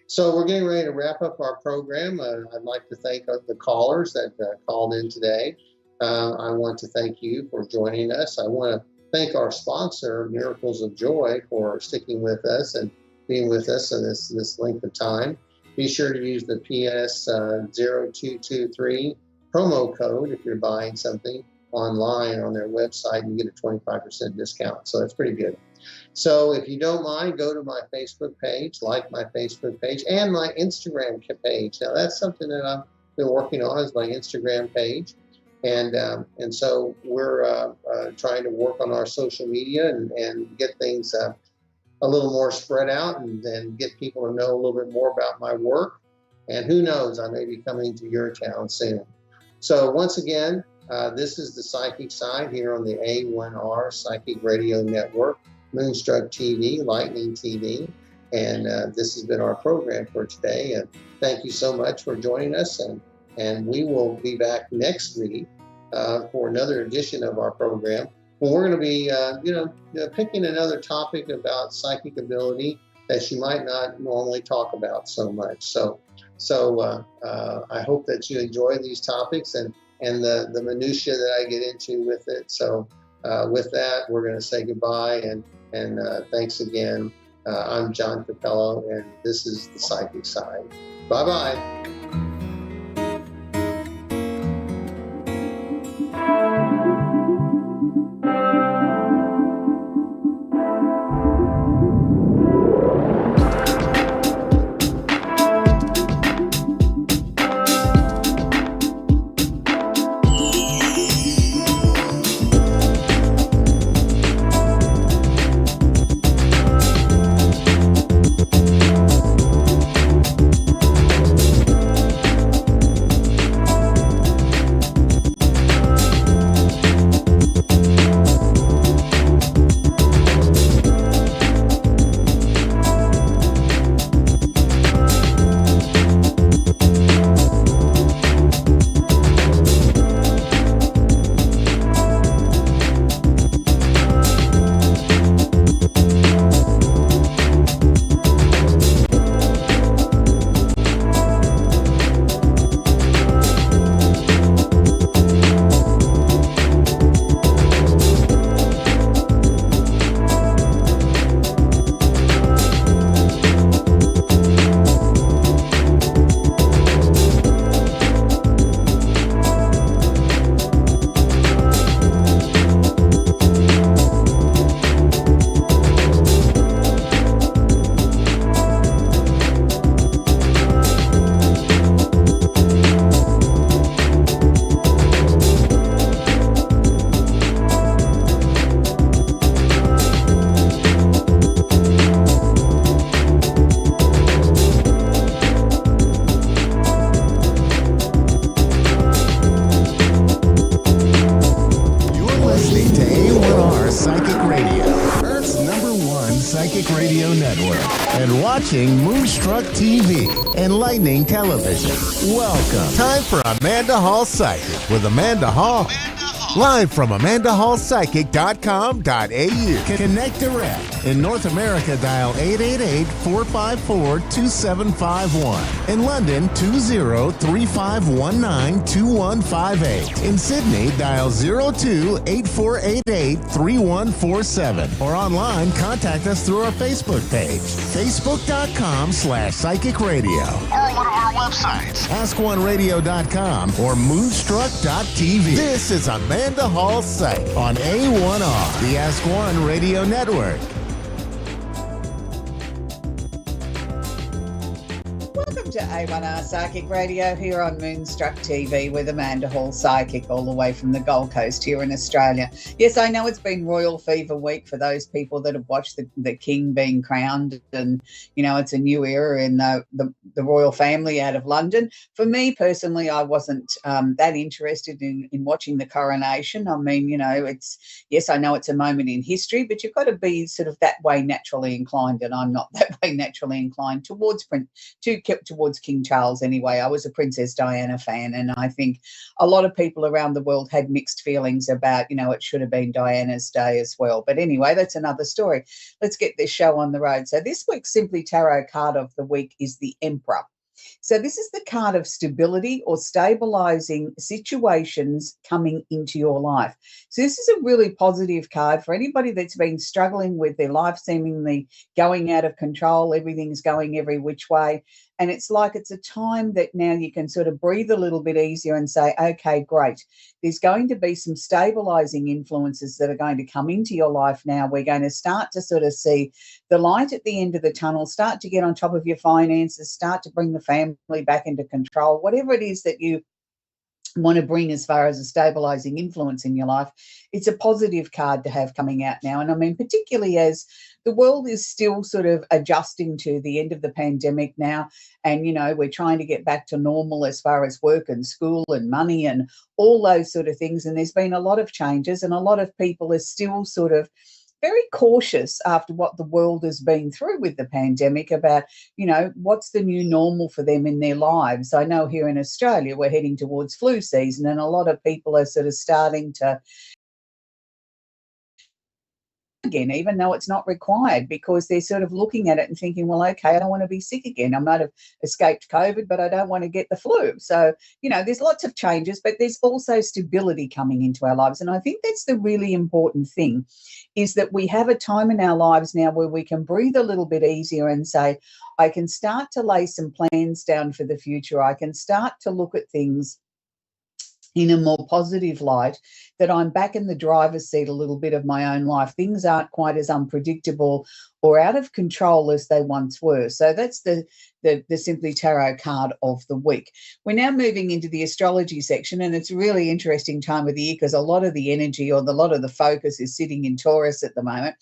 So we're getting ready to wrap up our program. I'd like to thank the callers that called in today. I want to thank you for joining us. I want to thank our sponsor, Miracles of Joy, for sticking with us and being with us in this length of time. Be sure to use the PS0223 promo code if you're buying something online on their website, and you get a 25% discount. So that's pretty good. So if you don't mind, go to my Facebook page, like my Facebook page, and my Instagram page. Now that's something that I've been working on, is my Instagram page. And so we're trying to work on our social media and get things a little more spread out, and get people to know a little bit more about my work. And who knows, I may be coming to your town soon. So once again, this is the Psychic Side here on the A1R Psychic Radio Network, Moonstruck TV, Lightning TV. And this has been our program for today. And thank you so much for joining us. And we will be back next week for another edition of our program. Well, we're going to be, picking another topic about psychic ability that you might not normally talk about so much. So I hope that you enjoy these topics and the minutia that I get into with it. So with that, we're going to say goodbye and thanks again. I'm John Capello, and this is the Psychic Side. Bye-bye. Psychic Radio Network and watching Moonstruck TV and Lightning Television. Welcome. Time for Amanda Hall Psychic with Amanda Hall. Live from AmandaHallPsychic.com.au. Connect direct. In North America, dial 888-454-2751. In London, 20-3519-2158. In Sydney, dial 02-8488-3147. Or online, contact us through our Facebook page, facebook.com/Psychic Radio. Or one of our websites, AskOneRadio.com or Moonstruck.tv. This is Amanda Hall Psychic on A1R, the Ask One Radio Network. Welcome to A1R Psychic Radio here on Moonstruck TV with Amanda Hall Psychic, all the way from the Gold Coast here in Australia. Yes, I know it's been Royal Fever Week for those people that have watched the King being crowned, and you know it's a new era in the royal family out of London. For me personally, I wasn't that interested in watching the coronation. I mean, you know, yes, I know it's a moment in history, but you've got to be sort of that way naturally inclined, and I'm not that way naturally inclined towards King Charles anyway. I was a Princess Diana fan, and I think a lot of people around the world had mixed feelings about, you know, it should have been Diana's day as well. But anyway, that's another story. Let's get this show on the road. So this week's Simply Tarot card of the week is the Emperor. So this is the card of stability or stabilizing situations coming into your life. So this is a really positive card for anybody that's been struggling with their life seemingly going out of control. Everything's going every which way. And it's like it's a time that now you can sort of breathe a little bit easier and say, okay, great. There's going to be some stabilizing influences that are going to come into your life now. We're going to start to sort of see the light at the end of the tunnel, start to get on top of your finances, start to bring the family back into control, whatever it is that you want to bring as far as a stabilizing influence in your life. It's a positive card to have coming out now. And I mean, particularly as the world is still sort of adjusting to the end of the pandemic now. And, you know, we're trying to get back to normal as far as work and school and money and all those sort of things. And there's been a lot of changes, and a lot of people are still sort of very cautious after what the world has been through with the pandemic about, you know, what's the new normal for them in their lives. I know here in Australia, we're heading towards flu season, and a lot of people are sort of starting to again, even though it's not required, because they're sort of looking at it and thinking, well, okay, I don't want to be sick again. I might have escaped COVID, but I don't want to get the flu. So, you know, there's lots of changes, but there's also stability coming into our lives. And I think that's the really important thing, is that we have a time in our lives now where we can breathe a little bit easier and say, I can start to lay some plans down for the future. I can start to look at things in a more positive light, that I'm back in the driver's seat a little bit of my own life. Things aren't quite as unpredictable or out of control as they once were. So that's the Simply Tarot card of the week. We're now moving into the astrology section, and it's a really interesting time of the year because a lot of the energy or a lot of the focus is sitting in Taurus at the moment.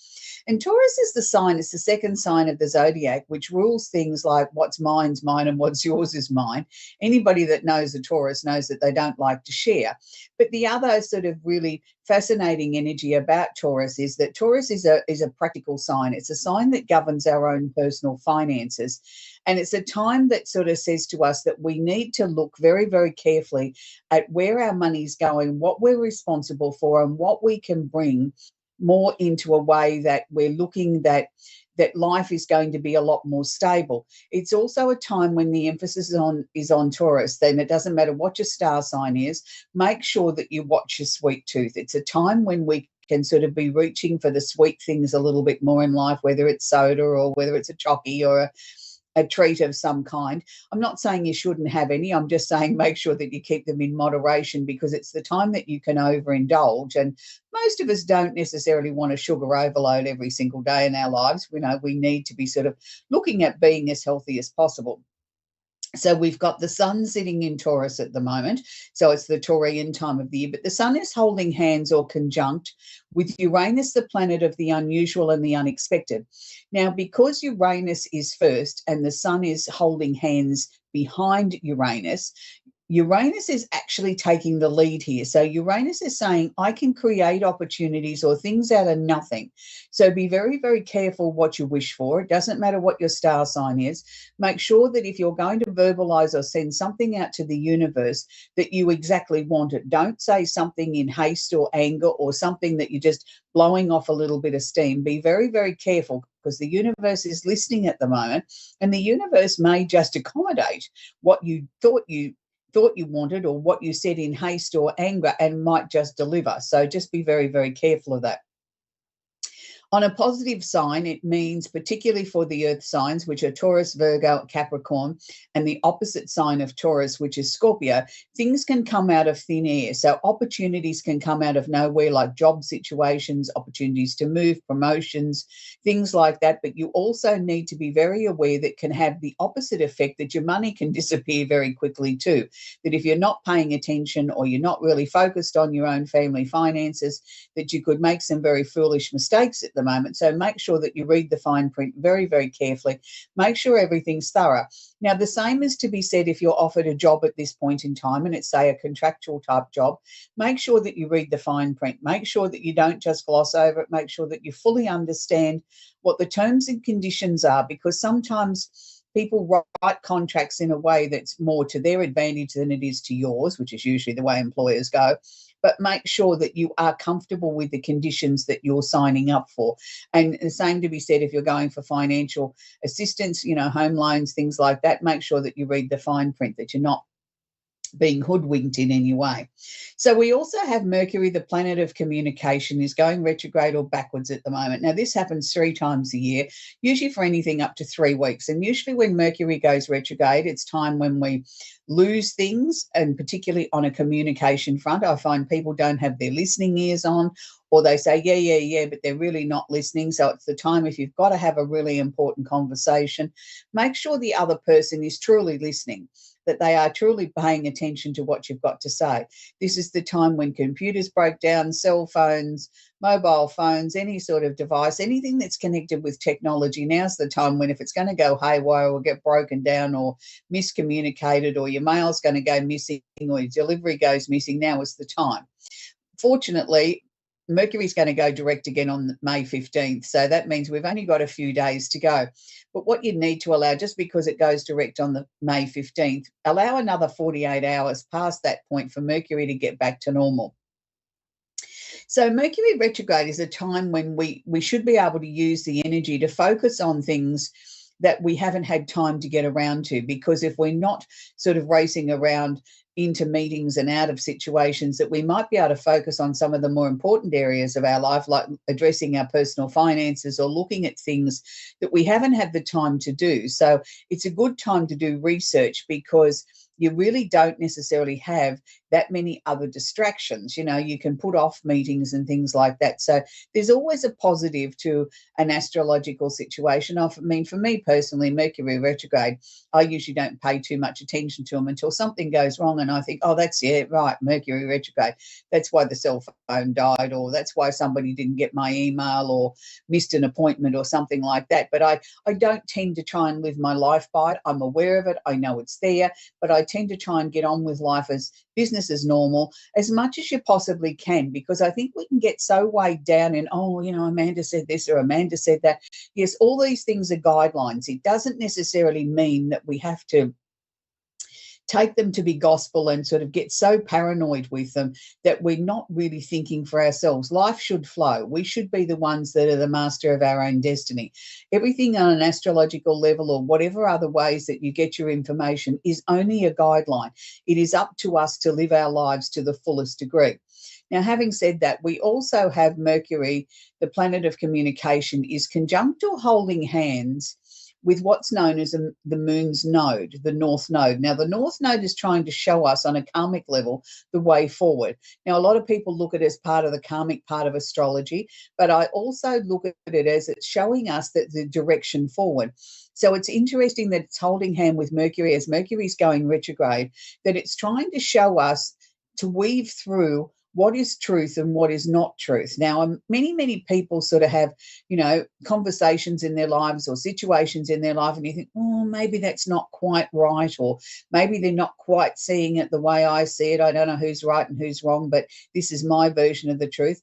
And Taurus is the sign, it's the second sign of the zodiac, which rules things like what's mine's mine and what's yours is mine. Anybody that knows a Taurus knows that they don't like to share. But the other sort of really fascinating energy about Taurus is that Taurus is a practical sign. It's a sign that governs our own personal finances. And it's a time that sort of says to us that we need to look very, very carefully at where our money's going, what we're responsible for, and what we can bring more into a way that we're looking that life is going to be a lot more stable. It's also a time when the emphasis is on Taurus. Then it doesn't matter what your star sign is, make sure that you watch your sweet tooth. It's a time when we can sort of be reaching for the sweet things a little bit more in life, whether it's soda or whether it's a chockey or a treat of some kind. I'm not saying you shouldn't have any. I'm just saying make sure that you keep them in moderation, because it's the time that you can overindulge. And most of us don't necessarily want a sugar overload every single day in our lives. We know we need to be sort of looking at being as healthy as possible. So we've got the sun sitting in Taurus at the moment. So it's the Taurian time of the year, but the sun is holding hands or conjunct with Uranus, the planet of the unusual and the unexpected. Now, because Uranus is first and the sun is holding hands behind Uranus, Uranus is actually taking the lead here. So Uranus is saying, I can create opportunities or things out of nothing. So be very, very careful what you wish for. It doesn't matter what your star sign is. Make sure that if you're going to verbalize or send something out to the universe, that you exactly want it. Don't say something in haste or anger or something that you're just blowing off a little bit of steam. Be very, very careful, because the universe is listening at the moment, and the universe may just accommodate what you thought you wanted or what you said in haste or anger, and might just deliver. So just be very, very careful of that. On a positive sign, it means, particularly for the earth signs, which are Taurus, Virgo, Capricorn, and the opposite sign of Taurus, which is Scorpio, things can come out of thin air. So opportunities can come out of nowhere, like job situations, opportunities to move, promotions, things like that. But you also need to be very aware that can have the opposite effect, that your money can disappear very quickly too. That if you're not paying attention or you're not really focused on your own family finances, that you could make some very foolish mistakes at the moment. So make sure that you read the fine print very, very carefully. Make sure everything's thorough. Now, the same is to be said if you're offered a job at this point in time and it's, say, a contractual type job. Make sure that you read the fine print. Make sure that you don't just gloss over it. Make sure that you fully understand what the terms and conditions are, because sometimes people write contracts in a way that's more to their advantage than it is to yours, which is usually the way employers go. But make sure that you are comfortable with the conditions that you're signing up for. And the same to be said if you're going for financial assistance, home loans, things like that. Make sure that you read the fine print, that you're not being hoodwinked in any way. So we also have Mercury, the planet of communication, is going retrograde or backwards at the moment. Now, this happens 3 times a year, usually for anything up to 3 weeks. And usually when Mercury goes retrograde, it's time when we lose things, and particularly on a communication front. I find people don't have their listening ears on, or they say, yeah, but they're really not listening. So it's the time, if you've got to have a really important conversation, make sure the other person is truly listening, that they are truly paying attention to what you've got to say. This is the time when computers break down, cell phones, mobile phones, any sort of device, anything that's connected with technology. Now's the time when, if it's going to go haywire or get broken down or miscommunicated, or your mail's going to go missing or your delivery goes missing, now is the time. Fortunately, Mercury's going to go direct again on May 15th. So that means we've only got a few days to go. But what you need to allow, just because it goes direct on the May 15th, allow another 48 hours past that point for Mercury to get back to normal. So Mercury retrograde is a time when we should be able to use the energy to focus on things that we haven't had time to get around to, because if we're not sort of racing around into meetings and out of situations, that we might be able to focus on some of the more important areas of our life, like addressing our personal finances or looking at things that we haven't had the time to do. So it's a good time to do research, because you really don't necessarily have that many other distractions. You can put off meetings and things like that. So there's always a positive to an astrological situation. I mean, for me personally, Mercury retrograde, I usually don't pay too much attention to them until something goes wrong and I think, oh, that's right, Mercury retrograde. That's why the cell phone died, or that's why somebody didn't get my email or missed an appointment or something like that. But I don't tend to try and live my life by it. I'm aware of it. I know it's there, but I tend to try and get on with life as business as normal as much as you possibly can, because I think we can get so weighed down in, Amanda said this or Amanda said that. Yes, all these things are guidelines. It doesn't necessarily mean that we have to take them to be gospel and sort of get so paranoid with them that we're not really thinking for ourselves. Life should flow. We should be the ones that are the master of our own destiny. Everything on an astrological level or whatever other ways that you get your information is only a guideline. It is up to us to live our lives to the fullest degree. Now, having said that, we also have Mercury, the planet of communication, is conjunct or holding hands with what's known as the moon's node, the north node. Now, the north node is trying to show us on a karmic level the way forward. Now, a lot of people look at it as part of the karmic part of astrology, but I also look at it as it's showing us that the direction forward. So it's interesting that it's holding hand with Mercury as Mercury's going retrograde, that it's trying to show us to weave through what is truth and what is not truth. Now, many people sort of have, conversations in their lives or situations in their life, and you think, oh, maybe that's not quite right, or maybe they're not quite seeing it the way I see it. I don't know who's right and who's wrong, but this is my version of the truth.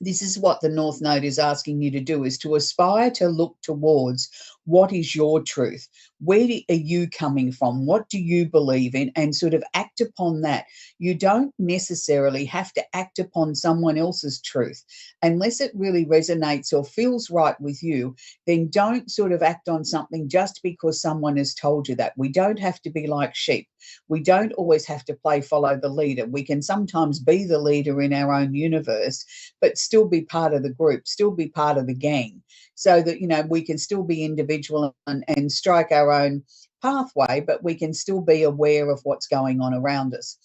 This is what the North Node is asking you to do, is to aspire to look towards what is your truth. Where are you coming from? What do you believe in? And sort of act upon that. You don't necessarily have to act upon someone else's truth. Unless it really resonates or feels right with you, then don't sort of act on something just because someone has told you that. We don't have to be like sheep. We don't always have to follow the leader. We can sometimes be the leader in our own universe, but still be part of the group, still be part of the gang, so that, we can still be individual and strike our own pathway, but we can still be aware of what's going on around us.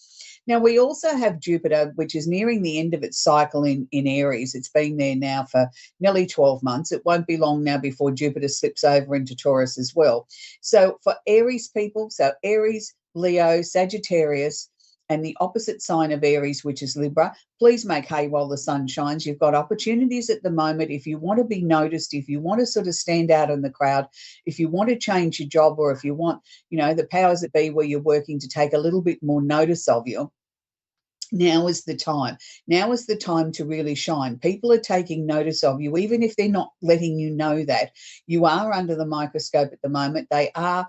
Now, we also have Jupiter, which is nearing the end of its cycle in Aries. It's been there now for nearly 12 months. It won't be long now before Jupiter slips over into Taurus as well. So for Aries people, Aries, Leo, Sagittarius, and the opposite sign of Aries, which is Libra, please make hay while the sun shines. You've got opportunities at the moment. If you want to be noticed, if you want to sort of stand out in the crowd, if you want to change your job, or if you want, the powers that be where you're working to take a little bit more notice of you, now is the time. Now is the time to really shine. People are taking notice of you, even if they're not letting you know that. You are under the microscope at the moment. They are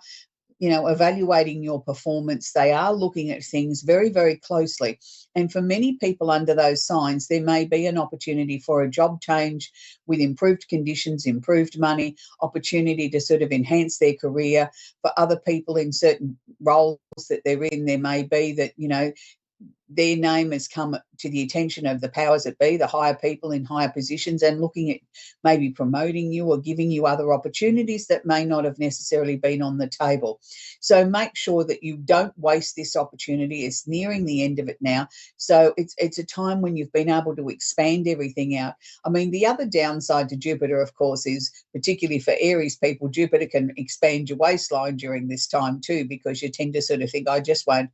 evaluating your performance. They are looking at things very, very closely. And for many people under those signs, there may be an opportunity for a job change with improved conditions, improved money, opportunity to sort of enhance their career. For other people in certain roles that they're in, there may be that, their name has come to the attention of the powers that be, the higher people in higher positions, and looking at maybe promoting you or giving you other opportunities that may not have necessarily been on the table. So make sure that you don't waste this opportunity. It's nearing the end of it now. So it's a time when you've been able to expand everything out. I mean, the other downside to Jupiter, of course, is particularly for Aries people, Jupiter can expand your waistline during this time too, because you tend to sort of think, I just won't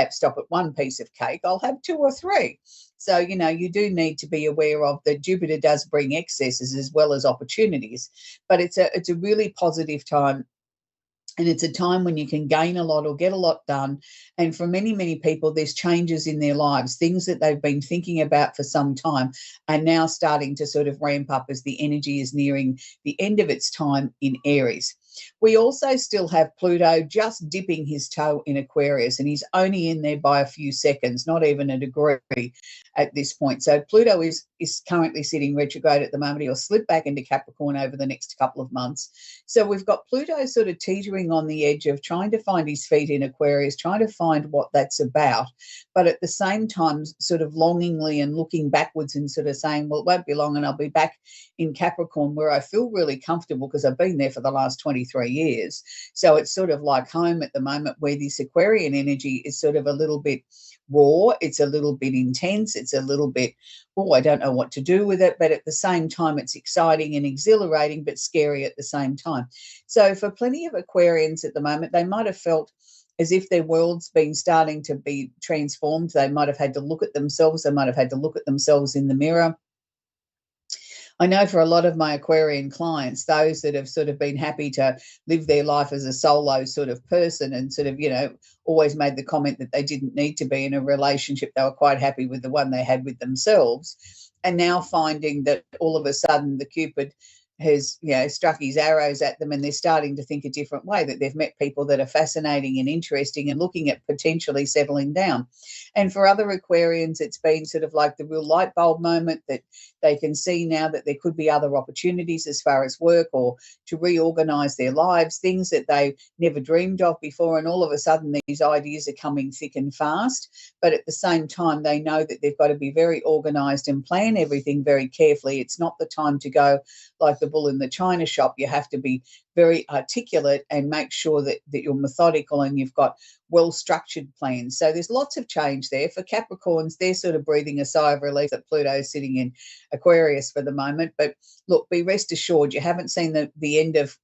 stop at one piece of cake. I'll have 2 or 3. So, you do need to be aware of that Jupiter does bring excesses as well as opportunities, but it's a really positive time. And it's a time when you can gain a lot or get a lot done. And for many, many people, there's changes in their lives, things that they've been thinking about for some time are now starting to sort of ramp up as the energy is nearing the end of its time in Aries. We also still have Pluto just dipping his toe in Aquarius, and he's only in there by a few seconds, not even a degree at this point. So Pluto is currently sitting retrograde at the moment. He'll slip back into Capricorn over the next couple of months. So we've got Pluto sort of teetering on the edge of trying to find his feet in Aquarius, trying to find what that's about, but at the same time sort of longingly and looking backwards and sort of saying, well, it won't be long and I'll be back in Capricorn where I feel really comfortable because I've been there for the last 23 years. So it's sort of like home at the moment, where this Aquarian energy is sort of a little bit raw, it's a little bit intense, it's a little bit, I don't know what to do with it, but at the same time it's exciting and exhilarating but scary at the same time. So for plenty of Aquarians at the moment, they might have felt as if their world's been starting to be transformed. They might have had to look at themselves, they might have had to look at themselves in the mirror. I know for a lot of my Aquarian clients, those that have sort of been happy to live their life as a solo sort of person and sort of, always made the comment that they didn't need to be in a relationship. They were quite happy with the one they had with themselves. And now finding that all of a sudden the Cupid has, struck his arrows at them, and they're starting to think a different way, that they've met people that are fascinating and interesting and looking at potentially settling down. And for other Aquarians, it's been sort of like the real light bulb moment that they can see now that there could be other opportunities as far as work or to reorganize their lives, things that they never dreamed of before. And all of a sudden these ideas are coming thick and fast. But at the same time, they know that they've got to be very organized and plan everything very carefully. It's not the time to go like the bull in the china shop. You have to be very articulate and make sure that you're methodical and you've got well-structured plans. So there's lots of change there. For Capricorns, they're sort of breathing a sigh of relief that Pluto is sitting in Aquarius for the moment. But look, be rest assured, you haven't seen the end of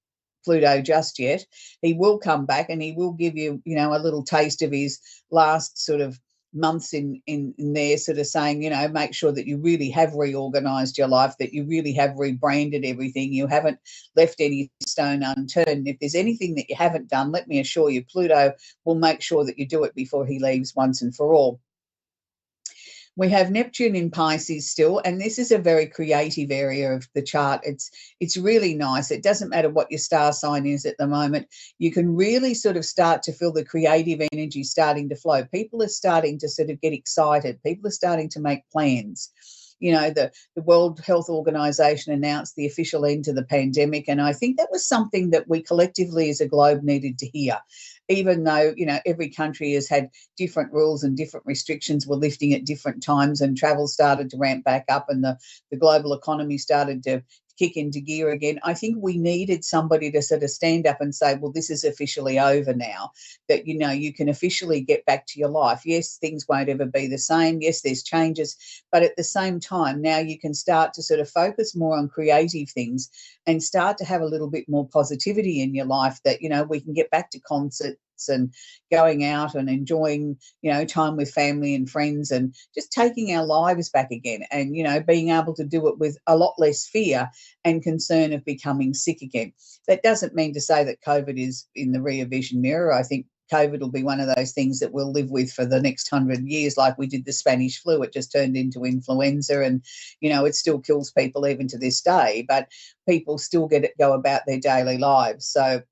Pluto just yet. He will come back and he will give you, a little taste of his last sort of months in there sort of saying, you know, make sure that you really have reorganized your life, that you really have rebranded everything, you haven't left any stone unturned. If there's anything that you haven't done, let me assure you, Pluto will make sure that you do it before he leaves once and for all. We have Neptune in Pisces still, and this is a very creative area of the chart. It's really nice. It doesn't matter what your star sign is at the moment. You can really sort of start to feel the creative energy starting to flow. People are starting to sort of get excited. People are starting to make plans. You know, the World Health Organization announced the official end to the pandemic, and I think that was something that we collectively as a globe needed to hear. Even though, you know, every country has had different rules and different restrictions were lifting at different times, and travel started to ramp back up, and the global economy started to kick into gear again. I think we needed somebody to sort of stand up and say, well, this is officially over now, that, you know, you can officially get back to your life. Yes, things won't ever be the same. Yes, there's changes, but at the same time, now you can start to sort of focus more on creative things and start to have a little bit more positivity in your life, that, you know, we can get back to concerts and going out and enjoying, you know, time with family and friends, and just taking our lives back again, and, you know, being able to do it with a lot less fear and concern of becoming sick again. That doesn't mean to say that COVID is in the rear vision mirror. I think COVID will be one of those things that we'll live with for the next 100 years, like we did the Spanish flu. It just turned into influenza, and, you know, it still kills people even to this day, but people still go about their daily lives. So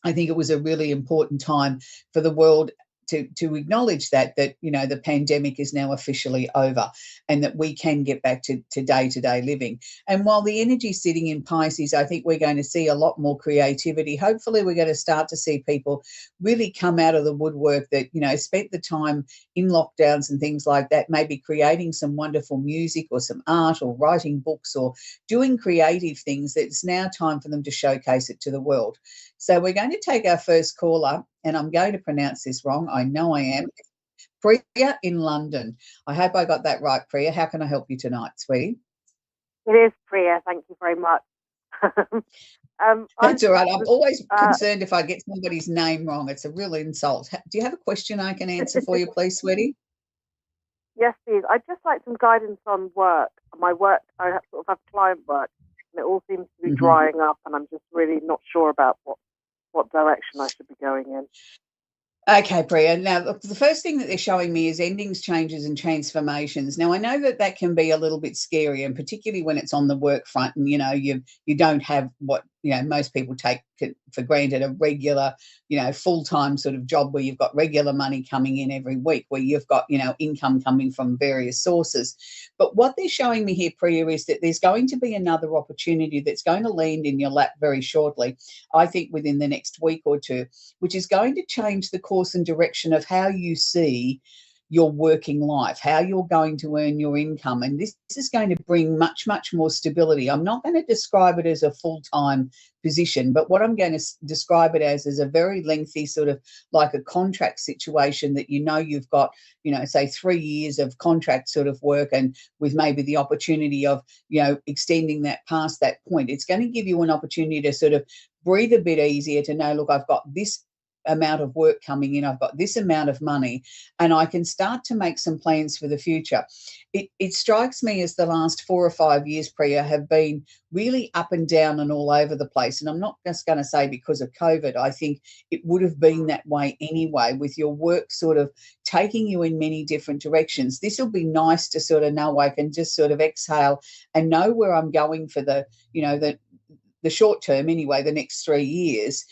I think it was a really important time for the world to acknowledge that, you know, the pandemic is now officially over, and that we can get back to day-to-day living. And while the energy is sitting in Pisces, I think we're going to see a lot more creativity. Hopefully we're going to start to see people really come out of the woodwork that, you know, spent the time in lockdowns and things like that, maybe creating some wonderful music or some art or writing books or doing creative things. It's now time for them to showcase it to the world. So we're going to take our first caller, and I'm going to pronounce this wrong. I know I am. Priya in London. I hope I got that right, Priya. How can I help you tonight, sweetie? It is Priya. Thank you very much. That's all right. I'm always concerned if I get somebody's name wrong. It's a real insult. Do you have a question I can answer for you, please, sweetie? Yes, please. I'd just like some guidance on work. My work, I sort of have client work, and it all seems to be drying up, and I'm just really not sure about what direction I should be going in. Okay, Priya. Now, look, the first thing that they're showing me is endings, changes and transformations. Now, I know that can be a little bit scary, and particularly when it's on the work front, and, you know, you don't have what, you know, most people take for granted, a regular, you know, full-time sort of job where you've got regular money coming in every week, where you've got, you know, income coming from various sources. But what they're showing me here, Priya, is that there's going to be another opportunity that's going to land in your lap very shortly, I think within the next week or two, which is going to change the course and direction of how you see your working life, how you're going to earn your income. And this is going to bring much, much more stability. I'm not going to describe it as a full-time position, but what I'm going to describe it as is a very lengthy sort of like a contract situation that, you know, you've got, you know, say 3 years of contract sort of work, and with maybe the opportunity of, you know, extending that past that point. It's going to give you an opportunity to sort of breathe a bit easier, to know, look, I've got this amount of work coming in, I've got this amount of money, and I can start to make some plans for the future. It strikes me as the last 4 or 5 years, Priya, have been really up and down and all over the place. And I'm not just going to say because of COVID. I think it would have been that way anyway, with your work sort of taking you in many different directions. This will be nice to sort of know I can just sort of exhale and know where I'm going for the, you know, the short term anyway, the next 3 years.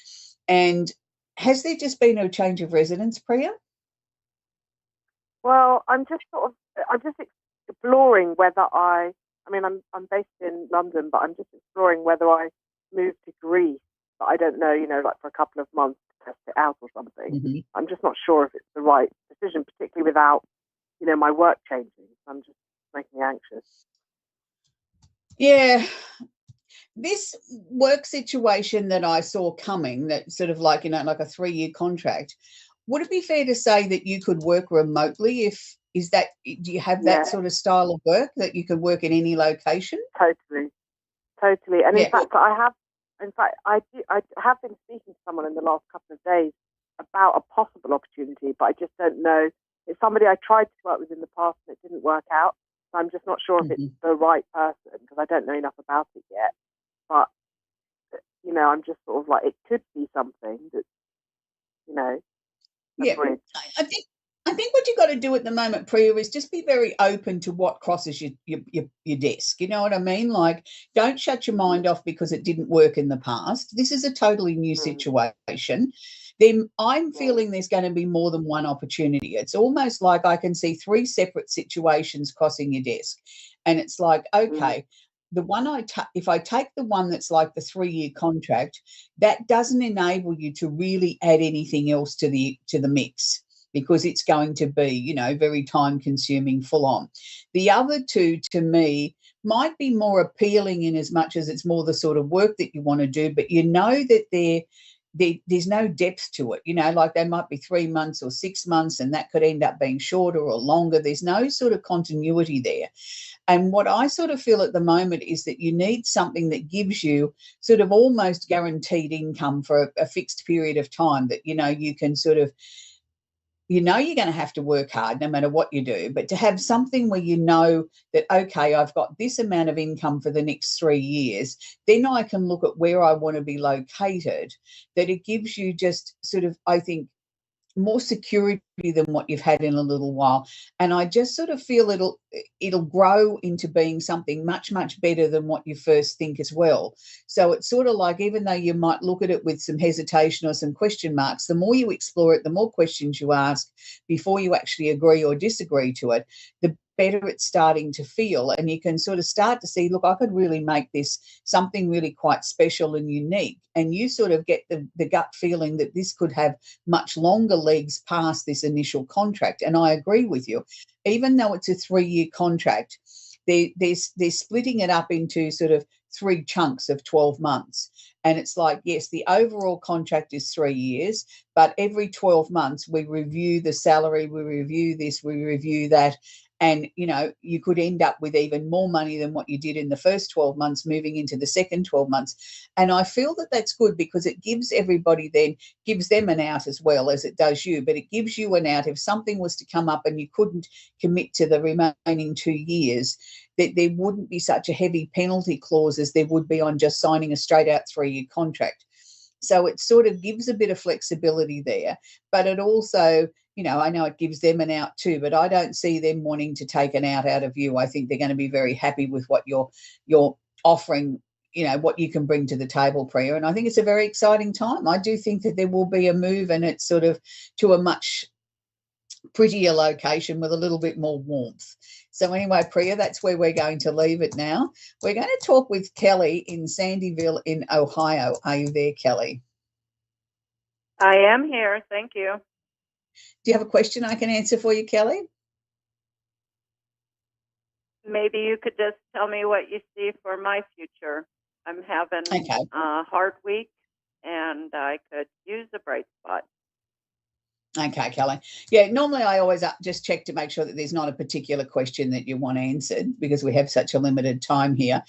And has there just been a change of residence, Priya? Well, I'm just exploring whether I'm based in London, but I'm just exploring whether I move to Greece. But I don't know, you know, like for a couple of months to test it out or something. I'm just not sure if it's the right decision, particularly without, you know, my work changing. I'm just making me anxious. Yeah. This work situation that I saw coming, that sort of like, you know, like a 3-year contract, would it be fair to say that you could work remotely? Do you have that sort of style of work that you could work in any location? Totally. And in fact, I have been speaking to someone in the last couple of days about a possible opportunity, but I just don't know it's somebody I tried to work with in the past and it didn't work out. So I'm just not sure if it's the right person because I don't know enough about it yet. But, you know, I'm just sort of like, it could be something that, you know, yeah. I think what you've got to do at the moment, Priya, is just be very open to what crosses your desk. You know what I mean? Like, don't shut your mind off because it didn't work in the past. This is a totally new situation. Then I'm feeling there's going to be more than one opportunity. It's almost like I can see 3 separate situations crossing your desk. And it's like, okay, the one if I take the one that's like the 3-year contract, that doesn't enable you to really add anything else to the mix, because it's going to be, you know, very time consuming, full on. The other 2 to me might be more appealing in as much as it's more the sort of work that you want to do, but you know that there's no depth to it. You know, like they might be 3 months or 6 months and that could end up being shorter or longer. There's no sort of continuity there. And what I sort of feel at the moment is that you need something that gives you sort of almost guaranteed income for a fixed period of time, that, you know, you can sort of, you know, you're going to have to work hard no matter what you do, but to have something where you know that, okay, I've got this amount of income for the next 3 years, then I can look at where I want to be located, that it gives you just sort of, I think, more security than what you've had in a little while. And I just sort of feel it'll grow into being something much, much better than what you first think as well. So it's sort of like, even though you might look at it with some hesitation or some question marks, the more you explore it, the more questions you ask before you actually agree or disagree to it, the better it's starting to feel. And you can sort of start to see, look, I could really make this something really quite special and unique. And you sort of get the gut feeling that this could have much longer legs past this initial contract. And I agree with you. Even though it's a 3-year contract, they're splitting it up into sort of 3 chunks of 12 months. And it's like, yes, the overall contract is 3 years, but every 12 months we review the salary, we review this, we review that. And, you know, you could end up with even more money than what you did in the first 12 months moving into the second 12 months. And I feel that that's good, because it gives everybody, then gives them an out as well as it does you, but it gives you an out if something was to come up and you couldn't commit to the remaining 2 years, that there wouldn't be such a heavy penalty clause as there would be on just signing a straight out 3-year contract. So it sort of gives a bit of flexibility there, but it also, you know, I know it gives them an out too, but I don't see them wanting to take an out of you. I think they're going to be very happy with what you're offering, you know, what you can bring to the table, Priya. And I think it's a very exciting time. I do think that there will be a move, and it's sort of to a much prettier location with a little bit more warmth. So anyway, Priya, that's where we're going to leave it now. We're going to talk with Kelly in Sandyville in Ohio. Are you there, Kelly? I am here. Thank you. Do you have a question I can answer for you, Kelly? Maybe you could just tell me what you see for my future. I'm having a hard week, and I could use a bright spot. Okay, Kelly. Yeah, normally I always just check to make sure that there's not a particular question that you want answered, because we have such a limited time here.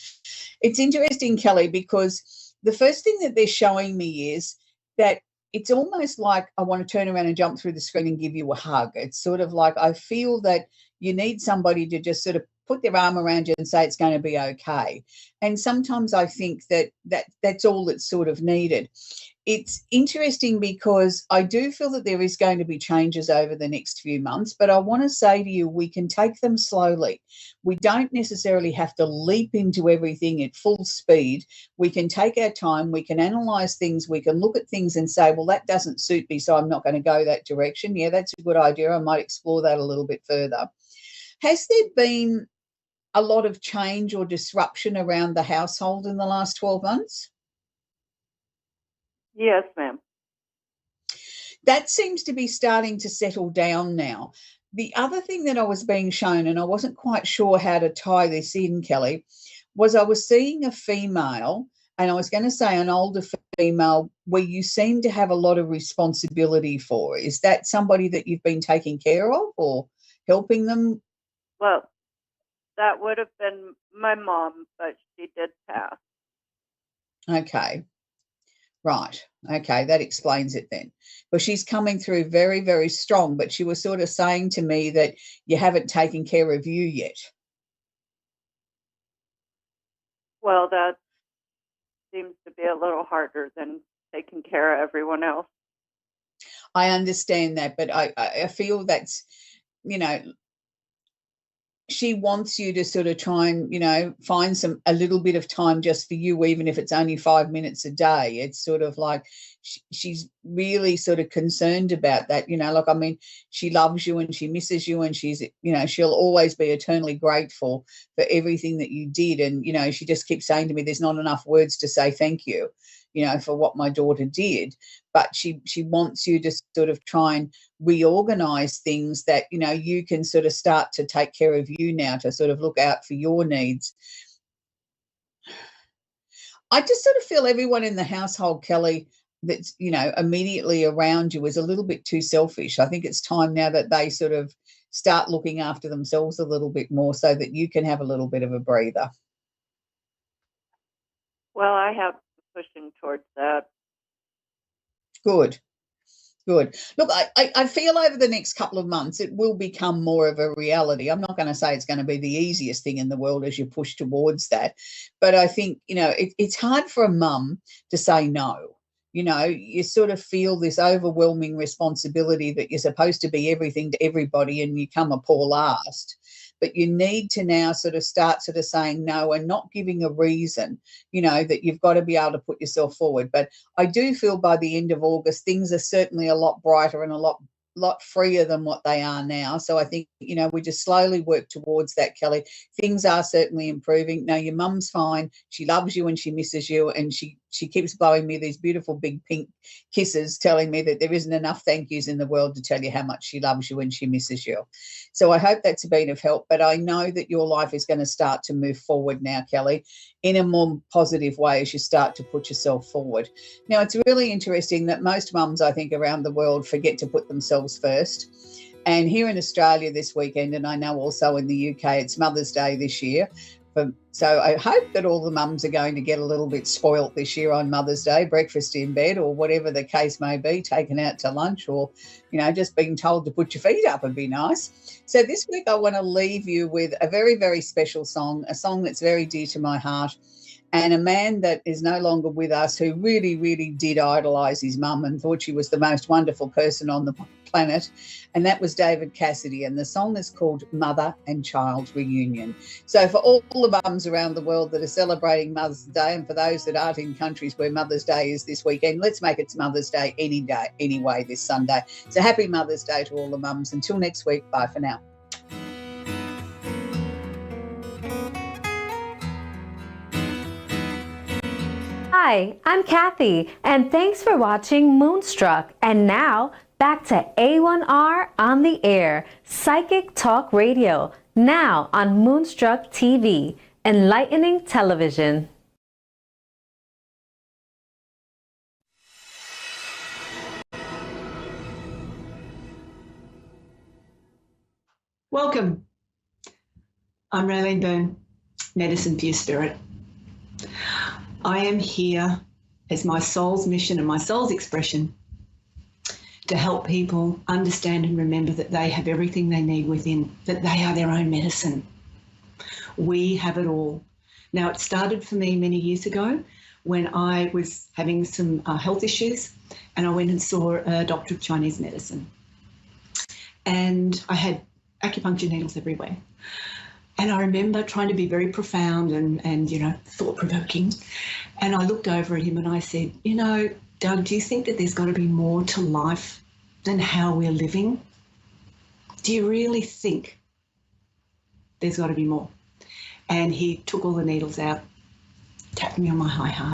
It's interesting, Kelly, because the first thing that they're showing me is that it's almost like I want to turn around and jump through the screen and give you a hug. It's sort of like I feel that you need somebody to just sort of put their arm around you and say it's going to be okay. And sometimes I think that's all that's sort of needed. It's interesting because I do feel that there is going to be changes over the next few months, but I want to say to you, we can take them slowly. We don't necessarily have to leap into everything at full speed. We can take our time. We can analyse things. We can look at things and say, well, that doesn't suit me, so I'm not going to go that direction. Yeah, that's a good idea. I might explore that a little bit further. Has there been a lot of change or disruption around the household in the last 12 months? Yes, ma'am. That seems to be starting to settle down now. The other thing that I was being shown, and I wasn't quite sure how to tie this in, Kelly, was I was seeing a female, and I was going to say an older female, where you seem to have a lot of responsibility for. Is that somebody that you've been taking care of or helping them? Well, that would have been my mom, but she did pass. Okay. Right. Okay, that explains it then. But she's coming through very, very strong, but she was sort of saying to me that you haven't taken care of you yet. Well, that seems to be a little harder than taking care of everyone else. I understand that, but I feel that's, you know, she wants you to sort of try and, you know, find a little bit of time just for you, even if it's only 5 minutes a day. It's sort of like she's really sort of concerned about that, you know, like, I mean, she loves you and she misses you, and she's, you know, she'll always be eternally grateful for everything that you did. And, you know, she just keeps saying to me, there's not enough words to say thank you, you know, for what my daughter did. But she wants you to sort of try and reorganize things that, you know, you can sort of start to take care of you now, to sort of look out for your needs. I just sort of feel everyone in the household, Kelly, that's, you know, immediately around you is a little bit too selfish. I think it's time now that they sort of start looking after themselves a little bit more, so that you can have a little bit of a breather. Well, I have pushing towards that. Good. Look, I feel over the next couple of months it will become more of a reality. I'm not going to say it's going to be the easiest thing in the world as you push towards that, but I think, you know, it's hard for a mum to say no. You know, you sort of feel this overwhelming responsibility that you're supposed to be everything to everybody, and you come a poor last. But you need to now sort of start sort of saying no and not giving a reason, you know, that you've got to be able to put yourself forward. But I do feel by the end of August, things are certainly a lot brighter and a lot freer than what they are now. So I think, you know, we just slowly work towards that, Kelly. Things are certainly improving. Now, your mum's fine. She loves you and she misses you, and she keeps blowing me these beautiful big pink kisses, telling me that there isn't enough thank yous in the world to tell you how much she loves you and she misses you. So I hope that's been of help, but I know that your life is going to start to move forward now, Kelly, in a more positive way as you start to put yourself forward. Now, it's really interesting that most mums, I think, around the world forget to put themselves first. And here in Australia this weekend, and I know also in the UK, it's Mother's Day this year. So I hope that all the mums are going to get a little bit spoilt this year on Mother's Day, breakfast in bed or whatever the case may be, taken out to lunch, or, you know, just being told to put your feet up would be nice. So this week I want to leave you with a very, very special song, a song that's very dear to my heart, and a man that is no longer with us who really, really did idolise his mum and thought she was the most wonderful person on the planet, and that was David Cassidy, and the song is called Mother and Child Reunion. So for all the mums around the world that are celebrating Mother's Day, and for those that aren't in countries where Mother's Day is this weekend, let's make it Mother's Day any day, anyway, this Sunday. So happy Mother's Day to all the mums. Until next week, bye for now. Hi, I'm Kathy, and thanks for watching Moonstruck. And now, back to A1R on the air, Psychic Talk Radio, now on Moonstruck TV, enlightening television. Welcome. I'm Raylene Byrne, Medicine for Your Spirit. I am here as my soul's mission and my soul's expression to help people understand and remember that they have everything they need within, that they are their own medicine. We have it all. Now, it started for me many years ago when I was having some health issues, and I went and saw a doctor of Chinese medicine. And I had acupuncture needles everywhere. And I remember trying to be very profound and you know, thought-provoking. And I looked over at him and I said, you know, Doug, do you think that there's got to be more to life than how we're living? Do you really think there's got to be more? And he took all the needles out, tapped me on my high heart.